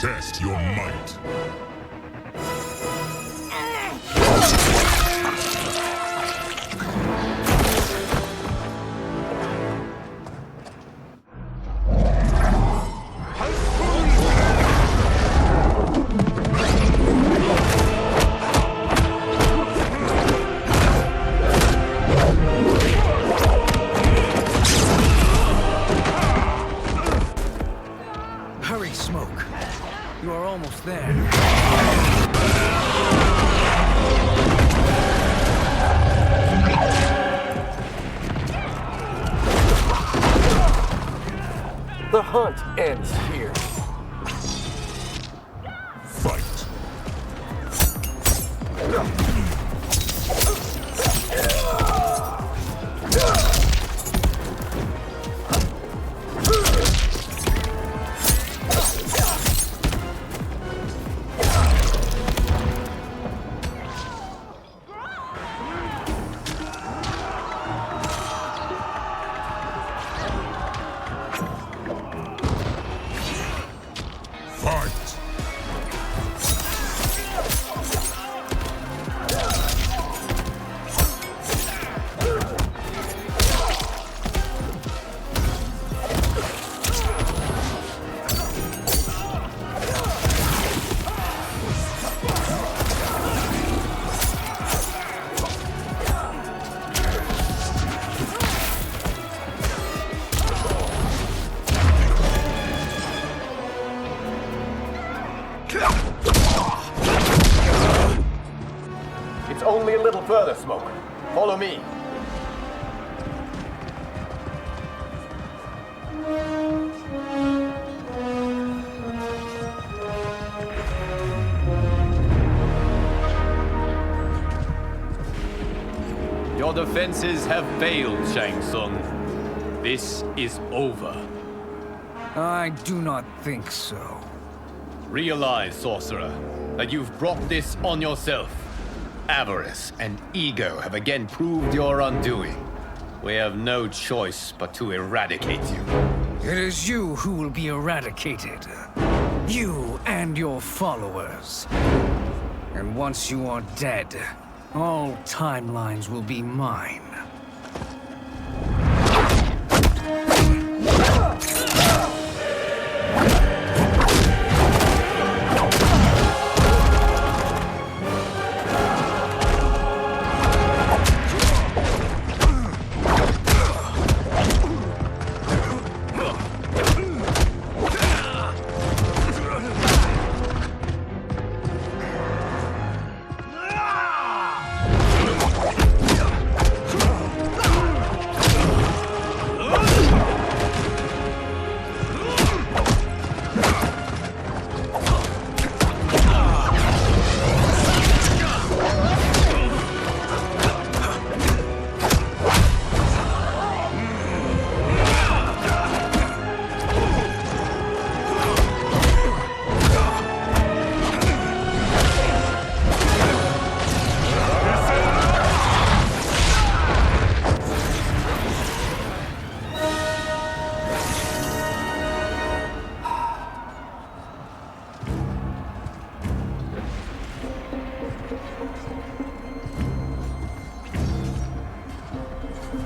Test your might. Hurry, Smoke. You are almost there. The hunt ends here. Fight. Fight. It's only a little further, Smoke. Follow me. Your defenses have failed, Shang Tsung. This is over. I do not think so. Realize, sorcerer, that you've brought this on yourself. Avarice and ego have again proved your undoing. We have no choice but to eradicate you. It is you who will be eradicated. You and your followers. And once you are dead, all timelines will be mine.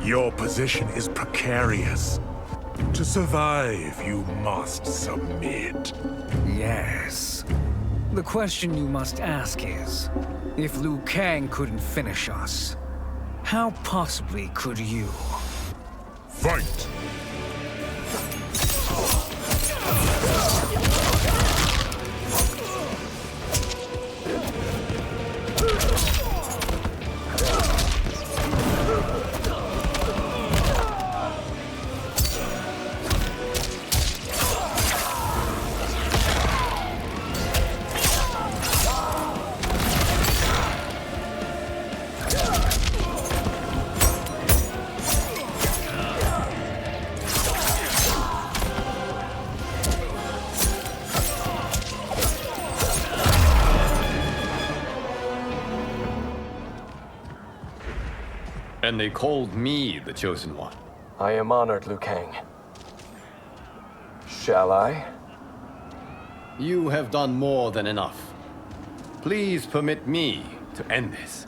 Your position is precarious. To survive, you must submit. Yes. The question you must ask is, if Liu Kang couldn't finish us, how possibly could you? Fight! And they called me the Chosen One. I am honored, Liu Kang. Shall I? You have done more than enough. Please permit me to end this.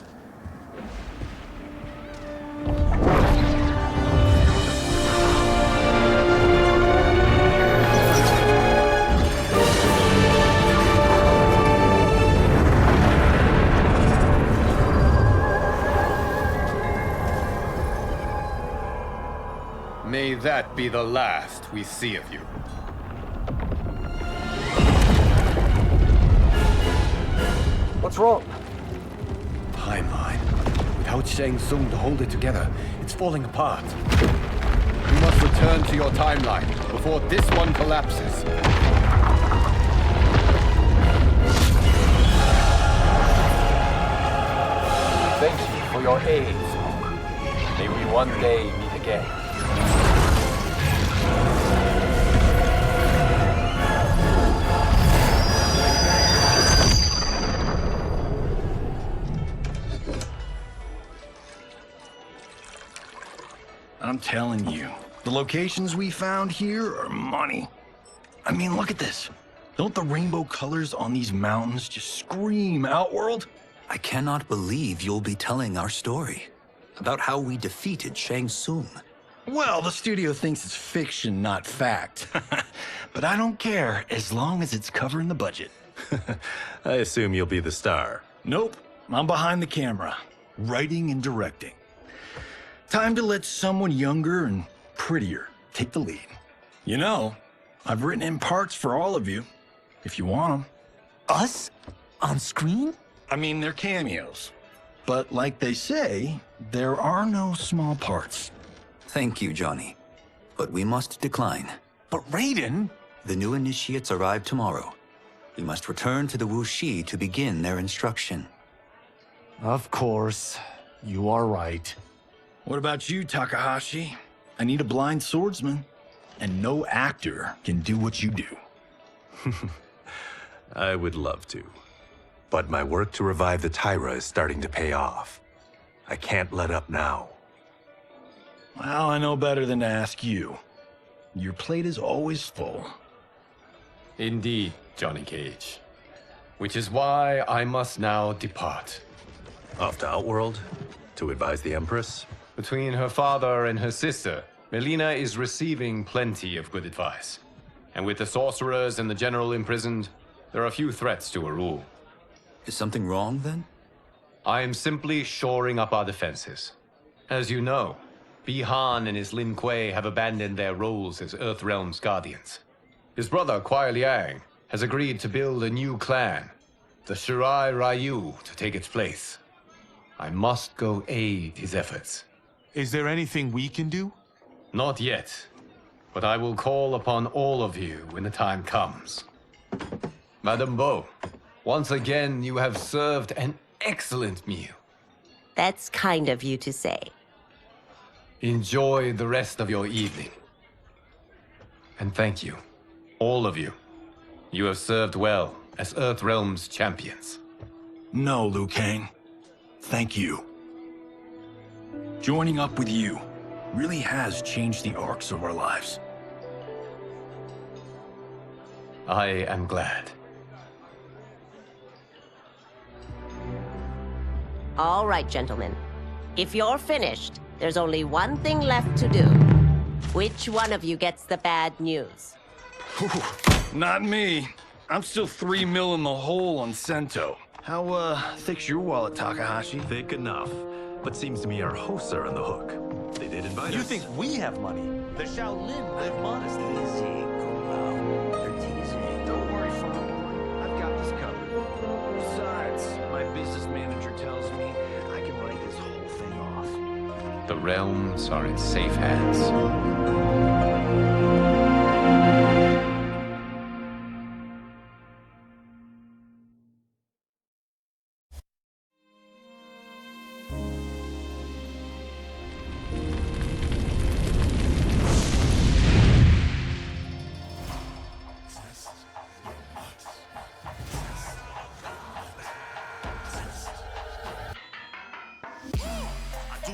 May that be the last we see of you. What's wrong? Timeline. Without Shang Tsung to hold it together, it's falling apart. You must return to your timeline before this one collapses. Thank you for your aid, Smoke. May we one day meet again. I'm telling you, the locations we found here are money. I mean, look at this. Don't the rainbow colors on these mountains just scream Outworld? I cannot believe you'll be telling our story about how we defeated Shang Tsung. Well, the studio thinks it's fiction, not fact. But I don't care, as long as it's covering the budget. I assume you'll be the star. Nope, I'm behind the camera, writing and directing. Time to let someone younger and prettier take the lead. You know, I've written in parts for all of you, if you want them. Us? On screen? I mean, they're cameos. But like they say, there are no small parts. Thank you, Johnny. But we must decline. But Raiden? The new initiates arrive tomorrow. We must return to the Wuxi to begin their instruction. Of course. You are right. What about you, Takahashi? I need a blind swordsman, and no actor can do what you do. I would love to. But my work to revive the Tyra is starting to pay off. I can't let up now. Well, I know better than to ask you. Your plate is always full. Indeed, Johnny Cage. Which is why I must now depart. Off to Outworld? To advise the Empress? Between her father and her sister, Melina is receiving plenty of good advice. And with the sorcerers and the general imprisoned, there are few threats to her rule. Is something wrong, then? I am simply shoring up our defenses. As you know, Bi-Han and his Lin Kuei have abandoned their roles as Earthrealm's guardians. His brother, Kuai Liang, has agreed to build a new clan, the Shirai Ryu, to take its place. I must go aid his efforts. Is there anything we can do? Not yet, but I will call upon all of you when the time comes. Madame Bo, once again you have served an excellent meal. That's kind of you to say. Enjoy the rest of your evening. And thank you, all of you. You have served well as Earthrealm's champions. No, Liu Kang. Thank you. Joining up with you really has changed the arcs of our lives. I am glad. All right, gentlemen. If you're finished, There's only one thing left to do. Which one of you gets the bad news? Not me. I'm still 3 mil in the hole on Sento. How, thick's your wallet, Takahashi? Thick enough. But seems to me our hosts are on the hook. They did invite us. You think we have money? The Shaolin live modestly. They're teasing. Don't worry, Fong. I've got this covered. Besides, my business manager tells me I can write this whole thing off. The realms are in safe hands.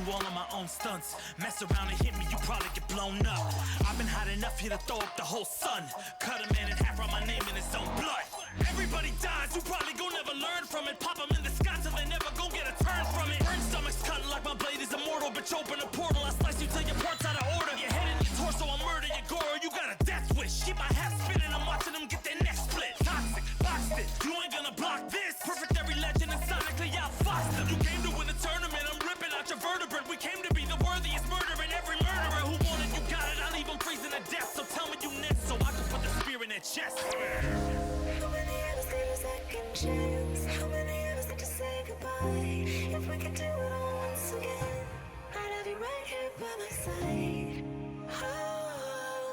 All of my own stunts. Mess around and hit me, you probably get blown up. I've been hot enough here to throw up the whole sun. Cut a man in half, write my name in his own blood. Everybody dies, you probably gon' never learn from it. Pop them in the sky till they never gon' get a turn from it. Burn stomachs cut like my blade is immortal. Bitch, open a portal, I slice you till your parts out of order. Your head and your torso, I'll murder your gore. You got a death wish. Keep my hat spinning, I'm watching them get their necks split. Toxic, boxed it, you ain't gonna block this. Perfect every legend and sonically outfoxed them. You came to win the tournament, I'm ripping out your vertebrae. We came to be the worthiest murderer, and every murderer who wanted you got it. I'll leave them freezing to death. So tell me you next, so I can put the spear in their chest. How many of us get a second chance? How many of us get to say goodbye? If we could do it all once again, I'd have you right here by my side.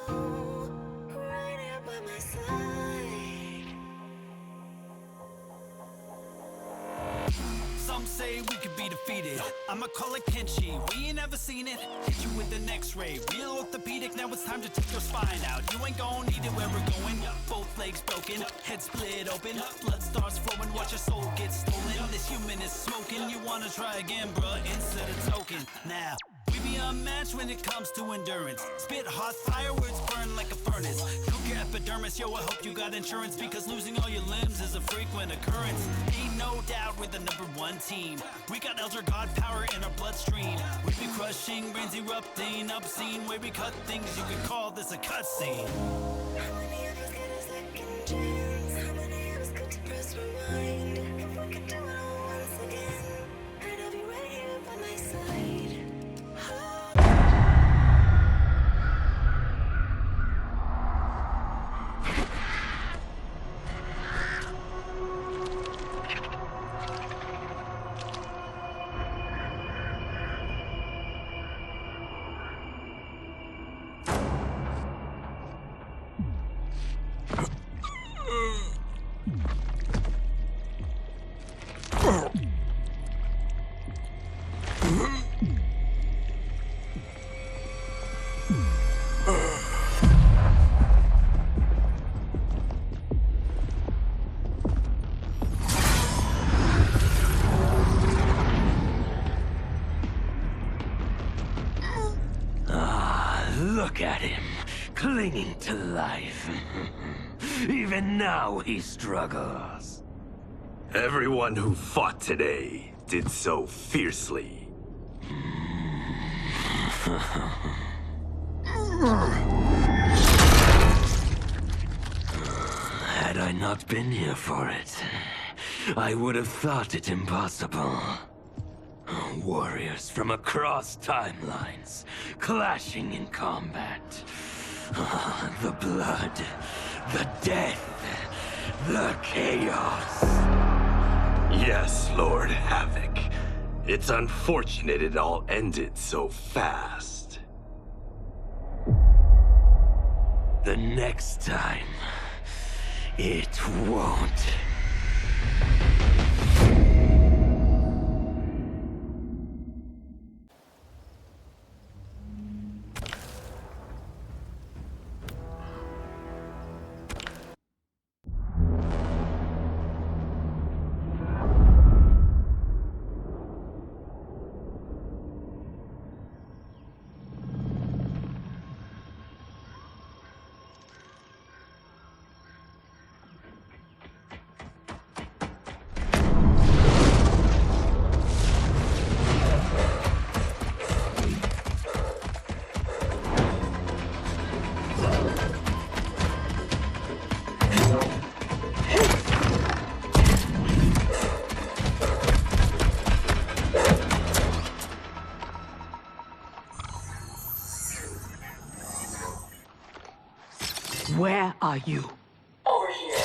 Oh, right here by my side. Some say we could be defeated. I'ma call it Kenshi. We ain't ever seen it. Hit you with an X-ray. Real orthopedic. Now it's time to take your spine out. You ain't gon' need it where we're going. Both legs broken, head split open. Blood starts flowing. Watch your soul get stolen. This human is smoking. You wanna try again, bruh? Insert a token. Now. We be unmatched when it comes to endurance. Spit hot fire words burn like a furnace. Cook your epidermis, yo, I hope you got insurance, because losing all your limbs is a frequent occurrence. Ain't no doubt we're the #1 team. We got Elder God power in our bloodstream. We be crushing, brains erupting, obscene. Way we cut things, you could call this a cutscene. How many of us get a second chance? How many of us get to press rewind? If we could do it all once again, I'd have you right here by my side. Look at him, clinging to life. Even now he struggles. Everyone who fought today did so fiercely. Had I not been here for it, I would have thought it impossible. Warriors from across timelines, clashing in combat. The blood, the death, the chaos. Yes, Lord Havoc. It's unfortunate it all ended so fast. The next time, it won't. Where are you? Over here.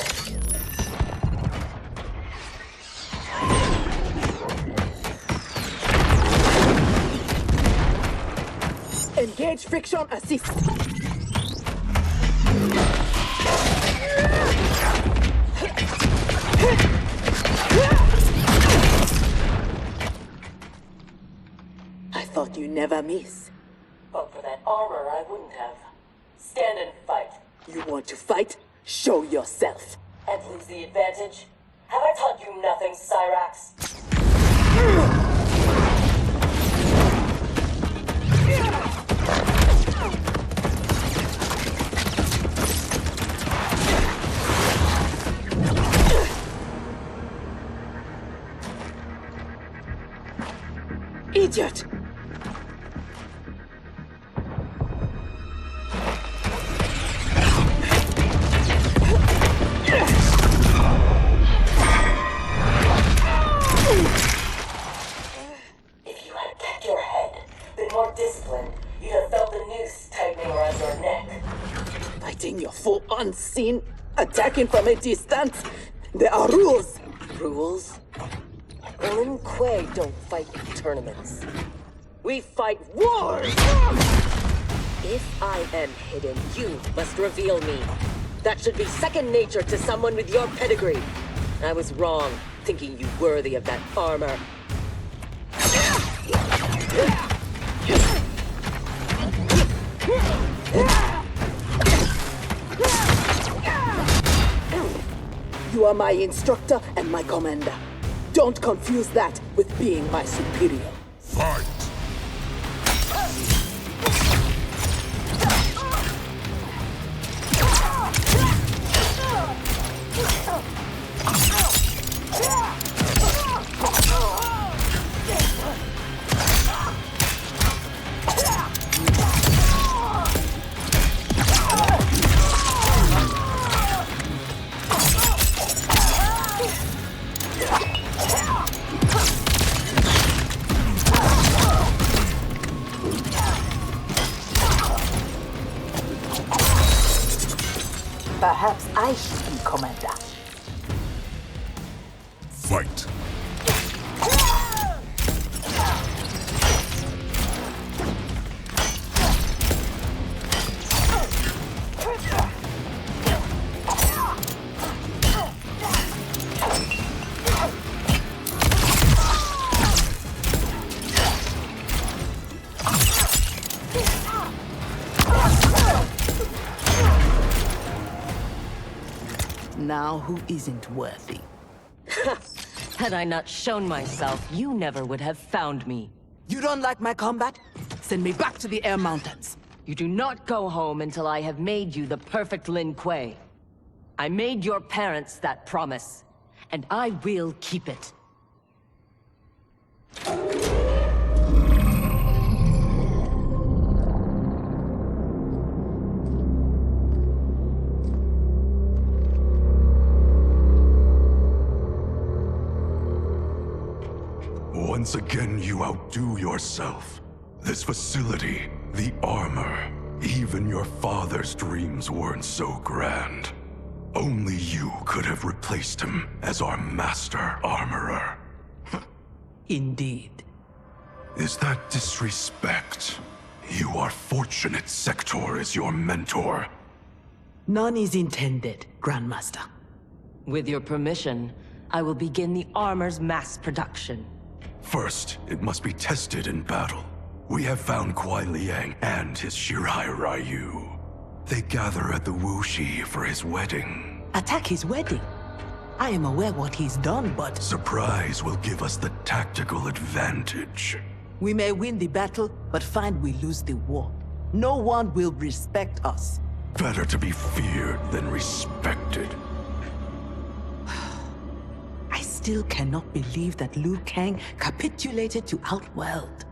Engage friction assist. I thought you never miss. But for that armor, I wouldn't have. Stand and fight. You want to fight? Show yourself. And lose the advantage? Have I taught you nothing, Cyrax? Idiot! If you had kept your head, been more disciplined, you'd have felt the noose tightening around your neck. Fighting your foe unseen, attacking from a distance. There are rules. Rules? Lin Kuei don't fight in tournaments. We fight wars! If I am hidden, you must reveal me. That should be second nature to someone with your pedigree. I was wrong, thinking you worthy of that armor. You are my instructor and my commander. Don't confuse that with being my superior. Fight! Perhaps I should be commander. Fight! Now who isn't worthy? Had I not shown myself, you never would have found me. You don't like my combat? Send me back to the Air Mountains. You do not go home until I have made you the perfect Lin Kuei. I made your parents that promise, and I will keep it. Once again, you outdo yourself. This facility, the armor, even your father's dreams weren't so grand. Only you could have replaced him as our master armorer. Indeed. Is that disrespect? You are fortunate Sector is your mentor. None is intended, Grandmaster. With your permission, I will begin the armor's mass production. First, it must be tested in battle. We have found Kuai Liang and his Shirai Ryu. They gather at the Wuxi for his wedding. Attack his wedding? I am aware what he's done, but... Surprise will give us the tactical advantage. We may win the battle, but find we lose the war. No one will respect us. Better to be feared than respected. I still cannot believe that Liu Kang capitulated to Outworld.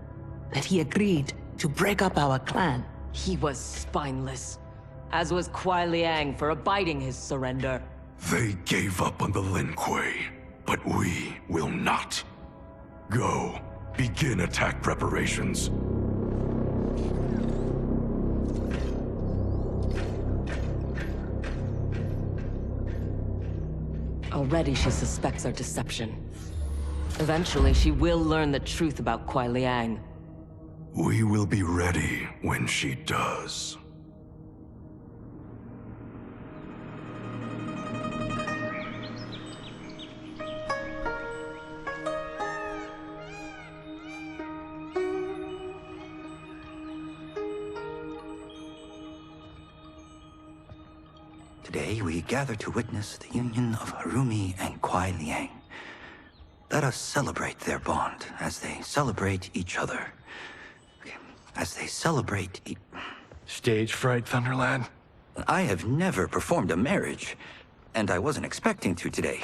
That he agreed to break up our clan. He was spineless, as was Kuai Liang for abiding his surrender. They gave up on the Lin Kuei, but we will not. Go, begin attack preparations. Already she suspects our deception. Eventually, she will learn the truth about Kuai Liang. We will be ready when she does. Today we gather to witness the union of Harumi and Kuai Liang. Let us celebrate their bond as they celebrate each other. As they celebrate Stage fright, Thunderlad? I have never performed a marriage, and I wasn't expecting to today.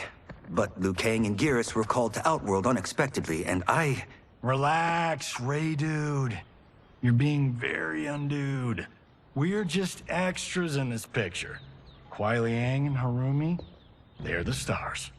But Liu Kang and Geras were called to Outworld unexpectedly, and I... Relax, Ray dude. You're being very undude. We're just extras in this picture. Kuai Liang and Harumi, they're the stars.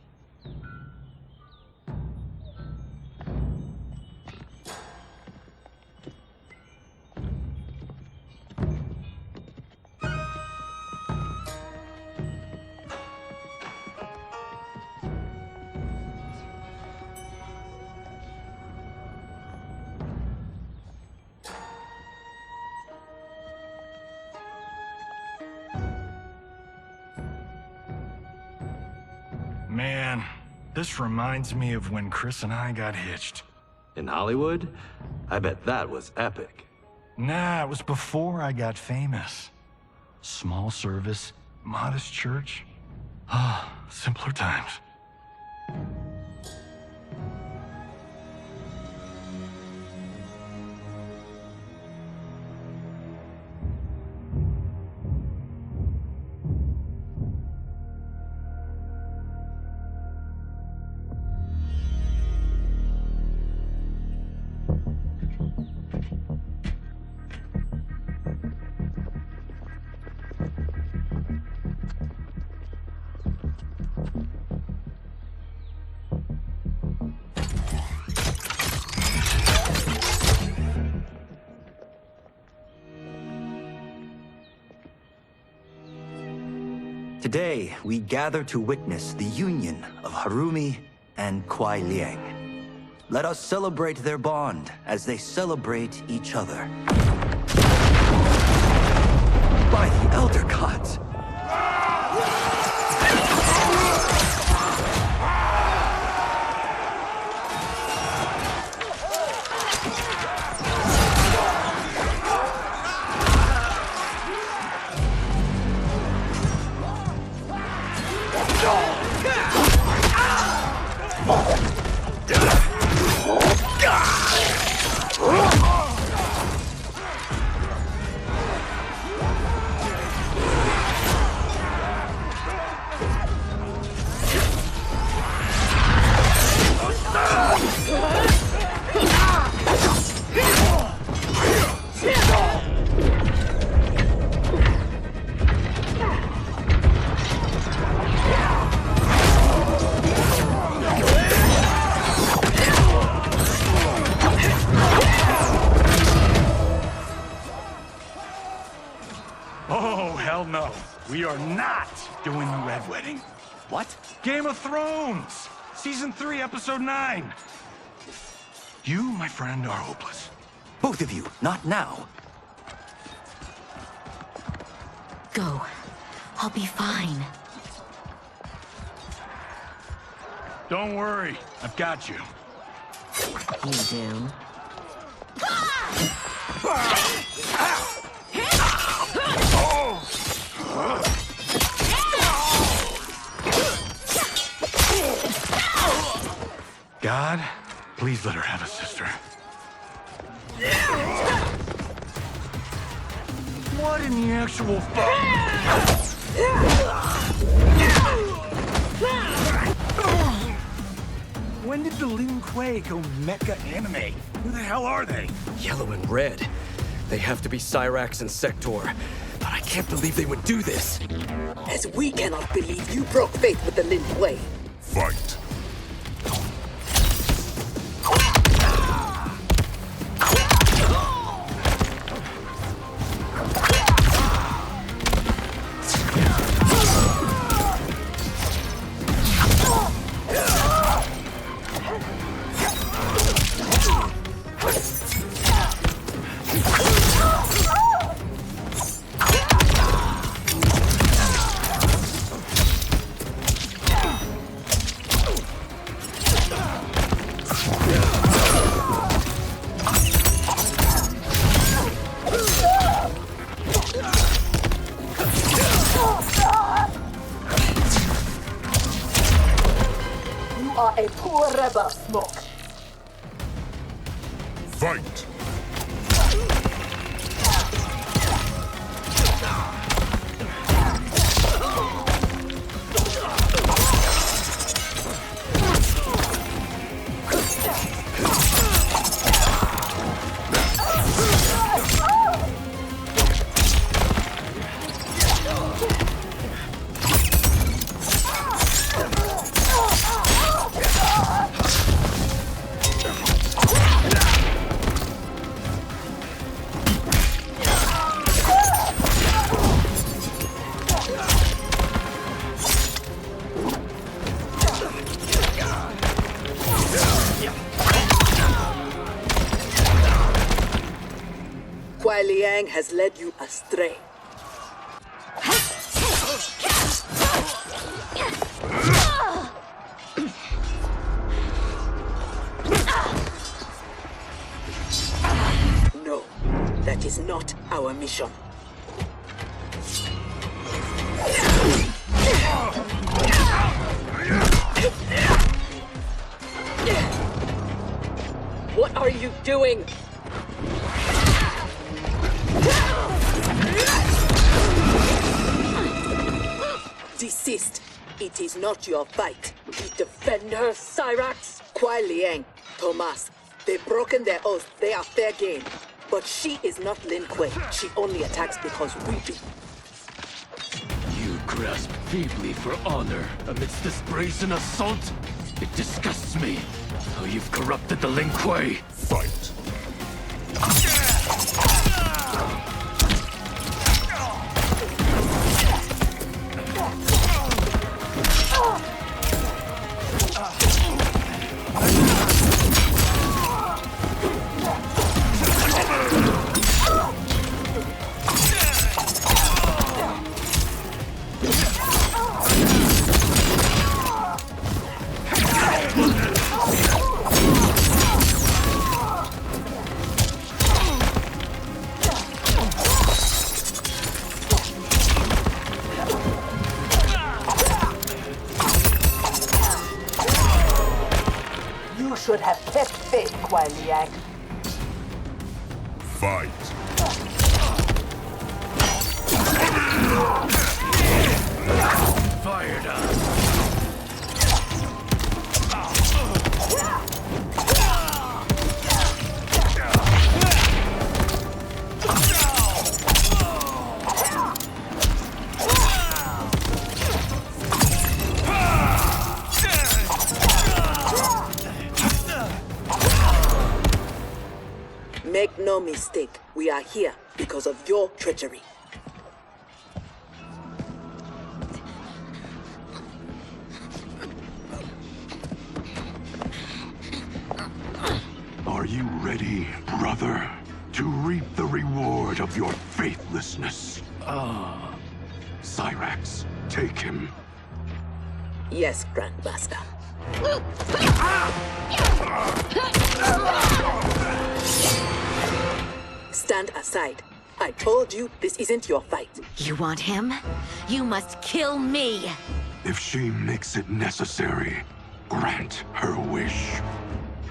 Man, this reminds me of when Chris and I got hitched. In Hollywood? I bet that was epic. Nah, it was before I got famous. Small service, modest church. Ah, simpler times. Today, we gather to witness the union of Harumi and Kuai Liang. Let us celebrate their bond as they celebrate each other. By the Elder Gods! No, we are not doing the Red Wedding. What? Game of Thrones! Season 3, Episode 9. You, my friend, are hopeless. Both of you, not now. Go. I'll be fine. Don't worry, I've got you. You do. God, please let her have a sister. What in the actual fuck? When did the Lin Kuei go mecha anime? Who the hell are they? Yellow and red. They have to be Cyrax and Sector. But I can't believe they would do this. As we cannot believe you broke faith with the Lin Kuei. Fight. web of smoke. Fight! Kuai Liang has led you astray. No, that is not our mission. What are you doing? Desist. It is not your fight. We defend her, Cyrax. Kuai Liang, Thomas, they've broken their oath. They are fair game. But she is not Lin Kuei. She only attacks because we do. You grasp feebly for honor amidst this brazen assault? It disgusts me how you've corrupted the Lin Kuei. Fight! You should have kept faith, Kuai Liang. Fight! Fired up. Make no mistake, we are here because of your treachery. Are you ready, brother, to reap the reward of your faithlessness? Cyrax, take him. Yes, Grandmaster. Stand aside. I told you this isn't your fight. You want him? You must kill me. If she makes it necessary, grant her wish.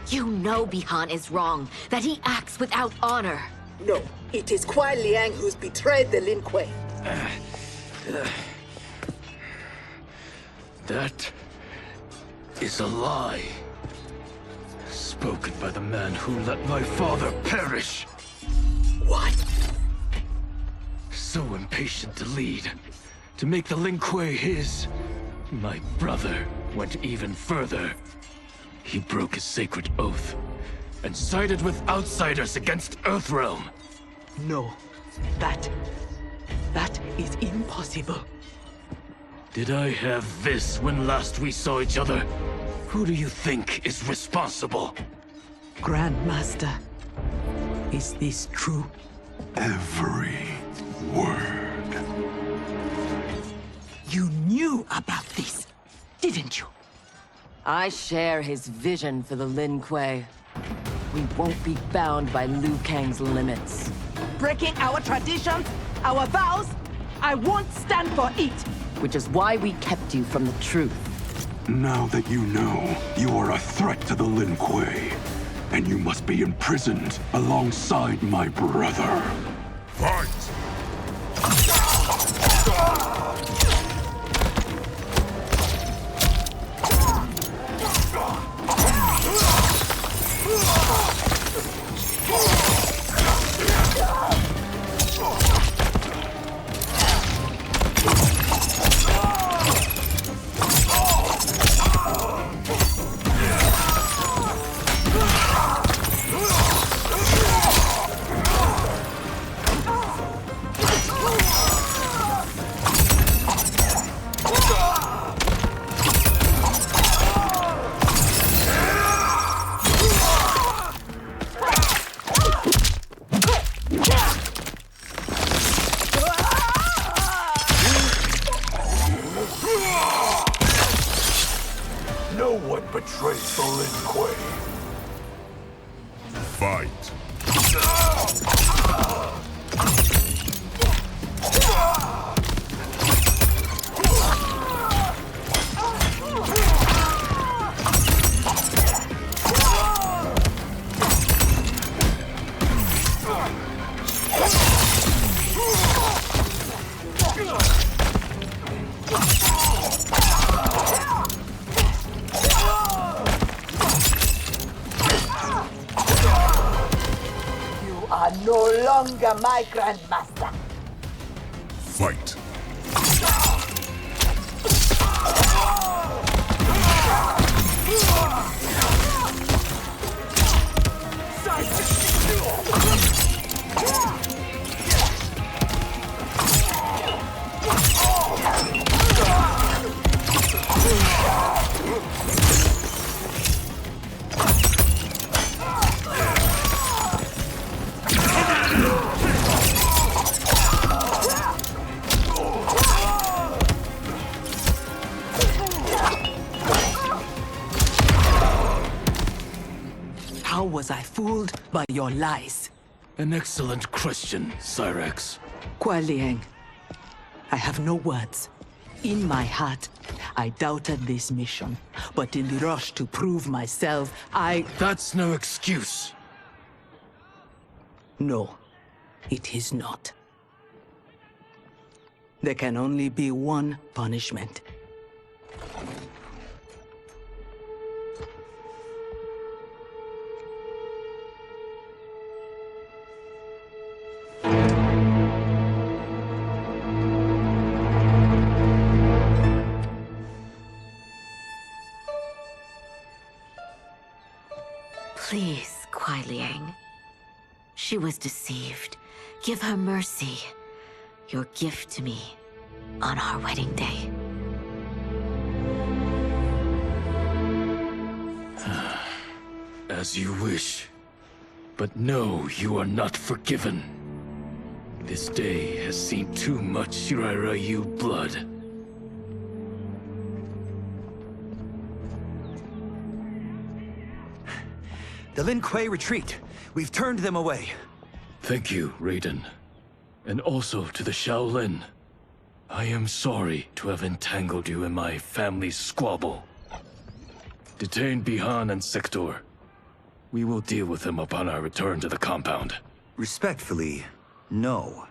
You know Bihan is wrong, that he acts without honor. No, it is Kuai Liang who's betrayed the Lin Kuei. That is a lie. Spoken by the man who let my father perish. What? So impatient to lead, to make the Lin Kuei his. My brother went even further. He broke his sacred oath and sided with outsiders against Earthrealm. No, that is impossible. Did I have this when last we saw each other? Who do you think is responsible? Grandmaster, is this true? Every word. You knew about this, didn't you? I share his vision for the Lin Kuei. We won't be bound by Liu Kang's limits. Breaking our traditions, our vows, I won't stand for it. Which is why we kept you from the truth. Now that you know, you are a threat to the Lin Kuei, and you must be imprisoned alongside my brother. Fight! No one betrays the Lin Kuei. Fight! You are no longer my grandmaster. Fight! How was I fooled by your lies? An excellent question, Cyrax. Kuai Liang, I have no words. In my heart, I doubted this mission, but in the rush to prove myself, That's no excuse. No, it is not. There can only be one punishment. Please, Kuai Liang. She was deceived. Give her mercy. Your gift to me on our wedding day. As you wish. But no, you are not forgiven. This day has seen too much Shirai Ryu blood. The Lin Kuei retreat. We've turned them away. Thank you, Raiden. And also to the Shaolin. I am sorry to have entangled you in my family's squabble. Detain Bihan and Sector. We will deal with them upon our return to the compound. Respectfully, no.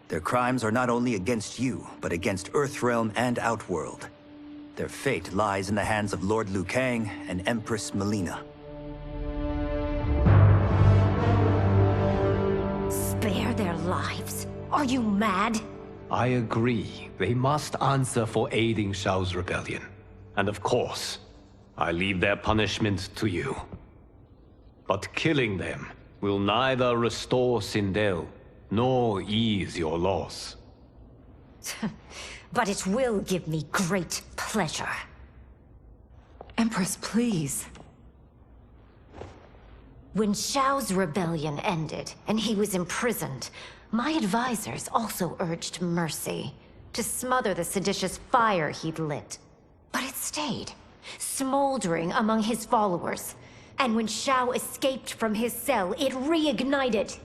Their crimes are not only against you, but against Earthrealm and Outworld. Their fate lies in the hands of Lord Liu Kang and Empress Melina. Spare their lives? Are you mad? I agree. They must answer for aiding Shao's rebellion. And of course, I leave their punishment to you. But killing them will neither restore Sindel, nor ease your loss. But it will give me great pleasure. Empress, please. When Shao's rebellion ended, and he was imprisoned, my advisors also urged mercy, to smother the seditious fire he'd lit. But it stayed, smoldering among his followers. And when Shao escaped from his cell, it reignited.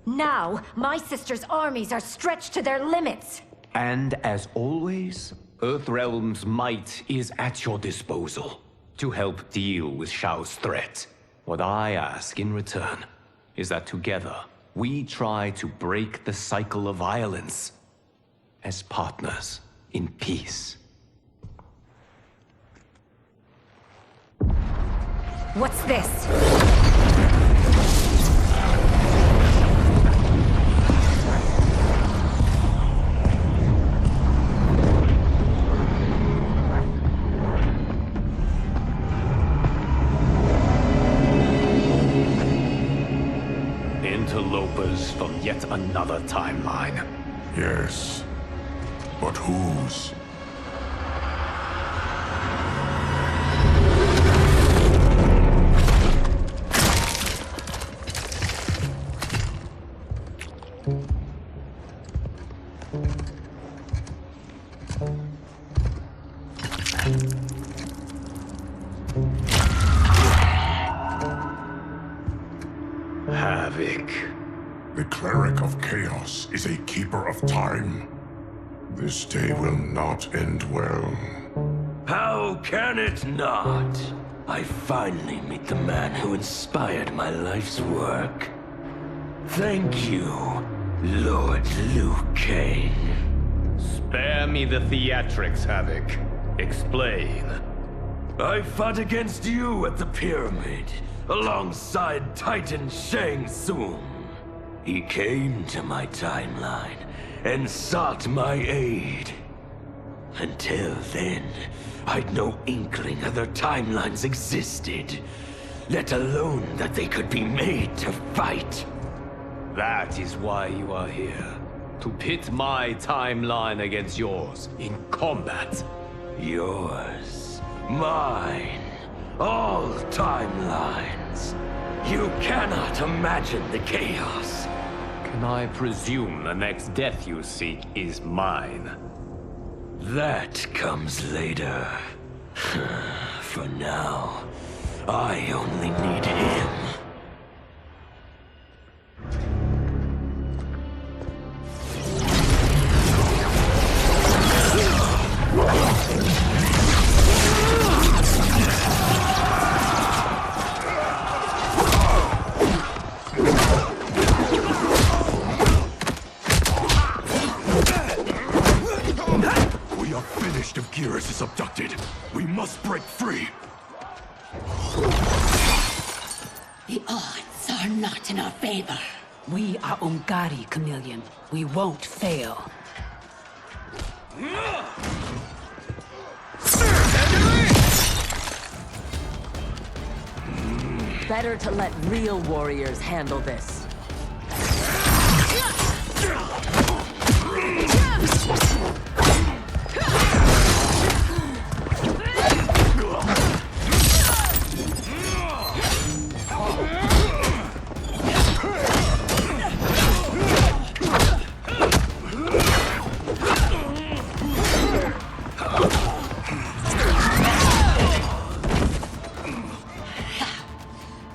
Now, my sister's armies are stretched to their limits. And as always, Earthrealm's might is at your disposal to help deal with Shao's threat. What I ask in return is that together we try to break the cycle of violence as partners in peace. What's this? Interlopers from yet another timeline. Yes. But whose? Havoc. The cleric of chaos is a keeper of time. This day will not end well. How can it not? I finally meet the man who inspired my life's work. Thank you, Lord Liu Kang. Spare me the theatrics, Havoc. Explain. I fought against you at the pyramid, alongside Titan Shang Tsung. He came to my timeline and sought my aid. Until then, I'd no inkling other timelines existed, let alone that they could be made to fight. That is why you are here. To pit my timeline against yours in combat. Yours, mine, all timelines. You cannot imagine the chaos. Can I presume the next death you seek is mine? That comes later. For now, I only need him. If Geras is abducted, we must break free. The odds are not in our favor. We are Ungari, Chameleon. We won't fail. Better to let real warriors handle this.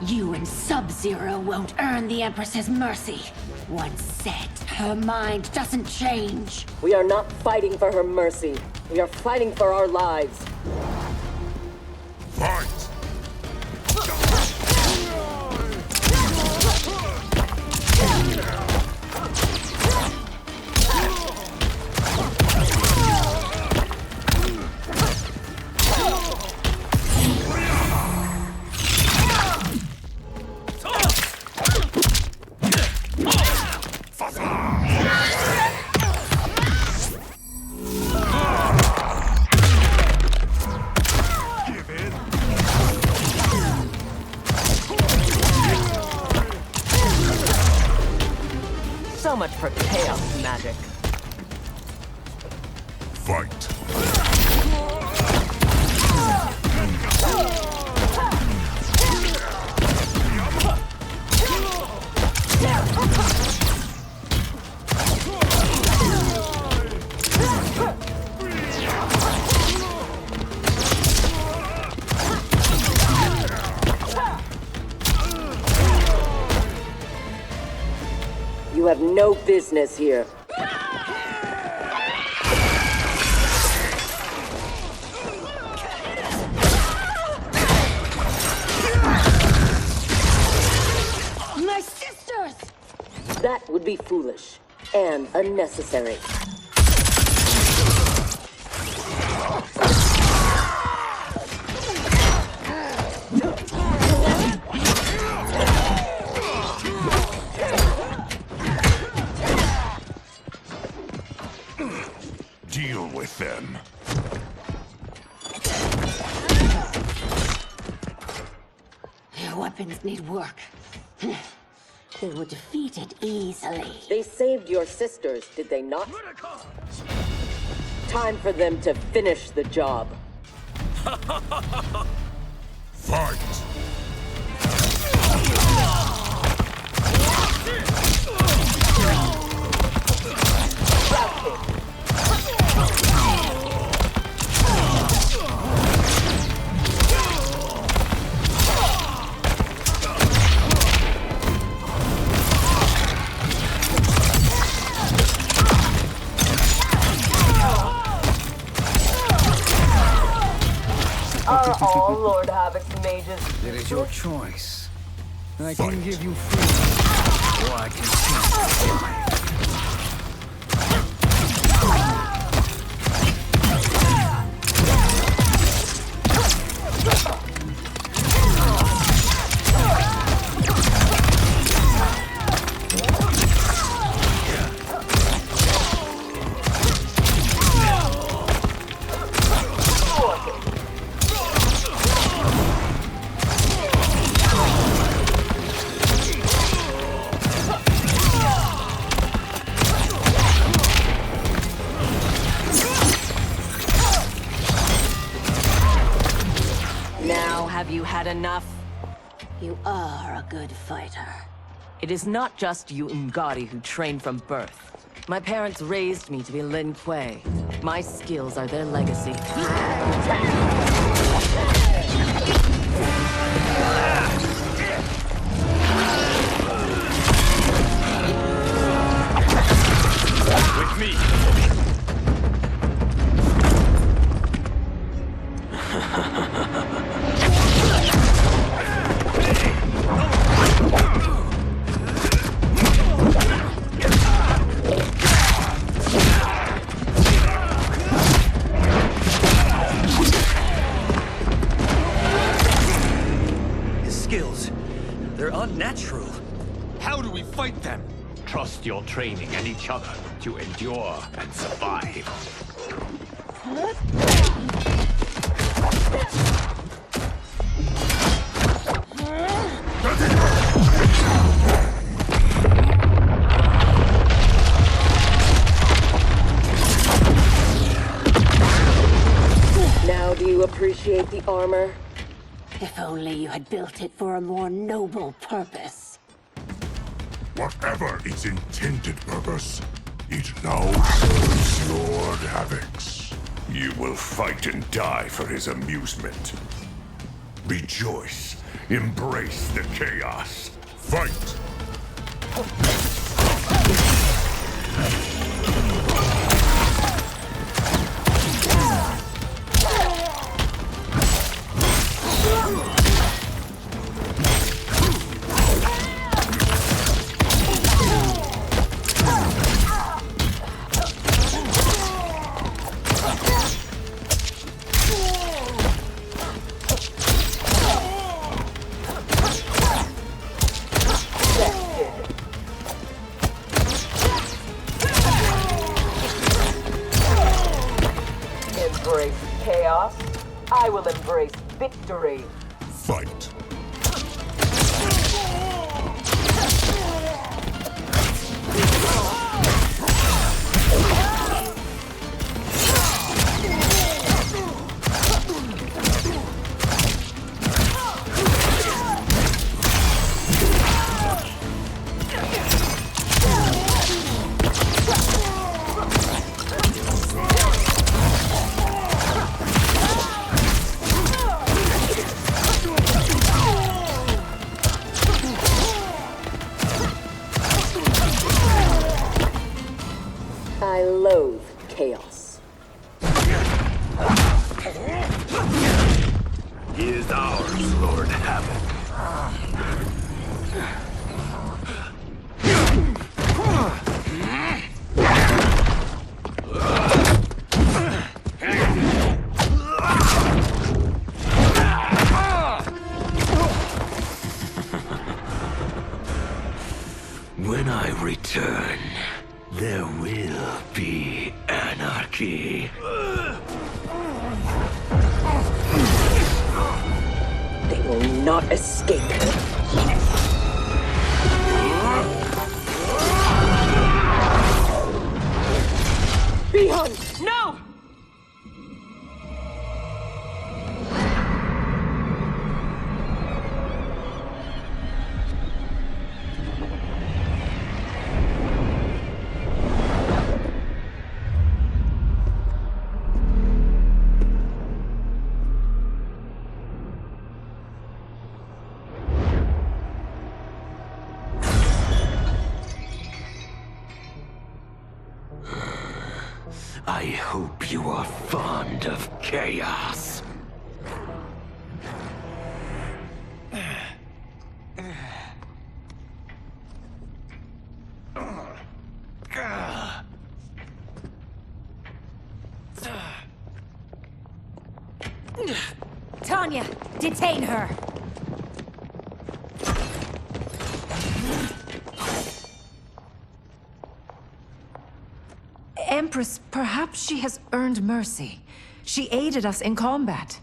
You and Sub-Zero won't earn the Empress's mercy. Once set, her mind doesn't change. We are not fighting for her mercy. We are fighting for our lives. Fight! So much for chaos magic. Fight. You have no business here. would be foolish and unnecessary. Deal with them. Your weapons need work. They were defeated easily. They saved your sisters, did they not? Time for them to finish the job. Fight! Are all Lord Havoc's mages? It is your choice. I can give you freedom, or I can seize your life. Have you had enough? You are a good fighter. It is not just you Ungari who train from birth. My parents raised me to be Lin Kuei. My skills are their legacy. With me! Unnatural. How do we fight them? Trust your training and each other to endure and survive. Now do you appreciate the armor? If only you had built it for a more noble purpose. Whatever its intended purpose, it now serves Lord Havoc's. You will fight and die for his amusement. Rejoice. Embrace the chaos. Fight! Embrace chaos. I will embrace victory. Fight. I loathe chaos. He is ours, Lord Havoc. there will be anarchy. They will not escape. Bihun! No! I hope you are fond of chaos. Tanya, detain her! Empress, perhaps she has earned mercy. She aided us in combat.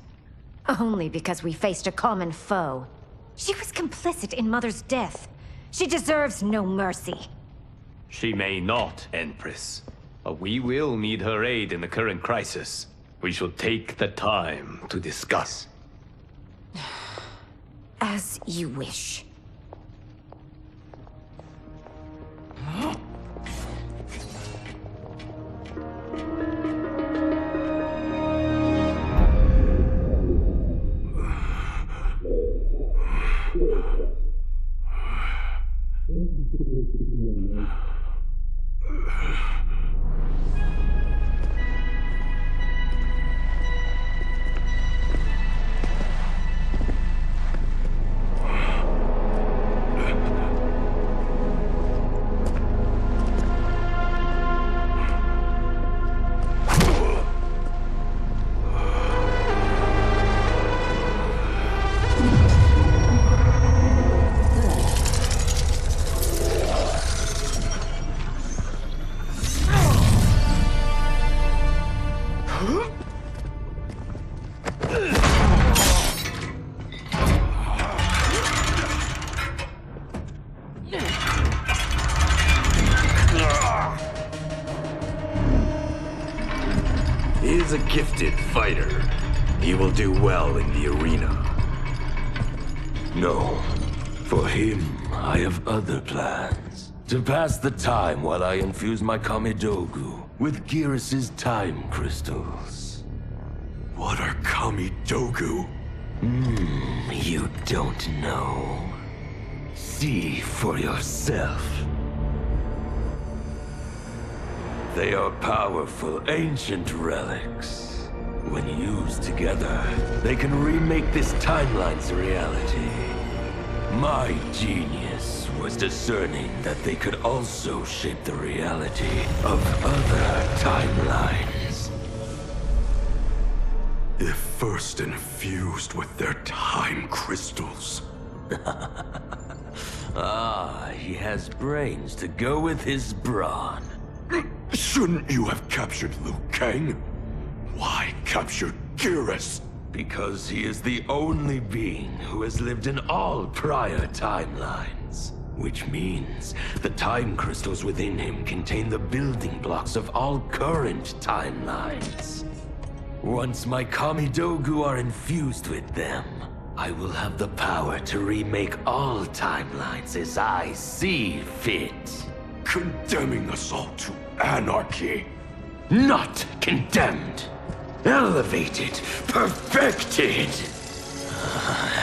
Only because we faced a common foe. She was complicit in Mother's death. She deserves no mercy. She may not, Empress. But we will need her aid in the current crisis. We shall take the time to discuss. As you wish. He is a gifted fighter. He will do well in the arena. No. For him, I have other plans. To pass the time while I infuse my Kamidogu with Gearus' time crystals. What are Kamidogu? You don't know. See for yourself. They are powerful, ancient relics. When used together, they can remake this timeline's reality. My genius was discerning that they could also shape the reality of other timelines. If first infused with their time crystals. He has brains to go with his brawn. Shouldn't you have captured Liu Kang? Why capture Gearus? Because he is the only being who has lived in all prior timelines. Which means the time crystals within him contain the building blocks of all current timelines. Once my Kamidogu are infused with them, I will have the power to remake all timelines as I see fit. Condemning us all to anarchy. Not condemned. Elevated, perfected.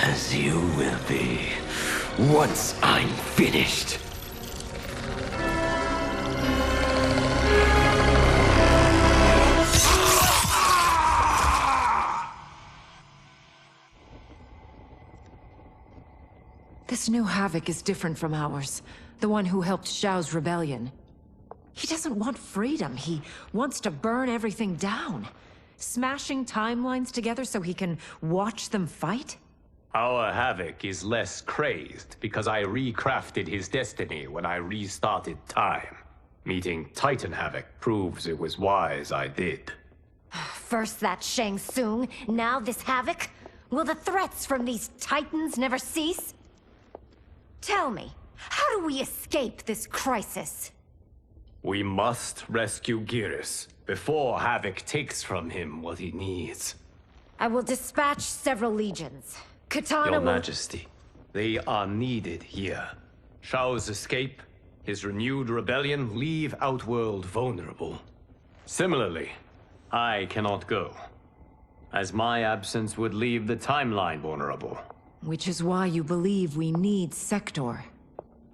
As you will be, once I'm finished. This new Havoc is different from ours. The one who helped Xiao's rebellion. He doesn't want freedom. He wants to burn everything down. Smashing timelines together so he can watch them fight? Our Havoc is less crazed because I recrafted his destiny when I restarted time. Meeting Titan Havoc proves it was wise I did. First that Shang Tsung, now this Havoc? Will the threats from these Titans never cease? Tell me, how do we escape this crisis? We must rescue Geras before Havoc takes from him what he needs. I will dispatch several legions. Katana Your will... Majesty, they are needed here. Shao's escape, his renewed rebellion leave Outworld vulnerable. Similarly, I cannot go, as my absence would leave the timeline vulnerable. Which is why you believe we need Sector.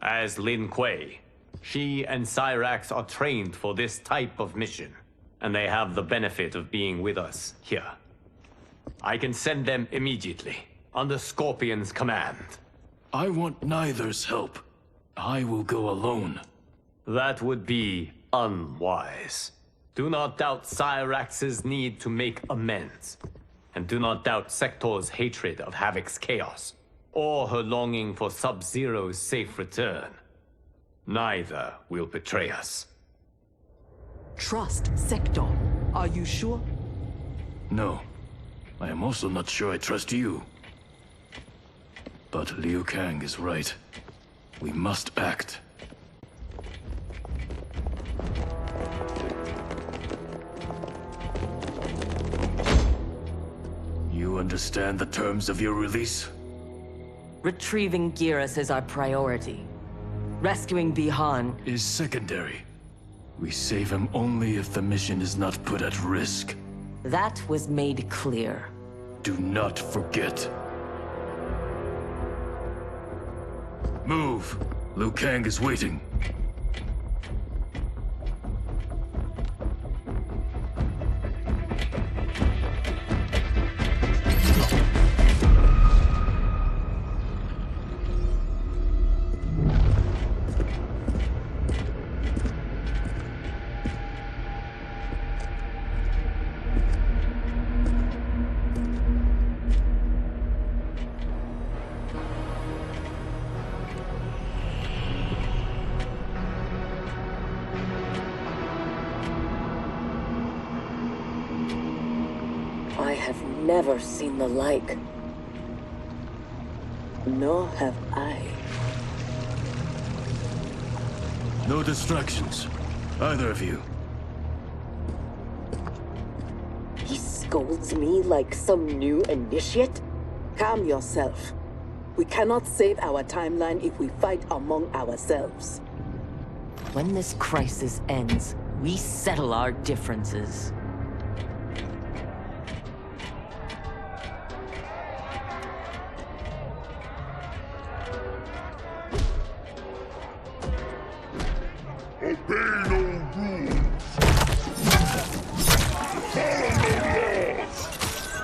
As Lin Kuei, she and Cyrax are trained for this type of mission, and they have the benefit of being with us here. I can send them immediately, under Scorpion's command. I want neither's help. I will go alone. That would be unwise. Do not doubt Cyrax's need to make amends. And do not doubt Sector's hatred of Havoc's chaos, or her longing for Sub-Zero's safe return. Neither will betray us. Trust Sector. Are you sure? No. I am also not sure I trust you. But Liu Kang is right. We must act. You understand the terms of your release? Retrieving Geras is our priority. Rescuing Bihan is secondary. We save him only if the mission is not put at risk. That was made clear. Do not forget. Move! Liu Kang is waiting. I have never seen the like. Nor have I. No distractions. Either of you. He scolds me like some new initiate? Calm yourself. We cannot save our timeline if we fight among ourselves. When this crisis ends, we settle our differences. Obey no rules. Follow no laws.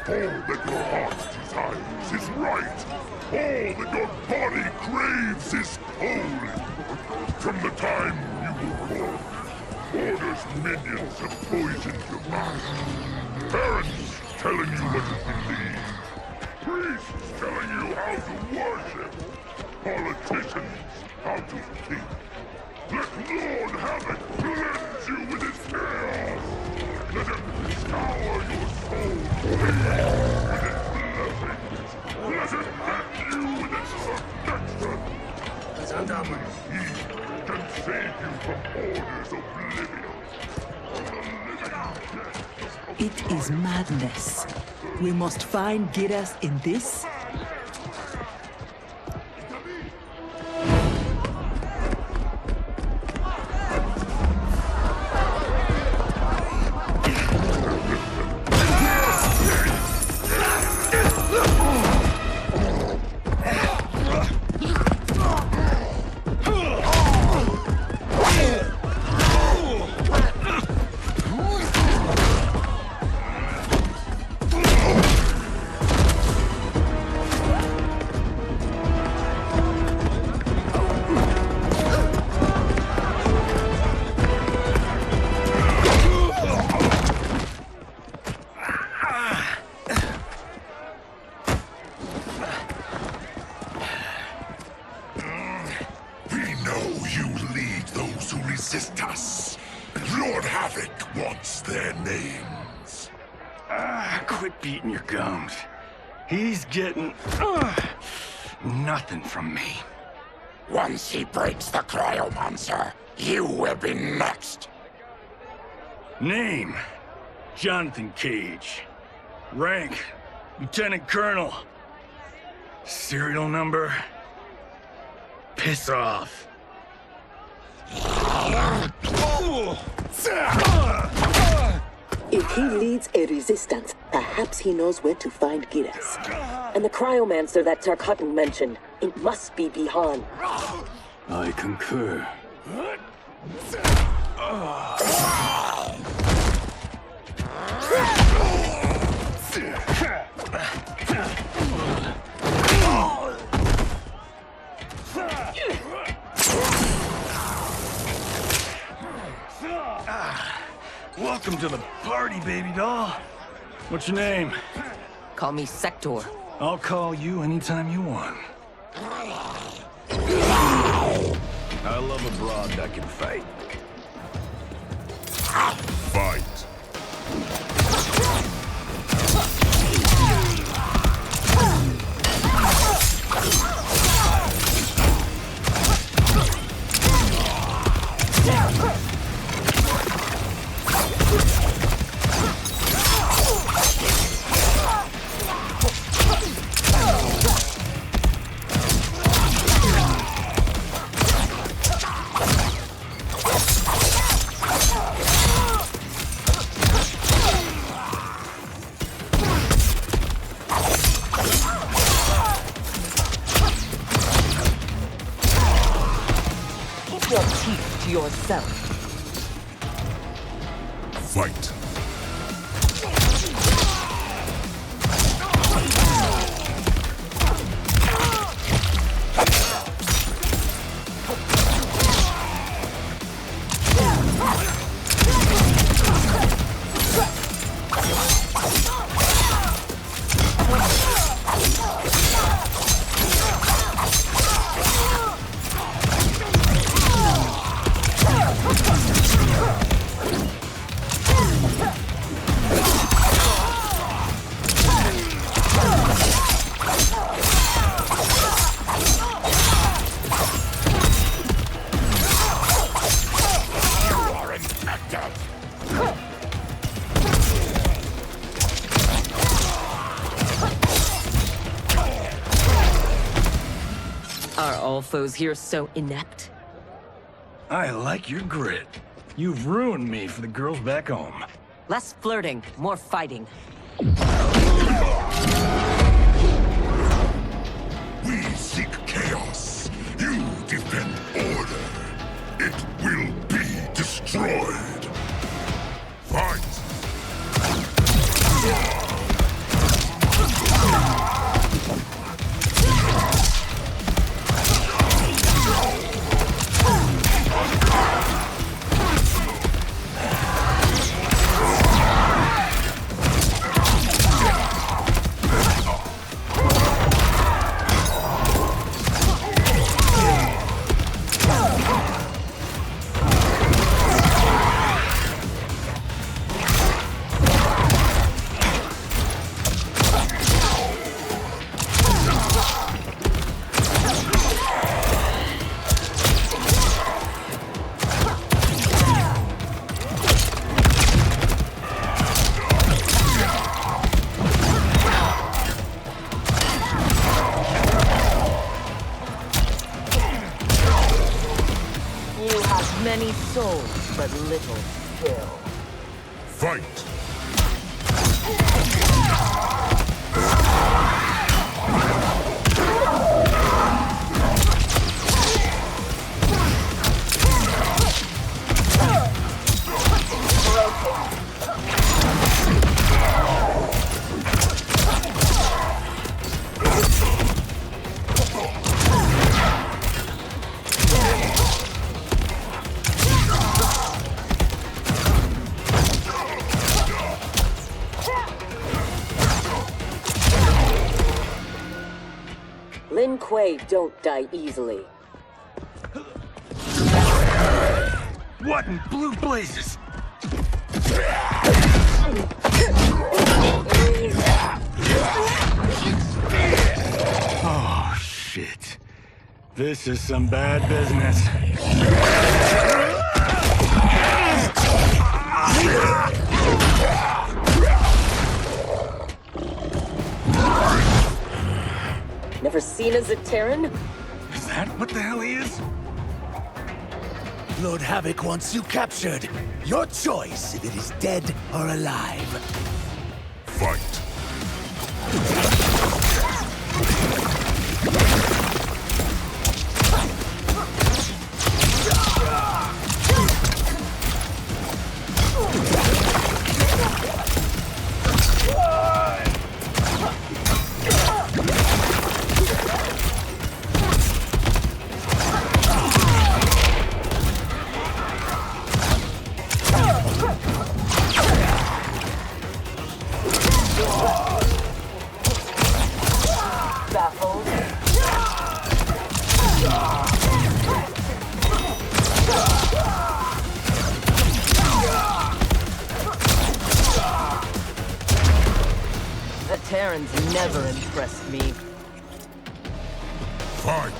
All that your heart desires is right. All that your body craves is cold. From the time you were born, Order's minions have poisoned your mind. Parents telling you what to believe. Priests telling you how to worship. Politicians how to think. Let Lord Havoc cleanse you with his chaos! Let him scour your soul with his blessings! Let him hit you with his protection! Only he can save you from Order's oblivion! It is madness. We must find Geras in this. Havoc wants their names. Quit beating your gums. He's getting nothing from me. Once he breaks the cryo monster, you will be next. Name: Jonathan Cage. Rank: Lieutenant Colonel. Serial number: piss off. If he leads a resistance, perhaps he knows where to find Giras. And the cryomancer that Tarkatan mentioned, it must be Bihan. I concur. Welcome to the party, baby doll. What's your name? Call me Sector. I'll call you anytime you want. I love a broad that can fight. Fight. Keep your teeth to yourself. Fight. Are all foes here so inept? I like your grit. You've ruined me for the girls back home. Less flirting, more fighting. We seek chaos. You defend order. It will be destroyed. Fight! Many souls, but little skill. Fight! Lin Kuei don't die easily. What in blue blazes? Oh, shit. This is some bad business. Never seen a Zaterran? Is that what the hell he is? Lord Havoc wants you captured. Your choice if it is dead or alive. Fight. Zaterrans never impressed me. Fight!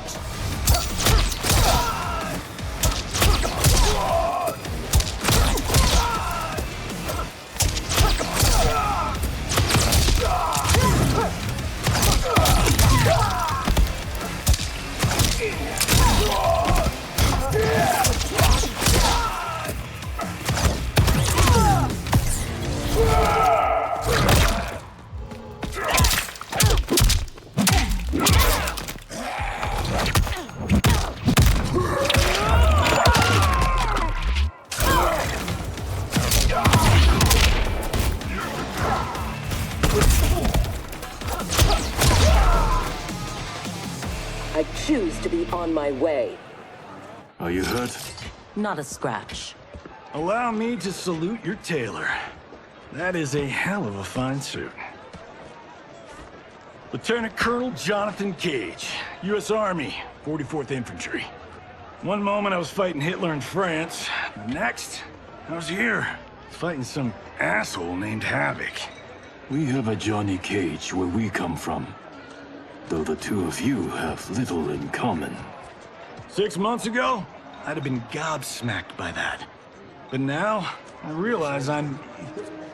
I choose to be on my way. Are you hurt? Not a scratch. Allow me to salute your tailor. That is a hell of a fine suit. Lieutenant Colonel Jonathan Cage, U.S. Army, 44th Infantry. One moment I was fighting Hitler in France. The next, I was here, fighting some asshole named Havoc. We have a Johnny Cage where we come from. Though the two of you have little in common. 6 months ago, I'd have been gobsmacked by that. But now, I realize I'm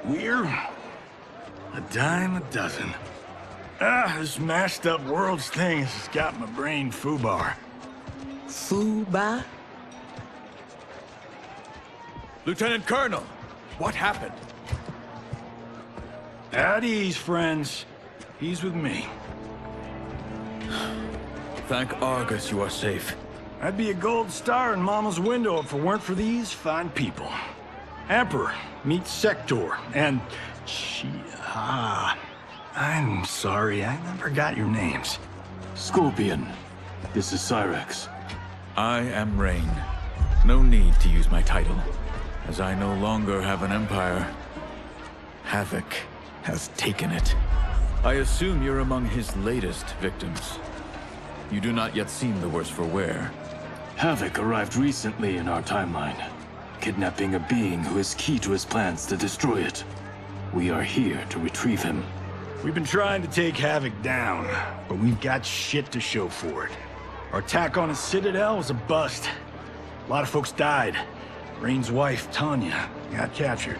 weird. A dime a dozen. This mashed up worlds thing has got my brain foobar. Foobar? Lieutenant Colonel, what happened? At ease, friends. He's with me. Thank Argus you are safe. I'd be a gold star in Mama's window if it weren't for these fine people. Emperor meets Sector, and I'm sorry, I never got your names. Scorpion, this is Cyrax. I am Rain. No need to use my title, as I no longer have an empire. Havoc has taken it. I assume you're among his latest victims. You do not yet seem the worse for wear. Havoc arrived recently in our timeline, kidnapping a being who is key to his plans to destroy it. We are here to retrieve him. We've been trying to take Havoc down, but we've got shit to show for it. Our attack on his citadel was a bust. A lot of folks died. Rain's wife, Tanya, got captured.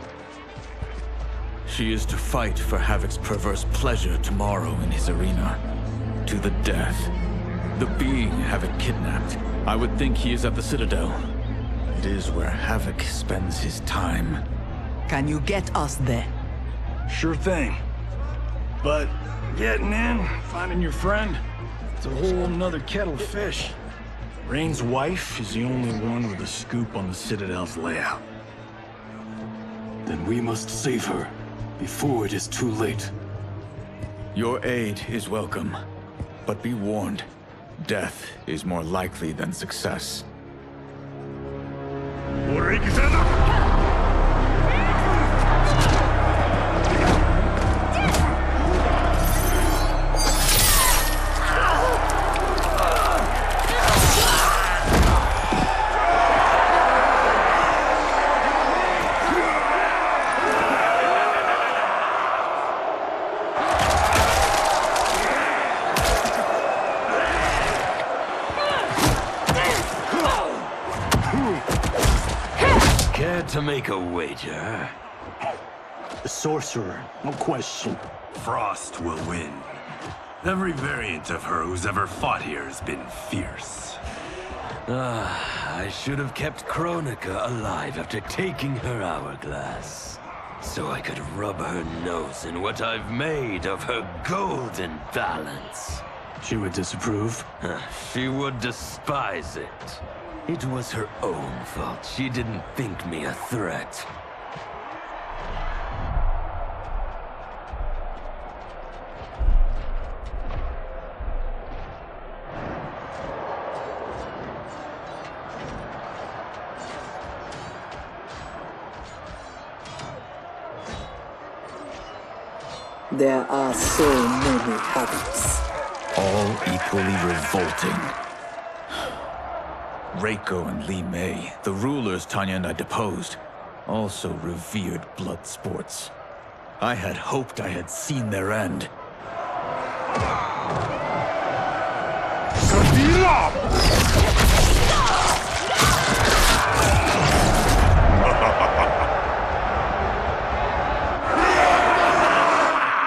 She is to fight for Havoc's perverse pleasure tomorrow in his arena. To the death. The being Havoc kidnapped. I would think he is at the Citadel. It is where Havoc spends his time. Can you get us there? Sure thing. But getting in, finding your friend, it's a whole nother kettle of fish. Rain's wife is the only one with a scoop on the Citadel's layout. Then we must save her, before it is too late. Your aid is welcome, but be warned, death is more likely than success. Care to make a wager? The sorcerer, no question. Frost will win. Every variant of her who's ever fought here has been fierce. I should have kept Kronika alive after taking her hourglass, so I could rub her nose in what I've made of her golden balance. She would disapprove? She would despise it. It was her own fault. She didn't think me a threat. There are so many habits. All equally revolting. Reiko and Li Mei, the rulers Tanya and I deposed, also revered blood sports. I had hoped I had seen their end.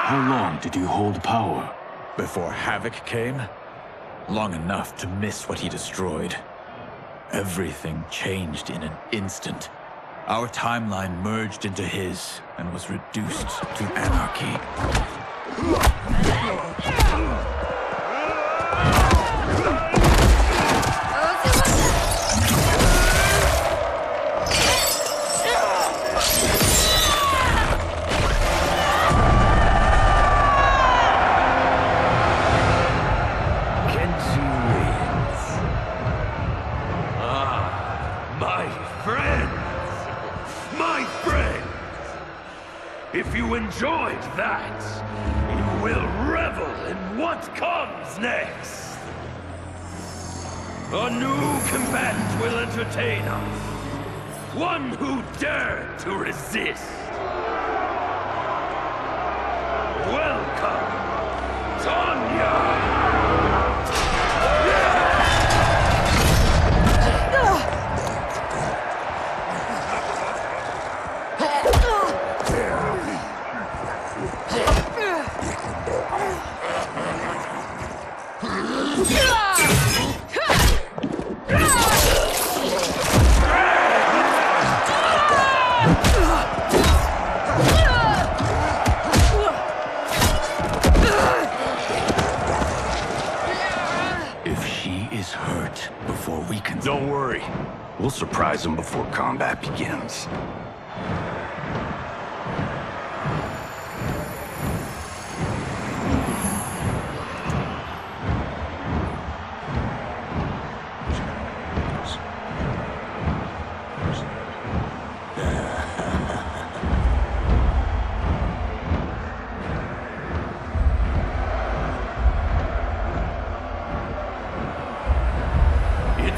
How long did you hold power? Before Havoc came? Long enough to miss what he destroyed. Everything changed in an instant. Our timeline merged into his and was reduced to anarchy. If you enjoyed that, you will revel in what comes next. A new combatant will entertain us. One who dared to resist. Welcome, Tanya! Don't worry. We'll surprise them before combat begins.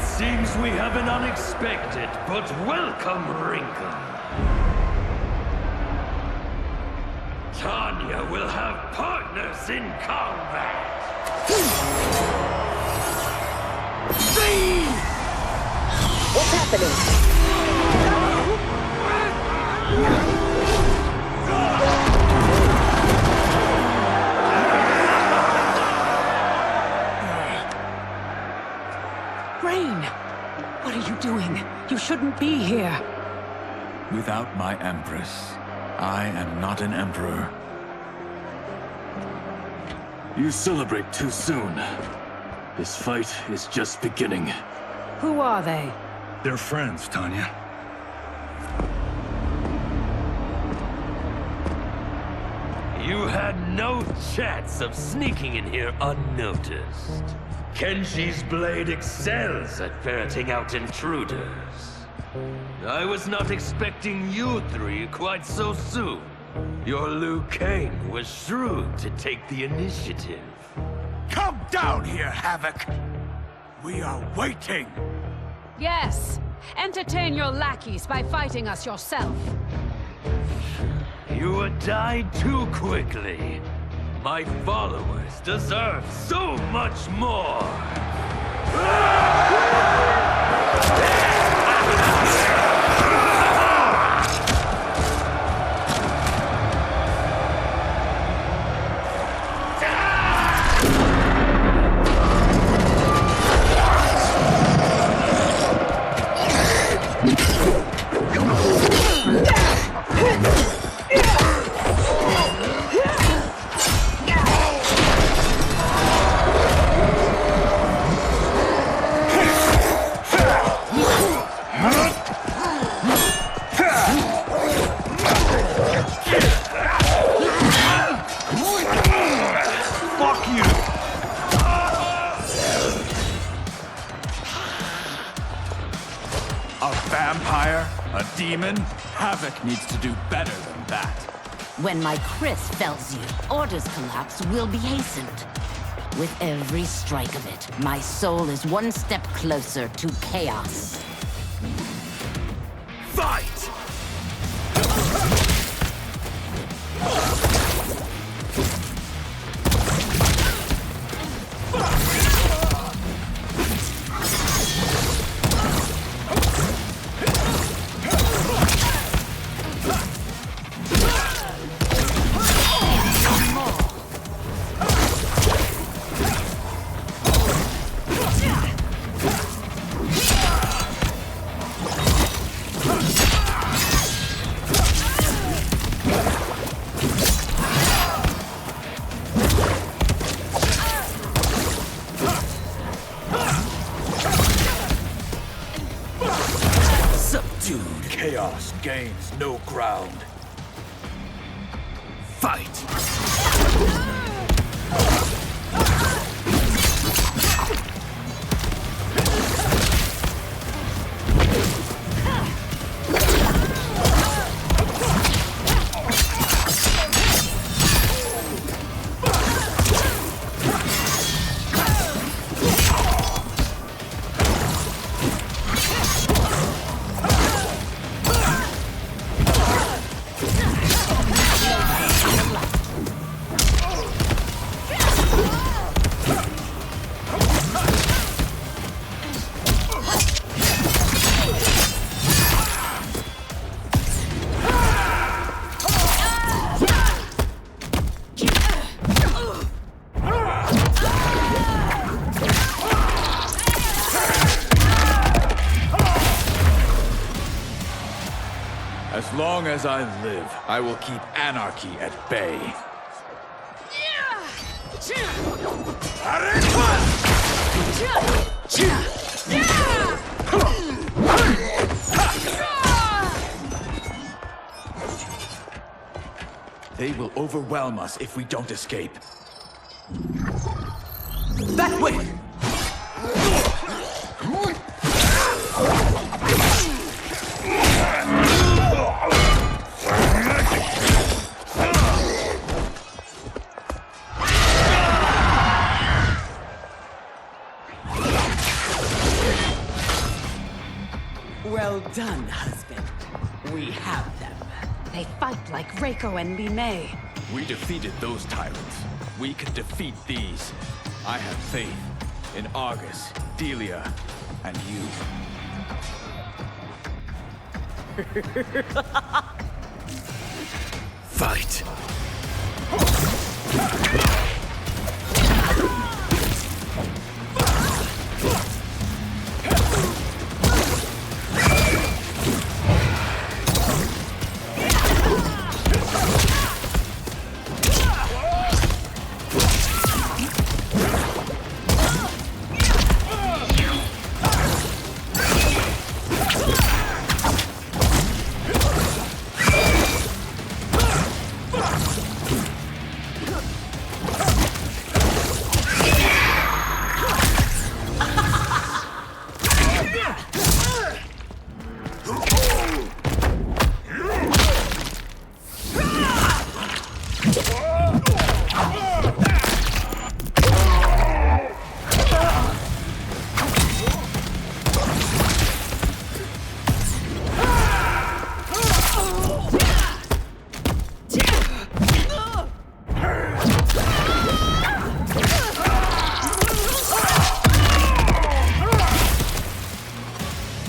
Seems we have an unexpected but welcome wrinkle. Tanya will have partners in combat. What's happening? What are you doing? You shouldn't be here. Without my Empress, I am not an Emperor. You celebrate too soon. This fight is just beginning. Who are they? They're friends, Tanya. You had no chance of sneaking in here unnoticed. Kenshi's blade excels at ferreting out intruders. I was not expecting you three quite so soon. Your Liu Kang was shrewd to take the initiative. Come down here, Havoc! We are waiting! Yes! Entertain your lackeys by fighting us yourself. You would die too quickly. My followers deserve so much more! Demon? Havoc needs to do better than that. When my Chris fells you, Order's collapse will be hastened. With every strike of it, my soul is one step closer to chaos. Fight! Chaos gains no ground. Fight! As long as I live, I will keep anarchy at bay. They will overwhelm us if we don't escape. That way! Well done, husband. We have them. They fight like Reiko and Limei. We defeated those tyrants. We can defeat these. I have faith in Argus, Delia, and you. Fight!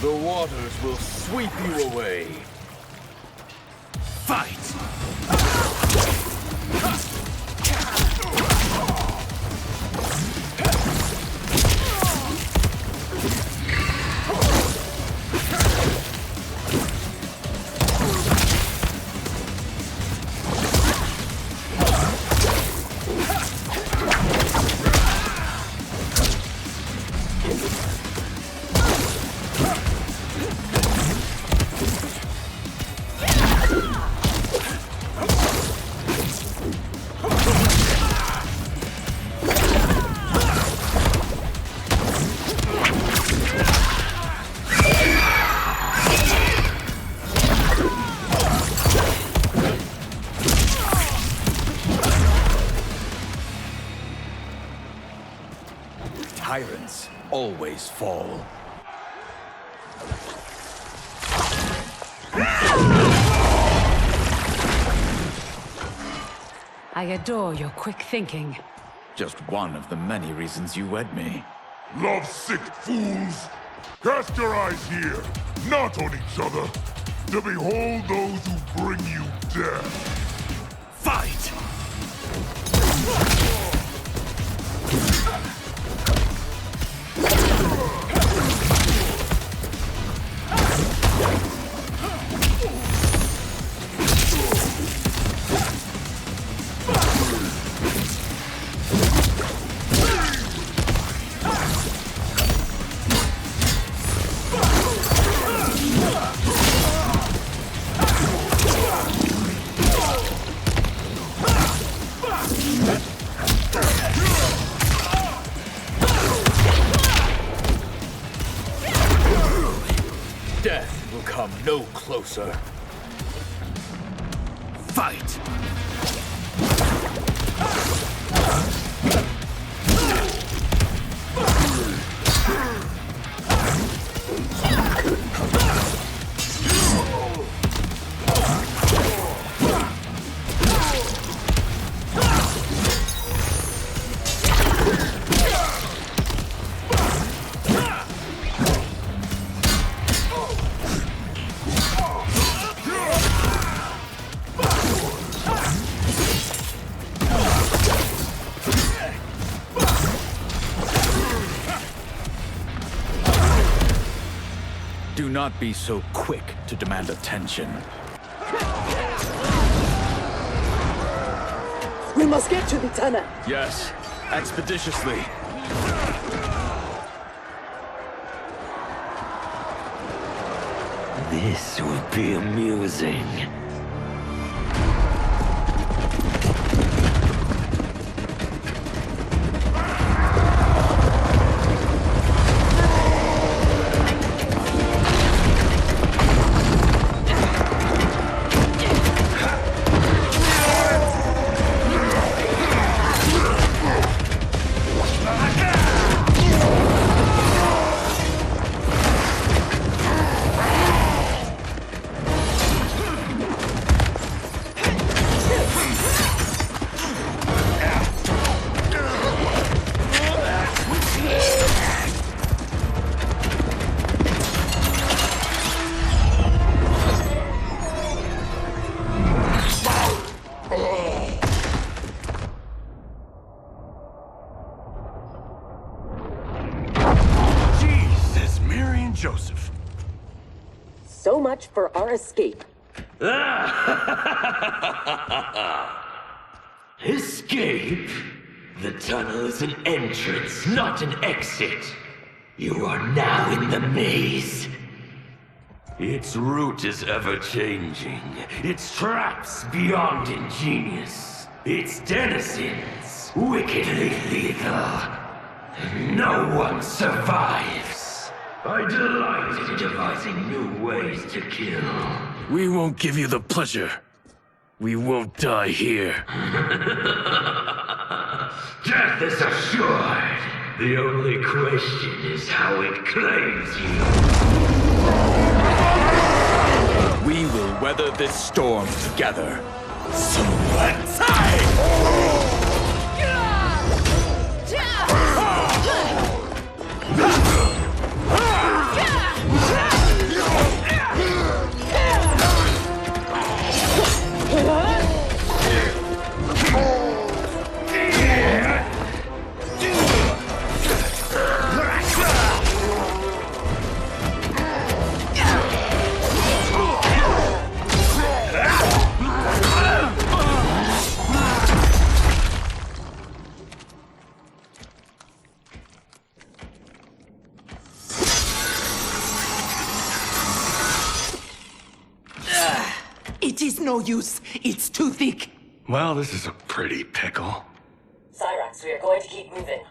The waters will sweep you away. Fight! Tyrants always fall. I adore your quick thinking. Just one of the many reasons you wed me. Love-sick fools! Cast your eyes here, not on each other, to behold those who bring you death. Fight! Death will come no closer. Fight! Do not be so quick to demand attention. We must get to the tunnel. Yes, expeditiously. This will be amusing. Joseph. So much for our escape. Escape? The tunnel is an entrance, not an exit. You are now in the maze. Its route is ever-changing. Its traps beyond ingenious. Its denizens wickedly lethal. No one survives. I delight in devising new ways to kill. We won't give you the pleasure. We won't die here. Death is assured. The only question is how it claims you. We will weather this storm together. So let's It is no use. It's too thick. Well, this is a pretty pickle. Cyrax, we are going to keep moving.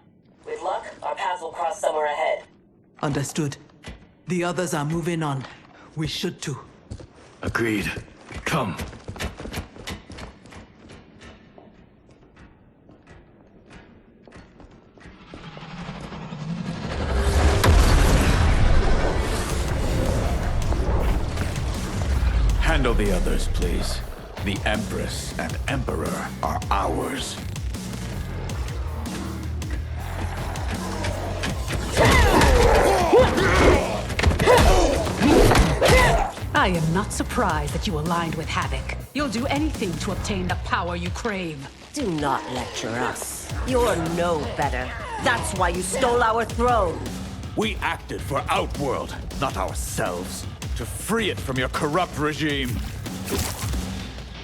With luck, our paths will cross somewhere ahead. Understood. The others are moving on. We should too. Agreed. Come. Handle the others, please. The Empress and Emperor are ours. I am not surprised that you aligned with Havoc. You'll do anything to obtain the power you crave. Do not lecture us. You're no better. That's why you stole our throne. We acted for Outworld, not ourselves. To free it from your corrupt regime.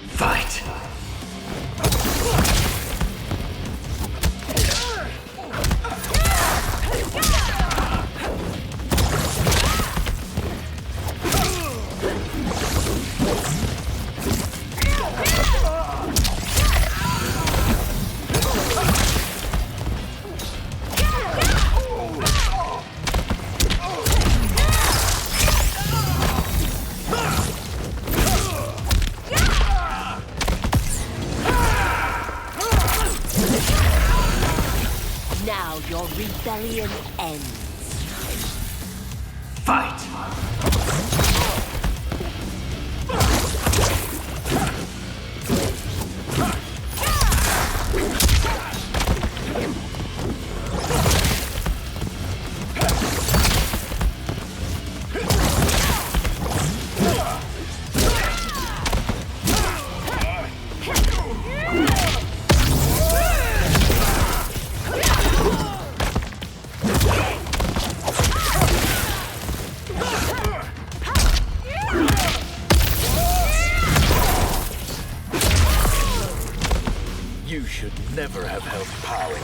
Fight! Now your rebellion ends. Fight! You should never have held power.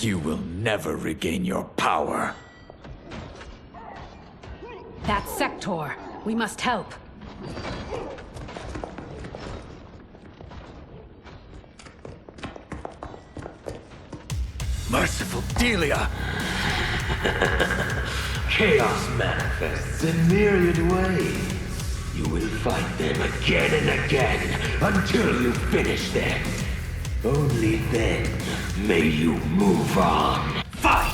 You will never regain your power. That's Sector. We must help. Merciful Delia! Chaos manifests in myriad ways. You will fight them again and again until you finish them. Only then may you move on. Fight!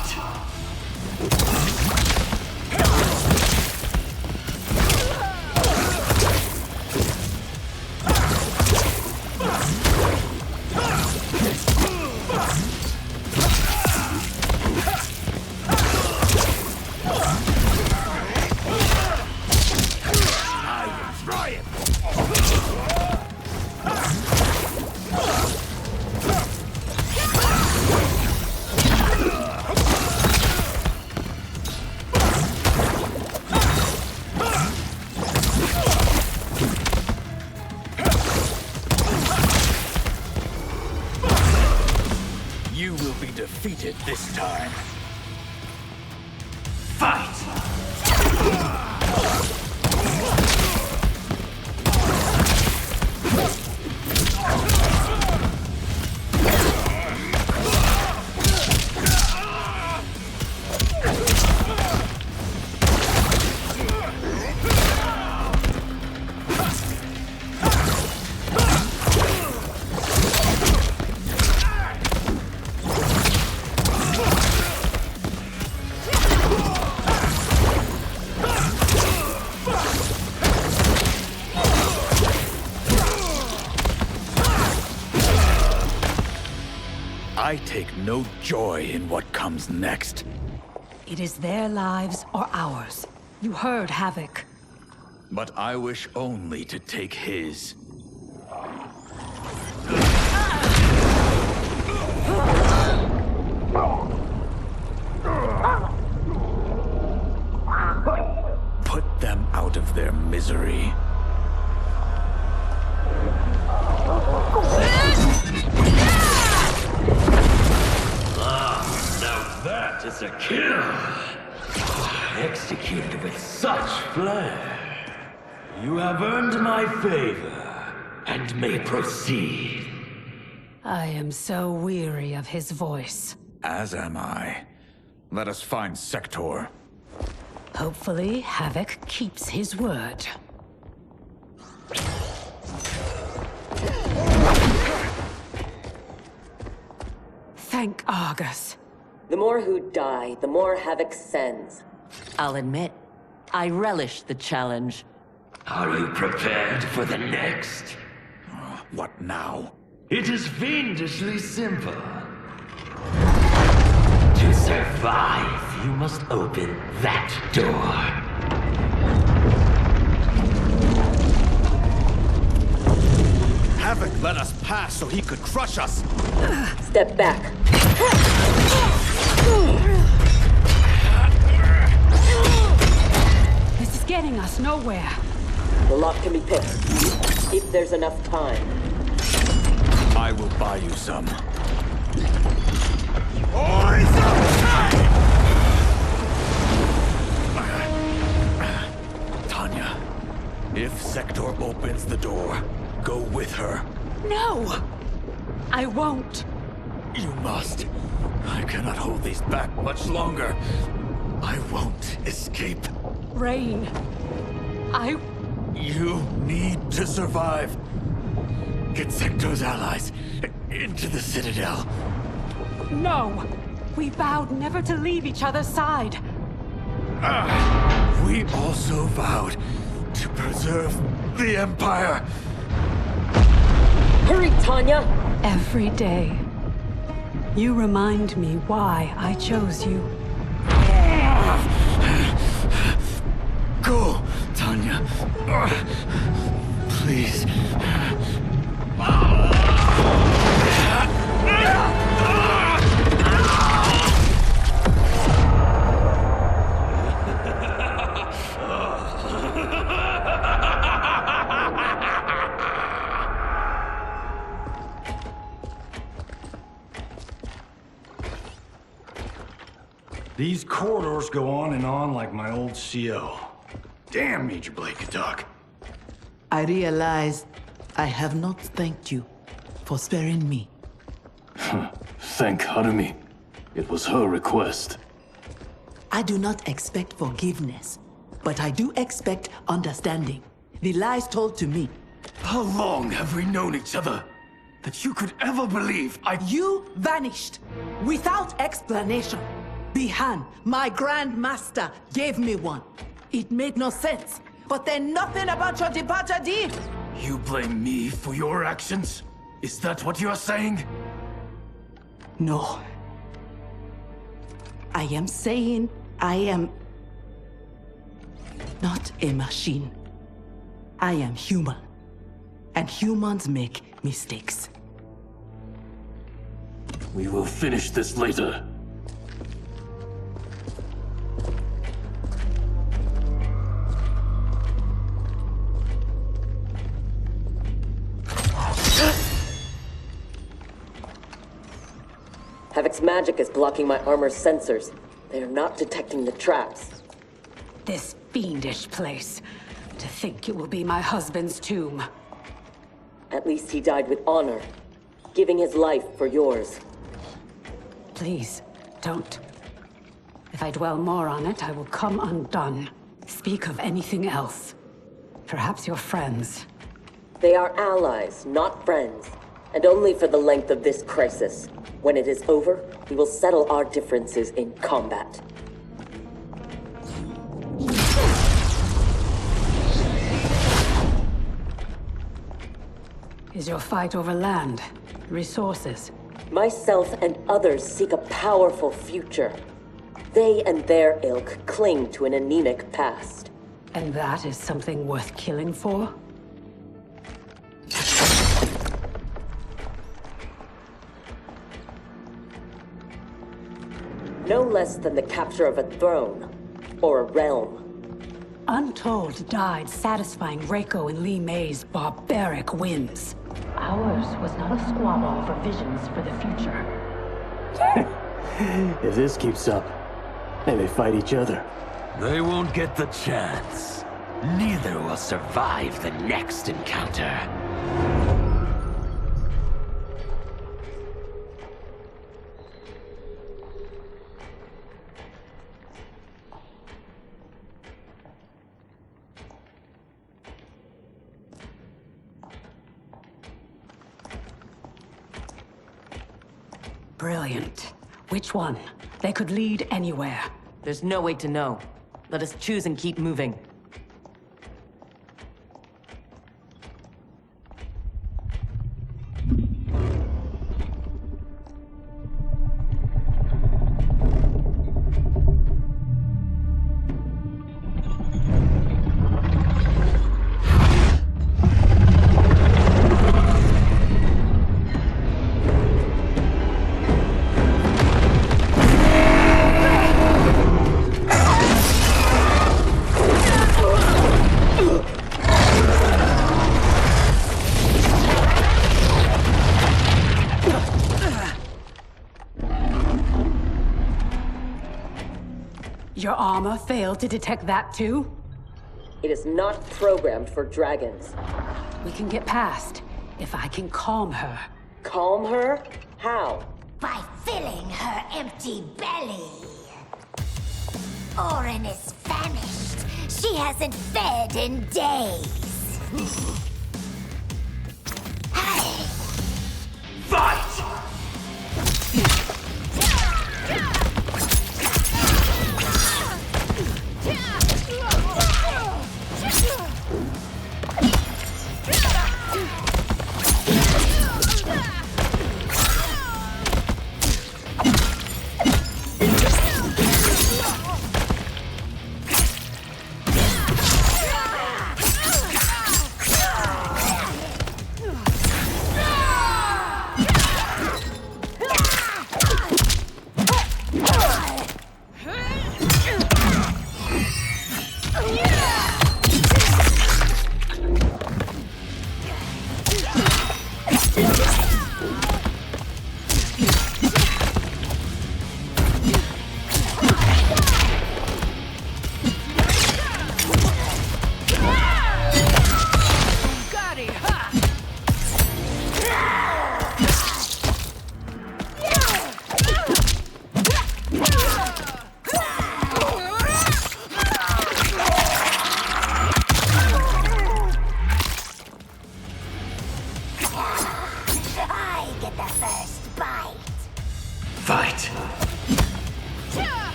You will be defeated this time. Fight! I take no joy in what comes next. It is their lives or ours. You heard Havoc. But I wish only to take his. Put them out of their misery. such flair. You have earned my favor, and may proceed. I am so weary of his voice. As am I. Let us find Sector. Hopefully, Havoc keeps his word. Thank Argus. The more who die, the more Havoc sends. I'll admit, I relish the challenge. Are you prepared for the next? What now? It is fiendishly simple. To survive, you must open that door. Havoc let us pass so he could crush us! Step back. This is getting us nowhere. The lock can be picked, if there's enough time. I will buy you some. Tanya, if Sector opens the door, go with her. No! I won't. You must. I cannot hold these back much longer. I won't escape. Rain. You need to survive. Get Sector's allies into the Citadel. No! We vowed never to leave each other's side. We also vowed to preserve the Empire. Hurry, Tanya! Every day, you remind me why I chose you. Go, Tanya. Please. These corridors go on and on like my old CO. Damn, Major Blake could talk. I realize I have not thanked you for sparing me. Thank Harumi. It was her request. I do not expect forgiveness, but I do expect understanding. The lies told to me. How long have we known each other? That you could ever believe You vanished without explanation. Bihan, my Grand Master, gave me one. It made no sense, but then nothing about your departure did. You blame me for your actions? Is that what you're saying? No. I am saying I am not a machine. I am human, and humans make mistakes. We will finish this later. Havoc's magic is blocking my armor's sensors. They are not detecting the traps. This fiendish place. To think it will be my husband's tomb. At least he died with honor, giving his life for yours. Please, don't. If I dwell more on it, I will come undone. Speak of anything else. Perhaps your friends. They are allies, not friends. And only for the length of this crisis. When it is over, we will settle our differences in combat. Is your fight over land, resources? Myself and others seek a powerful future. They and their ilk cling to an anemic past. And that is something worth killing for? No less than the capture of a throne, or a realm. Untold died satisfying Reiko and Li Mei's barbaric whims. Ours was not a squabble over visions for the future. If this keeps up, they may fight each other. They won't get the chance. Neither will survive the next encounter. Brilliant. Which one? They could lead anywhere. There's no way to know. Let us choose and keep moving. Your armor failed to detect that too? It is not programmed for dragons. We can get past, if I can calm her. Calm her? How? By filling her empty belly. Orin is famished. She hasn't fed in days. Fight!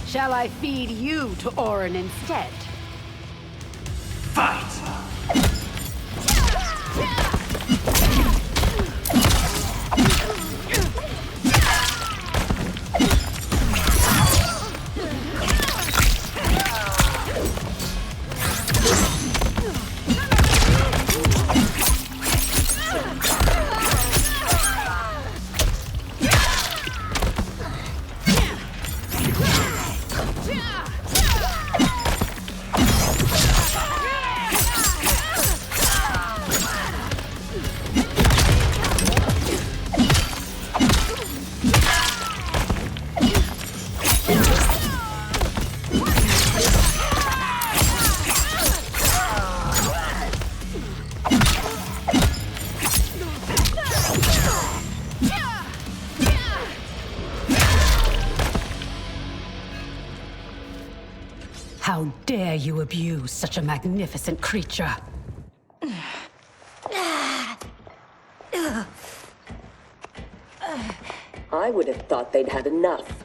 Shall I feed you to Orin instead? Fight! How dare you abuse such a magnificent creature? I would have thought they'd had enough.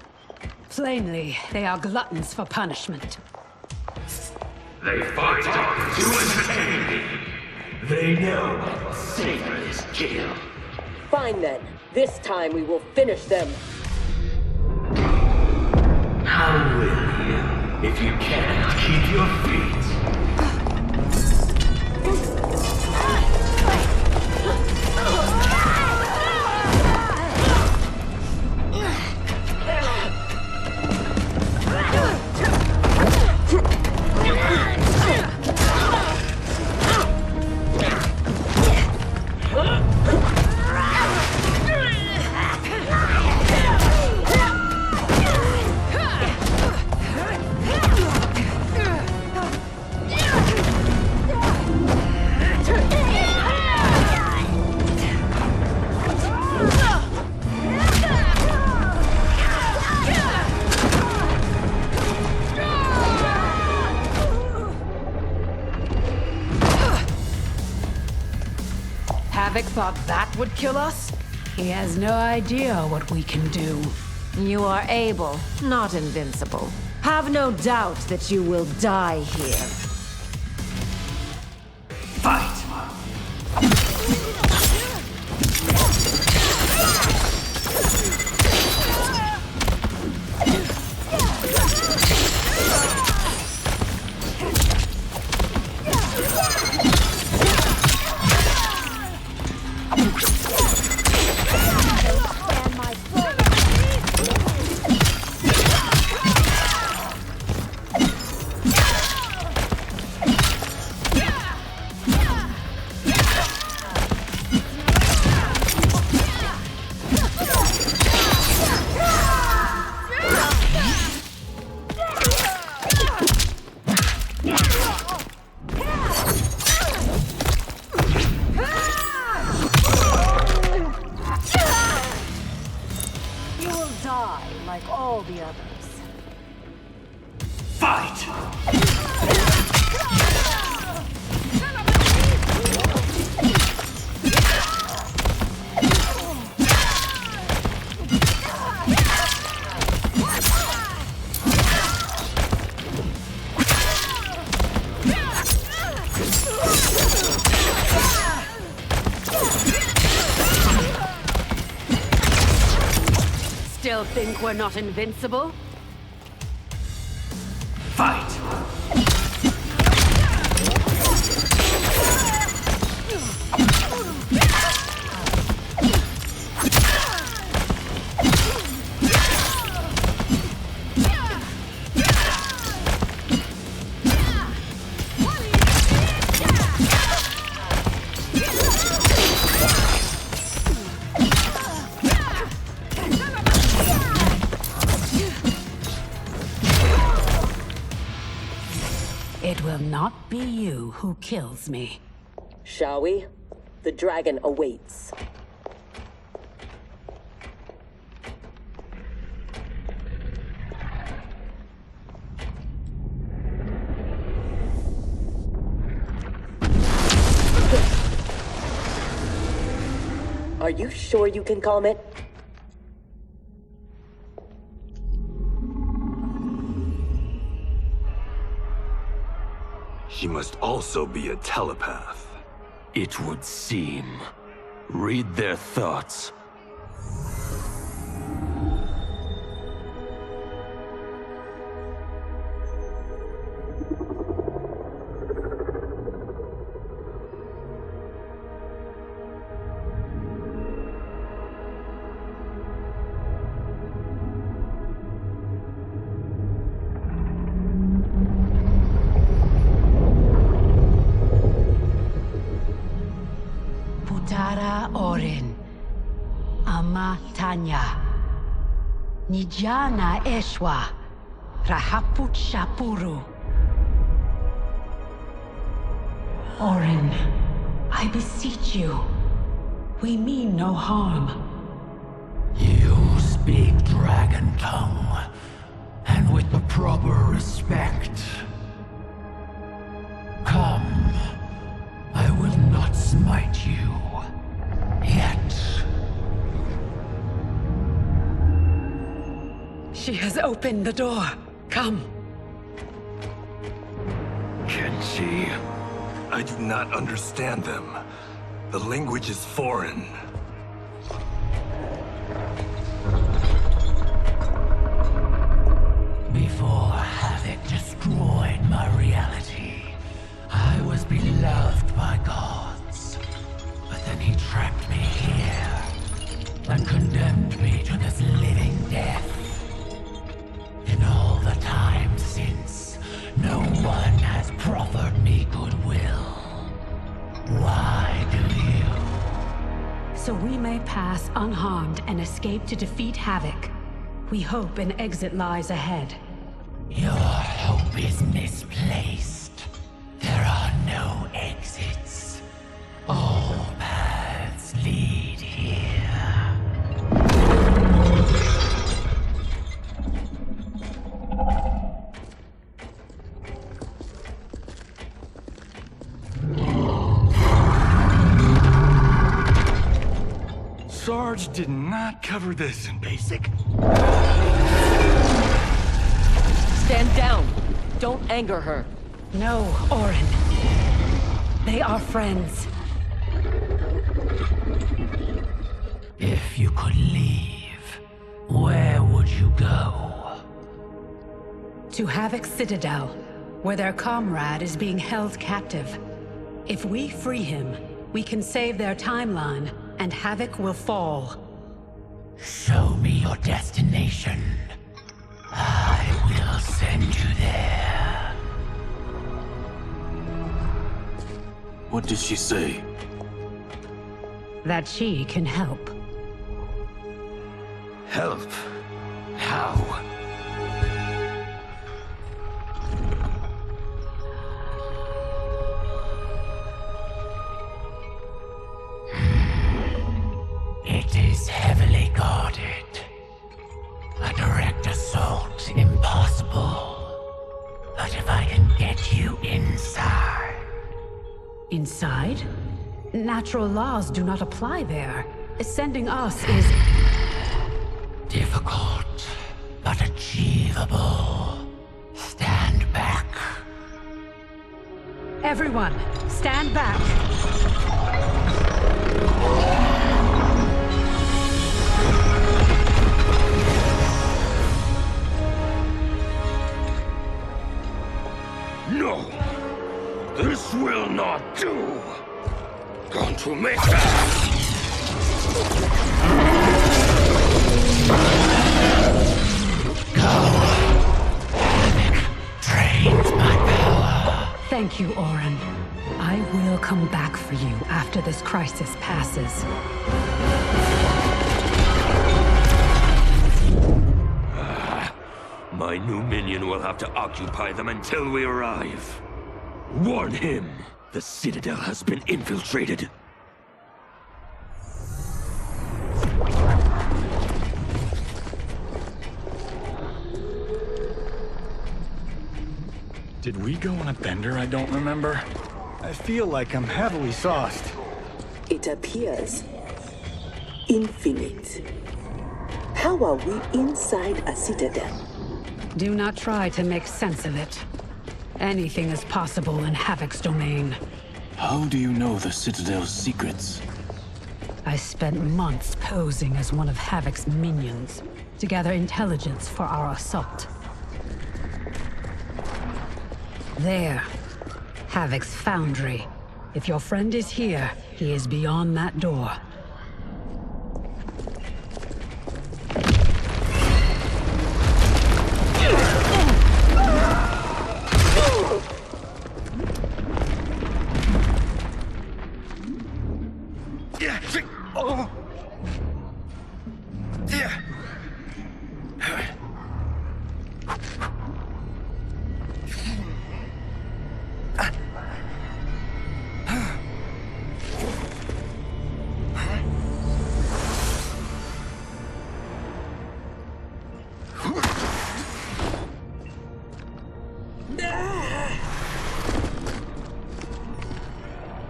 Plainly, they are gluttons for punishment. They fight to entertain me. They know what sacred is kill. Fine then. This time we will finish them. How will you, if you cannot keep your feet? Havoc thought that would kill us? He has no idea what we can do. You are able, not invincible. Have no doubt that you will die here. Fight! Like all the others. Fight! Still think we're not invincible? Fight! It will not be you who kills me. Shall we? The dragon awaits. Are you sure you can calm it? He must also be a telepath. It would seem. Read their thoughts. Putara Orin, Ama Tanya, Nijana Eshwa, Rahaput Shapuru. Orin, I beseech you, we mean no harm. You speak dragon tongue, and with the proper respect. Come, I will not smite you. Yet. She has opened the door. Come. Can she I do not understand them. The language is foreign. Before Havoc destroyed my reality, I was beloved by gods. But then he trapped me here and condemned me to this living death. In all the time since, no one has proffered me goodwill. Why do you? So we may pass unharmed and escape to defeat Havoc. We hope an exit lies ahead. Your hope is misplaced. There are no exits. All paths lead here. Sarge did not cover this in basic. Stand down. Don't anger her. No, Orin. They are friends. If you could leave, where would you go? To Havoc's Citadel, where their comrade is being held captive. If we free him, we can save their timeline, and Havoc will fall. Show me your destination. I will send you there. What did she say? That she can help. Help? How? It is heavily guarded. A direct assault impossible. But if I can get you inside... Inside? Natural laws do not apply there. Sending us is... difficult, but achievable. Stand back. Everyone, stand back. No! This will not do! Going to make that! Drains my power. Thank you, Orin. I will come back for you after this crisis passes. My new minion will have to occupy them until we arrive. Warn him! The Citadel has been infiltrated. Did we go on a bender I don't remember? I feel like I'm heavily sauced. It appears infinite. How are we inside a citadel? Do not try to make sense of it. Anything is possible in Havoc's domain. How do you know the Citadel's secrets? I spent months posing as one of Havoc's minions to gather intelligence for our assault. There. Havoc's foundry. If your friend is here, he is beyond that door.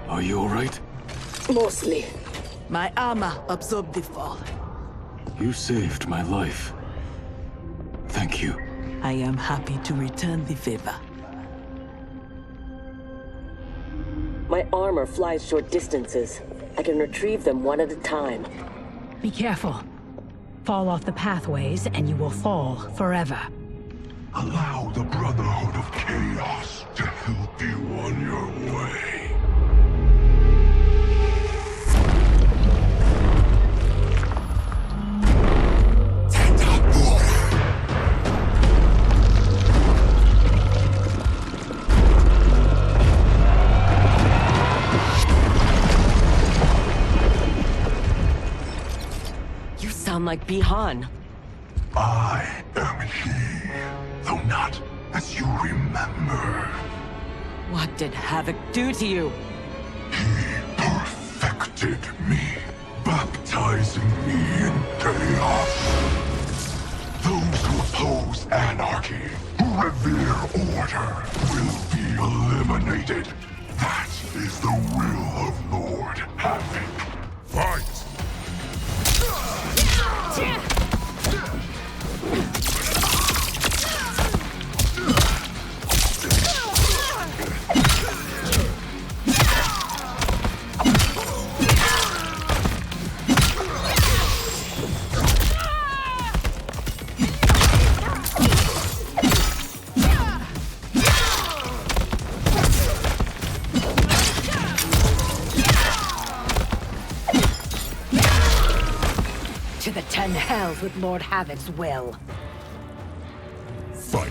Are you alright? Mostly. My armor absorbed the fall. You saved my life. Thank you. I am happy to return the favor. My armor flies short distances. I can retrieve them one at a time. Be careful. Fall off the pathways and you will fall forever. Allow the Brotherhood of Chaos to help you on your way. Sound like Bihan. I am he, though not as you remember. What did Havoc do to you? He perfected me, baptizing me in chaos. Those who oppose anarchy, who revere order, will be eliminated. That is the will of Lord Havoc. Fight! To the 10 hells with Lord Havoc's will. Fight.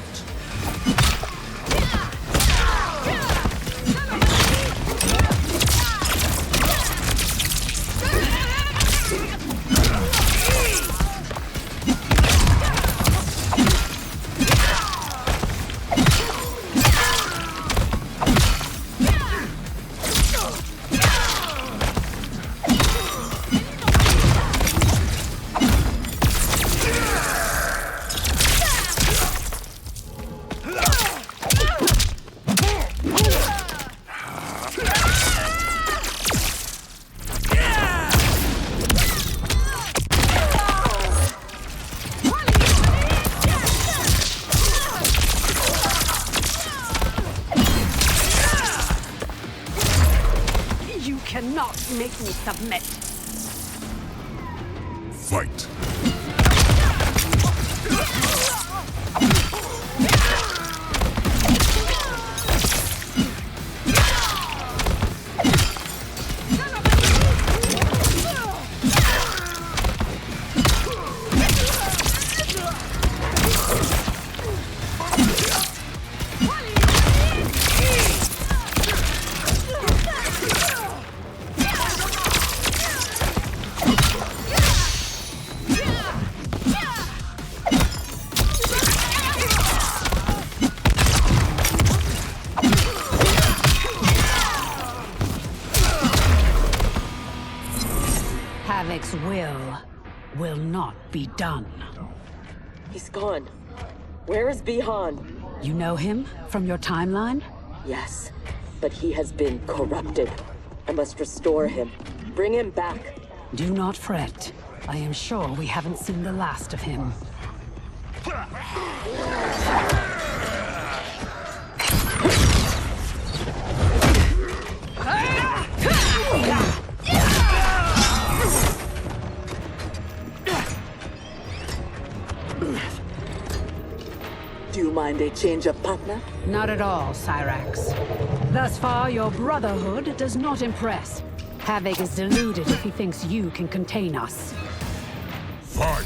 Cannot make me submit. Fight. Havoc's will not be done. He's gone. Where is Bihan? You know him from your timeline? Yes, but he has been corrupted. I must restore him. Bring him back. Do not fret. I am sure we haven't seen the last of him. Do you mind a change of partner? Not at all, Cyrax. Thus far, your Brotherhood does not impress. Havoc is deluded if he thinks you can contain us. Fight!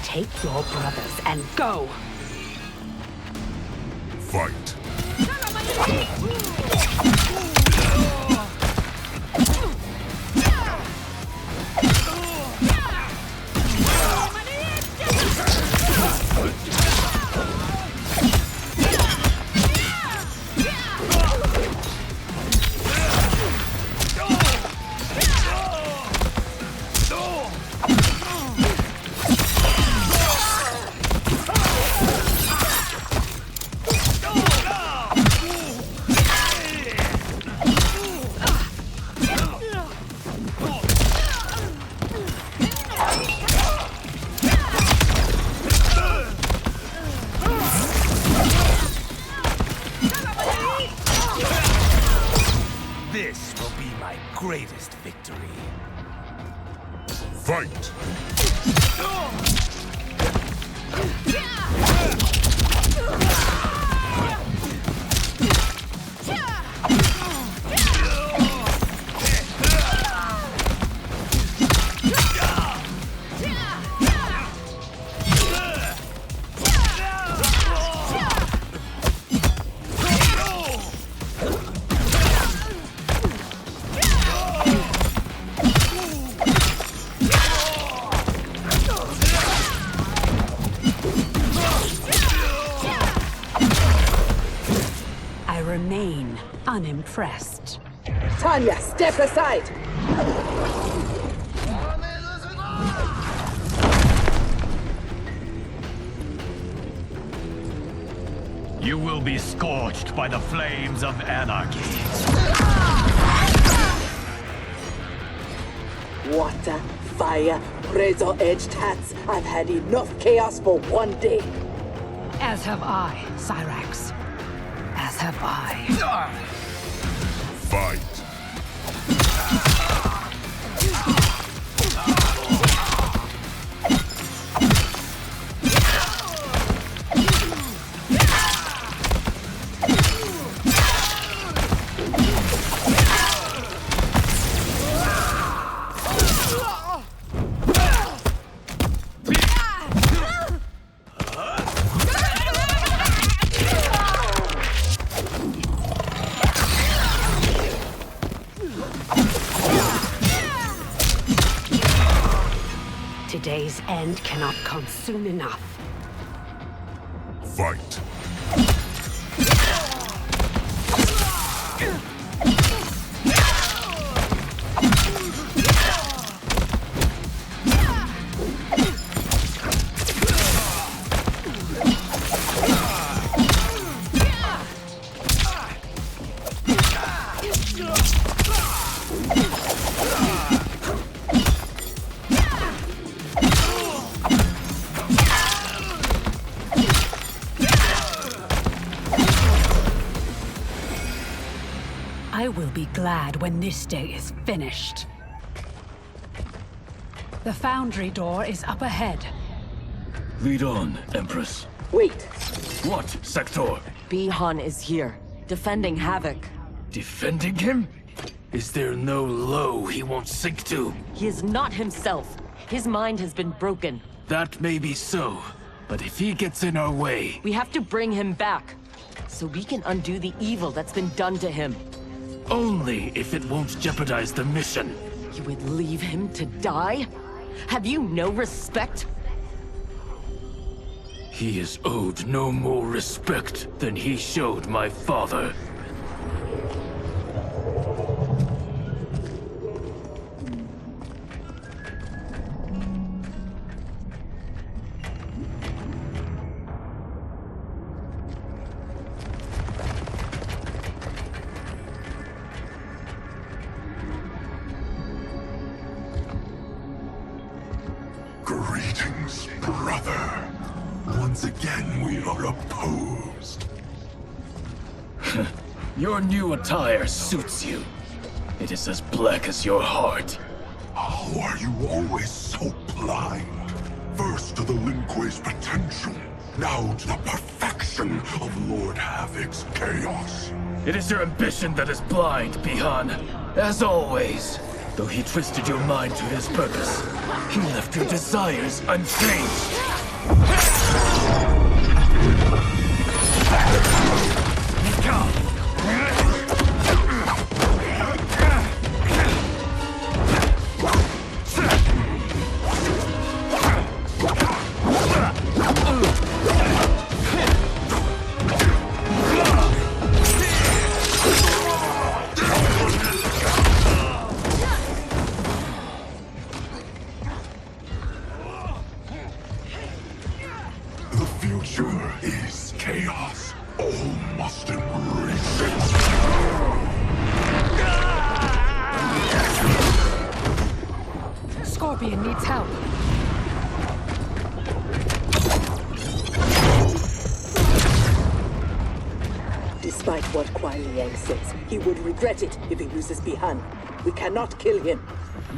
Take your brothers and go! Fight! greatest victory. Fight! Remain unimpressed. Tanya, step aside! You will be scorched by the flames of anarchy. Water, fire, razor-edged hats. I've had enough chaos for one day. As have I, Cyrax. As have I. Fight! Today's end cannot come soon enough. Fight! I will be glad when this day is finished. The foundry door is up ahead. Lead on, Empress. Wait. What, Sector? Bi-Han is here, defending Havoc. Defending him? Is there no low he won't sink to? He is not himself. His mind has been broken. That may be so, but if he gets in our way... We have to bring him back, so we can undo the evil that's been done to him. Only if it won't jeopardize the mission. You would leave him to die? Have you no respect? He is owed no more respect than he showed my father. Greetings, brother. Once again, we are opposed. Your new attire suits you. It is as black as your heart. How are you always so blind? First to the Lin Kuei's potential, now to the perfection of Lord Havoc's chaos. It is your ambition that is blind, Bi-Han. As always. Though he twisted your mind to his purpose, he left your desires unchanged. The future is chaos. All must embrace it. Scorpion needs help. Despite what Kuai Liang says, he would regret it if he loses Bi-Han. We cannot kill him.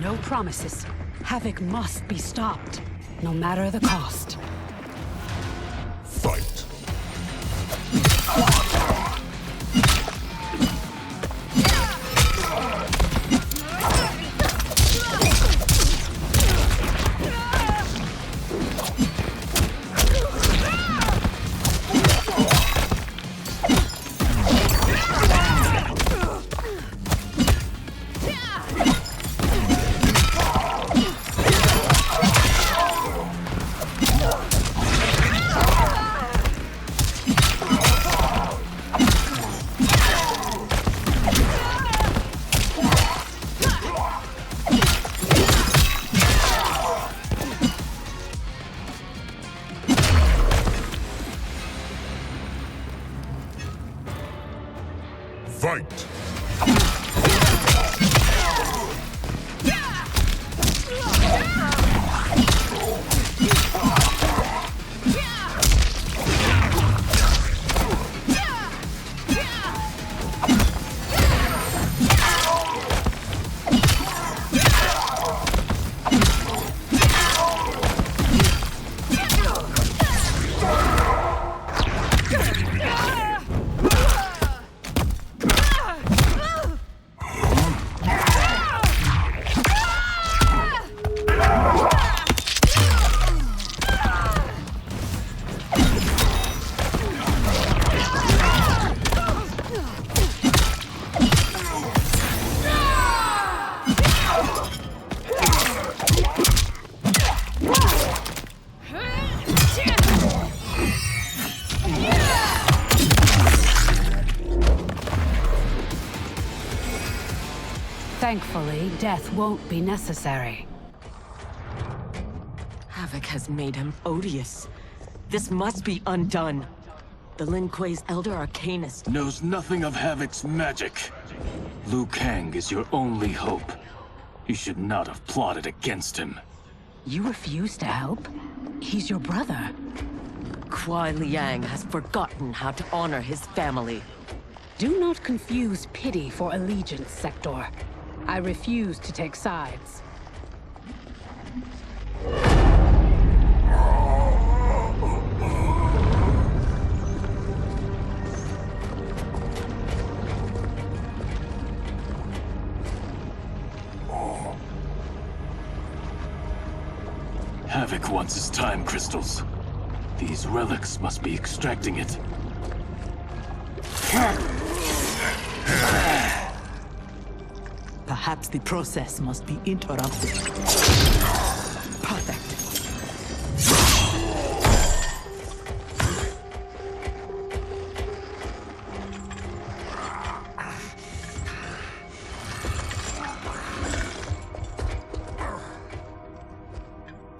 No promises. Havoc must be stopped, no matter the cost. Fight. Fight! Thankfully, death won't be necessary. Havoc has made him odious. This must be undone. The Lin Kuei's Elder Arcanist knows nothing of Havoc's magic. Liu Kang is your only hope. You should not have plotted against him. You refuse to help? He's your brother. Kuai Liang has forgotten how to honor his family. Do not confuse pity for allegiance, Sector. I refuse to take sides. Havoc wants his time crystals. These relics must be extracting it. Perhaps the process must be interrupted. Perfect.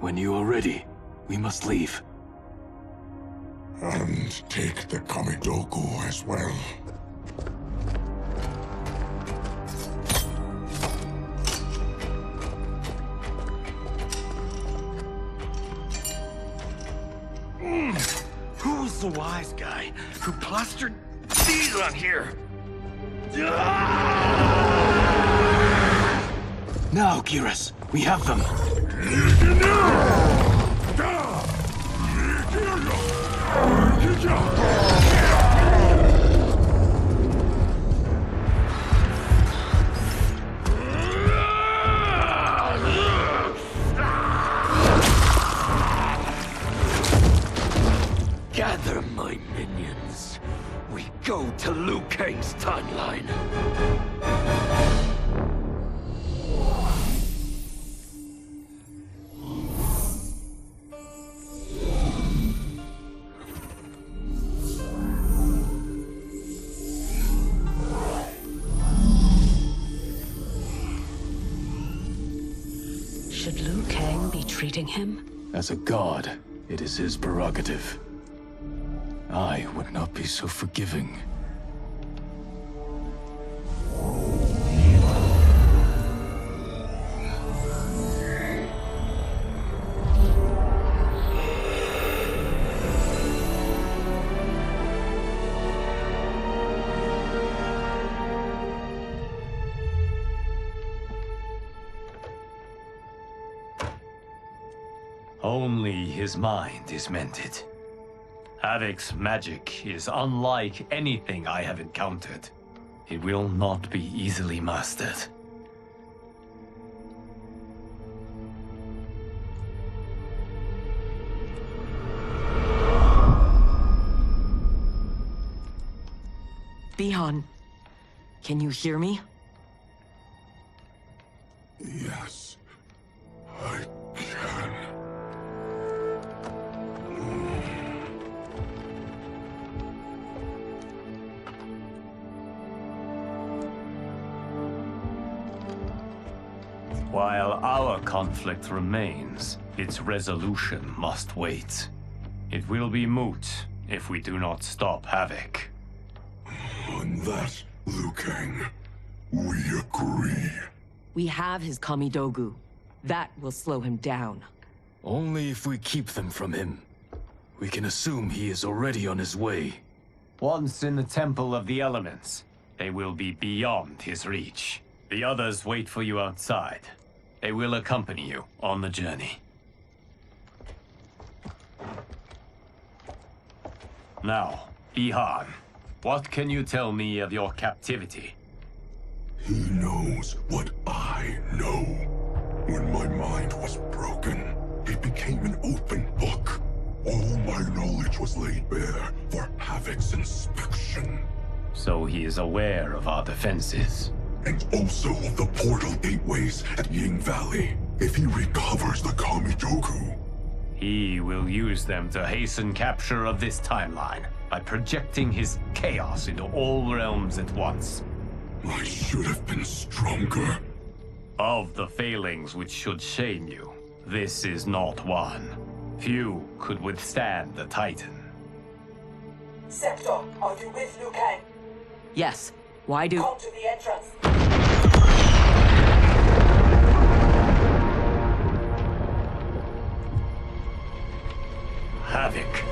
When you are ready, we must leave. And take the Kamidoku as well. Who's the wise guy who plastered these on here? Now, Geras, we have them. Gather my minions. We go to Liu Kang's timeline. Should Liu Kang be treating him? As a god, it is his prerogative. I would not be so forgiving. Only his mind is mended. Havoc's magic is unlike anything I have encountered. It will not be easily mastered. Bihan, can you hear me? Yes, I can. While our conflict remains, its resolution must wait. It will be moot if we do not stop Havoc. On that, Liu Kang, we agree. We have his Kamidogu. That will slow him down. Only if we keep them from him. We can assume he is already on his way. Once in the Temple of the Elements, they will be beyond his reach. The others wait for you outside. They will accompany you on the journey. Now, Bihan, what can you tell me of your captivity? He knows what I know. When my mind was broken, it became an open book. All my knowledge was laid bare for Havoc's inspection. So he is aware of our defenses. And also of the portal gateways at Ying Valley. If he recovers the Kamidogu, he will use them to hasten capture of this timeline by projecting his chaos into all realms at once. I should have been stronger. Of the failings which should shame you, this is not one. Few could withstand the Titan. Sector, are you with Liu Kang? Yes. Why do... Come to the entrance. Havoc.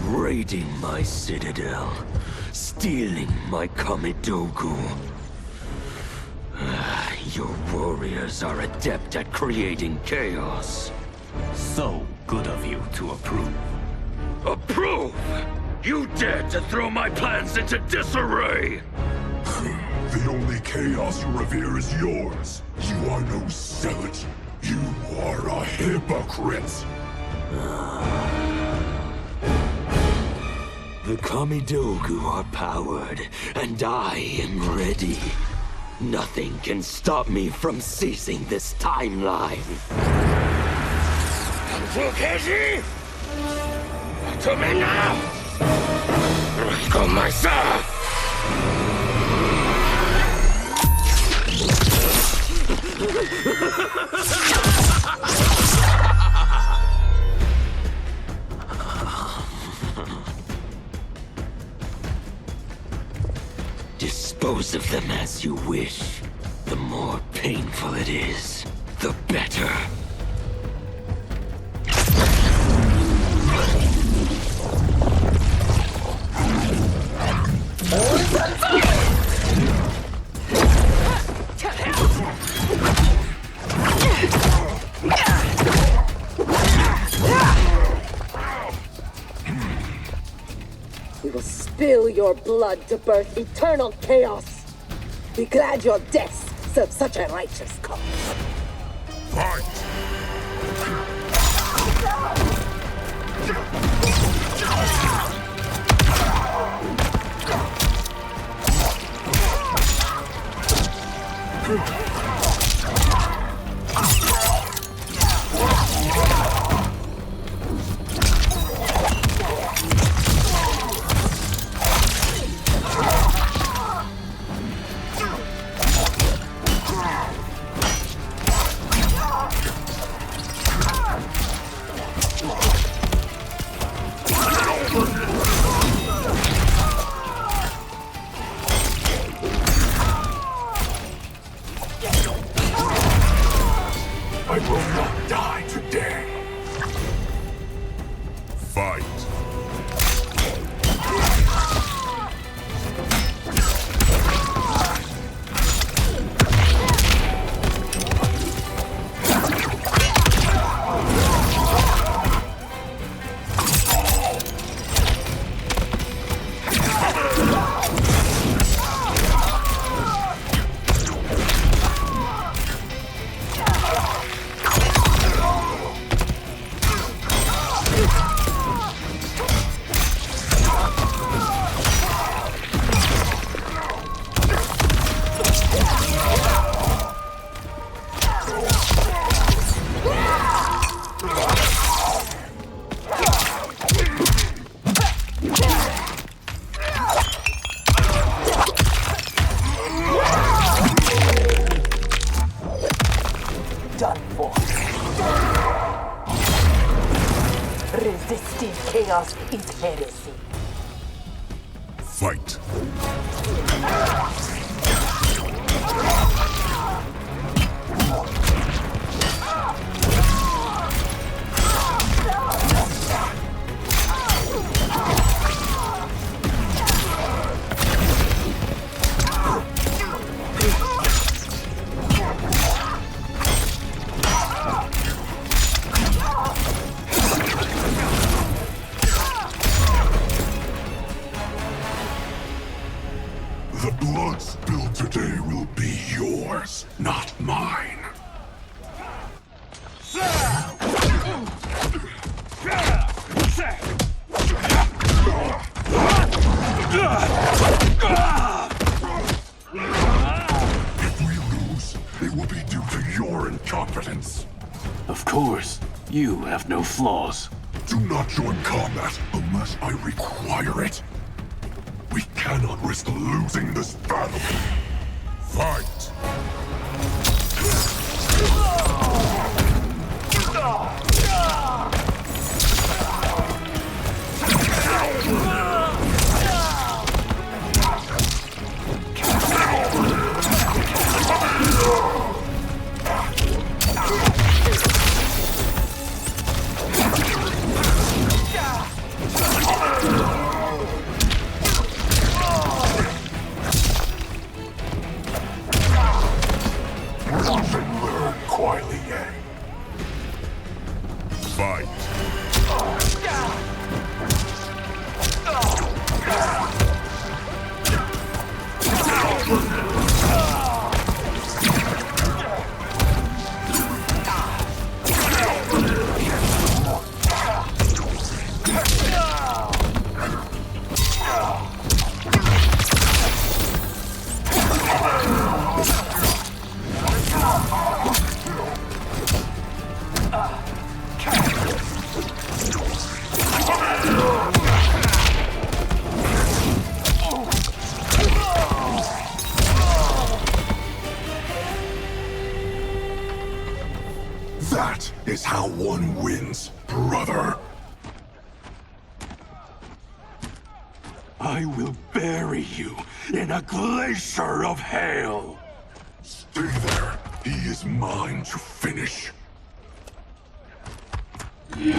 Raiding my citadel, stealing my Kamidogu. Your warriors are adept at creating chaos. So good of you to approve. Approve? You dared to throw my plans into disarray! The only chaos you revere is yours. You are no zealot. You are a hypocrite. The Kamidogu are powered, and I am ready. Nothing can stop me from seizing this timeline. Fukeshi! To me now! Go myself! Dispose of them as you wish. The more painful it is, the better. We will spill your blood to birth eternal chaos. Be glad your deaths serve such a righteous cause. Fight! I will not die today. Fight. Done for. Resisting chaos is heresy. Fight. The blood spilled today will be yours, not mine. If we lose, it will be due to your incompetence. Of course, you have no flaws. Do not join combat unless I require it. We cannot risk losing this battle. Fight! Watch and learn, Kuai Liang. Fight. That is how one wins, brother. I will bury you in a glacier of hail. Stay there. He is mine to finish. He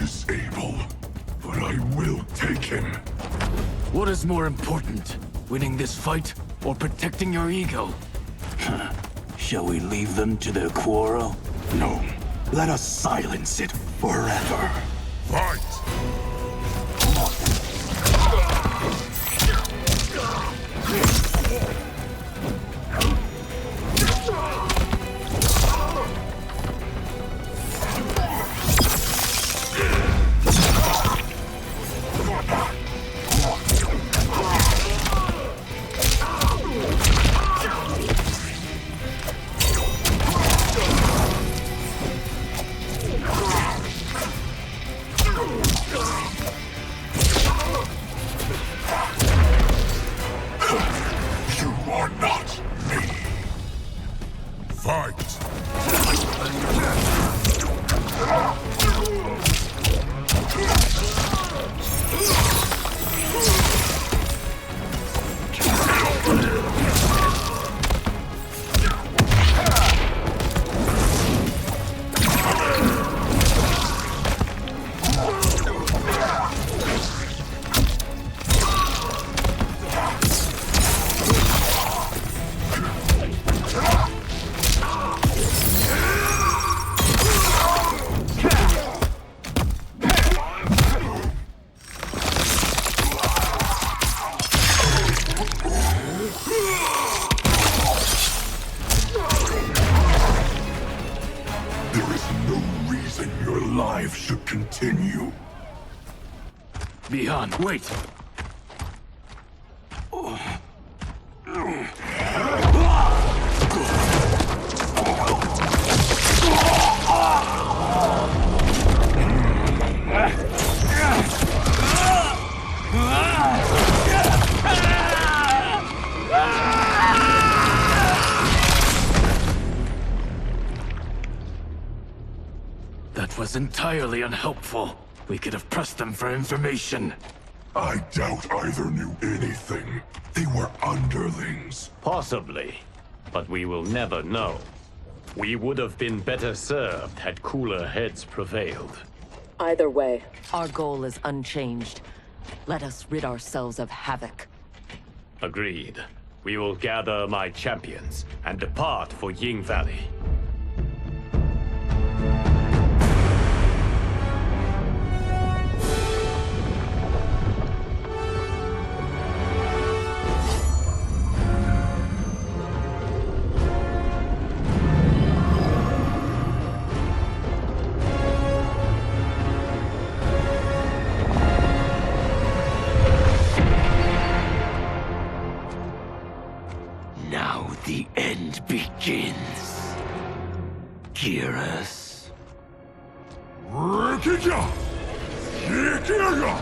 is able, but I will take him. What is more important, winning this fight or protecting your ego? Shall we leave them to their quarrel? No, let us silence it forever. Fight! continue. Bihan, wait! That was entirely unhelpful. We could have pressed them for information. I doubt either knew anything. They were underlings. Possibly, but we will never know. We would have been better served had cooler heads prevailed. Either way, our goal is unchanged. Let us rid ourselves of Havoc. Agreed. We will gather my champions and depart for Ying Valley. Now the end begins. Geras. Rikija! Yikiga!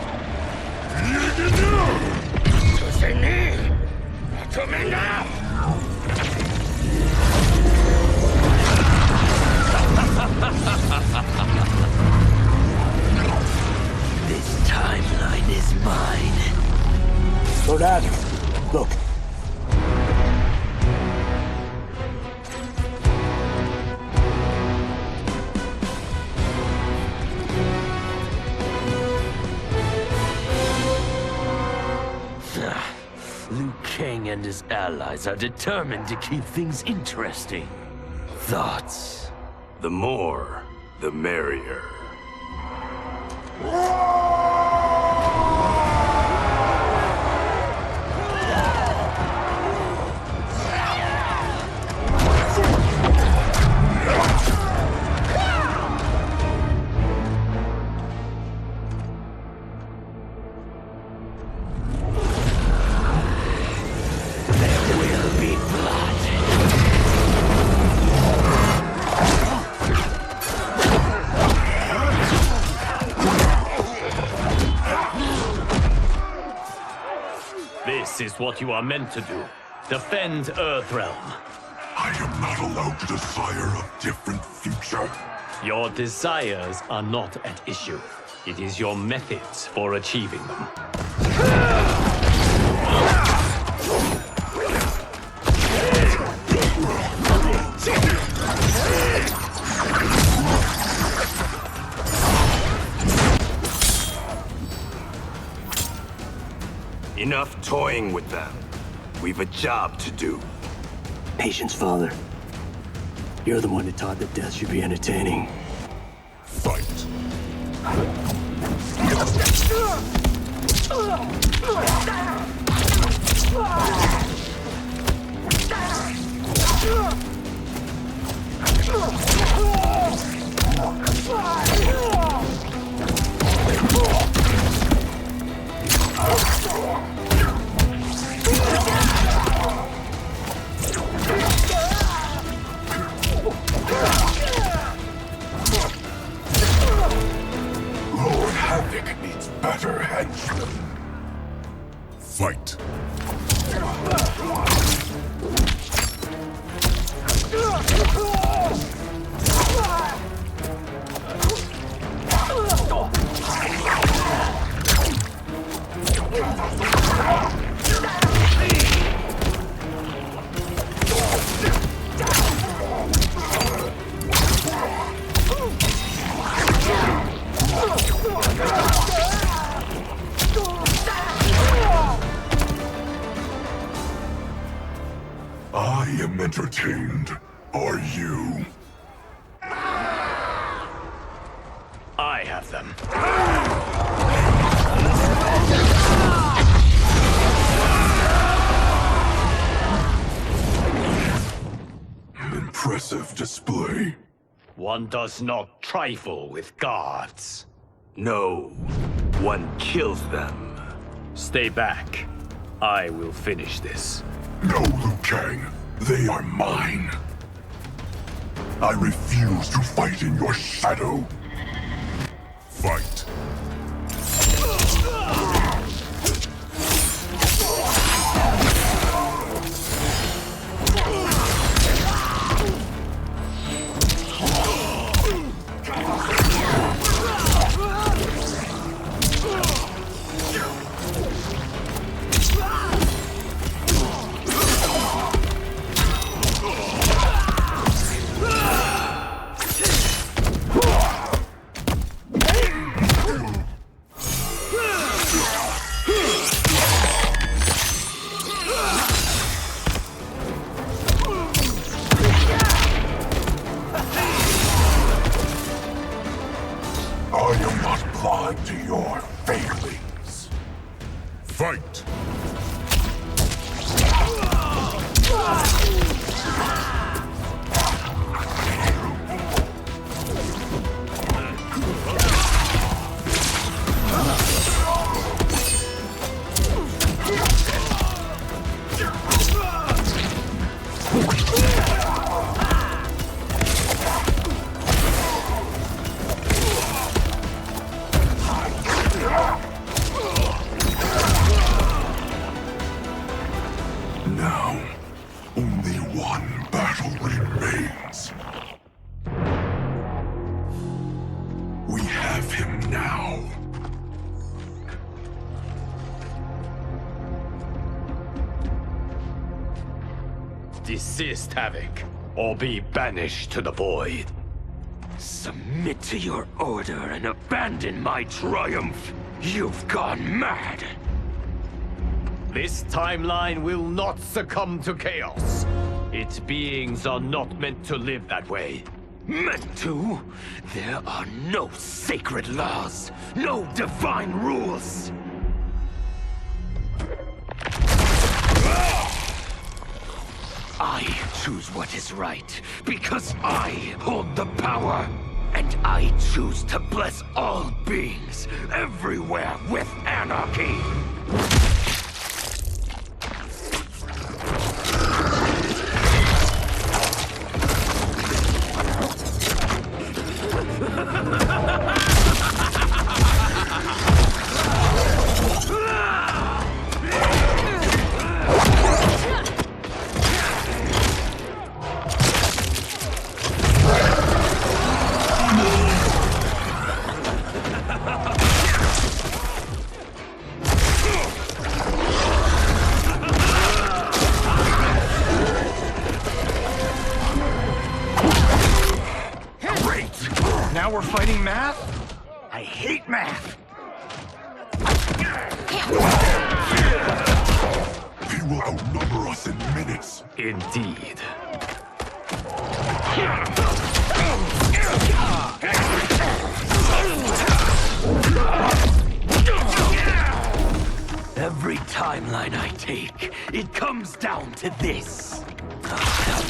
This timeline is mine. Lord Adam, look. Liu Kang and his allies are determined to keep things interesting. Thoughts? The more, the merrier. This is what you are meant to do. Defend Earthrealm. I am not allowed to desire a different future. Your desires are not at issue. It is your methods for achieving them. Enough toying with them. We've a job to do. Patience, Father. You're the one who taught that death should be entertaining. Fight. Lord Havoc needs better henchmen. Fight. I am entertained. Are you? I have them. Impressive display. One does not trifle with gods. No, one kills them. Stay back. I will finish this. No, Liu Kang. They are mine. I refuse to fight in your shadow. Fight. I am not blind to your failings. Fight! Now, only one battle remains. We have him now. Desist, Havoc, or be banished to the void. Submit to your order and abandon my triumph. You've gone mad. This timeline will not succumb to chaos. Its beings are not meant to live that way. Meant to? There are no sacred laws, no divine rules. I choose what is right, because I hold the power. And I choose to bless all beings, everywhere, with anarchy. Now we're fighting math? I hate math. He will outnumber us in minutes. Indeed. Every timeline I take, it comes down to this. A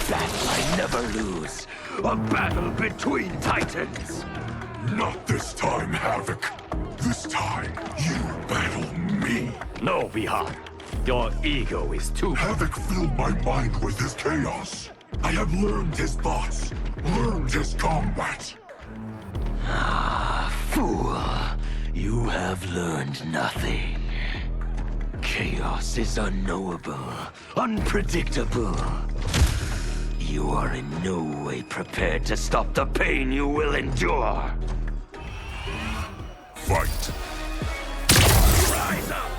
battle I never lose. A battle between titans. Not this time, Havoc. This time, you battle me. No, Bihar. Your ego is too... Havoc filled my mind with his chaos. I have learned his thoughts, learned his combat. Ah, fool. You have learned nothing. Chaos is unknowable, unpredictable. You are in no way prepared to stop the pain you will endure. Fight. Rise up!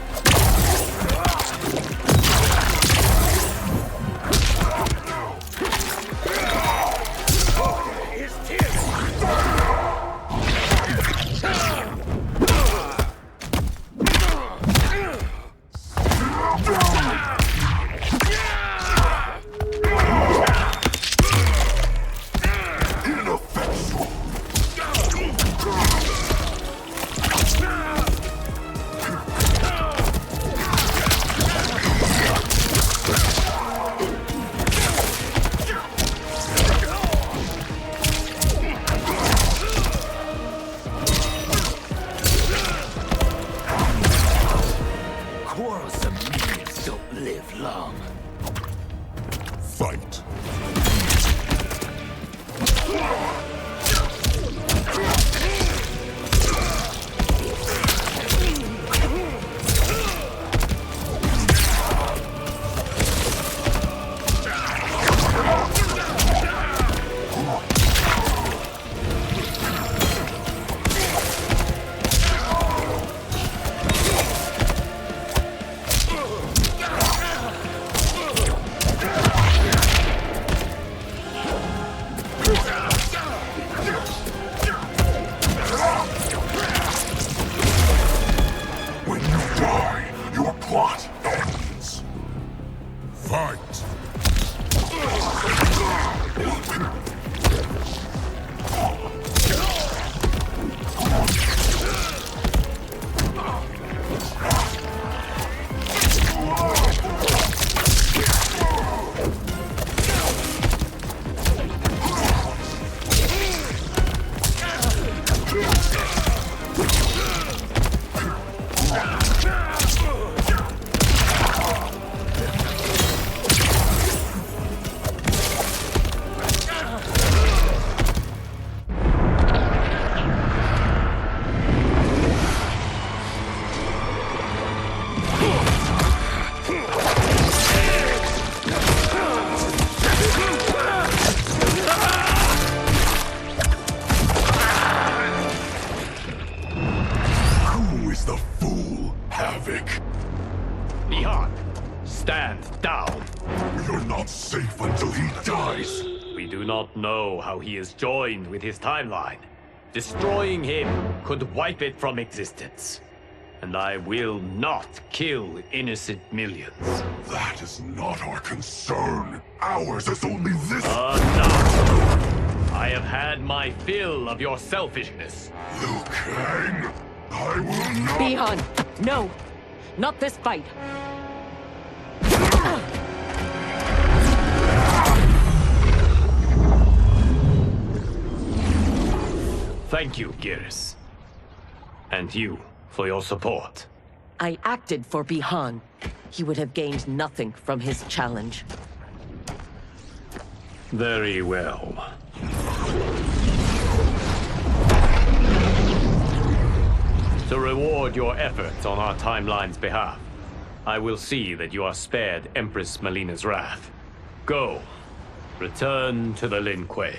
Ineffectual. quarrelsome minions don't live long. Fight. When you die, your plot ends. Fight. Who is the fool, Havoc? Bihan, stand down. You're not safe until he dies. We do not know how he is joined with his timeline. Destroying him could wipe it from existence. And I will not kill innocent millions. That is not our concern. Ours is only this. Enough! I have had my fill of your selfishness. Liu Kang, I will not. Bihan, no! Not this fight! Thank you, Geras. And you, for your support. I acted for Bihan. He would have gained nothing from his challenge. Very well. To reward your efforts on our timeline's behalf, I will see that you are spared Empress Melina's wrath. Go. Return to the Lin Kuei.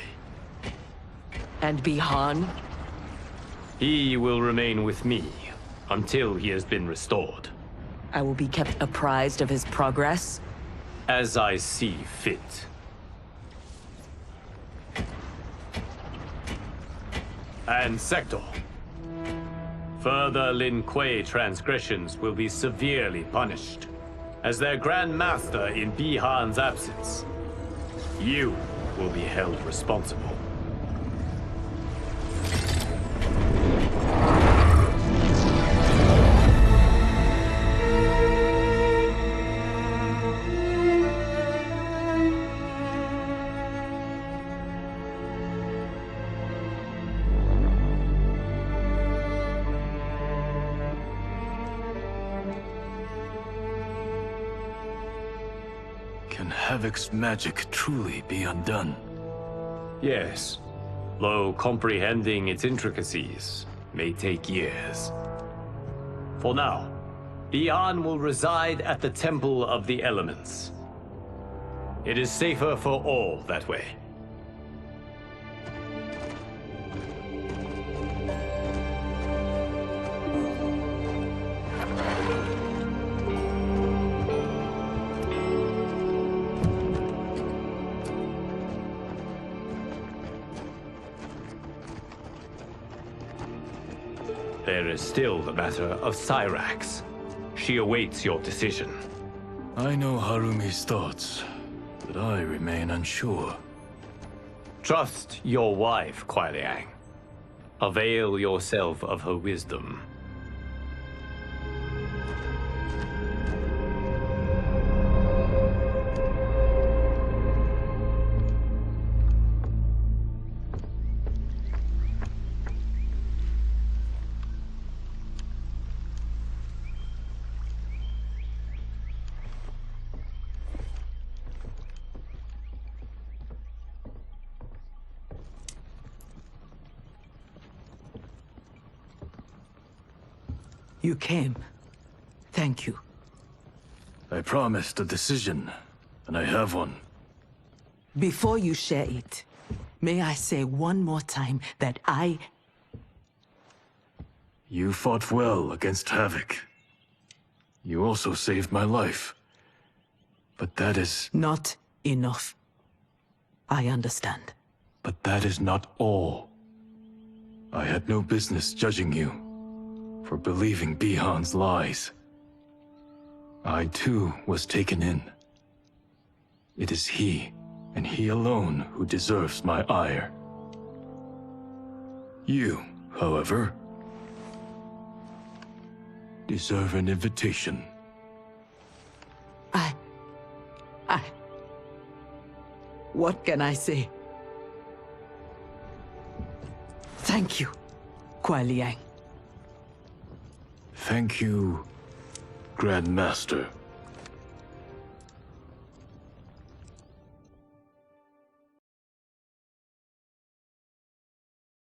And Bihan? He will remain with me until he has been restored. I will be kept apprised of his progress? As I see fit. And Sector. Further Lin Kuei transgressions will be severely punished. As their Grand Master in Bihan's absence, you will be held responsible. Can Havoc's magic truly be undone? Yes, though comprehending its intricacies may take years. For now, Bihan will reside at the Temple of the Elements. It is safer for all that way. There is still the matter of Cyrax. She awaits your decision. I know Harumi's thoughts, but I remain unsure. Trust your wife, Kuai Liang. Avail yourself of her wisdom. You came. Thank you. I promised a decision, and I have one. Before you share it, may I say one more time that You fought well against Havoc. You also saved my life. But that is... Not enough. I understand. But that is not all. I had no business judging you for believing Bihan's lies. I too was taken in. It is he, and he alone, who deserves my ire. You, however, deserve an invitation. What can I say? Thank you, Kuai Liang. Thank you, Grandmaster.